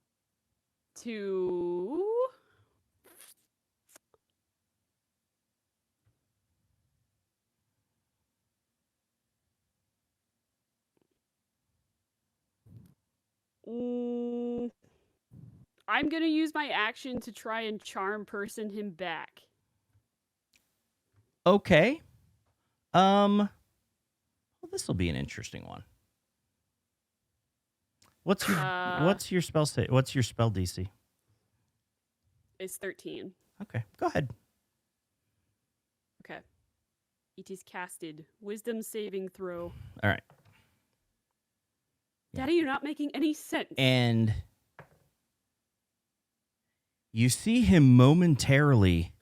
Speaker 7: I'm gonna use my action to try and charm person him back.
Speaker 1: Okay. Well, this will be an interesting one. What's your spell say? What's your spell DC?
Speaker 7: It's 13.
Speaker 1: Okay, go ahead.
Speaker 7: Okay. It is casted. Wisdom saving throw.
Speaker 1: All right.
Speaker 7: Daddy, you're not making any sense.
Speaker 1: And you see him momentarily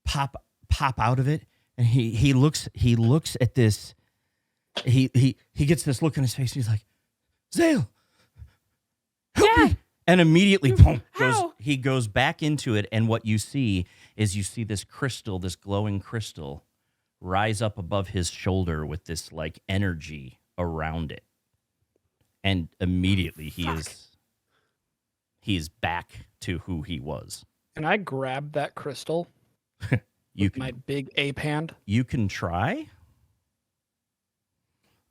Speaker 1: pop out of it, and he looks at this. He gets this look on his face, and he's like, Zale, help me. And immediately boom, he goes back into it, and what you see is this crystal, this glowing crystal, rise up above his shoulder with this like energy around it. And immediately he is back to who he was.
Speaker 2: Can I grab that crystal?
Speaker 1: You
Speaker 2: with my big ape hand?
Speaker 1: You can try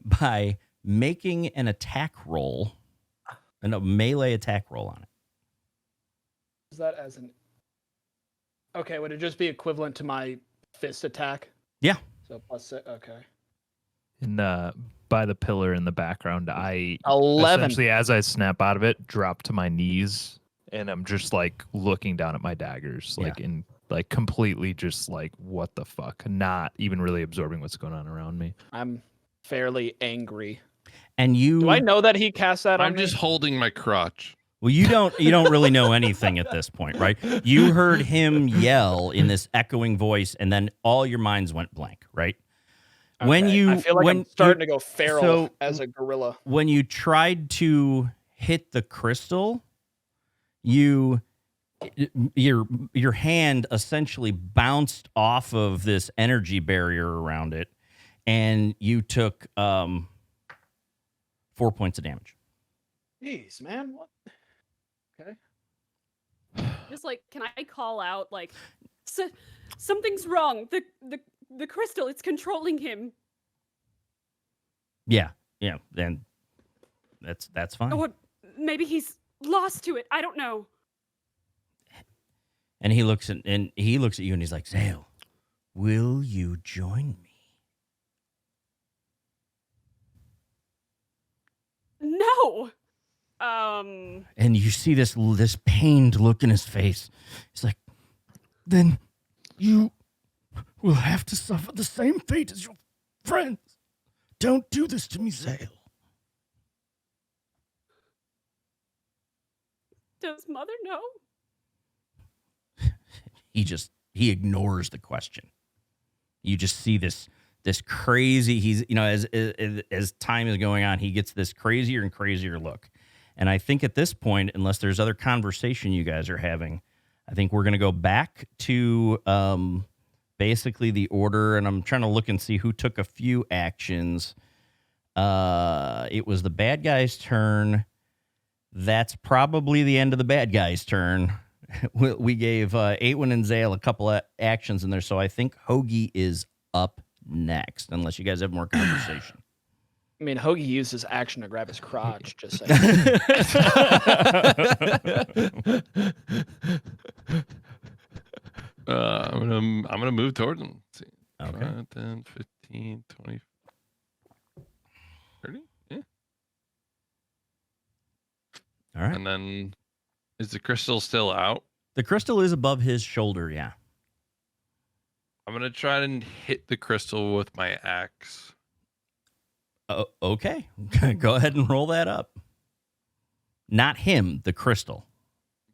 Speaker 1: by making an attack roll, a melee attack roll on it.
Speaker 2: Is that as an... Okay, would it just be equivalent to my fist attack?
Speaker 1: Yeah.
Speaker 2: So +6, okay.
Speaker 4: And by the pillar in the background, I
Speaker 2: 11.
Speaker 4: essentially, as I snap out of it, drop to my knees, and I'm just like looking down at my daggers, like completely just like, what the fuck? Not even really absorbing what's going on around me.
Speaker 2: I'm fairly angry.
Speaker 1: And
Speaker 2: do I know that he cast that?
Speaker 5: I'm just holding my crotch.
Speaker 1: Well, you don't really know anything at this point, right? You heard him yell in this echoing voice, and then all your minds went blank, right?
Speaker 2: Okay. I feel like I'm starting to go feral as a gorilla.
Speaker 1: When you tried to hit the crystal, your hand essentially bounced off of this energy barrier around it, and you took 4 points of damage.
Speaker 2: Jeez, man, what? Okay.
Speaker 7: Just like, can I call out like, something's wrong? The crystal, it's controlling him.
Speaker 1: Yeah, then that's fine.
Speaker 7: Or maybe he's lost to it. I don't know.
Speaker 1: And he looks at you and he's like, Zale, will you join me?
Speaker 7: No.
Speaker 1: And you see this pained look in his face. He's like, then you will have to suffer the same fate as your friends. Don't do this to me, Zale.
Speaker 7: Does Mother know?
Speaker 1: He ignores the question. You just see this crazy, he's, as time is going on, he gets this crazier and crazier look. And I think at this point, unless there's other conversation you guys are having, I think we're going to go back to basically the order. And I'm trying to look and see who took a few actions. It was the bad guy's turn. That's probably the end of the bad guy's turn. We gave Aywin and Zale a couple of actions in there. So I think Hogie is up next, unless you guys have more conversation.
Speaker 2: I mean, Hogie used his action to grab his crotch. Just saying.
Speaker 5: I'm gonna move toward them. Let's see.
Speaker 1: Okay.
Speaker 5: 10, 15, 20, 30. Yeah.
Speaker 1: All right.
Speaker 5: And then, is the crystal still out?
Speaker 1: The crystal is above his shoulder. Yeah.
Speaker 5: I'm gonna try and hit the crystal with my axe.
Speaker 1: Okay. Go ahead and roll that up. Not him, the crystal.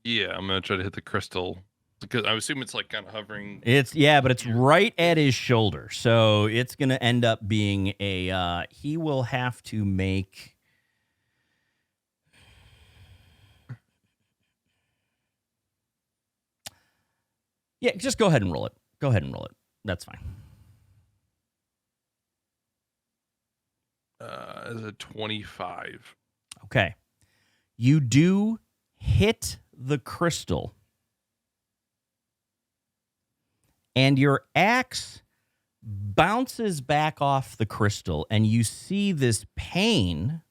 Speaker 5: Yeah, I'm gonna try to hit the crystal because I assume it's like kind of hovering.
Speaker 1: But it's right at his shoulder, so it's gonna end up being a. He will have to make. Yeah, just go ahead and roll it. Go ahead and roll it. That's fine.
Speaker 5: Is a 25.
Speaker 1: Okay. You do hit the crystal, and your axe bounces back off the crystal, and you see this pain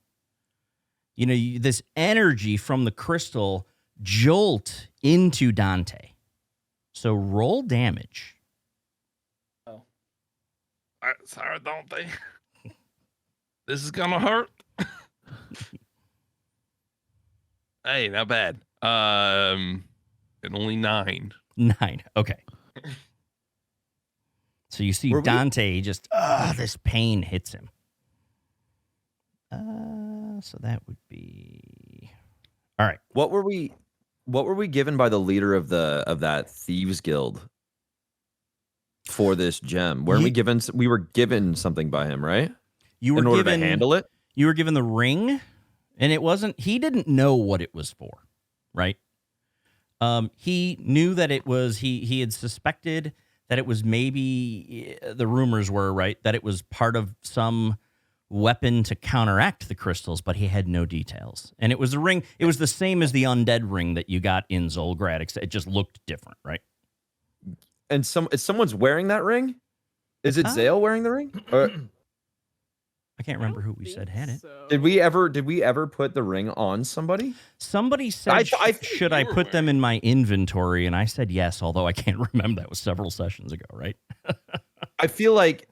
Speaker 1: this energy from the crystal jolt into Dante. So roll damage.
Speaker 5: Sorry, don't they? This is gonna hurt. Hey, not bad. And only 9.
Speaker 1: 9. Okay. So you see Dante just, this pain hits him. So that would be all right.
Speaker 3: What were we given by the leader of that thieves guild for this gem? Weren't we given? We were given something by him, right?
Speaker 1: You were
Speaker 3: in order
Speaker 1: given,
Speaker 3: to handle it.
Speaker 1: You were given the ring, and it wasn't. He didn't know what it was for, right? He knew that it was. He had suspected that it was maybe, the rumors were right, that it was part of some weapon to counteract the crystals, but he had no details. And it was the ring. It was the same as the undead ring that you got in Zolgrad. It just looked different, right?
Speaker 3: And someone's wearing that ring. Is it Zale wearing the ring? Or
Speaker 1: I can't remember who we said had it.
Speaker 3: did we ever put the ring on somebody?
Speaker 1: Somebody said, should I put them in my inventory? And I said yes, although I can't remember. That was several sessions ago, right?
Speaker 3: I feel like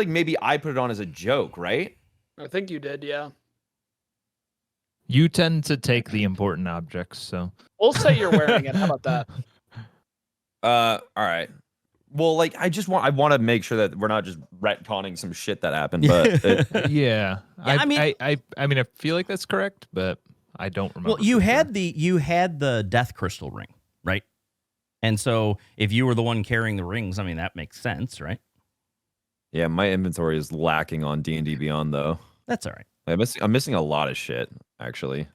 Speaker 3: maybe I put it on as a joke, right?
Speaker 2: I think you did, yeah.
Speaker 4: You tend to take the important objects, so
Speaker 2: We'll say you're wearing it. How about that?
Speaker 3: All right. Well, like I want to make sure that we're not just retconning some shit that happened, but
Speaker 4: yeah.
Speaker 1: I mean,
Speaker 4: I feel like that's correct, but I don't remember.
Speaker 1: Well, you had the death crystal ring, right? And so if you were the one carrying the rings, I mean, that makes sense, right?
Speaker 3: Yeah, my inventory is lacking on D&D Beyond, though.
Speaker 1: That's all right.
Speaker 3: I'm missing a lot of shit, actually.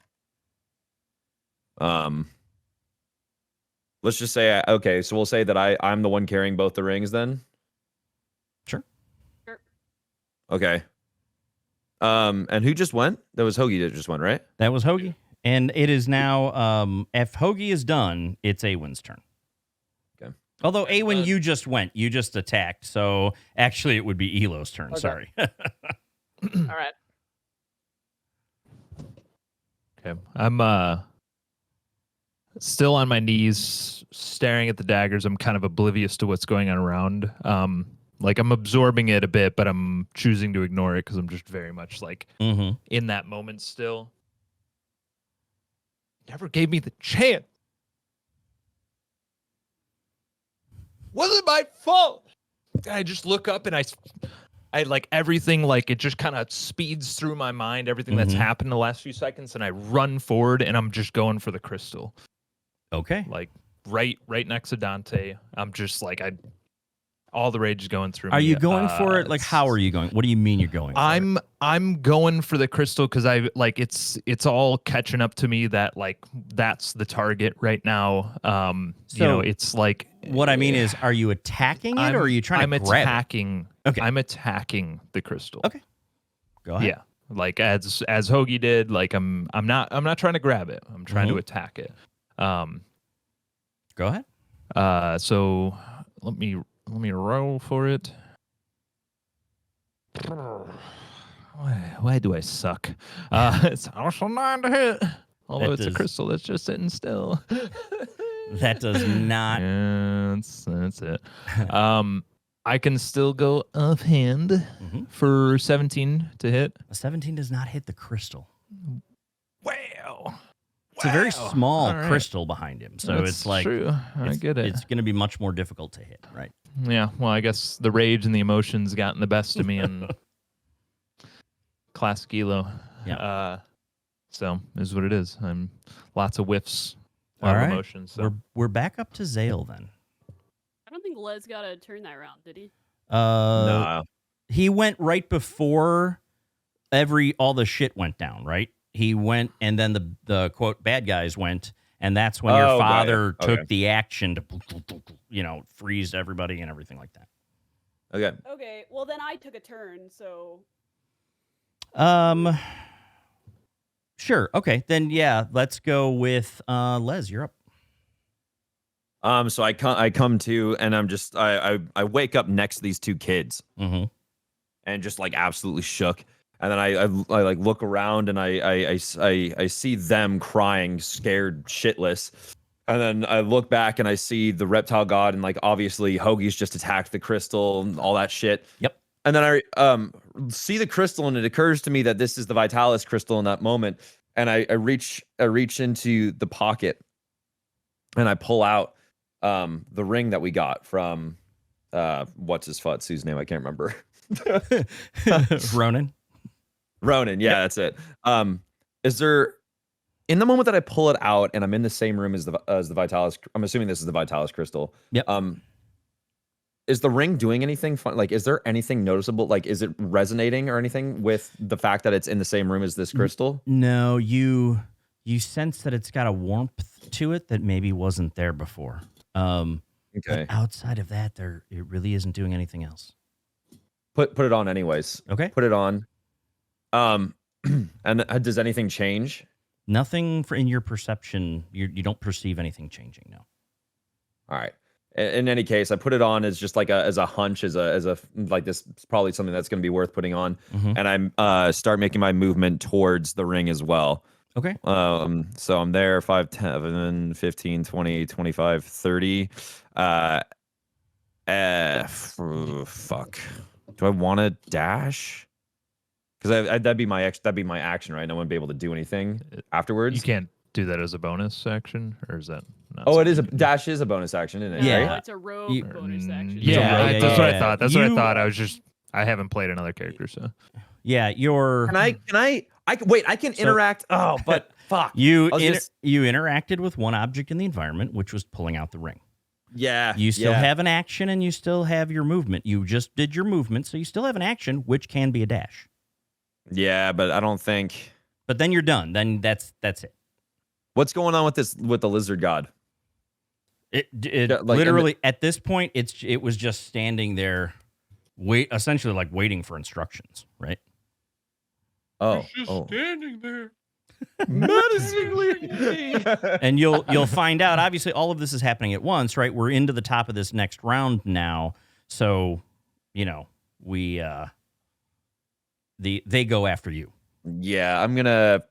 Speaker 3: Let's just say, okay, so we'll say that I'm the one carrying both the rings then?
Speaker 1: Sure.
Speaker 3: Okay. And who just went? That was Hogie that just went, right?
Speaker 1: That was Hogie. And it is now, if Hogie is done, it's Aywin's turn.
Speaker 3: Okay.
Speaker 1: Although, Aywin, you just went. You just attacked. So, actually, it would be Elo's turn.
Speaker 2: Okay.
Speaker 1: Sorry.
Speaker 2: All right.
Speaker 4: Okay. I'm still on my knees, staring at the daggers. I'm kind of oblivious to what's going on around. Like I'm absorbing it a bit, but I'm choosing to ignore it because I'm just very much like in that moment still. Never gave me the chance. Wasn't my fault. I just look up and I like everything, like it just kind of speeds through my mind, everything that's happened in the last few seconds, and I run forward and I'm just going for the crystal.
Speaker 1: Okay.
Speaker 4: Like right next to Dante. I'm just like all the rage is going through me.
Speaker 1: Are you going for it? Like, how are you going? What do you mean you're going for it?
Speaker 4: I'm going for the crystal because I like it's all catching up to me that like that's the target right now.
Speaker 1: So
Speaker 4: it's like
Speaker 1: what I mean is, are you attacking it or are you trying to grab
Speaker 4: attacking
Speaker 1: it? Okay.
Speaker 4: I'm attacking the crystal.
Speaker 1: Okay. Go ahead.
Speaker 4: Yeah. Like as Hogie did, like I'm not trying to grab it. I'm trying to attack it.
Speaker 1: Go ahead.
Speaker 4: So let me roll for it. Why do I suck? It's also 9 to hit. Although it's a crystal that's just sitting still.
Speaker 1: That does not.
Speaker 4: Yeah, that's it. I can still go offhand for 17 to hit.
Speaker 1: A 17 does not hit the crystal.
Speaker 4: Wow.
Speaker 1: It's a very small crystal behind him, so
Speaker 4: That's
Speaker 1: it's like
Speaker 4: true. I get it.
Speaker 1: It's going to be much more difficult to hit, right?
Speaker 4: Yeah. Well, I guess the rage and the emotions gotten the best of me, and classic Elo.
Speaker 1: Yeah.
Speaker 4: So is what it is. I'm lots of whiffs, a lot of emotions. So.
Speaker 1: We're back up to Zale then.
Speaker 7: I don't think Les got to turn that round, did he?
Speaker 3: No.
Speaker 1: He went right before all the shit went down, right? He went, and then the quote bad guys went, and that's when your father took the action to, freeze everybody and everything like that.
Speaker 3: Okay.
Speaker 7: Okay, well then I took a turn, so.
Speaker 1: Sure. Okay, then yeah, let's go with Les. You're up.
Speaker 3: So I come to, and I'm just I wake up next to these two kids, and just like absolutely shook. And then I like look around and I see them crying, scared shitless. And then I look back and I see the reptile god, and like obviously Hogie's just attacked the crystal and all that shit.
Speaker 1: Yep.
Speaker 3: And then I see the crystal, and it occurs to me that this is the Vitalis crystal in that moment. And I reach into the pocket, and I pull out the ring that we got from what's his futs, whose name I can't remember.
Speaker 1: Ronan.
Speaker 3: Ronan, yeah, that's it. Is there, in the moment that I pull it out and I'm in the same room as the Vitalis, I'm assuming this is the Vitalis crystal.
Speaker 1: Yep.
Speaker 3: Is the ring doing anything fun? Like, is there anything noticeable? Like, is it resonating or anything with the fact that it's in the same room as this crystal?
Speaker 1: No, you sense that it's got a warmth to it that maybe wasn't there before.
Speaker 3: Okay.
Speaker 1: But outside of that, it really isn't doing anything else.
Speaker 3: Put it on anyways.
Speaker 1: Okay.
Speaker 3: Put it on. And does anything change?
Speaker 1: Nothing in your perception. You don't perceive anything changing. No.
Speaker 3: All right. In any case, I put it on as just like as a hunch, as a like this is probably something that's going to be worth putting on, and I start making my movement towards the ring as well.
Speaker 1: Okay.
Speaker 3: So I'm there 5, 10, 15, 20, 25, 30. Fuck. Do I want to dash? Because that'd be my action, right? And I wouldn't be able to do anything afterwards.
Speaker 4: You can't do that as a bonus action, or is that? Not
Speaker 3: Oh, it is
Speaker 4: something you can do?
Speaker 3: dash is a bonus action, isn't it?
Speaker 1: Yeah.
Speaker 7: No,
Speaker 3: Right?
Speaker 7: it's a rogue bonus action.
Speaker 4: Yeah, that's what I thought. That's what I
Speaker 1: You-
Speaker 4: thought. I haven't played another character, so
Speaker 1: Yeah, you're.
Speaker 3: Can I wait? I can
Speaker 1: So-
Speaker 3: interact. Oh, but fuck.
Speaker 1: You
Speaker 3: I was just-
Speaker 1: you interacted with one object in the environment, which was pulling out the ring.
Speaker 3: Yeah.
Speaker 1: You still
Speaker 3: yeah.
Speaker 1: have an action, and you still have your movement. You just did your movement, so you still have an action, which can be a dash.
Speaker 3: Yeah, but I don't think.
Speaker 1: But then you're done. Then that's it.
Speaker 3: What's going on with the lizard god?
Speaker 1: It
Speaker 3: Yeah, like,
Speaker 1: literally at this point, it was just standing there, essentially like waiting for instructions, right?
Speaker 3: Oh,
Speaker 5: Just standing there.
Speaker 3: menacingly.
Speaker 1: And you'll find out. Obviously, all of this is happening at once, right? We're into the top of this next round now, so we they go after you.
Speaker 3: Yeah, I'm gonna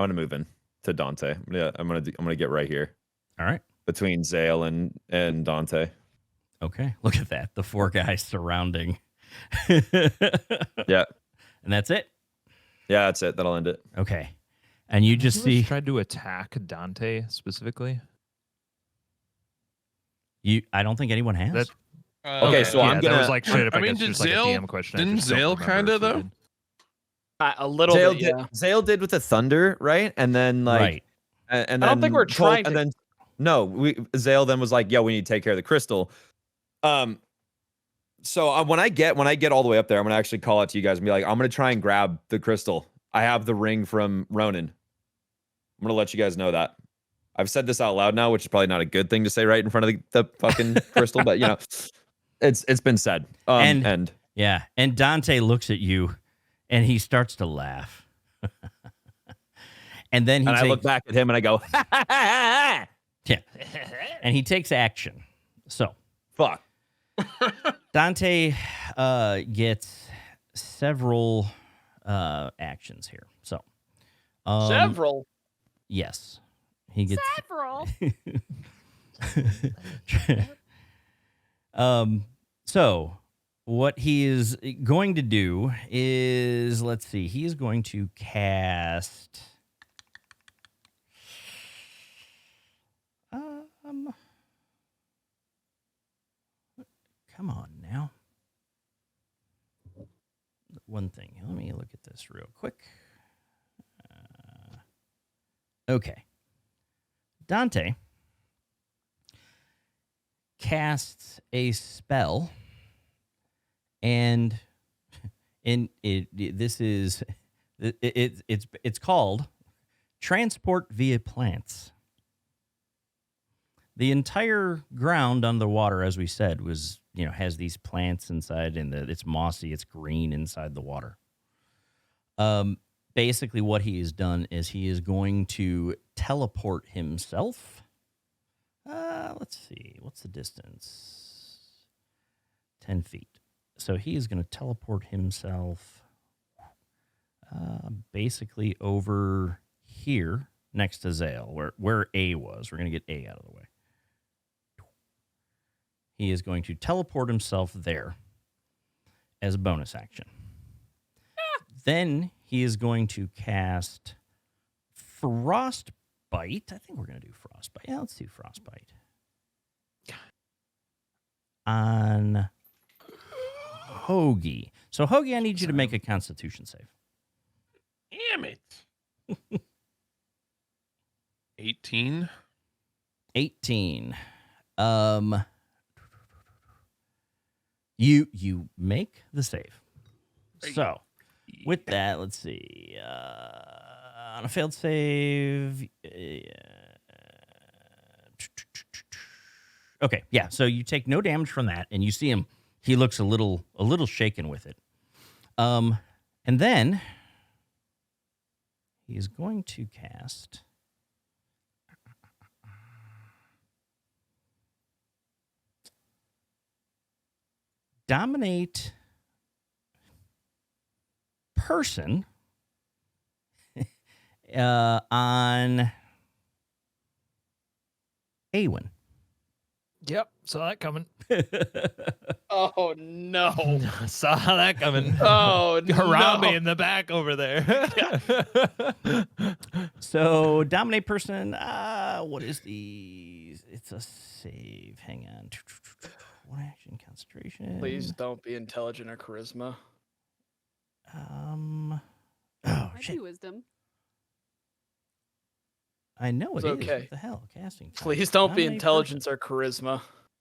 Speaker 3: move in to Dante. Yeah, I'm gonna get right here
Speaker 1: All right.
Speaker 3: between Zale and Dante.
Speaker 1: Okay. Look at that. The 4 guys surrounding.
Speaker 3: Yeah,
Speaker 1: And that's it.
Speaker 3: yeah, that's it. That'll end it.
Speaker 1: Okay. And you just see
Speaker 4: tried to attack Dante specifically.
Speaker 1: I don't think anyone has.
Speaker 4: That-
Speaker 3: Okay, so I'm
Speaker 4: that
Speaker 3: gonna-
Speaker 4: was like straight up.
Speaker 5: I mean,
Speaker 4: guess,
Speaker 5: did
Speaker 4: just like a
Speaker 5: Zale-
Speaker 4: DM question. I
Speaker 5: didn't
Speaker 4: just don't
Speaker 5: Zale
Speaker 4: remember
Speaker 5: kinda,
Speaker 4: if we
Speaker 5: though?
Speaker 4: did.
Speaker 2: A little
Speaker 3: Zale
Speaker 2: bit,
Speaker 3: did.
Speaker 2: yeah.
Speaker 3: Zale did with the thunder, right? And then like,
Speaker 1: Right.
Speaker 3: and
Speaker 2: I don't think
Speaker 3: then
Speaker 2: we're
Speaker 3: told-
Speaker 2: trying
Speaker 3: And
Speaker 2: to-
Speaker 3: then no, Zale then was like, "Yeah, we need to take care of the crystal." So when I get all the way up there, I'm gonna actually call out to you guys and be like, "I'm gonna try and grab the crystal. I have the ring from Ronan. I'm gonna let you guys know that." I've said this out loud now, which is probably not a good thing to say right in front of the fucking crystal, but it's been said. And
Speaker 1: Yeah. And Dante looks at you and he starts to laugh. And then
Speaker 3: I look back at him and I go, "Ha, ha, ha, ha, ha."
Speaker 1: Yeah. And he takes action. So
Speaker 3: Fuck.
Speaker 1: Dante gets several actions here. So
Speaker 2: Several.
Speaker 1: Yes. He gets
Speaker 7: Several.
Speaker 1: So what he is going to do is, let's see, he is going to cast come on now. One thing. Let me look at this real quick. Okay. Dante casts a spell, and it's called Transport via Plants. The entire ground on the water, as we said, was has these plants inside, and it's mossy, it's green inside the water. Basically, what he has done is he is going to teleport himself. Let's see. What's the distance? 10 feet. So he is going to teleport himself basically over here next to Zale, where A was. We're going to get A out of the way. He is going to teleport himself there as a bonus action. Then he is going to cast Frostbite. I think we're going to do Frostbite. Yeah, let's do Frostbite. On Hogie. So, Hogie, I need you to make a Constitution save.
Speaker 5: Damn it. 18.
Speaker 1: 18. You make the save. So, with that, let's see. On a failed save. Okay, yeah. So you take no damage from that, and you see him. He looks a little shaken with it. And then he is going to cast Dominate Person on Aywin.
Speaker 4: Yep, saw that coming.
Speaker 2: Oh no!
Speaker 4: Saw that coming.
Speaker 2: Oh
Speaker 4: Harambe
Speaker 2: no!
Speaker 4: in the back over there.
Speaker 1: So dominate person. What is the? It's a save. Hang on. One action concentration.
Speaker 2: Please don't be intelligent or charisma.
Speaker 1: Oh
Speaker 7: Might
Speaker 1: shit!
Speaker 7: be wisdom.
Speaker 1: I know it
Speaker 2: It's
Speaker 1: is.
Speaker 2: okay.
Speaker 1: What the hell? Casting. time.
Speaker 2: Please don't be
Speaker 1: Dominate
Speaker 2: intelligence
Speaker 1: person.
Speaker 2: or charisma.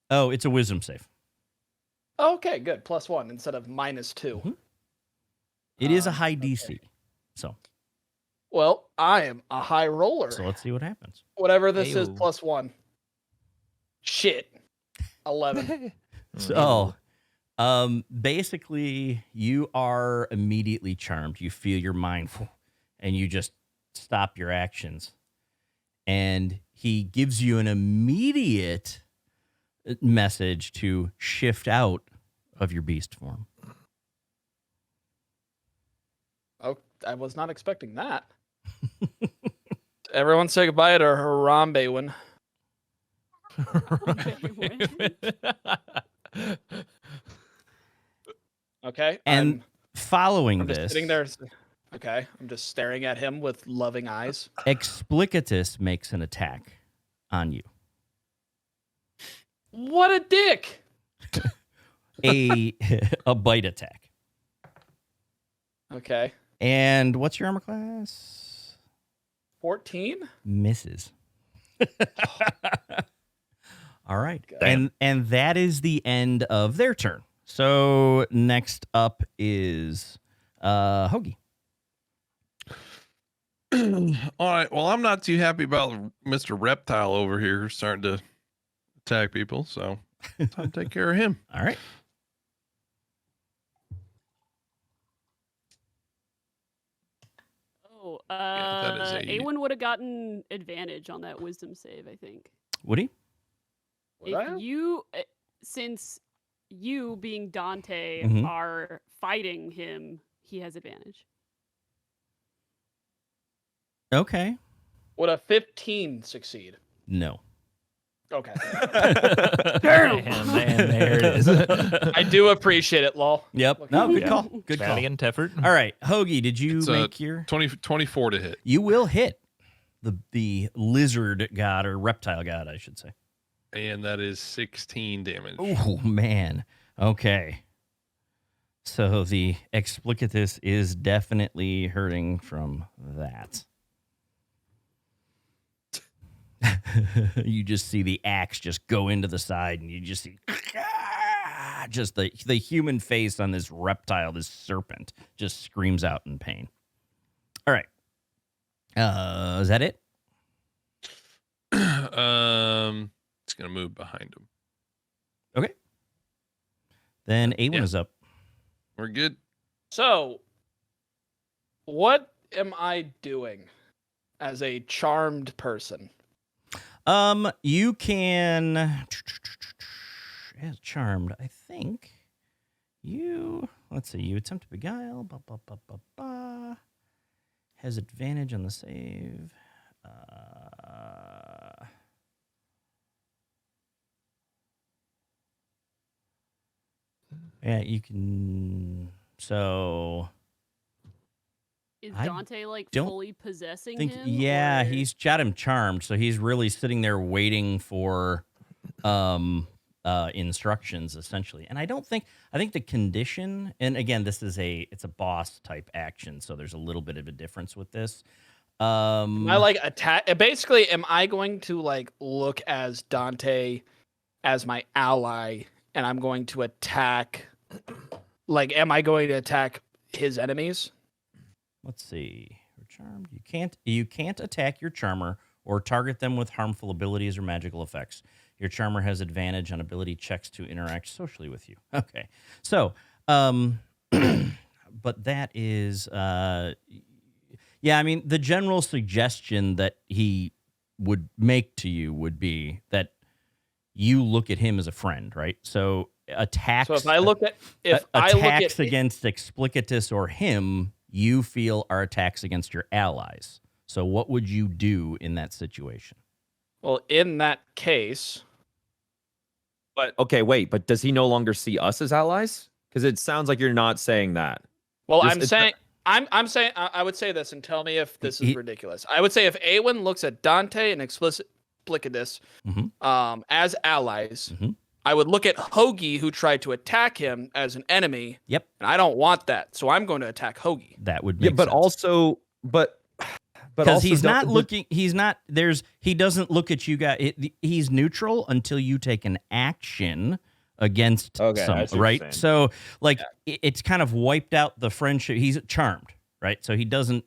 Speaker 1: Oh, it's a wisdom save.
Speaker 2: Okay, good. +1 instead of -2.
Speaker 1: Mhm. It is a high
Speaker 2: okay.
Speaker 1: DC. So
Speaker 2: Well, I am a high roller.
Speaker 1: let's see what happens.
Speaker 2: Whatever this is,
Speaker 4: Ayo.
Speaker 2: +1. Shit. 11.
Speaker 1: So, basically, you are immediately charmed. You feel your mind, and you just stop your actions. And he gives you an immediate message to shift out of your beast form.
Speaker 2: Oh, I was not expecting that. Everyone say goodbye to Harambe. Okay.
Speaker 1: And following
Speaker 2: I'm just
Speaker 1: this,
Speaker 2: sitting there. Okay. I'm just staring at him with loving eyes.
Speaker 1: Explicatus makes an attack on you.
Speaker 2: What a dick.
Speaker 1: A bite attack.
Speaker 2: Okay.
Speaker 1: And what's your armor class?
Speaker 2: 14?
Speaker 1: Misses. All right.
Speaker 2: Damn.
Speaker 1: And that is the end of their turn. So next up is Hogie.
Speaker 5: All right. Well, I'm not too happy about Mr. Reptile over here starting to attack people, so time to take care of him.
Speaker 1: All right.
Speaker 7: Oh,
Speaker 5: that is a-
Speaker 7: Aywin would have gotten advantage on that wisdom save, I think.
Speaker 1: Would he?
Speaker 2: Would I
Speaker 7: If
Speaker 2: have?
Speaker 7: you, since you being Dante
Speaker 1: Mhm.
Speaker 7: are fighting him, he has advantage.
Speaker 1: Okay.
Speaker 2: Would a 15 succeed?
Speaker 1: No.
Speaker 2: Okay.
Speaker 4: Damn, man, there it is.
Speaker 2: I do appreciate it, lol.
Speaker 1: Yep. No, good
Speaker 4: Yeah.
Speaker 1: call. Good call.
Speaker 4: Valiant effort.
Speaker 1: All right. Hoagie, did you
Speaker 5: It's,
Speaker 1: make your
Speaker 5: 24 to hit.
Speaker 1: You will hit the lizard god or reptile god, I should say.
Speaker 5: And that is 16 damage.
Speaker 1: Oh man. Okay. So the explicatus is definitely hurting from that. You just see the axe just go into the side, and you just see just the human face on this reptile, this serpent, just screams out in pain. All right. Is that it?
Speaker 5: It's gonna move behind him.
Speaker 1: Okay. Then Aywin
Speaker 5: Yeah.
Speaker 1: is up.
Speaker 5: We're good.
Speaker 2: So, what am I doing as a charmed person?
Speaker 1: You can as charmed, I think Let's see. You attempt to beguile. Ba, ba, ba, ba, ba. Has advantage on the save. Yeah, you can. So
Speaker 7: Is
Speaker 1: I
Speaker 7: Dante like
Speaker 1: don't
Speaker 7: fully possessing
Speaker 1: think.
Speaker 7: him?
Speaker 1: Yeah,
Speaker 7: or-
Speaker 1: he's got him charmed. So he's really sitting there waiting for instructions essentially. And I think the condition, and again, it's a boss type action, so there's a little bit of a difference with this.
Speaker 2: Am I like attack? Basically, am I going to like look as Dante as my ally, and I'm going to attack? Like, am I going to attack his enemies?
Speaker 1: Let's see. You're charmed. You can't attack your charmer or target them with harmful abilities or magical effects. Your charmer has advantage on ability checks to interact socially with you. Okay. So, but that is yeah, I mean, the general suggestion that he would make to you would be that you look at him as a friend, right? So attacks
Speaker 2: So if I look at
Speaker 1: against Explicatus or him, you feel are attacks against your allies. So what would you do in that situation?
Speaker 2: well, in that case,
Speaker 3: But okay, wait. But does he no longer see us as allies? Because it sounds like you're not saying that.
Speaker 2: well,
Speaker 3: Just-
Speaker 2: I'm
Speaker 3: it's-
Speaker 2: saying. I'm saying I would say this, and tell me if this is
Speaker 1: He-
Speaker 2: ridiculous. I would say if Aywin looks at Dante and Explicatus
Speaker 1: Mhm.
Speaker 2: as allies,
Speaker 1: Mhm.
Speaker 2: I would look at Hogie, who tried to attack him, as an enemy.
Speaker 1: Yep,
Speaker 2: And I don't want that, so I'm going to attack Hogie.
Speaker 1: that would make
Speaker 3: Yeah, but
Speaker 1: sense.
Speaker 3: also, but
Speaker 1: Because
Speaker 3: also
Speaker 1: he's
Speaker 3: don't-
Speaker 1: not looking. He's not. He doesn't look at you guys. He's neutral until you take an action against
Speaker 3: Okay, I see what you're
Speaker 1: right?
Speaker 3: saying.
Speaker 1: So like it's kind of wiped out the friendship. He's charmed, right? So he doesn't.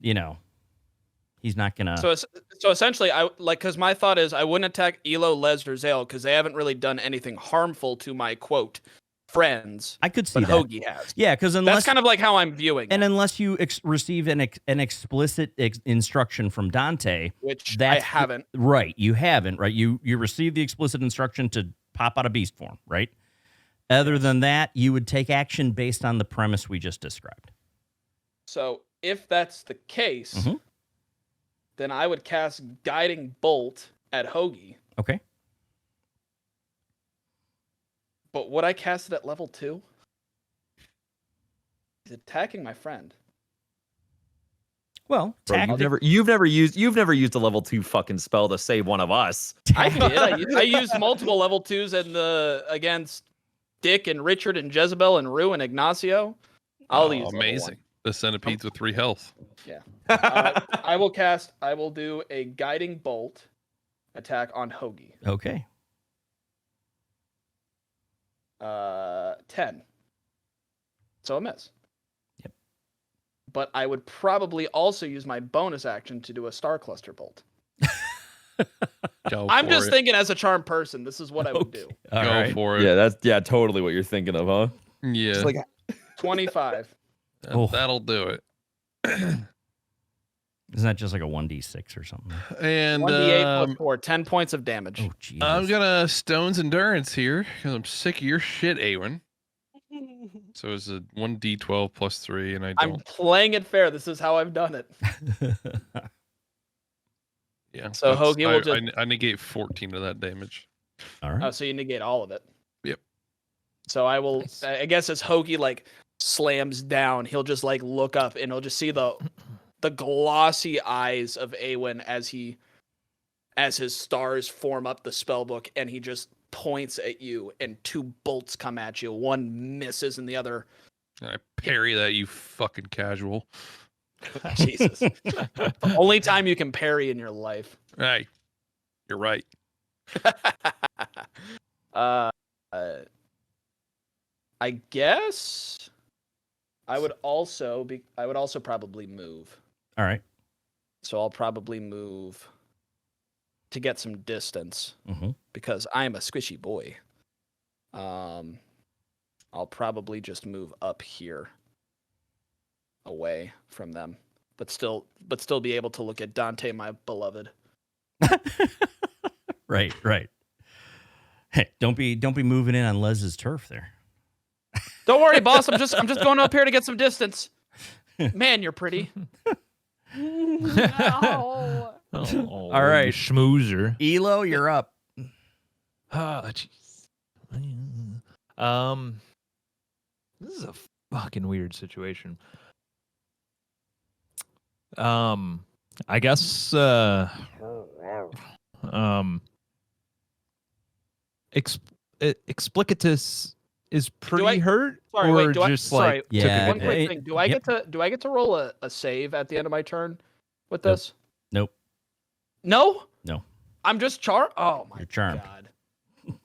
Speaker 1: He's not gonna.
Speaker 2: So essentially, because my thought is I wouldn't attack Elo, Les, or Zale because they haven't really done anything harmful to my quote friends.
Speaker 1: I could see
Speaker 2: But
Speaker 1: that.
Speaker 2: Hogie has.
Speaker 1: Yeah, because
Speaker 2: That's kind of like how I'm viewing it,
Speaker 1: unless you receive an explicit instruction from Dante,
Speaker 2: which I
Speaker 1: that's
Speaker 2: haven't.
Speaker 1: Right, you haven't. Right, you received the explicit instruction to pop out of beast form. Right. Other than that, you would take action based on the premise we just described.
Speaker 2: So if that's the case,
Speaker 1: Mhm.
Speaker 2: then I would cast Guiding Bolt at Hogie.
Speaker 1: Okay.
Speaker 2: But would I cast it at level 2? He's attacking my friend.
Speaker 1: Well,
Speaker 3: Bro, you've never used a level 2 fucking spell to save one of us.
Speaker 2: I did. I used multiple level 2s against Dick and Richard and Jezebel and Rue and Ignacio. I'll use level
Speaker 5: amazing. The centipedes with 3 health.
Speaker 2: 1. Yeah. I will do a Guiding Bolt attack on Hogie.
Speaker 1: Okay.
Speaker 2: 10. So a miss.
Speaker 1: Yep.
Speaker 2: But I would probably also use my bonus action to do a Star Cluster Bolt.
Speaker 5: Go
Speaker 2: I'm
Speaker 5: for
Speaker 2: just
Speaker 5: it.
Speaker 2: thinking as a charmed person, this is what I would do.
Speaker 1: All
Speaker 5: Go
Speaker 1: right.
Speaker 5: for it.
Speaker 3: Yeah, that's totally what you're thinking of, huh?
Speaker 5: Yeah.
Speaker 3: It's like
Speaker 2: 25.
Speaker 1: Oh.
Speaker 5: That'll do it.
Speaker 1: Isn't that just like a 1d6 or something?
Speaker 5: And
Speaker 2: 1d8 plus 4, 10 points of damage.
Speaker 1: Oh, Jesus.
Speaker 5: I'm gonna Stone's Endurance here because I'm sick of your shit, Aywin. So it's a 1d12 plus 3, and I
Speaker 2: I'm
Speaker 5: don't.
Speaker 2: playing it fair. This is how I've done it.
Speaker 5: Yeah.
Speaker 2: So
Speaker 5: that's-
Speaker 2: Hogie will just-
Speaker 5: I negate 14 of that damage.
Speaker 1: All right.
Speaker 2: Oh, so you negate all of it.
Speaker 5: Yep.
Speaker 2: So I will. I guess as Hogie like slams down, he'll just like look up and he'll just see the glossy eyes of Aywin as his stars form up the spell book, and he just points at you, and 2 bolts come at you. One misses, and the other.
Speaker 5: And I parry that, you fucking casual.
Speaker 2: Jesus. The only time you can parry in your life.
Speaker 5: Hey, you're right.
Speaker 2: I guess I would also probably move.
Speaker 1: All right.
Speaker 2: So I'll probably move to get some distance
Speaker 1: Mm-hmm.
Speaker 2: because I'm a squishy boy. I'll probably just move up here away from them, but still be able to look at Dante, my beloved.
Speaker 1: Right. Hey, don't be moving in on Les's turf there.
Speaker 2: Don't worry, boss. I'm just going up here to get some distance. Man, you're pretty.
Speaker 7: No.
Speaker 4: All
Speaker 1: right.
Speaker 4: you schmoozer.
Speaker 1: Elo, you're up.
Speaker 4: Ah, jeez. This is a fucking weird situation. I guess Explicatus is pretty hurt,
Speaker 2: Sorry,
Speaker 4: or
Speaker 2: wait.
Speaker 4: just
Speaker 2: sorry.
Speaker 4: like
Speaker 1: Yeah,
Speaker 2: One quick
Speaker 1: it-
Speaker 2: thing. Do I
Speaker 1: yep.
Speaker 2: get to roll a save at the end of my turn with
Speaker 1: Nope.
Speaker 2: this?
Speaker 1: Nope.
Speaker 2: No.
Speaker 1: No.
Speaker 2: I'm just Oh my
Speaker 1: You're charmed.
Speaker 2: god.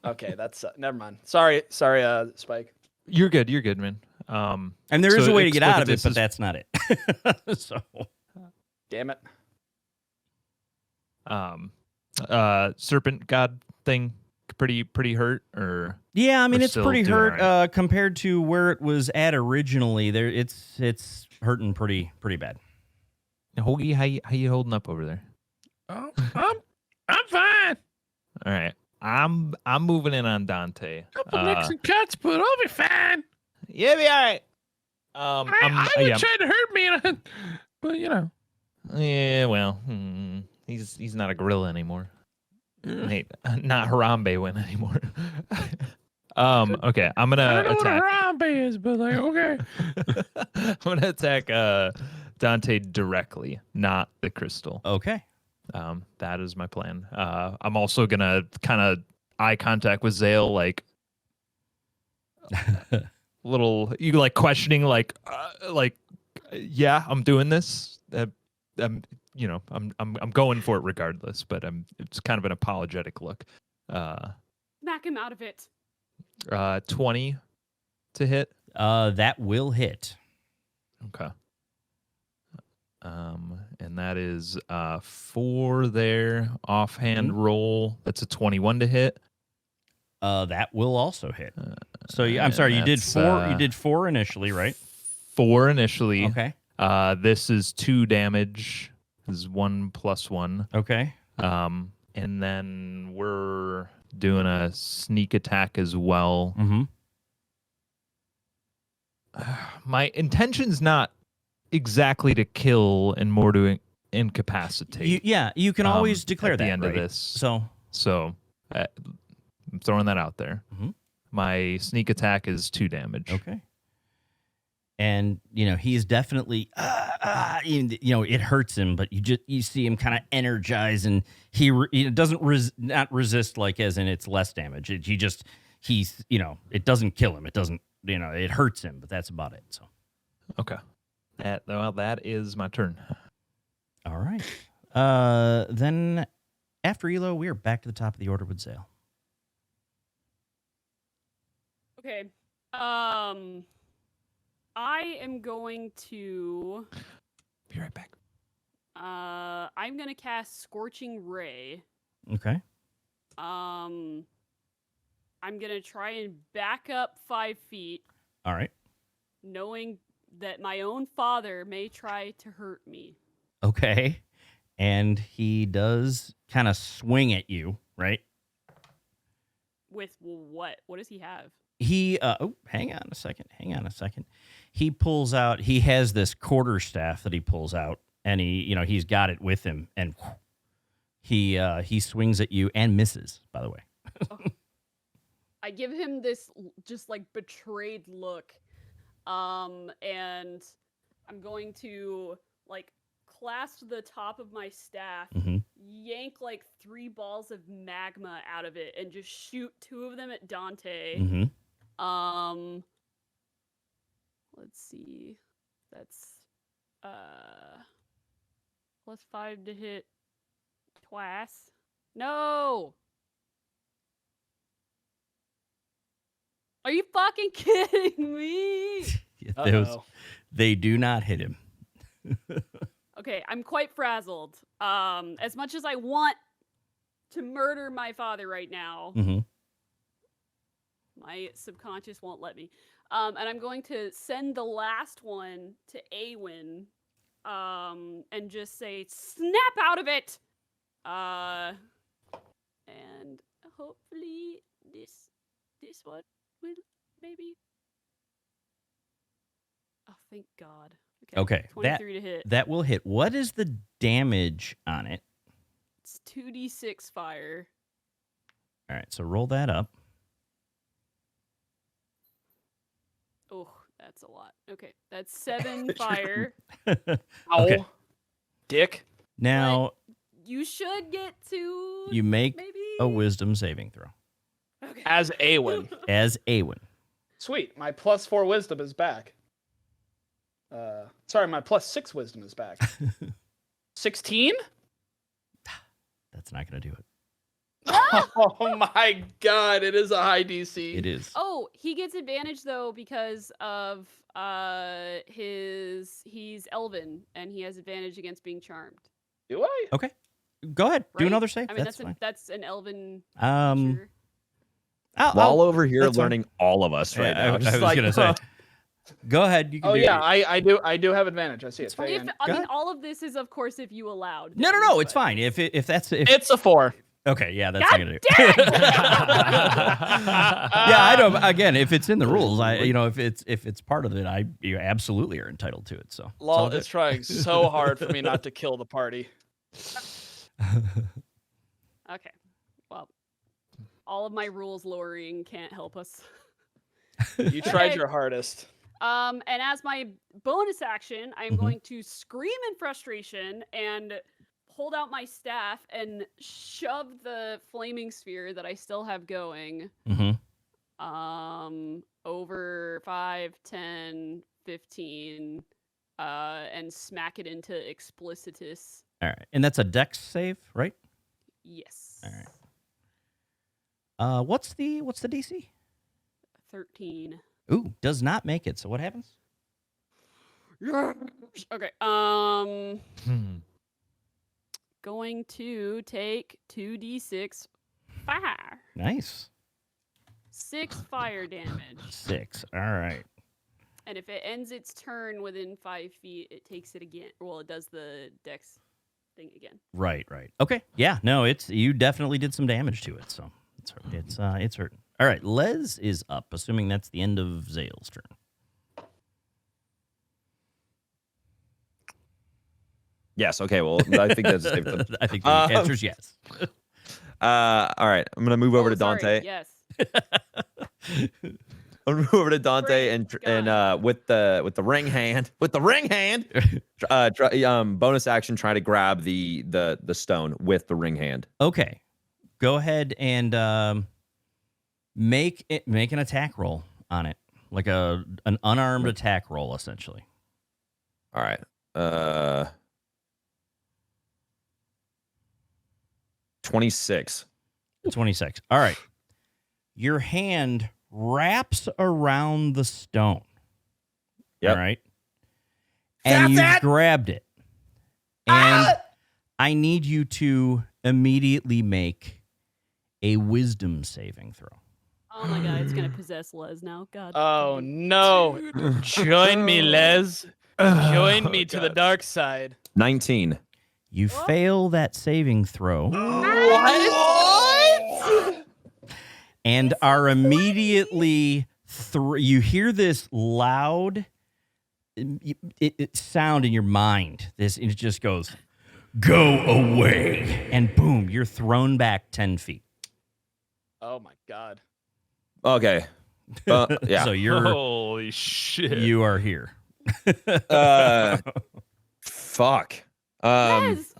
Speaker 2: Okay, that's never mind. Sorry, Spike.
Speaker 4: You're good, man.
Speaker 1: And there is
Speaker 4: so
Speaker 1: a way to get out of it,
Speaker 4: Explicatus
Speaker 1: but
Speaker 4: is-
Speaker 1: that's not it. So
Speaker 2: Damn it.
Speaker 4: Serpent God thing pretty hurt, or
Speaker 1: yeah, I mean
Speaker 4: We're
Speaker 1: it's
Speaker 4: still
Speaker 1: pretty
Speaker 4: doing
Speaker 1: hurt
Speaker 4: all right.
Speaker 1: compared to where it was at originally. There, it's hurting pretty bad.
Speaker 4: Hogie, how you holding up over there?
Speaker 5: Oh, I'm fine.
Speaker 4: All right, I'm moving in on Dante.
Speaker 5: Couple nicks and cuts, but I'll be fine.
Speaker 4: Yeah, be all right.
Speaker 5: I would try to hurt me, but you know.
Speaker 4: Yeah, well, he's not a gorilla anymore. Hey, not Harambe win anymore. Okay, I'm
Speaker 5: I
Speaker 4: gonna
Speaker 5: don't know
Speaker 4: attack.
Speaker 5: what a Harambe is, but like, okay.
Speaker 4: I'm gonna attack Dante directly, not the crystal.
Speaker 1: Okay.
Speaker 4: That is my plan. I'm also gonna kind of eye contact with Zale, like little you like questioning, like yeah, I'm doing this. I'm going for it regardless, but it's kind of an apologetic look.
Speaker 7: Smack him out of it.
Speaker 4: 20 to hit.
Speaker 1: That will hit.
Speaker 4: Okay. And that is 4 there. Offhand roll. That's a 21 to hit.
Speaker 1: That will also hit. So I'm sorry, you did
Speaker 4: that's,
Speaker 1: 4. You did 4 initially, right?
Speaker 4: 4 initially.
Speaker 1: Okay.
Speaker 4: This is 2 damage. This is 1 + 1.
Speaker 1: Okay.
Speaker 4: And then we're doing a sneak attack as well.
Speaker 1: Mm-hmm.
Speaker 4: My intention's not exactly to kill and more to incapacitate.
Speaker 1: You can always declare
Speaker 4: at
Speaker 1: that
Speaker 4: the end
Speaker 1: right?
Speaker 4: of this.
Speaker 1: So
Speaker 4: I'm throwing that out there.
Speaker 1: Mhm.
Speaker 4: My sneak attack is 2 damage.
Speaker 1: okay. And he's definitely it hurts him, but you see him kind of energize, and he doesn't not resist, like as in it's less damage. He's it doesn't kill him. It doesn't it hurts him, but that's about it. So
Speaker 4: Okay. That is my turn.
Speaker 1: all right. Then after Elo, we are back to the top of the order with Zale.
Speaker 7: Okay. I am going to.
Speaker 4: Be right back.
Speaker 7: I'm gonna cast Scorching Ray.
Speaker 1: Okay.
Speaker 7: I'm gonna try and back up 5 feet,
Speaker 1: All right.
Speaker 7: knowing that my own father may try to hurt me.
Speaker 1: Okay. And he does kind of swing at you, right?
Speaker 7: With what? What does he have?
Speaker 1: He hang on a second. He pulls out, he has this quarterstaff that he pulls out, and he's got it with him, and he swings at you and misses, by the way.
Speaker 7: I give him this just like betrayed look. And I'm going to like clasp the top of my staff,
Speaker 1: Mhm.
Speaker 7: yank like 3 balls of magma out of it, and just shoot 2 of them at Dante.
Speaker 1: Mm-hmm.
Speaker 7: Let's see. That's +5 to hit twice. No. Are you fucking kidding me?
Speaker 1: They do not hit him.
Speaker 7: Okay, I'm quite frazzled. As much as I want to murder my father right now,
Speaker 1: Mm-hmm.
Speaker 7: my subconscious won't let me. And I'm going to send the last one to Aywin, and just say, "Snap out of it!" And hopefully this one will maybe thank God.
Speaker 1: Okay,
Speaker 7: 23 to hit.
Speaker 1: that will hit. What is the damage on it?
Speaker 7: It's 2d6 fire.
Speaker 1: All right, so roll that up.
Speaker 7: Oh, that's a lot. Okay, that's 7 fire.
Speaker 1: Okay.
Speaker 2: Ow. Dick.
Speaker 1: Now
Speaker 7: You should get to
Speaker 1: you make
Speaker 7: maybe
Speaker 1: a wisdom saving throw
Speaker 7: Okay.
Speaker 2: As Aywin.
Speaker 1: as Aywin.
Speaker 2: Sweet. My +4 wisdom is back. Sorry, my +6 wisdom is back. 16?
Speaker 1: That's not going to do it.
Speaker 2: Oh my god, it is a high DC.
Speaker 1: It is.
Speaker 7: Oh, he gets advantage though because of he's elven and he has advantage against being charmed.
Speaker 2: Do I?
Speaker 1: Okay. Go ahead. Do
Speaker 7: Right?
Speaker 1: another save.
Speaker 7: I mean
Speaker 1: that's fine.
Speaker 7: that's an elven
Speaker 1: Um,
Speaker 7: creature.
Speaker 3: While over here
Speaker 1: that's fine.
Speaker 3: learning all of us right
Speaker 1: Yeah,
Speaker 3: now.
Speaker 1: I
Speaker 3: Just
Speaker 1: was
Speaker 3: like,
Speaker 1: going to say. Go ahead. You can
Speaker 2: Oh
Speaker 1: do
Speaker 2: yeah,
Speaker 1: it.
Speaker 2: I do have advantage. I see it.
Speaker 7: If,
Speaker 1: Go
Speaker 7: I mean,
Speaker 1: ahead.
Speaker 7: all of this is, of course, if you allowed.
Speaker 1: No,
Speaker 7: them,
Speaker 1: it's
Speaker 7: but-
Speaker 1: fine. If
Speaker 2: It's a 4.
Speaker 1: okay, yeah, that's
Speaker 7: God
Speaker 1: not gonna do it. Yeah, I don't. Again, if it's in the rules, if it's part of it, you absolutely are entitled to it. So it's all
Speaker 2: Lol
Speaker 1: good.
Speaker 2: is trying so hard for me not to kill the party.
Speaker 7: Okay. Well, all of my rules lowering can't help us.
Speaker 2: You tried
Speaker 7: Okay.
Speaker 2: your hardest.
Speaker 7: And as my bonus action, I'm
Speaker 1: Mhm.
Speaker 7: going to scream in frustration and hold out my staff and shove the flaming sphere that I still have going
Speaker 1: Mhm.
Speaker 7: over 5, 10, 15 and smack it into explicitus.
Speaker 1: All right, and that's a dex save, right?
Speaker 7: Yes.
Speaker 1: All right. What's the DC?
Speaker 7: 13.
Speaker 1: Ooh, does not make it. So what happens?
Speaker 7: Okay. Going to take 2d6 fire.
Speaker 1: Nice.
Speaker 7: 6 fire damage.
Speaker 1: 6. All right.
Speaker 7: And if it ends its turn within 5 feet, it takes it again. Well, it does the dex thing again.
Speaker 1: Right. Okay. Yeah. No, you definitely did some damage to it. So it's hurting. All right. Les is up, assuming that's the end of Zale's turn.
Speaker 3: yes, okay, well, I think that's safe.
Speaker 1: I think the answer's yes.
Speaker 3: All right, I'm gonna move over
Speaker 7: Oh,
Speaker 3: to
Speaker 7: sorry,
Speaker 3: Dante.
Speaker 7: Yes.
Speaker 3: I'm gonna move over to Dante
Speaker 7: Great,
Speaker 3: and with the ring hand, bonus action, try to grab the stone with the ring hand.
Speaker 1: Okay. Go ahead and make an attack roll on it, like an unarmed attack roll, essentially.
Speaker 3: All right. 26.
Speaker 1: 26. All right. Your hand wraps around the stone.
Speaker 3: Yep.
Speaker 1: All right. And you grabbed it. And I need you to immediately make a wisdom saving throw.
Speaker 7: Oh my god, it's gonna possess Les now. God.
Speaker 2: Oh no! Join me, Les. Join me to the dark side.
Speaker 3: 19.
Speaker 1: You fail that saving throw
Speaker 2: What?
Speaker 1: and are immediately you hear this loud sound in your mind. It just goes, "Go away," and boom, you're thrown back 10 feet.
Speaker 2: Oh my god.
Speaker 3: Okay. Yeah.
Speaker 1: So
Speaker 4: Holy shit.
Speaker 1: you are here.
Speaker 3: Fuck.
Speaker 7: Les!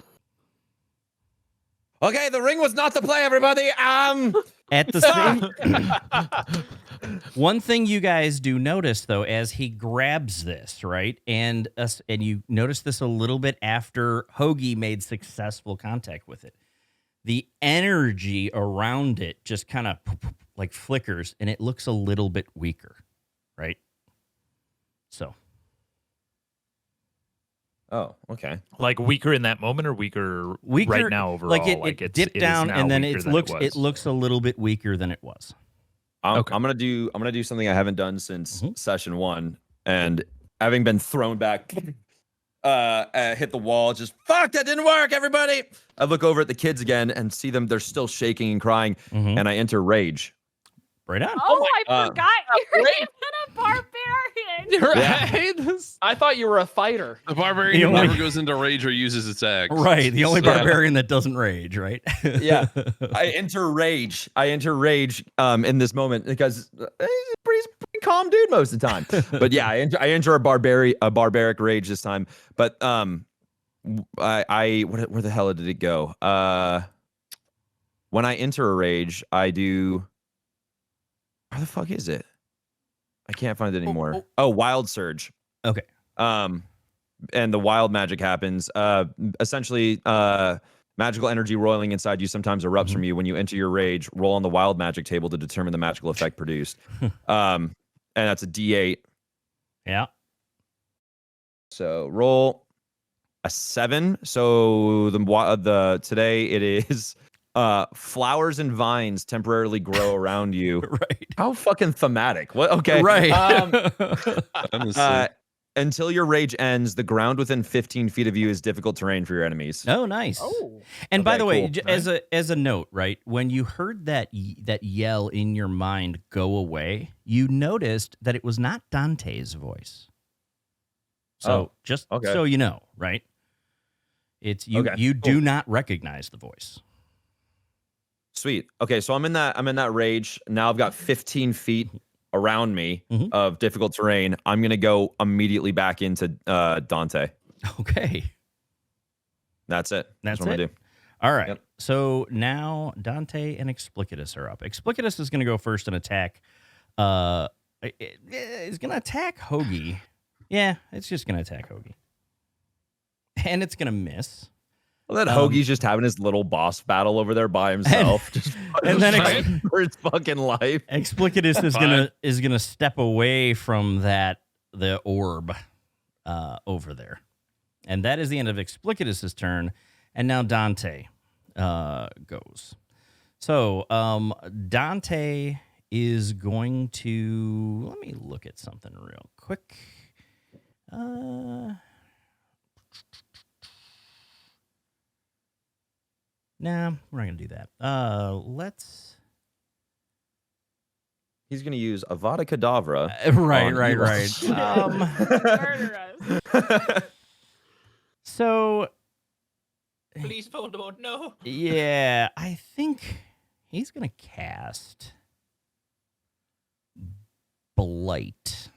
Speaker 3: Okay, the ring was not to play, everybody.
Speaker 1: At the same one thing you guys do notice, though, as he grabs this, right, and you notice this a little bit after Hogie made successful contact with it, the energy around it just kind of like flickers, and it looks a little bit weaker, right? So.
Speaker 3: Oh, okay.
Speaker 4: Like weaker in that moment or weaker right now overall?
Speaker 1: Like it
Speaker 4: it's-
Speaker 1: dipped
Speaker 4: it is
Speaker 1: down,
Speaker 4: now
Speaker 1: and then
Speaker 4: weaker
Speaker 1: it
Speaker 4: than
Speaker 1: looks
Speaker 4: was.
Speaker 1: it looks a little bit weaker than it was.
Speaker 4: Okay.
Speaker 3: I'm gonna do something I haven't done since
Speaker 1: Mhm.
Speaker 3: session 1, and having been thrown back, hit the wall. Just fuck, that didn't work. Everybody, I look over at the kids again and see them. They're still shaking and crying,
Speaker 1: Mhm.
Speaker 3: and I enter rage.
Speaker 1: Right on.
Speaker 7: Oh, I
Speaker 3: Uh,
Speaker 7: forgot you're
Speaker 2: great.
Speaker 7: even a barbarian.
Speaker 9: Right?
Speaker 2: I thought you were a fighter.
Speaker 5: The barbarian
Speaker 1: The
Speaker 5: who
Speaker 1: only-
Speaker 5: never goes into rage or uses its axe.
Speaker 1: Right. The only
Speaker 5: So-
Speaker 1: barbarian that doesn't rage, right?
Speaker 3: Yeah. I enter rage. In this moment because he's a pretty calm dude most of the time. But yeah, I enter a barbaric rage this time. But where the hell did it go? When I enter a rage, I do. Where the fuck is it? I can't find it anymore. Oh, wild surge.
Speaker 1: Okay.
Speaker 3: And the wild magic happens. Essentially, magical energy roiling inside you sometimes erupts from you. When you enter your rage, roll on the wild magic table to determine the magical effect produced. And that's a D8.
Speaker 1: Yeah.
Speaker 3: So roll a 7. So the today it is flowers and vines temporarily grow around you.
Speaker 1: Right.
Speaker 3: How fucking thematic. What? Okay.
Speaker 1: Right.
Speaker 3: Until your rage ends, the ground within 15 feet of you is difficult terrain for your enemies.
Speaker 1: Oh, nice.
Speaker 2: Oh.
Speaker 1: And by
Speaker 3: Okay,
Speaker 1: the way,
Speaker 3: cool.
Speaker 1: as a note, right, when you heard that yell in your mind go away, you noticed that it was not Dante's voice. So just
Speaker 3: okay.
Speaker 1: so you know, right? It's you.
Speaker 3: Okay,
Speaker 1: You
Speaker 3: cool.
Speaker 1: do not recognize the voice.
Speaker 3: Sweet. Okay, so I'm in that rage. Now I've got 15 feet around me
Speaker 1: Mhm.
Speaker 3: of difficult terrain. I'm gonna go immediately back into Dante.
Speaker 1: Okay.
Speaker 3: That's it.
Speaker 1: That's
Speaker 3: what I'm
Speaker 1: it?
Speaker 3: gonna do.
Speaker 1: All right.
Speaker 3: Yep.
Speaker 1: So now Dante and Explicatus are up. Explicatus is going to go first and attack. It's going to attack Hogie. Yeah, it's just going to attack Hogie. And it's going to miss.
Speaker 3: Well, that Hogie's just having his little boss battle over there by himself,
Speaker 1: and then
Speaker 3: fighting for his fucking life.
Speaker 1: Explicatus is gonna step away from the orb over there, and that is the end of Explicatus's turn. And now Dante goes. So Dante is going to let me look at something real quick. Nah, we're not gonna do that. Let's.
Speaker 3: He's gonna use Avada Kedavra.
Speaker 1: Right.
Speaker 7: Murder us.
Speaker 1: So
Speaker 9: Please, Voldemort, no.
Speaker 1: yeah, I think he's gonna cast Blight.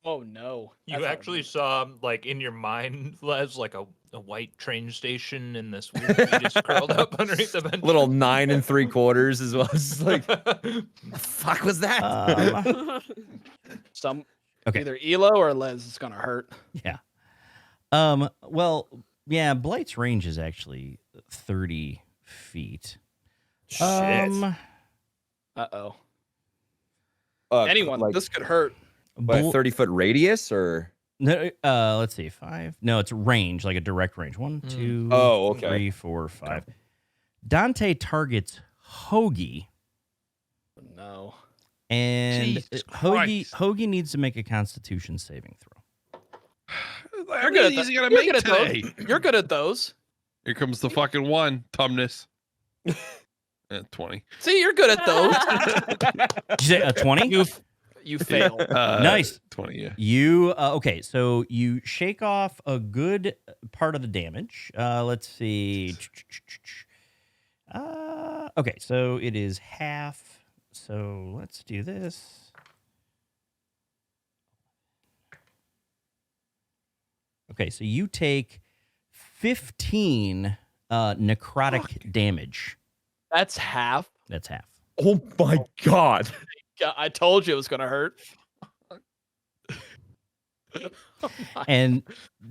Speaker 2: Oh no.
Speaker 9: You
Speaker 2: That's
Speaker 9: actually
Speaker 2: outrageous.
Speaker 9: saw, like, in your mind, Les, like a white train station in this weird you just curled up underneath the bench.
Speaker 3: Little 9 3/4 as well. It's like, the fuck was that?
Speaker 1: Okay.
Speaker 2: Either Elo or Les is gonna hurt.
Speaker 1: Yeah. Well, yeah, Blight's range is actually 30 feet.
Speaker 3: Shit.
Speaker 2: Uh-oh.
Speaker 3: Anyone,
Speaker 2: Anyone, this could hurt.
Speaker 3: But 30-foot radius or?
Speaker 1: No, let's see, 5. No, it's range, like a direct range. 1, 2,
Speaker 3: Oh, okay.
Speaker 1: 3, 4, 5. Dante targets Hogie,
Speaker 2: No.
Speaker 1: and
Speaker 5: Jesus
Speaker 1: Hogie
Speaker 5: Christ.
Speaker 1: needs to make a Constitution saving throw.
Speaker 2: You're good at
Speaker 5: easy
Speaker 2: that.
Speaker 5: gonna
Speaker 2: You're
Speaker 5: make
Speaker 2: good at those.
Speaker 5: today.
Speaker 2: You're good at those.
Speaker 5: Here comes the fucking one, Tumnus. 20.
Speaker 2: See, you're good at those.
Speaker 1: Did you say a 20?
Speaker 2: You fail.
Speaker 1: Nice.
Speaker 5: 20, yeah.
Speaker 1: You okay? So you shake off a good part of the damage. Let's see. Okay, so it is half. So let's do this. Okay, so you take 15 necrotic damage.
Speaker 2: That's half.
Speaker 1: That's half.
Speaker 3: Oh my god.
Speaker 2: Yeah, I told you it was gonna hurt.
Speaker 1: And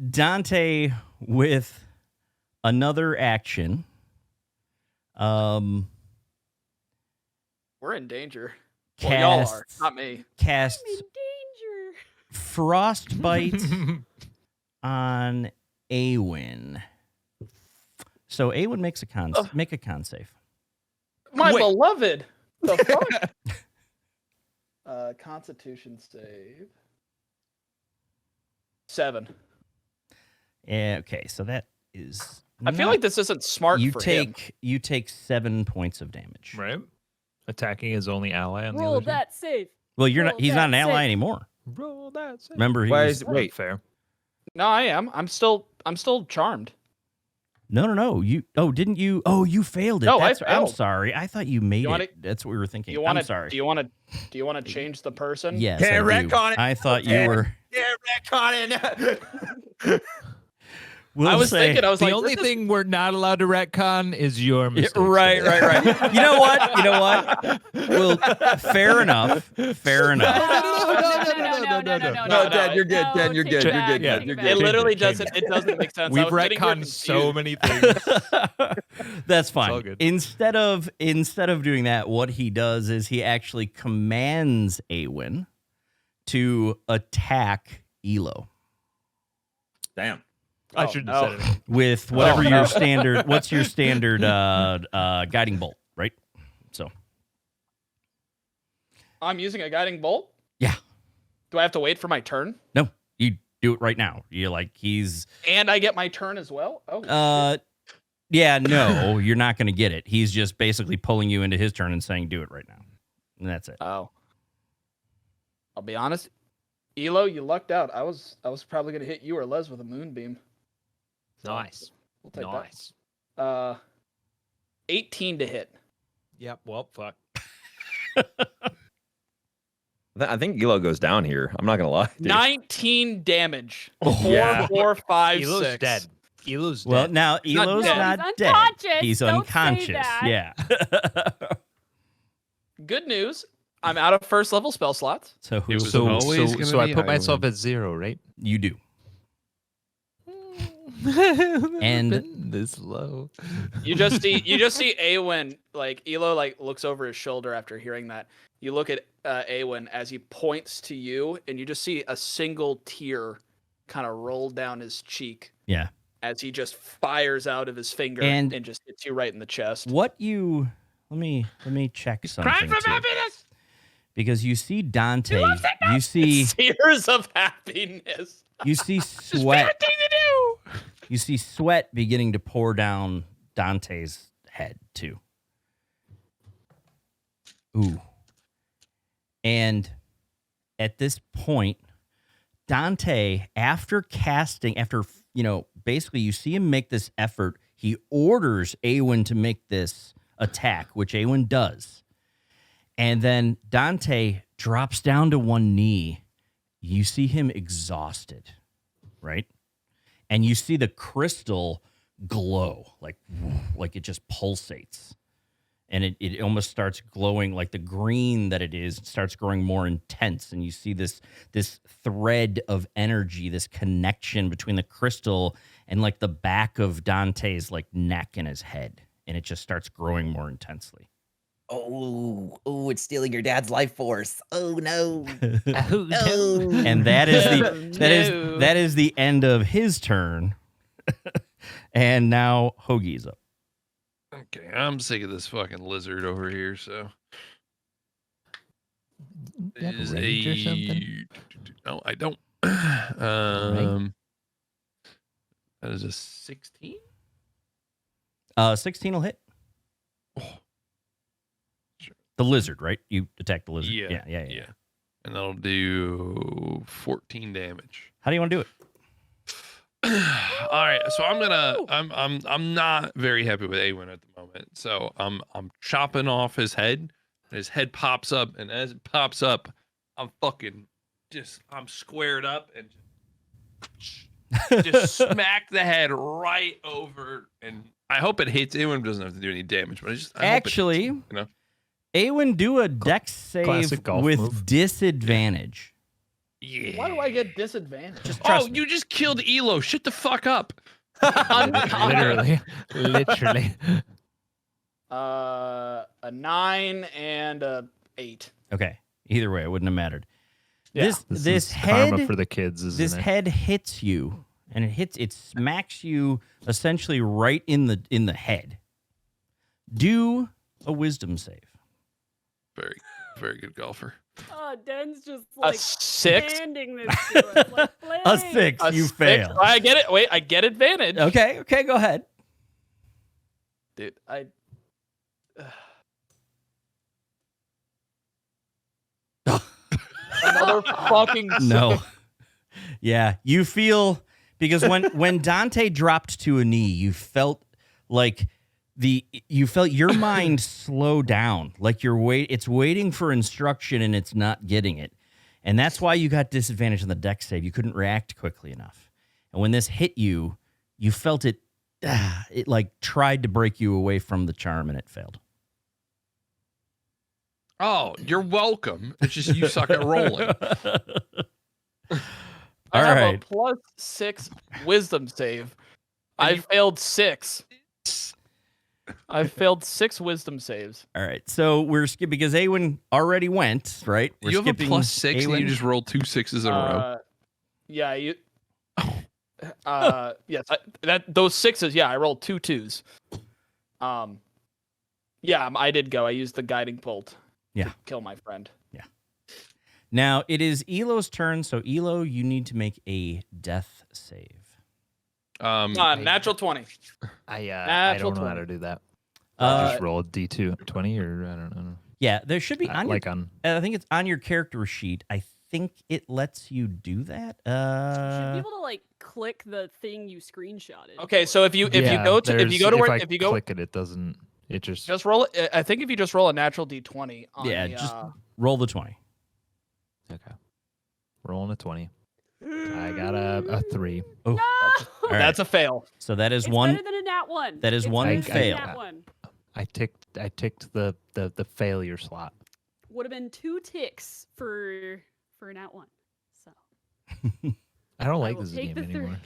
Speaker 1: Dante with another action.
Speaker 2: We're in danger. Well, y'all are,
Speaker 1: Casts
Speaker 2: not me.
Speaker 1: casts
Speaker 7: I'm in danger.
Speaker 1: frostbite on Aywin. So Aywin makes a con save.
Speaker 2: My
Speaker 3: Wait.
Speaker 2: beloved. The fuck? Constitution save. 7.
Speaker 1: Yeah, okay, so that is.
Speaker 2: I feel like this isn't smart
Speaker 1: you
Speaker 2: for
Speaker 1: take
Speaker 2: him.
Speaker 1: you take 7 points of damage.
Speaker 9: Right?
Speaker 4: Attacking his only ally on the
Speaker 7: Roll
Speaker 4: other team.
Speaker 7: that safe.
Speaker 1: Well, you're not.
Speaker 7: Roll
Speaker 1: He's not an
Speaker 7: that
Speaker 1: ally
Speaker 7: safe.
Speaker 1: anymore.
Speaker 4: Roll that. Save.
Speaker 1: Remember, he
Speaker 6: Why
Speaker 1: was.
Speaker 6: is wait?
Speaker 4: Fair.
Speaker 2: No, I am. I'm still charmed.
Speaker 1: No. You. Oh, didn't you? Oh, you failed it.
Speaker 2: No, I
Speaker 1: I'm
Speaker 2: failed.
Speaker 1: sorry. I thought you made
Speaker 2: You
Speaker 1: it.
Speaker 2: wanna-
Speaker 1: That's what we were thinking.
Speaker 2: Do you want
Speaker 1: I'm
Speaker 2: to?
Speaker 1: sorry.
Speaker 2: Do you want to change the person?
Speaker 1: Yes,
Speaker 6: Can't
Speaker 1: I do.
Speaker 6: wreck on it.
Speaker 1: I thought you
Speaker 6: Can't-
Speaker 1: were.
Speaker 6: Yeah, retcon it.
Speaker 1: We'll
Speaker 2: I was
Speaker 1: say-
Speaker 2: thinking. I was
Speaker 9: The
Speaker 2: like,
Speaker 9: only
Speaker 2: this is-
Speaker 9: thing we're not allowed to retcon is your
Speaker 1: Yeah,
Speaker 9: mistake.
Speaker 1: right. You know what? Well, fair enough. Fair enough.
Speaker 6: No, Dad, you're good. Dad, you're
Speaker 7: take
Speaker 6: good.
Speaker 7: it
Speaker 6: You're
Speaker 7: back,
Speaker 6: good.
Speaker 9: Yeah.
Speaker 7: take it
Speaker 6: You're
Speaker 7: back.
Speaker 2: It literally
Speaker 4: Change it.
Speaker 2: doesn't. It doesn't make sense. I
Speaker 9: We've
Speaker 2: was getting real
Speaker 9: retconned so
Speaker 2: confused.
Speaker 9: many things.
Speaker 1: That's
Speaker 9: all
Speaker 1: fine.
Speaker 9: good.
Speaker 1: Instead of doing that, what he does is he actually commands Aywin to attack Elo
Speaker 6: Damn.
Speaker 4: I
Speaker 2: Oh,
Speaker 4: shouldn't
Speaker 2: no.
Speaker 4: have said it.
Speaker 1: with whatever
Speaker 2: no.
Speaker 1: your standard. What's your standard guiding bolt, right? So
Speaker 2: I'm using a guiding bolt.
Speaker 1: Yeah.
Speaker 2: Do I have to wait for my turn?
Speaker 1: no, you do it right now. You're like he's.
Speaker 2: And I get my turn as well. Oh.
Speaker 1: Yeah, no, you're not going to get it. He's just basically pulling you into his turn and saying, "Do it right now," and that's it.
Speaker 2: Oh. I'll be honest. Elo, you lucked out. I was probably gonna hit you or Les with a moonbeam. So,
Speaker 9: Nice.
Speaker 2: We'll take
Speaker 9: Nice.
Speaker 2: that. 18 to hit.
Speaker 9: Yep. Well, fuck.
Speaker 3: I think Elo goes down here. I'm not gonna lie. Dude.
Speaker 2: 19 damage.
Speaker 3: Yeah.
Speaker 2: 4, 5,
Speaker 9: Elo's
Speaker 2: 6.
Speaker 9: dead. Elo's
Speaker 1: Well,
Speaker 9: dead.
Speaker 1: now
Speaker 2: not
Speaker 1: Elo's
Speaker 2: dead.
Speaker 1: not
Speaker 7: He's
Speaker 1: dead.
Speaker 7: unconscious.
Speaker 1: He's
Speaker 7: Don't say
Speaker 1: unconscious.
Speaker 7: that.
Speaker 1: Yeah.
Speaker 2: Good news. I'm out of first level spell slots.
Speaker 1: So who?
Speaker 5: It was
Speaker 4: So,
Speaker 5: always
Speaker 4: so,
Speaker 5: gonna
Speaker 4: so I
Speaker 5: be
Speaker 4: put myself
Speaker 5: Aywin.
Speaker 4: at 0, right?
Speaker 1: You do.
Speaker 4: and
Speaker 1: And-
Speaker 4: this low.
Speaker 2: You just see Aywin, like Elo like looks over his shoulder after hearing that. You look at Aywin as he points to you, and you just see a single tear kind of roll down his cheek
Speaker 1: Yeah.
Speaker 2: as he just fires out of his finger
Speaker 1: And-
Speaker 2: and just hits you right in the chest.
Speaker 1: What you? Let me check something. too. Because you see Dante. You see
Speaker 2: Tears of happiness.
Speaker 1: you see sweat. You see sweat beginning to pour down Dante's head too. Ooh. And at this point, Dante, after basically you see him make this effort. He orders Aywin to make this attack, which Aywin does. And then Dante drops down to one knee. You see him exhausted, right? And you see the crystal glow, like it just pulsates. And it almost starts glowing, like the green that it is starts growing more intense. And you see this thread of energy, this connection between the crystal and like the back of Dante's like neck and his head. And it just starts growing more intensely.
Speaker 6: Oh, it's stealing your dad's life force. Oh no.
Speaker 1: And that is the end of his turn. And now Hogie's up.
Speaker 5: Okay, I'm sick of this fucking lizard over here. So
Speaker 4: You have
Speaker 5: is
Speaker 4: rage or something?
Speaker 5: No, I don't. That is a 16.
Speaker 1: 16 will hit.
Speaker 5: Oh. Sure.
Speaker 1: The lizard, right? You attack the lizard.
Speaker 5: Yeah.
Speaker 1: Yeah.
Speaker 5: And that'll do 14 damage.
Speaker 1: How do you want to do it?
Speaker 5: All right, so I'm not very happy with Aywin at the moment. So I'm chopping off his head, and his head pops up, and as it pops up, I'm squared up and just smack the head right over. And I hope it hits. Aywin doesn't have to do any damage, but I hope it hits
Speaker 1: Actually,
Speaker 5: him, you know?
Speaker 1: Aywin, do a dex save
Speaker 4: classic golf
Speaker 1: with
Speaker 4: move.
Speaker 1: disadvantage.
Speaker 5: Yeah.
Speaker 2: Why do I get disadvantage?
Speaker 1: Trust me.
Speaker 5: You just killed Elo. Shut the fuck up.
Speaker 4: Literally.
Speaker 2: A 9 and a 8.
Speaker 1: Okay. Either way, it wouldn't have mattered.
Speaker 2: Yeah.
Speaker 1: This
Speaker 4: is
Speaker 1: head
Speaker 4: karma for the kids, isn't
Speaker 1: this
Speaker 4: it?
Speaker 1: head hits you, and it smacks you essentially right in the head. Do a wisdom save.
Speaker 5: Very, very good golfer.
Speaker 7: Oh, Den's just
Speaker 2: A
Speaker 7: like
Speaker 2: 6.
Speaker 7: handing this to us. Like,
Speaker 1: A
Speaker 7: play.
Speaker 1: 6, you
Speaker 2: 6.
Speaker 1: fail.
Speaker 2: I get it. Wait, I get advantage.
Speaker 1: Okay, go ahead.
Speaker 2: Dude, Another fucking
Speaker 1: No. Yeah, you feel because when Dante dropped to a knee, you felt like your mind slow down, like it's waiting for instruction and it's not getting it. And that's why you got disadvantage on the dex save. You couldn't react quickly enough. And when this hit you, you felt it it like tried to break you away from the charm and it failed.
Speaker 5: Oh, you're welcome. It's just you suck at rolling.
Speaker 2: I
Speaker 1: All
Speaker 2: have
Speaker 1: right.
Speaker 2: a +6 wisdom save. I failed 6. I failed 6 wisdom saves.
Speaker 1: All right. So we're skipping because Aywin already went, right? We're
Speaker 5: You have a
Speaker 1: skipping
Speaker 5: +6 and you
Speaker 1: Aywin?
Speaker 5: just rolled 2 6s in a row.
Speaker 2: Yeah, you. Yes, those 6s. Yeah, I rolled 2 2s. Yeah, I did go. I used the guiding bolt.
Speaker 1: Yeah.
Speaker 2: To kill my friend.
Speaker 1: Now it is Elo's turn, so Elo, you need to make a death save.
Speaker 2: Natural 20.
Speaker 4: I
Speaker 2: Natural
Speaker 4: don't know how
Speaker 2: 20.
Speaker 4: to do that.
Speaker 1: Uh,
Speaker 4: Just roll a D2 20 or I don't know.
Speaker 1: Yeah, there should be on
Speaker 4: Like
Speaker 1: your,
Speaker 4: on
Speaker 1: I think it's on your character sheet. I think it lets you do that.
Speaker 7: You should be able to like click the thing you screenshotted.
Speaker 2: Okay, so if you go to
Speaker 4: there's-
Speaker 2: where
Speaker 4: if I click it, it doesn't. It just
Speaker 2: roll it. I think if you just roll a natural D20 on
Speaker 1: yeah,
Speaker 2: the,
Speaker 1: just roll the 20.
Speaker 4: okay. Rolling a 20. I got a 3.
Speaker 1: Oh,
Speaker 7: No!
Speaker 1: all right.
Speaker 2: that's a fail.
Speaker 1: So that is
Speaker 7: It's
Speaker 1: one.
Speaker 7: better than a nat 1.
Speaker 1: that is
Speaker 7: It's
Speaker 1: one
Speaker 7: better than a
Speaker 1: fail.
Speaker 7: nat 1.
Speaker 4: I ticked the failure slot.
Speaker 7: Would have been 2 ticks for a nat 1. So
Speaker 4: I don't like
Speaker 7: will
Speaker 4: this
Speaker 7: take
Speaker 4: game
Speaker 7: the
Speaker 4: anymore.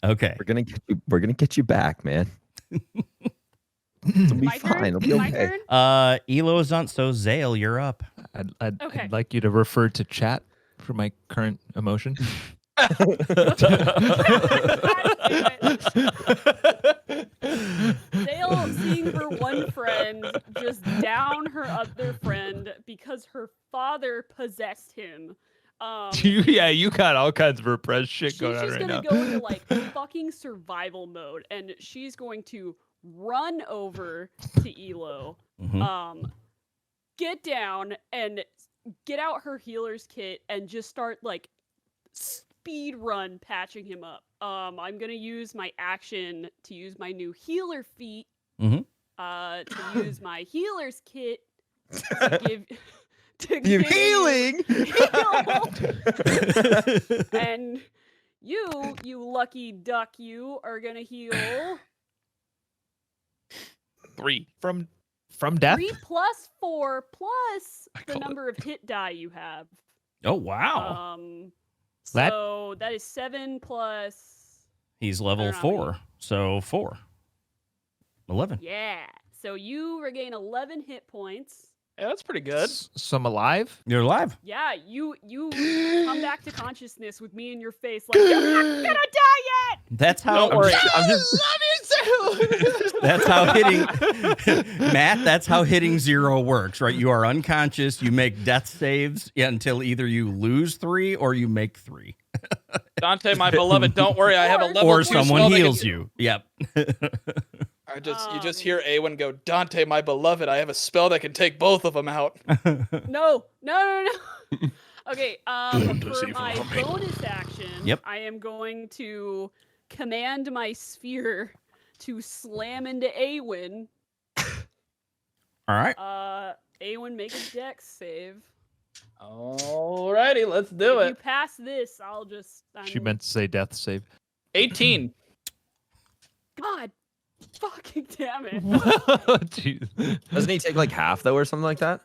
Speaker 1: Okay.
Speaker 3: We're gonna get you back, man. It'll be
Speaker 7: My
Speaker 3: fine.
Speaker 7: turn?
Speaker 3: It'll be
Speaker 7: My
Speaker 3: okay.
Speaker 7: turn?
Speaker 1: Elo is on, so Zale, you're up.
Speaker 7: Okay.
Speaker 4: I'd like you to refer to chat for my current emotion.
Speaker 7: Dale seeing her one friend just down her other friend because her father possessed him.
Speaker 4: You got all kinds of repressed shit
Speaker 7: She's
Speaker 4: going on
Speaker 7: just
Speaker 4: right
Speaker 7: gonna
Speaker 4: now.
Speaker 7: go into like fucking survival mode, and she's going to run over to Elo,
Speaker 1: Mhm.
Speaker 7: get down and get out her healer's kit and just start like speed run patching him up. I'm gonna use my action to use my new healer feat.
Speaker 1: Mhm.
Speaker 7: To use my healer's kit to give
Speaker 3: You
Speaker 7: give
Speaker 3: healing.
Speaker 7: heal. And you lucky duck, you are gonna heal
Speaker 5: 3.
Speaker 4: From death?
Speaker 7: 3 plus 4 plus the
Speaker 5: call it-
Speaker 7: number of hit die you have.
Speaker 1: Oh, wow.
Speaker 4: That-
Speaker 7: So that is 7 plus.
Speaker 1: He's level
Speaker 7: I don't know how
Speaker 1: 4, so 4. 11.
Speaker 7: Yeah. So you regain 11 hit points.
Speaker 2: Yeah, that's pretty good.
Speaker 4: Some alive?
Speaker 1: You're alive.
Speaker 7: Yeah, you come back to consciousness with me in your face, like you're not gonna die yet.
Speaker 1: That's how.
Speaker 2: Don't worry.
Speaker 3: I'm just
Speaker 1: That's how hitting Matt. That's how hitting 0 works, right? You are unconscious. You make death saves until either you lose 3 or you make 3,
Speaker 2: Dante, my beloved, don't worry. I have a level
Speaker 1: or
Speaker 2: 2
Speaker 1: someone
Speaker 2: spell that can-
Speaker 1: heals you. Yep.
Speaker 2: You just hear Aywin go, Dante, my beloved. I have a spell that can take both of them out.
Speaker 7: No. Okay,
Speaker 5: Does
Speaker 7: for
Speaker 5: evil
Speaker 7: my
Speaker 5: for me.
Speaker 7: bonus action,
Speaker 1: Yep.
Speaker 7: I am going to command my sphere to slam into Aywin.
Speaker 1: All right.
Speaker 7: Aywin, make a dex save.
Speaker 2: Alrighty, let's do
Speaker 7: If you
Speaker 2: it.
Speaker 7: pass this, I'll just.
Speaker 4: She meant to say death save.
Speaker 2: 18.
Speaker 7: God, fucking damn it.
Speaker 4: Jeez.
Speaker 3: doesn't he take like half though, or something like that?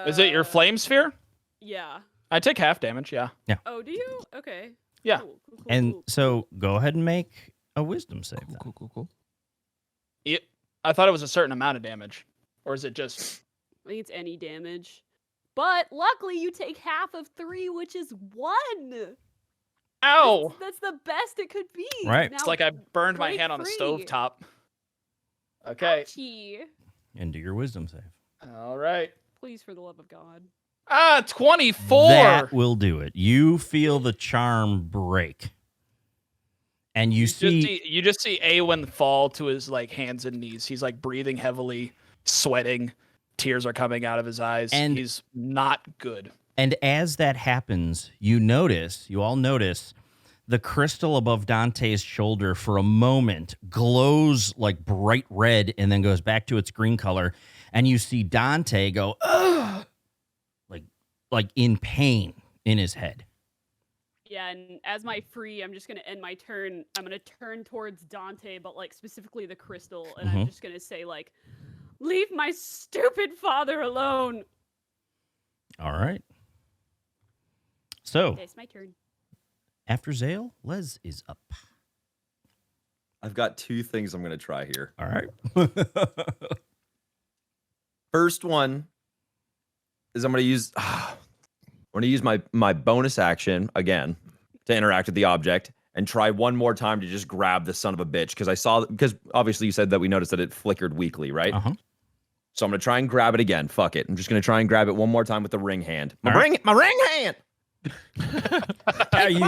Speaker 2: Is it your flame sphere?
Speaker 7: Yeah.
Speaker 2: I take half damage, yeah.
Speaker 7: Oh, do you? Okay.
Speaker 2: Yeah.
Speaker 7: Cool, cool, cool,
Speaker 1: And
Speaker 7: cool.
Speaker 1: so go ahead and make a wisdom save. Then.
Speaker 4: Cool.
Speaker 2: I thought it was a certain amount of damage. Or is it just...
Speaker 7: I think it's any damage. But luckily, you take half of 3, which is 1.
Speaker 2: Ow!
Speaker 7: That's the best it could be.
Speaker 1: Right.
Speaker 2: It's like I burned my
Speaker 7: break
Speaker 2: hand on a
Speaker 7: free.
Speaker 2: stove top. Okay.
Speaker 7: Ouchie.
Speaker 1: And do your wisdom save.
Speaker 2: All right.
Speaker 7: Please, for the love of God.
Speaker 2: 24!
Speaker 1: That will do it. You feel the charm break. And you see
Speaker 2: You just see Aywin fall to his like hands and knees. He's like breathing heavily, sweating. Tears are coming out of his eyes.
Speaker 1: And-
Speaker 2: He's not good.
Speaker 1: And as that happens, you all notice, the crystal above Dante's shoulder for a moment glows like bright red and then goes back to its green color. And you see Dante go, ugh, like in pain in his head.
Speaker 7: Yeah, and as my free, I'm just gonna end my turn. I'm gonna turn towards Dante, but like specifically the crystal, and I'm just gonna say like, "Leave my stupid father alone."
Speaker 1: All right. So
Speaker 7: It's my turn.
Speaker 1: after Zale, Les is up.
Speaker 3: I've got 2 things I'm going to try here.
Speaker 1: All right.
Speaker 3: First one is I'm going to use my bonus action again to interact with the object and try one more time to just grab the son of a bitch because obviously you said that we noticed that it flickered weakly, right?
Speaker 1: Uh-huh.
Speaker 3: So I'm going to try and grab it again. Fuck it. I'm just going to try and grab it one more time with the ring hand. My
Speaker 1: All right.
Speaker 3: ring hand.
Speaker 1: Are you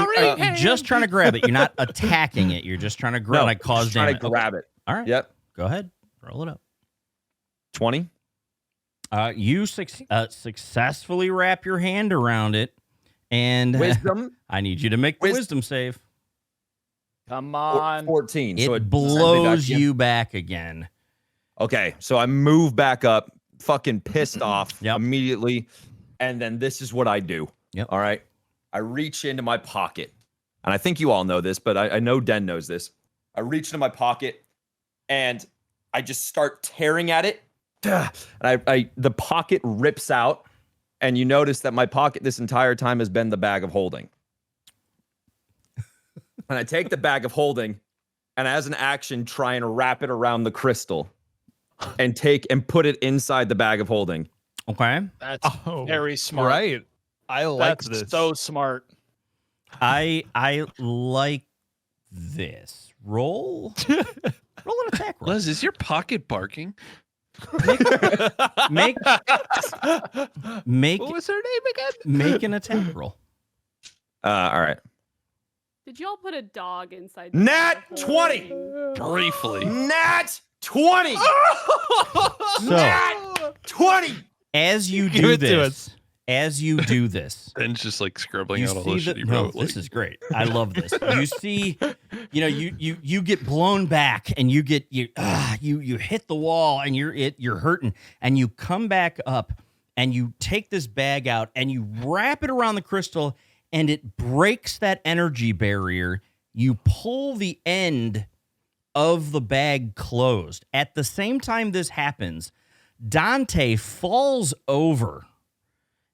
Speaker 1: just trying to grab it? You're not attacking it. You're just trying to grab it. Cause
Speaker 3: just trying
Speaker 1: damage.
Speaker 3: to grab it.
Speaker 1: All right.
Speaker 3: Yep.
Speaker 1: Go ahead. Roll it up.
Speaker 3: 20.
Speaker 1: You successfully wrap your hand around it, and
Speaker 3: Wisdom.
Speaker 1: I need you to make the wisdom save.
Speaker 2: Come on.
Speaker 3: 14.
Speaker 1: It
Speaker 3: so it
Speaker 1: blows you back again.
Speaker 3: Okay, so I move back up, fucking pissed off
Speaker 1: Yep.
Speaker 3: immediately, and then this is what I do.
Speaker 1: Yep.
Speaker 3: All right, I reach into my pocket, and I think you all know this, but I know Den knows this. I reach into my pocket, and I just start tearing at it, and the pocket rips out, and you notice that my pocket this entire time has been the bag of holding. And I take the bag of holding, and as an action, try and wrap it around the crystal. And put it inside the bag of holding.
Speaker 1: Okay.
Speaker 2: That's very smart.
Speaker 9: Right. I like
Speaker 2: That's
Speaker 9: this.
Speaker 2: so smart.
Speaker 1: I like this. Roll an attack roll.
Speaker 5: Les, is your pocket barking?
Speaker 1: Make
Speaker 9: What was her name again?
Speaker 1: make an attack roll.
Speaker 3: All right.
Speaker 7: Did y'all put a dog inside? The
Speaker 3: Nat
Speaker 7: bag of
Speaker 3: 20!
Speaker 7: holding?
Speaker 5: Briefly.
Speaker 3: Nat 20!
Speaker 1: So
Speaker 3: Nat 20!
Speaker 1: as you
Speaker 9: Give
Speaker 1: do
Speaker 9: it to
Speaker 1: this,
Speaker 5: Ben's just like scribbling
Speaker 1: you
Speaker 5: out all
Speaker 1: see
Speaker 5: the shit he
Speaker 1: no,
Speaker 5: wrote.
Speaker 1: this is great. I love this. You see, you get blown back and you hit the wall and you're hurting and you come back up and you take this bag out and you wrap it around the crystal and it breaks that energy barrier. You pull the end of the bag closed. At the same time this happens, Dante falls over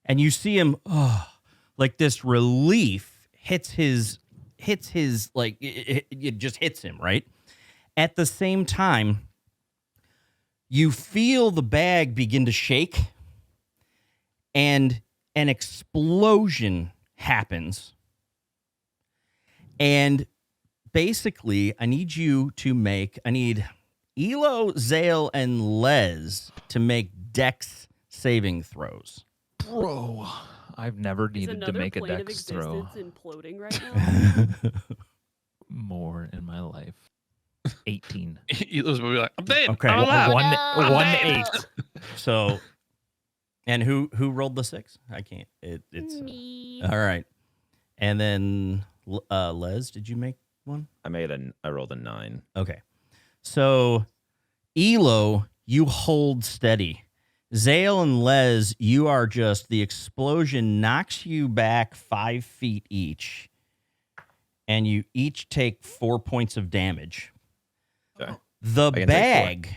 Speaker 1: and you see him like this relief hits his like it just hits him, right? At the same time, you feel the bag begin to shake and an explosion happens. And basically, I need Elo, Zale, and Les to make dex saving throws.
Speaker 9: Bro, I've never
Speaker 7: Is
Speaker 9: needed to
Speaker 7: another
Speaker 9: make a
Speaker 7: plane of
Speaker 9: dex throw
Speaker 7: existence imploding right now?
Speaker 9: more in my life. 18.
Speaker 5: Elo's gonna be like, I'm dead.
Speaker 1: Okay.
Speaker 5: I'm alive.
Speaker 9: One 8.
Speaker 1: So, and who rolled the 6? I can't. It's
Speaker 7: Me.
Speaker 1: all right. And then Les, did you make one?
Speaker 3: I rolled a 9.
Speaker 1: Okay. So, Elo, you hold steady. Zale and Les, you are just, the explosion knocks you back 5 feet each. And you each take 4 points of damage.
Speaker 3: Okay.
Speaker 1: The
Speaker 3: can take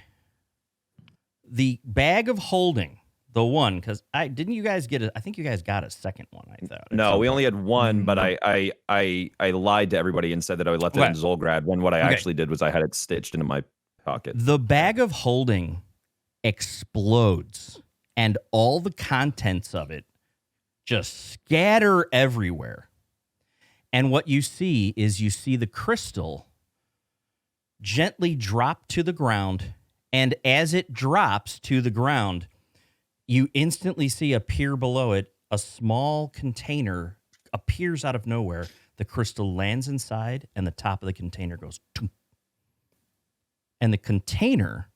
Speaker 1: the bag of holding, the one, because I think you guys got a second one, I thought.
Speaker 3: No, we only had one, but I lied to everybody and said that I left it in
Speaker 1: Okay.
Speaker 3: Zolgrad when what I
Speaker 1: Okay.
Speaker 3: actually did was I had it stitched into my pocket.
Speaker 1: The bag of holding explodes and all the contents of it just scatter everywhere. And what you see is the crystal gently drop to the ground. And as it drops to the ground, you instantly see appear below it a small container appears out of nowhere. The crystal lands inside and the top of the container goes, "Toom." And the container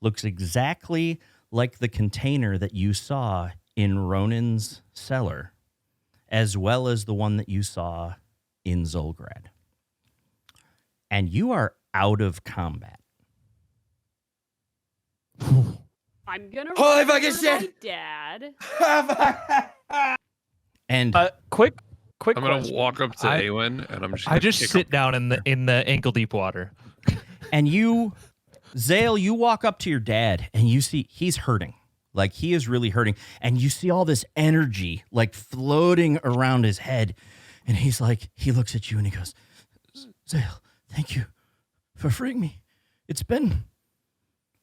Speaker 1: looks exactly like the container that you saw in Ronan's cellar, as well as the one that you saw in Zolgrad. And you are out of combat.
Speaker 7: I'm gonna
Speaker 6: Holy
Speaker 7: run
Speaker 6: fucking
Speaker 7: over to my
Speaker 6: shit!
Speaker 7: dad.
Speaker 1: And
Speaker 2: Quick
Speaker 5: I'm gonna
Speaker 2: question.
Speaker 5: walk up to
Speaker 4: I-
Speaker 5: Aywin and I'm just.
Speaker 4: I
Speaker 5: Gonna
Speaker 4: just
Speaker 5: kick
Speaker 4: sit
Speaker 5: him.
Speaker 4: down in the ankle deep water.
Speaker 1: and you, Zale, you walk up to your dad and you see he's hurting. Like he is really hurting. And you see all this energy like floating around his head. And he's like, he looks at you and he goes, Zale, thank you for freeing me. It's been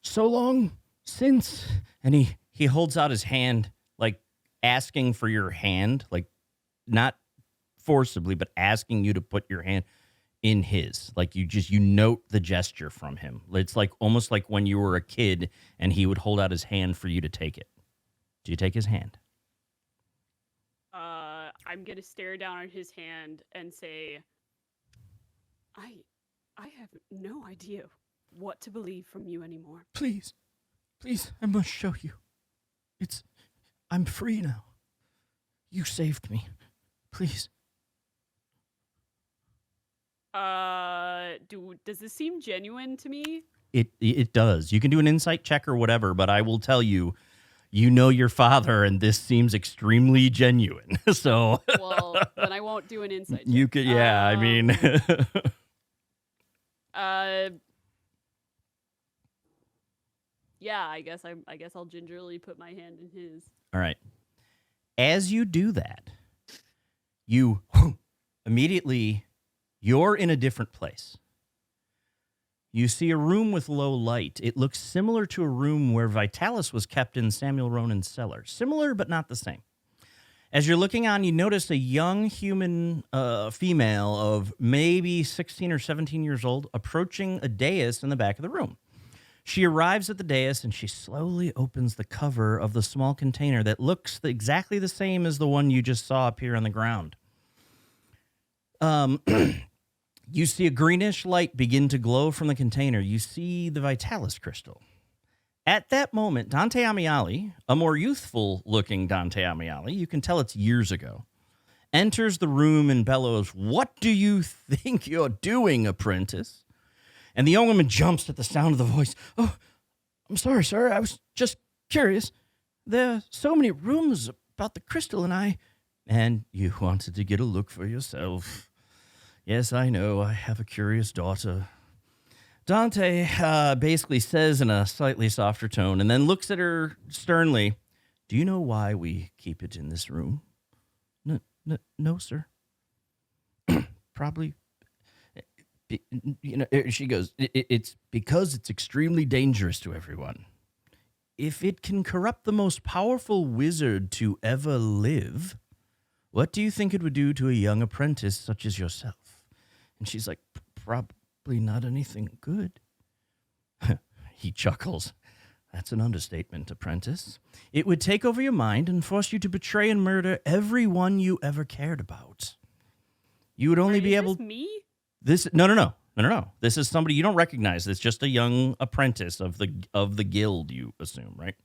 Speaker 1: so long since. And he holds out his hand, like asking for your hand, like not forcibly, but asking you to put your hand in his. Like you note the gesture from him. It's like almost like when you were a kid and he would hold out his hand for you to take it. Do you take his hand?
Speaker 7: I'm gonna stare down at his hand and say, I have no idea what to believe from you anymore.
Speaker 1: Please, I must show you. I'm free now. You saved me. Please.
Speaker 7: Does this seem genuine to me?
Speaker 1: It does. You can do an insight check or whatever, but I will tell you, you know your father, and this seems extremely genuine. So
Speaker 7: Well, then I won't do an insight check.
Speaker 1: you could, yeah. I mean,
Speaker 7: yeah. I guess I'll gingerly put my hand in his.
Speaker 1: all right. As you do that, you immediately you're in a different place. You see a room with low light. It looks similar to a room where Vitalis was kept in Samuel Ronan's cellar. Similar, but not the same. As you're looking on, you notice a young human female of maybe 16 or 17 years old approaching a dais in the back of the room. She arrives at the dais and she slowly opens the cover of the small container that looks exactly the same as the one you just saw appear on the ground. You see a greenish light begin to glow from the container. You see the Vitalis crystal. At that moment, Dante Amiali, a more youthful-looking Dante Amiali, you can tell it's years ago, enters the room and bellows, "What do you think you're doing, apprentice?" And the young woman jumps at the sound of the voice. "Oh, I'm sorry, sir. I was just curious. There are so many rumors about the crystal, and you wanted to get a look for yourself. Yes, I know. I have a curious daughter." Dante basically says in a slightly softer tone and then looks at her sternly, "Do you know why we keep it in this room?" No, sir. Probably. She goes, it's because it's extremely dangerous to everyone. If it can corrupt the most powerful wizard to ever live, what do you think it would do to a young apprentice such as yourself? And she's like, "Probably not anything good." He chuckles. "That's an understatement, apprentice. It would take over your mind and force you to betray and murder everyone you ever cared about. You would only be able...
Speaker 7: Is this me?
Speaker 1: No. This is somebody you don't recognize. It's just a young apprentice of the guild, you assume, right?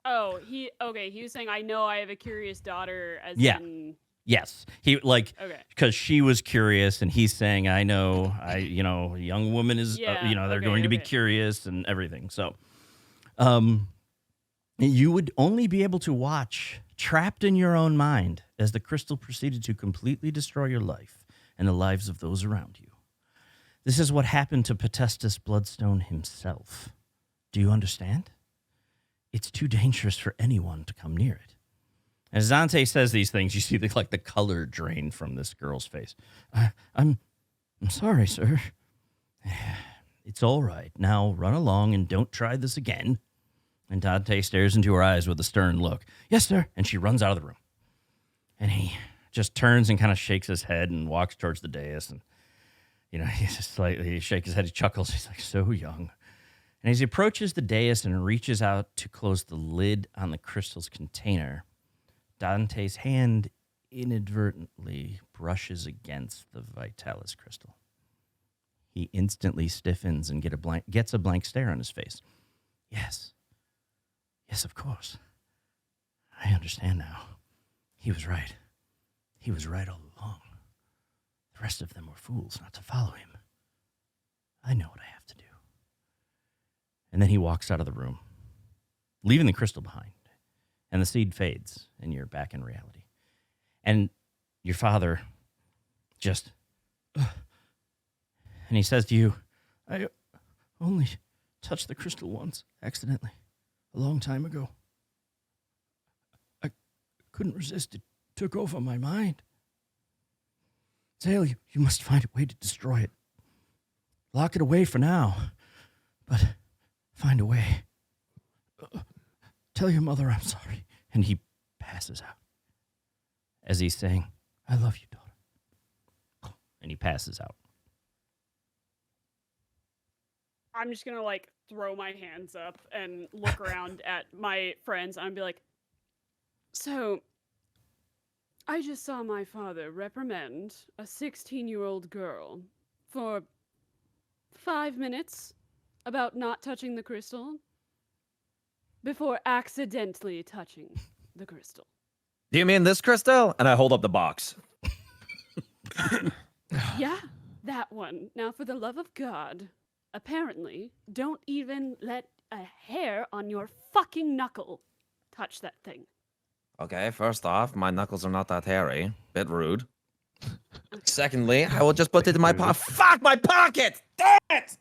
Speaker 7: Oh, he was saying, I know I have a curious daughter, as
Speaker 1: Yeah.
Speaker 7: in...
Speaker 1: Yes. He
Speaker 7: Okay.
Speaker 1: because she was curious, and he's saying, "I know, a young woman is,
Speaker 7: Yeah,
Speaker 1: they're going to be
Speaker 7: okay.
Speaker 1: curious and everything." So, you would only be able to watch, trapped in your own mind, as the crystal proceeded to completely destroy your life and the lives of those around you. This is what happened to Potestus Bloodstone himself. Do you understand? It's too dangerous for anyone to come near it. As Dante says these things, you see the color drain from this girl's face. I'm sorry, sir. It's all right. Now run along and don't try this again." And Dante stares into her eyes with a stern look. "Yes, sir." And she runs out of the room. And he just turns and kind of shakes his head and walks towards the dais. And, he just slightly shakes his head. He chuckles. He's like, "So young." And as he approaches the dais and reaches out to close the lid on the crystal's container, Dante's hand inadvertently brushes against the Vitalis crystal. He instantly stiffens and gets a blank stare on his face. Yes. Yes, of course. I understand now. He was right. He was right all along. The rest of them were fools not to follow him. I know what I have to do. And then he walks out of the room, leaving the crystal behind. And the seed fades, and you're back in reality. And your father just... and he says to you, I only touched the crystal once, accidentally, a long time ago. I couldn't resist. It took over my mind. Zale, you must find a way to destroy it. Lock it away for now, but find a way. Tell your mother I'm sorry. And he passes out as he's saying, I love you, daughter. And he passes out.
Speaker 7: I'm just gonna like throw my hands up and look around at my friends and be like, so I just saw my father reprimand a 16-year-old girl for 5 minutes about not touching the crystal before accidentally touching the crystal.
Speaker 6: Do you mean this crystal? And I hold up the box.
Speaker 7: Yeah, that one. Now, for the love of God, apparently, don't even let a hair on your fucking knuckle touch that thing.
Speaker 6: Okay, first off, my knuckles are not that hairy. Bit rude. Secondly, I will just put it in my pocket. Fuck my pocket! Damn it!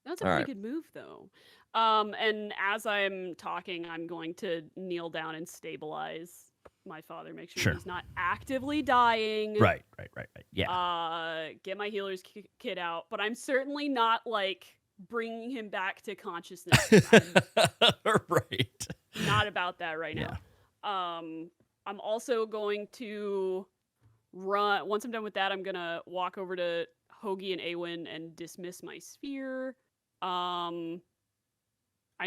Speaker 7: That's a
Speaker 6: All
Speaker 7: pretty
Speaker 6: right.
Speaker 7: good move, though. And as I'm talking, I'm going to kneel down and stabilize my father, make sure
Speaker 1: Sure.
Speaker 7: he's not actively dying.
Speaker 1: Right. Yeah.
Speaker 7: Get my healer's kit out, but I'm certainly not like bringing him back to consciousness.
Speaker 1: Right.
Speaker 7: Not about that right now. I'm also going to run. Once I'm done with that, I'm gonna walk over to Hogie and Aywin and dismiss my sphere. I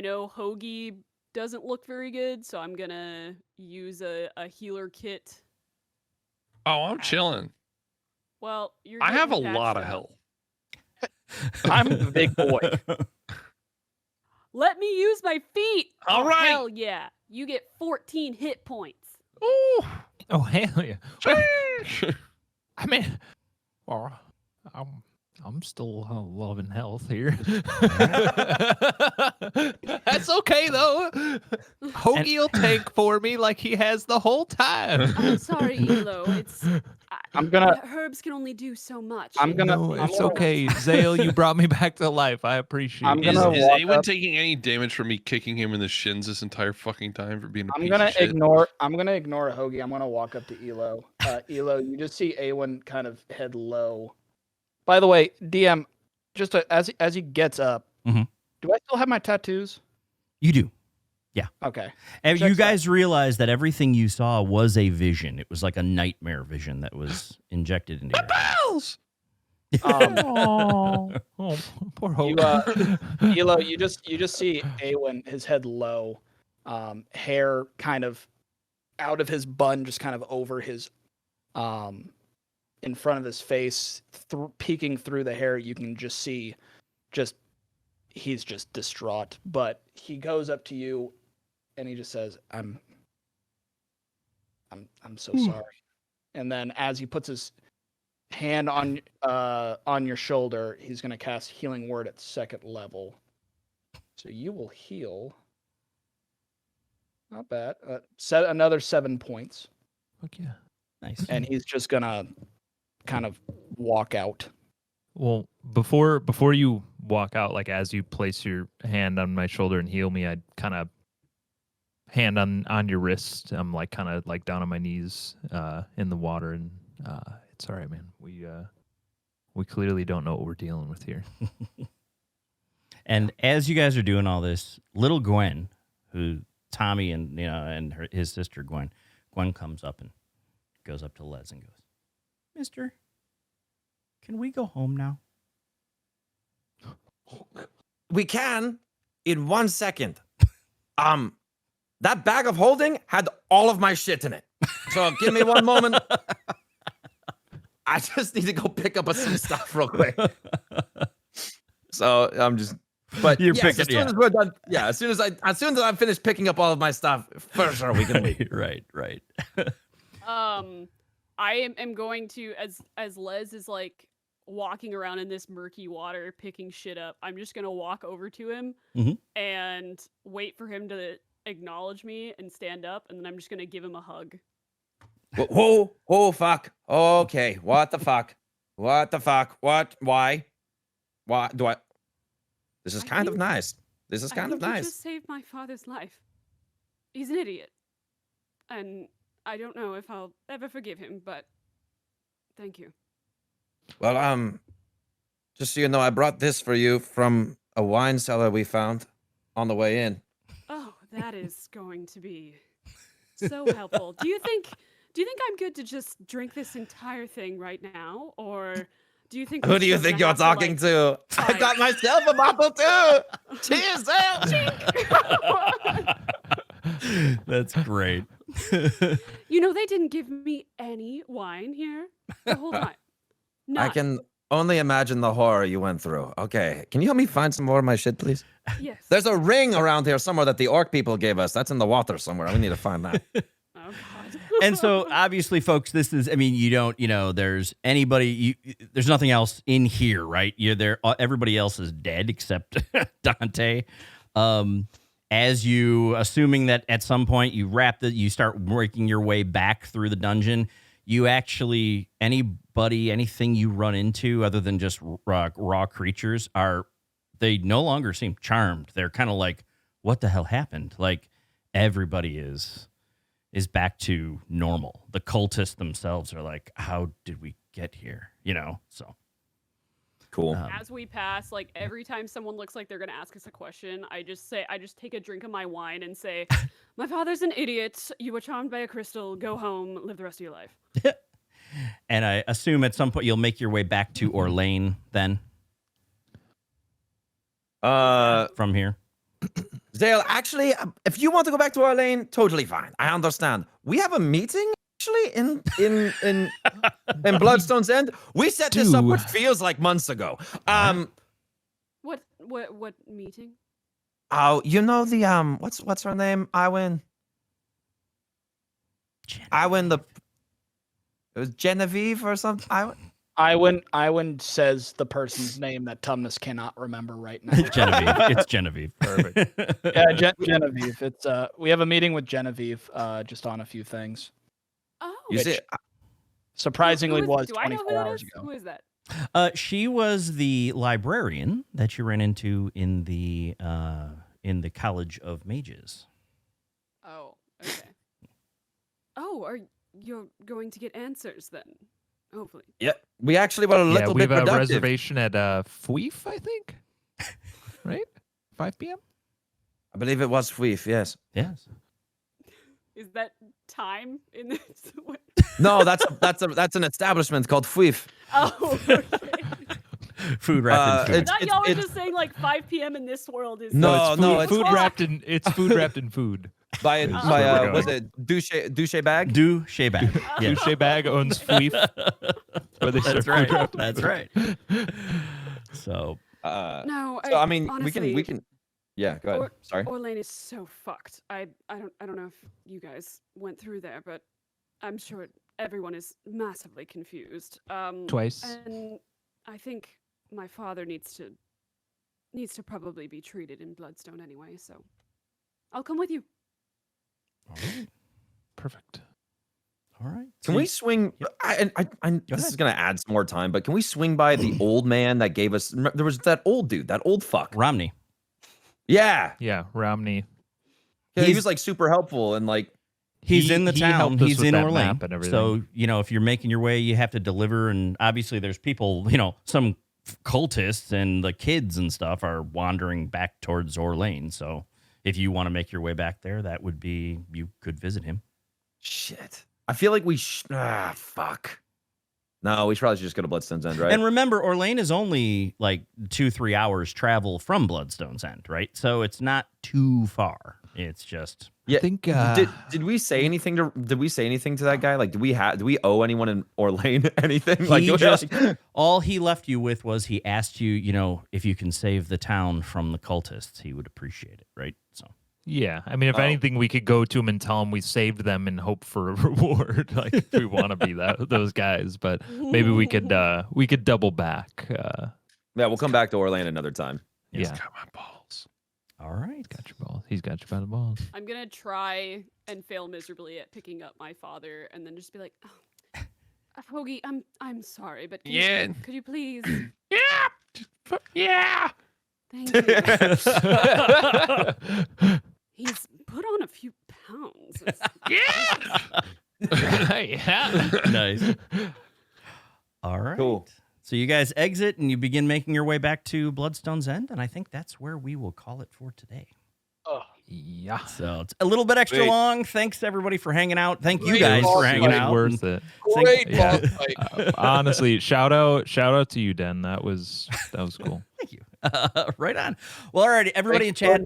Speaker 7: know Hogie doesn't look very good, so I'm gonna use a healer kit.
Speaker 5: Oh, I'm chilling.
Speaker 7: Well, you're
Speaker 5: I have a
Speaker 7: getting
Speaker 5: lot of
Speaker 7: patched up.
Speaker 5: health.
Speaker 2: I'm the big boy.
Speaker 7: Let me use my feet.
Speaker 5: All
Speaker 7: Oh,
Speaker 5: right.
Speaker 7: Hell yeah. You get 14 hit points.
Speaker 5: Ooh.
Speaker 9: Oh hell yeah! Well,
Speaker 5: Sheesh.
Speaker 9: I mean, well, I'm still loving health here. That's okay though. Hoagie will tank for me like he has the whole time.
Speaker 7: I'm sorry, Elo.
Speaker 2: I'm gonna-
Speaker 7: Herbs can only do so much.
Speaker 9: No, it's okay. Zale, you brought me back to life. I appreciate
Speaker 2: I'm
Speaker 9: it.
Speaker 2: gonna
Speaker 5: Is
Speaker 2: walk
Speaker 5: Aywin
Speaker 2: up-
Speaker 5: taking any damage from me kicking him in the shins this entire fucking time for being a
Speaker 2: I'm
Speaker 5: piece
Speaker 2: gonna
Speaker 5: of shit?
Speaker 2: ignore Hoagie. I'm gonna walk up to Elo. Elo, you just see Aywin kind of head low. By the way, DM, just as he gets up,
Speaker 1: Mhm.
Speaker 2: do I still have my tattoos?
Speaker 1: You do.
Speaker 2: Okay.
Speaker 1: And you
Speaker 2: Checks out.
Speaker 1: guys realize that everything you saw was a vision. It was like a nightmare vision that was injected into your head.
Speaker 5: Bells!
Speaker 9: Oh, poor Hoagie.
Speaker 2: Elo, you just see Aywin, his head low, hair kind of out of his bun, just kind of over his, in front of his face, peeking through the hair. You can just see, he's just distraught. But he goes up to you, and he just says, "I'm so sorry." And then as he puts his hand on your shoulder, he's going to cast Healing Word at 2nd level. So you will heal. Not bad. Another 7 points.
Speaker 9: Fuck yeah.
Speaker 1: Nice.
Speaker 2: And he's just going to kind of walk out.
Speaker 4: Well, before you walk out, like as you place your hand on my shoulder and heal me, I'd kind of hand on your wrist. I'm like kind of like down on my knees in the water, and it's all right, man. We clearly don't know what we're dealing with here.
Speaker 1: And as you guys are doing all this, little Gwen, who Tommy and his sister Gwen comes up and goes up to Les and goes, "Mister, can we go home now?"
Speaker 6: We can in 1 second. That bag of holding had all of my shit in it. So give me one moment. I just need to go pick up some stuff real quick. So I'm just. But
Speaker 1: You're
Speaker 6: yes,
Speaker 1: picking-
Speaker 6: as soon as we're done. Yeah, as soon as I'm finished picking up all of my stuff, for sure we can leave.
Speaker 1: right.
Speaker 7: I am going to, as Les is like walking around in this murky water picking shit up, I'm just gonna walk over to him
Speaker 1: Mhm.
Speaker 7: and wait for him to acknowledge me and stand up, and then I'm just gonna give him a hug.
Speaker 6: Whoa, fuck. Okay, what the fuck? What the fuck? What? Why do I? This is
Speaker 7: I
Speaker 6: kind of
Speaker 7: think-
Speaker 6: nice. This is
Speaker 7: I
Speaker 6: kind of
Speaker 7: think you
Speaker 6: nice.
Speaker 7: just saved my father's life. He's an idiot, and I don't know if I'll ever forgive him, but thank you.
Speaker 6: Well, just so you know, I brought this for you from a wine cellar we found on the way in.
Speaker 7: Oh, that is going to be so helpful. Do you think I'm good to just drink this entire thing right now, or do you think?
Speaker 6: Who
Speaker 7: we're
Speaker 6: do you
Speaker 7: still
Speaker 6: think
Speaker 7: gonna
Speaker 6: you're
Speaker 7: have
Speaker 6: talking to? I
Speaker 7: fight?
Speaker 6: got myself a bottle too. Cheers,
Speaker 1: That's great.
Speaker 7: You know, they didn't give me any wine here the whole time.
Speaker 6: I
Speaker 7: None.
Speaker 6: can only imagine the horror you went through. Okay, can you help me find some more of my shit, please?
Speaker 7: Yes.
Speaker 6: There's a ring around here somewhere that the orc people gave us. That's in the water somewhere. We need to find that.
Speaker 7: Oh God.
Speaker 1: And so obviously, folks, this is, I mean, you don't, there's anybody, there's nothing else in here, right? You're there. Everybody else is dead except Dante. As you, assuming that at some point you start working your way back through the dungeon, you actually, anything you run into other than just raw creatures they no longer seem charmed. They're kind of like, what the hell happened? Like everybody is back to normal. The cultists themselves are like, how did we get here? So.
Speaker 3: Cool.
Speaker 7: As we pass, like every time someone looks like they're gonna ask us a question, I just take a drink of my wine and say, "My father's an idiot. You were charmed by a crystal. Go home, live the rest of your life."
Speaker 1: And I assume at some point you'll make your way back to Orlane then from here.
Speaker 6: Zale, actually, if you want to go back to our lane, totally fine. I understand. We have a meeting actually in Bloodstone's End. We set this up, which feels like months ago.
Speaker 7: What meeting?
Speaker 6: Oh, you know the what's her name? Aywin. Aywin it was Genevieve or something.
Speaker 2: Aywin says the person's name that Tumnus cannot remember right now.
Speaker 1: Genevieve. It's Genevieve.
Speaker 4: Perfect.
Speaker 2: Yeah, Genevieve. It's we have a meeting with Genevieve just on a few things.
Speaker 7: Oh,
Speaker 6: You see,
Speaker 2: Surprisingly
Speaker 7: Who
Speaker 2: was
Speaker 7: do I know
Speaker 2: 24
Speaker 7: who that
Speaker 2: hours
Speaker 7: is?
Speaker 2: ago.
Speaker 7: Who is that?
Speaker 1: She was the librarian that you ran into in the College of Mages.
Speaker 7: Oh, okay. Oh, are you going to get answers then? Hopefully.
Speaker 6: yeah, we actually were a
Speaker 4: Yeah,
Speaker 6: little
Speaker 4: we
Speaker 6: bit
Speaker 4: have a
Speaker 6: productive.
Speaker 4: reservation at Fuif, I think. Right? 5 p.m.
Speaker 6: I believe it was Fuif, yes.
Speaker 1: Yes.
Speaker 7: Is that time in this? What?
Speaker 6: No, that's an establishment called Fuif.
Speaker 7: Oh, okay.
Speaker 1: Food wrapped in
Speaker 7: I
Speaker 1: food.
Speaker 7: thought y'all were
Speaker 6: it's-
Speaker 7: just saying like 5 p.m. in this world is.
Speaker 6: No,
Speaker 4: it's
Speaker 6: no,
Speaker 4: food,
Speaker 6: it's
Speaker 4: food
Speaker 7: food.
Speaker 4: wrapped in food in food.
Speaker 6: By
Speaker 4: Is
Speaker 6: by
Speaker 4: where we're
Speaker 6: was
Speaker 4: going.
Speaker 6: it Douche Bag?
Speaker 1: Do Shebag. Yes.
Speaker 4: Douche bag owns Fuif. Where they serve
Speaker 1: That's
Speaker 4: food
Speaker 1: right.
Speaker 4: wrapped in
Speaker 1: That's
Speaker 4: food.
Speaker 1: right. So
Speaker 7: No,
Speaker 6: So I mean,
Speaker 7: honestly,
Speaker 6: we can. Yeah, go ahead. Sorry.
Speaker 7: Orlane is so fucked. I don't know if you guys went through there, but I'm sure everyone is massively confused.
Speaker 4: Twice.
Speaker 7: And I think my father needs to probably be treated in Bloodstone anyway. So I'll come with you.
Speaker 4: Perfect.
Speaker 1: all right.
Speaker 6: Can we swing? I this
Speaker 1: ahead.
Speaker 6: is gonna add some more time, but can we swing by the old man that gave us? There was that old dude, that old fuck.
Speaker 1: Romney?
Speaker 6: Yeah,
Speaker 4: Yeah, Romney.
Speaker 6: he
Speaker 1: He's-
Speaker 6: was like super helpful and like.
Speaker 1: He's
Speaker 4: He-
Speaker 1: in the
Speaker 4: he
Speaker 1: town.
Speaker 4: helped us
Speaker 1: He's
Speaker 4: with
Speaker 1: in
Speaker 4: that
Speaker 1: Orlane.
Speaker 4: map and everything.
Speaker 1: So, if you're making your way, you have to deliver. And obviously, there's people, some cultists and the kids and stuff are wandering back towards Orlane. So, if you want to make your way back there, that would be, you could visit him.
Speaker 6: Shit. I feel like we. Fuck. No, we probably should just go to Bloodstone's End, right?
Speaker 1: And remember, Orlane is only like 2-3 hours travel from Bloodstone's End, right? So, it's not too far. It's just
Speaker 6: Yeah.
Speaker 4: I think
Speaker 6: Did we say anything to that guy? Like, do we owe anyone in Orlane anything? Like,
Speaker 1: he just all he left you with was he asked you, you know, if you can save the town from the cultists, he would appreciate it, right? So
Speaker 4: yeah. I mean, if anything, we could go to him and tell him we saved them and hope for a reward. Like if we want to be those guys, but maybe we could double back.
Speaker 6: Yeah, we'll come back to Orlane another time.
Speaker 5: He's
Speaker 4: Yeah.
Speaker 5: got my balls.
Speaker 1: all right.
Speaker 4: Got your balls. He's got you by the balls.
Speaker 7: I'm gonna try and fail miserably at picking up my father, and then just be like, oh, Hogie, I'm sorry, but could you please?
Speaker 5: Yeah. Yeah.
Speaker 7: Thank you. He's put on a few pounds.
Speaker 5: Yeah.
Speaker 4: Yeah.
Speaker 1: Nice. All right.
Speaker 6: Cool.
Speaker 1: So you guys exit and you begin making your way back to Bloodstone's End, and I think that's where we will call it for today.
Speaker 4: Yeah.
Speaker 1: So it's a little bit extra
Speaker 3: Sweet.
Speaker 1: long. Thanks everybody for hanging out. Thank you
Speaker 2: Great
Speaker 1: guys
Speaker 2: boss
Speaker 1: for hanging
Speaker 2: fight.
Speaker 1: out.
Speaker 4: Worth it.
Speaker 2: Great
Speaker 4: Yeah.
Speaker 2: boss fight.
Speaker 4: Honestly, shout out to you, Den. That was cool.
Speaker 1: Thank you. Right on. Well, all right, everybody in chat.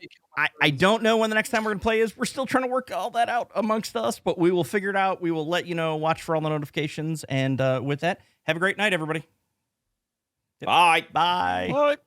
Speaker 1: I don't know when the next time we're going to play is. We're still trying to work all that out amongst us, but we will figure it out. We will let you know. Watch for all the notifications. And with that, have a great night, everybody.
Speaker 6: Bye.
Speaker 1: Bye.
Speaker 5: What?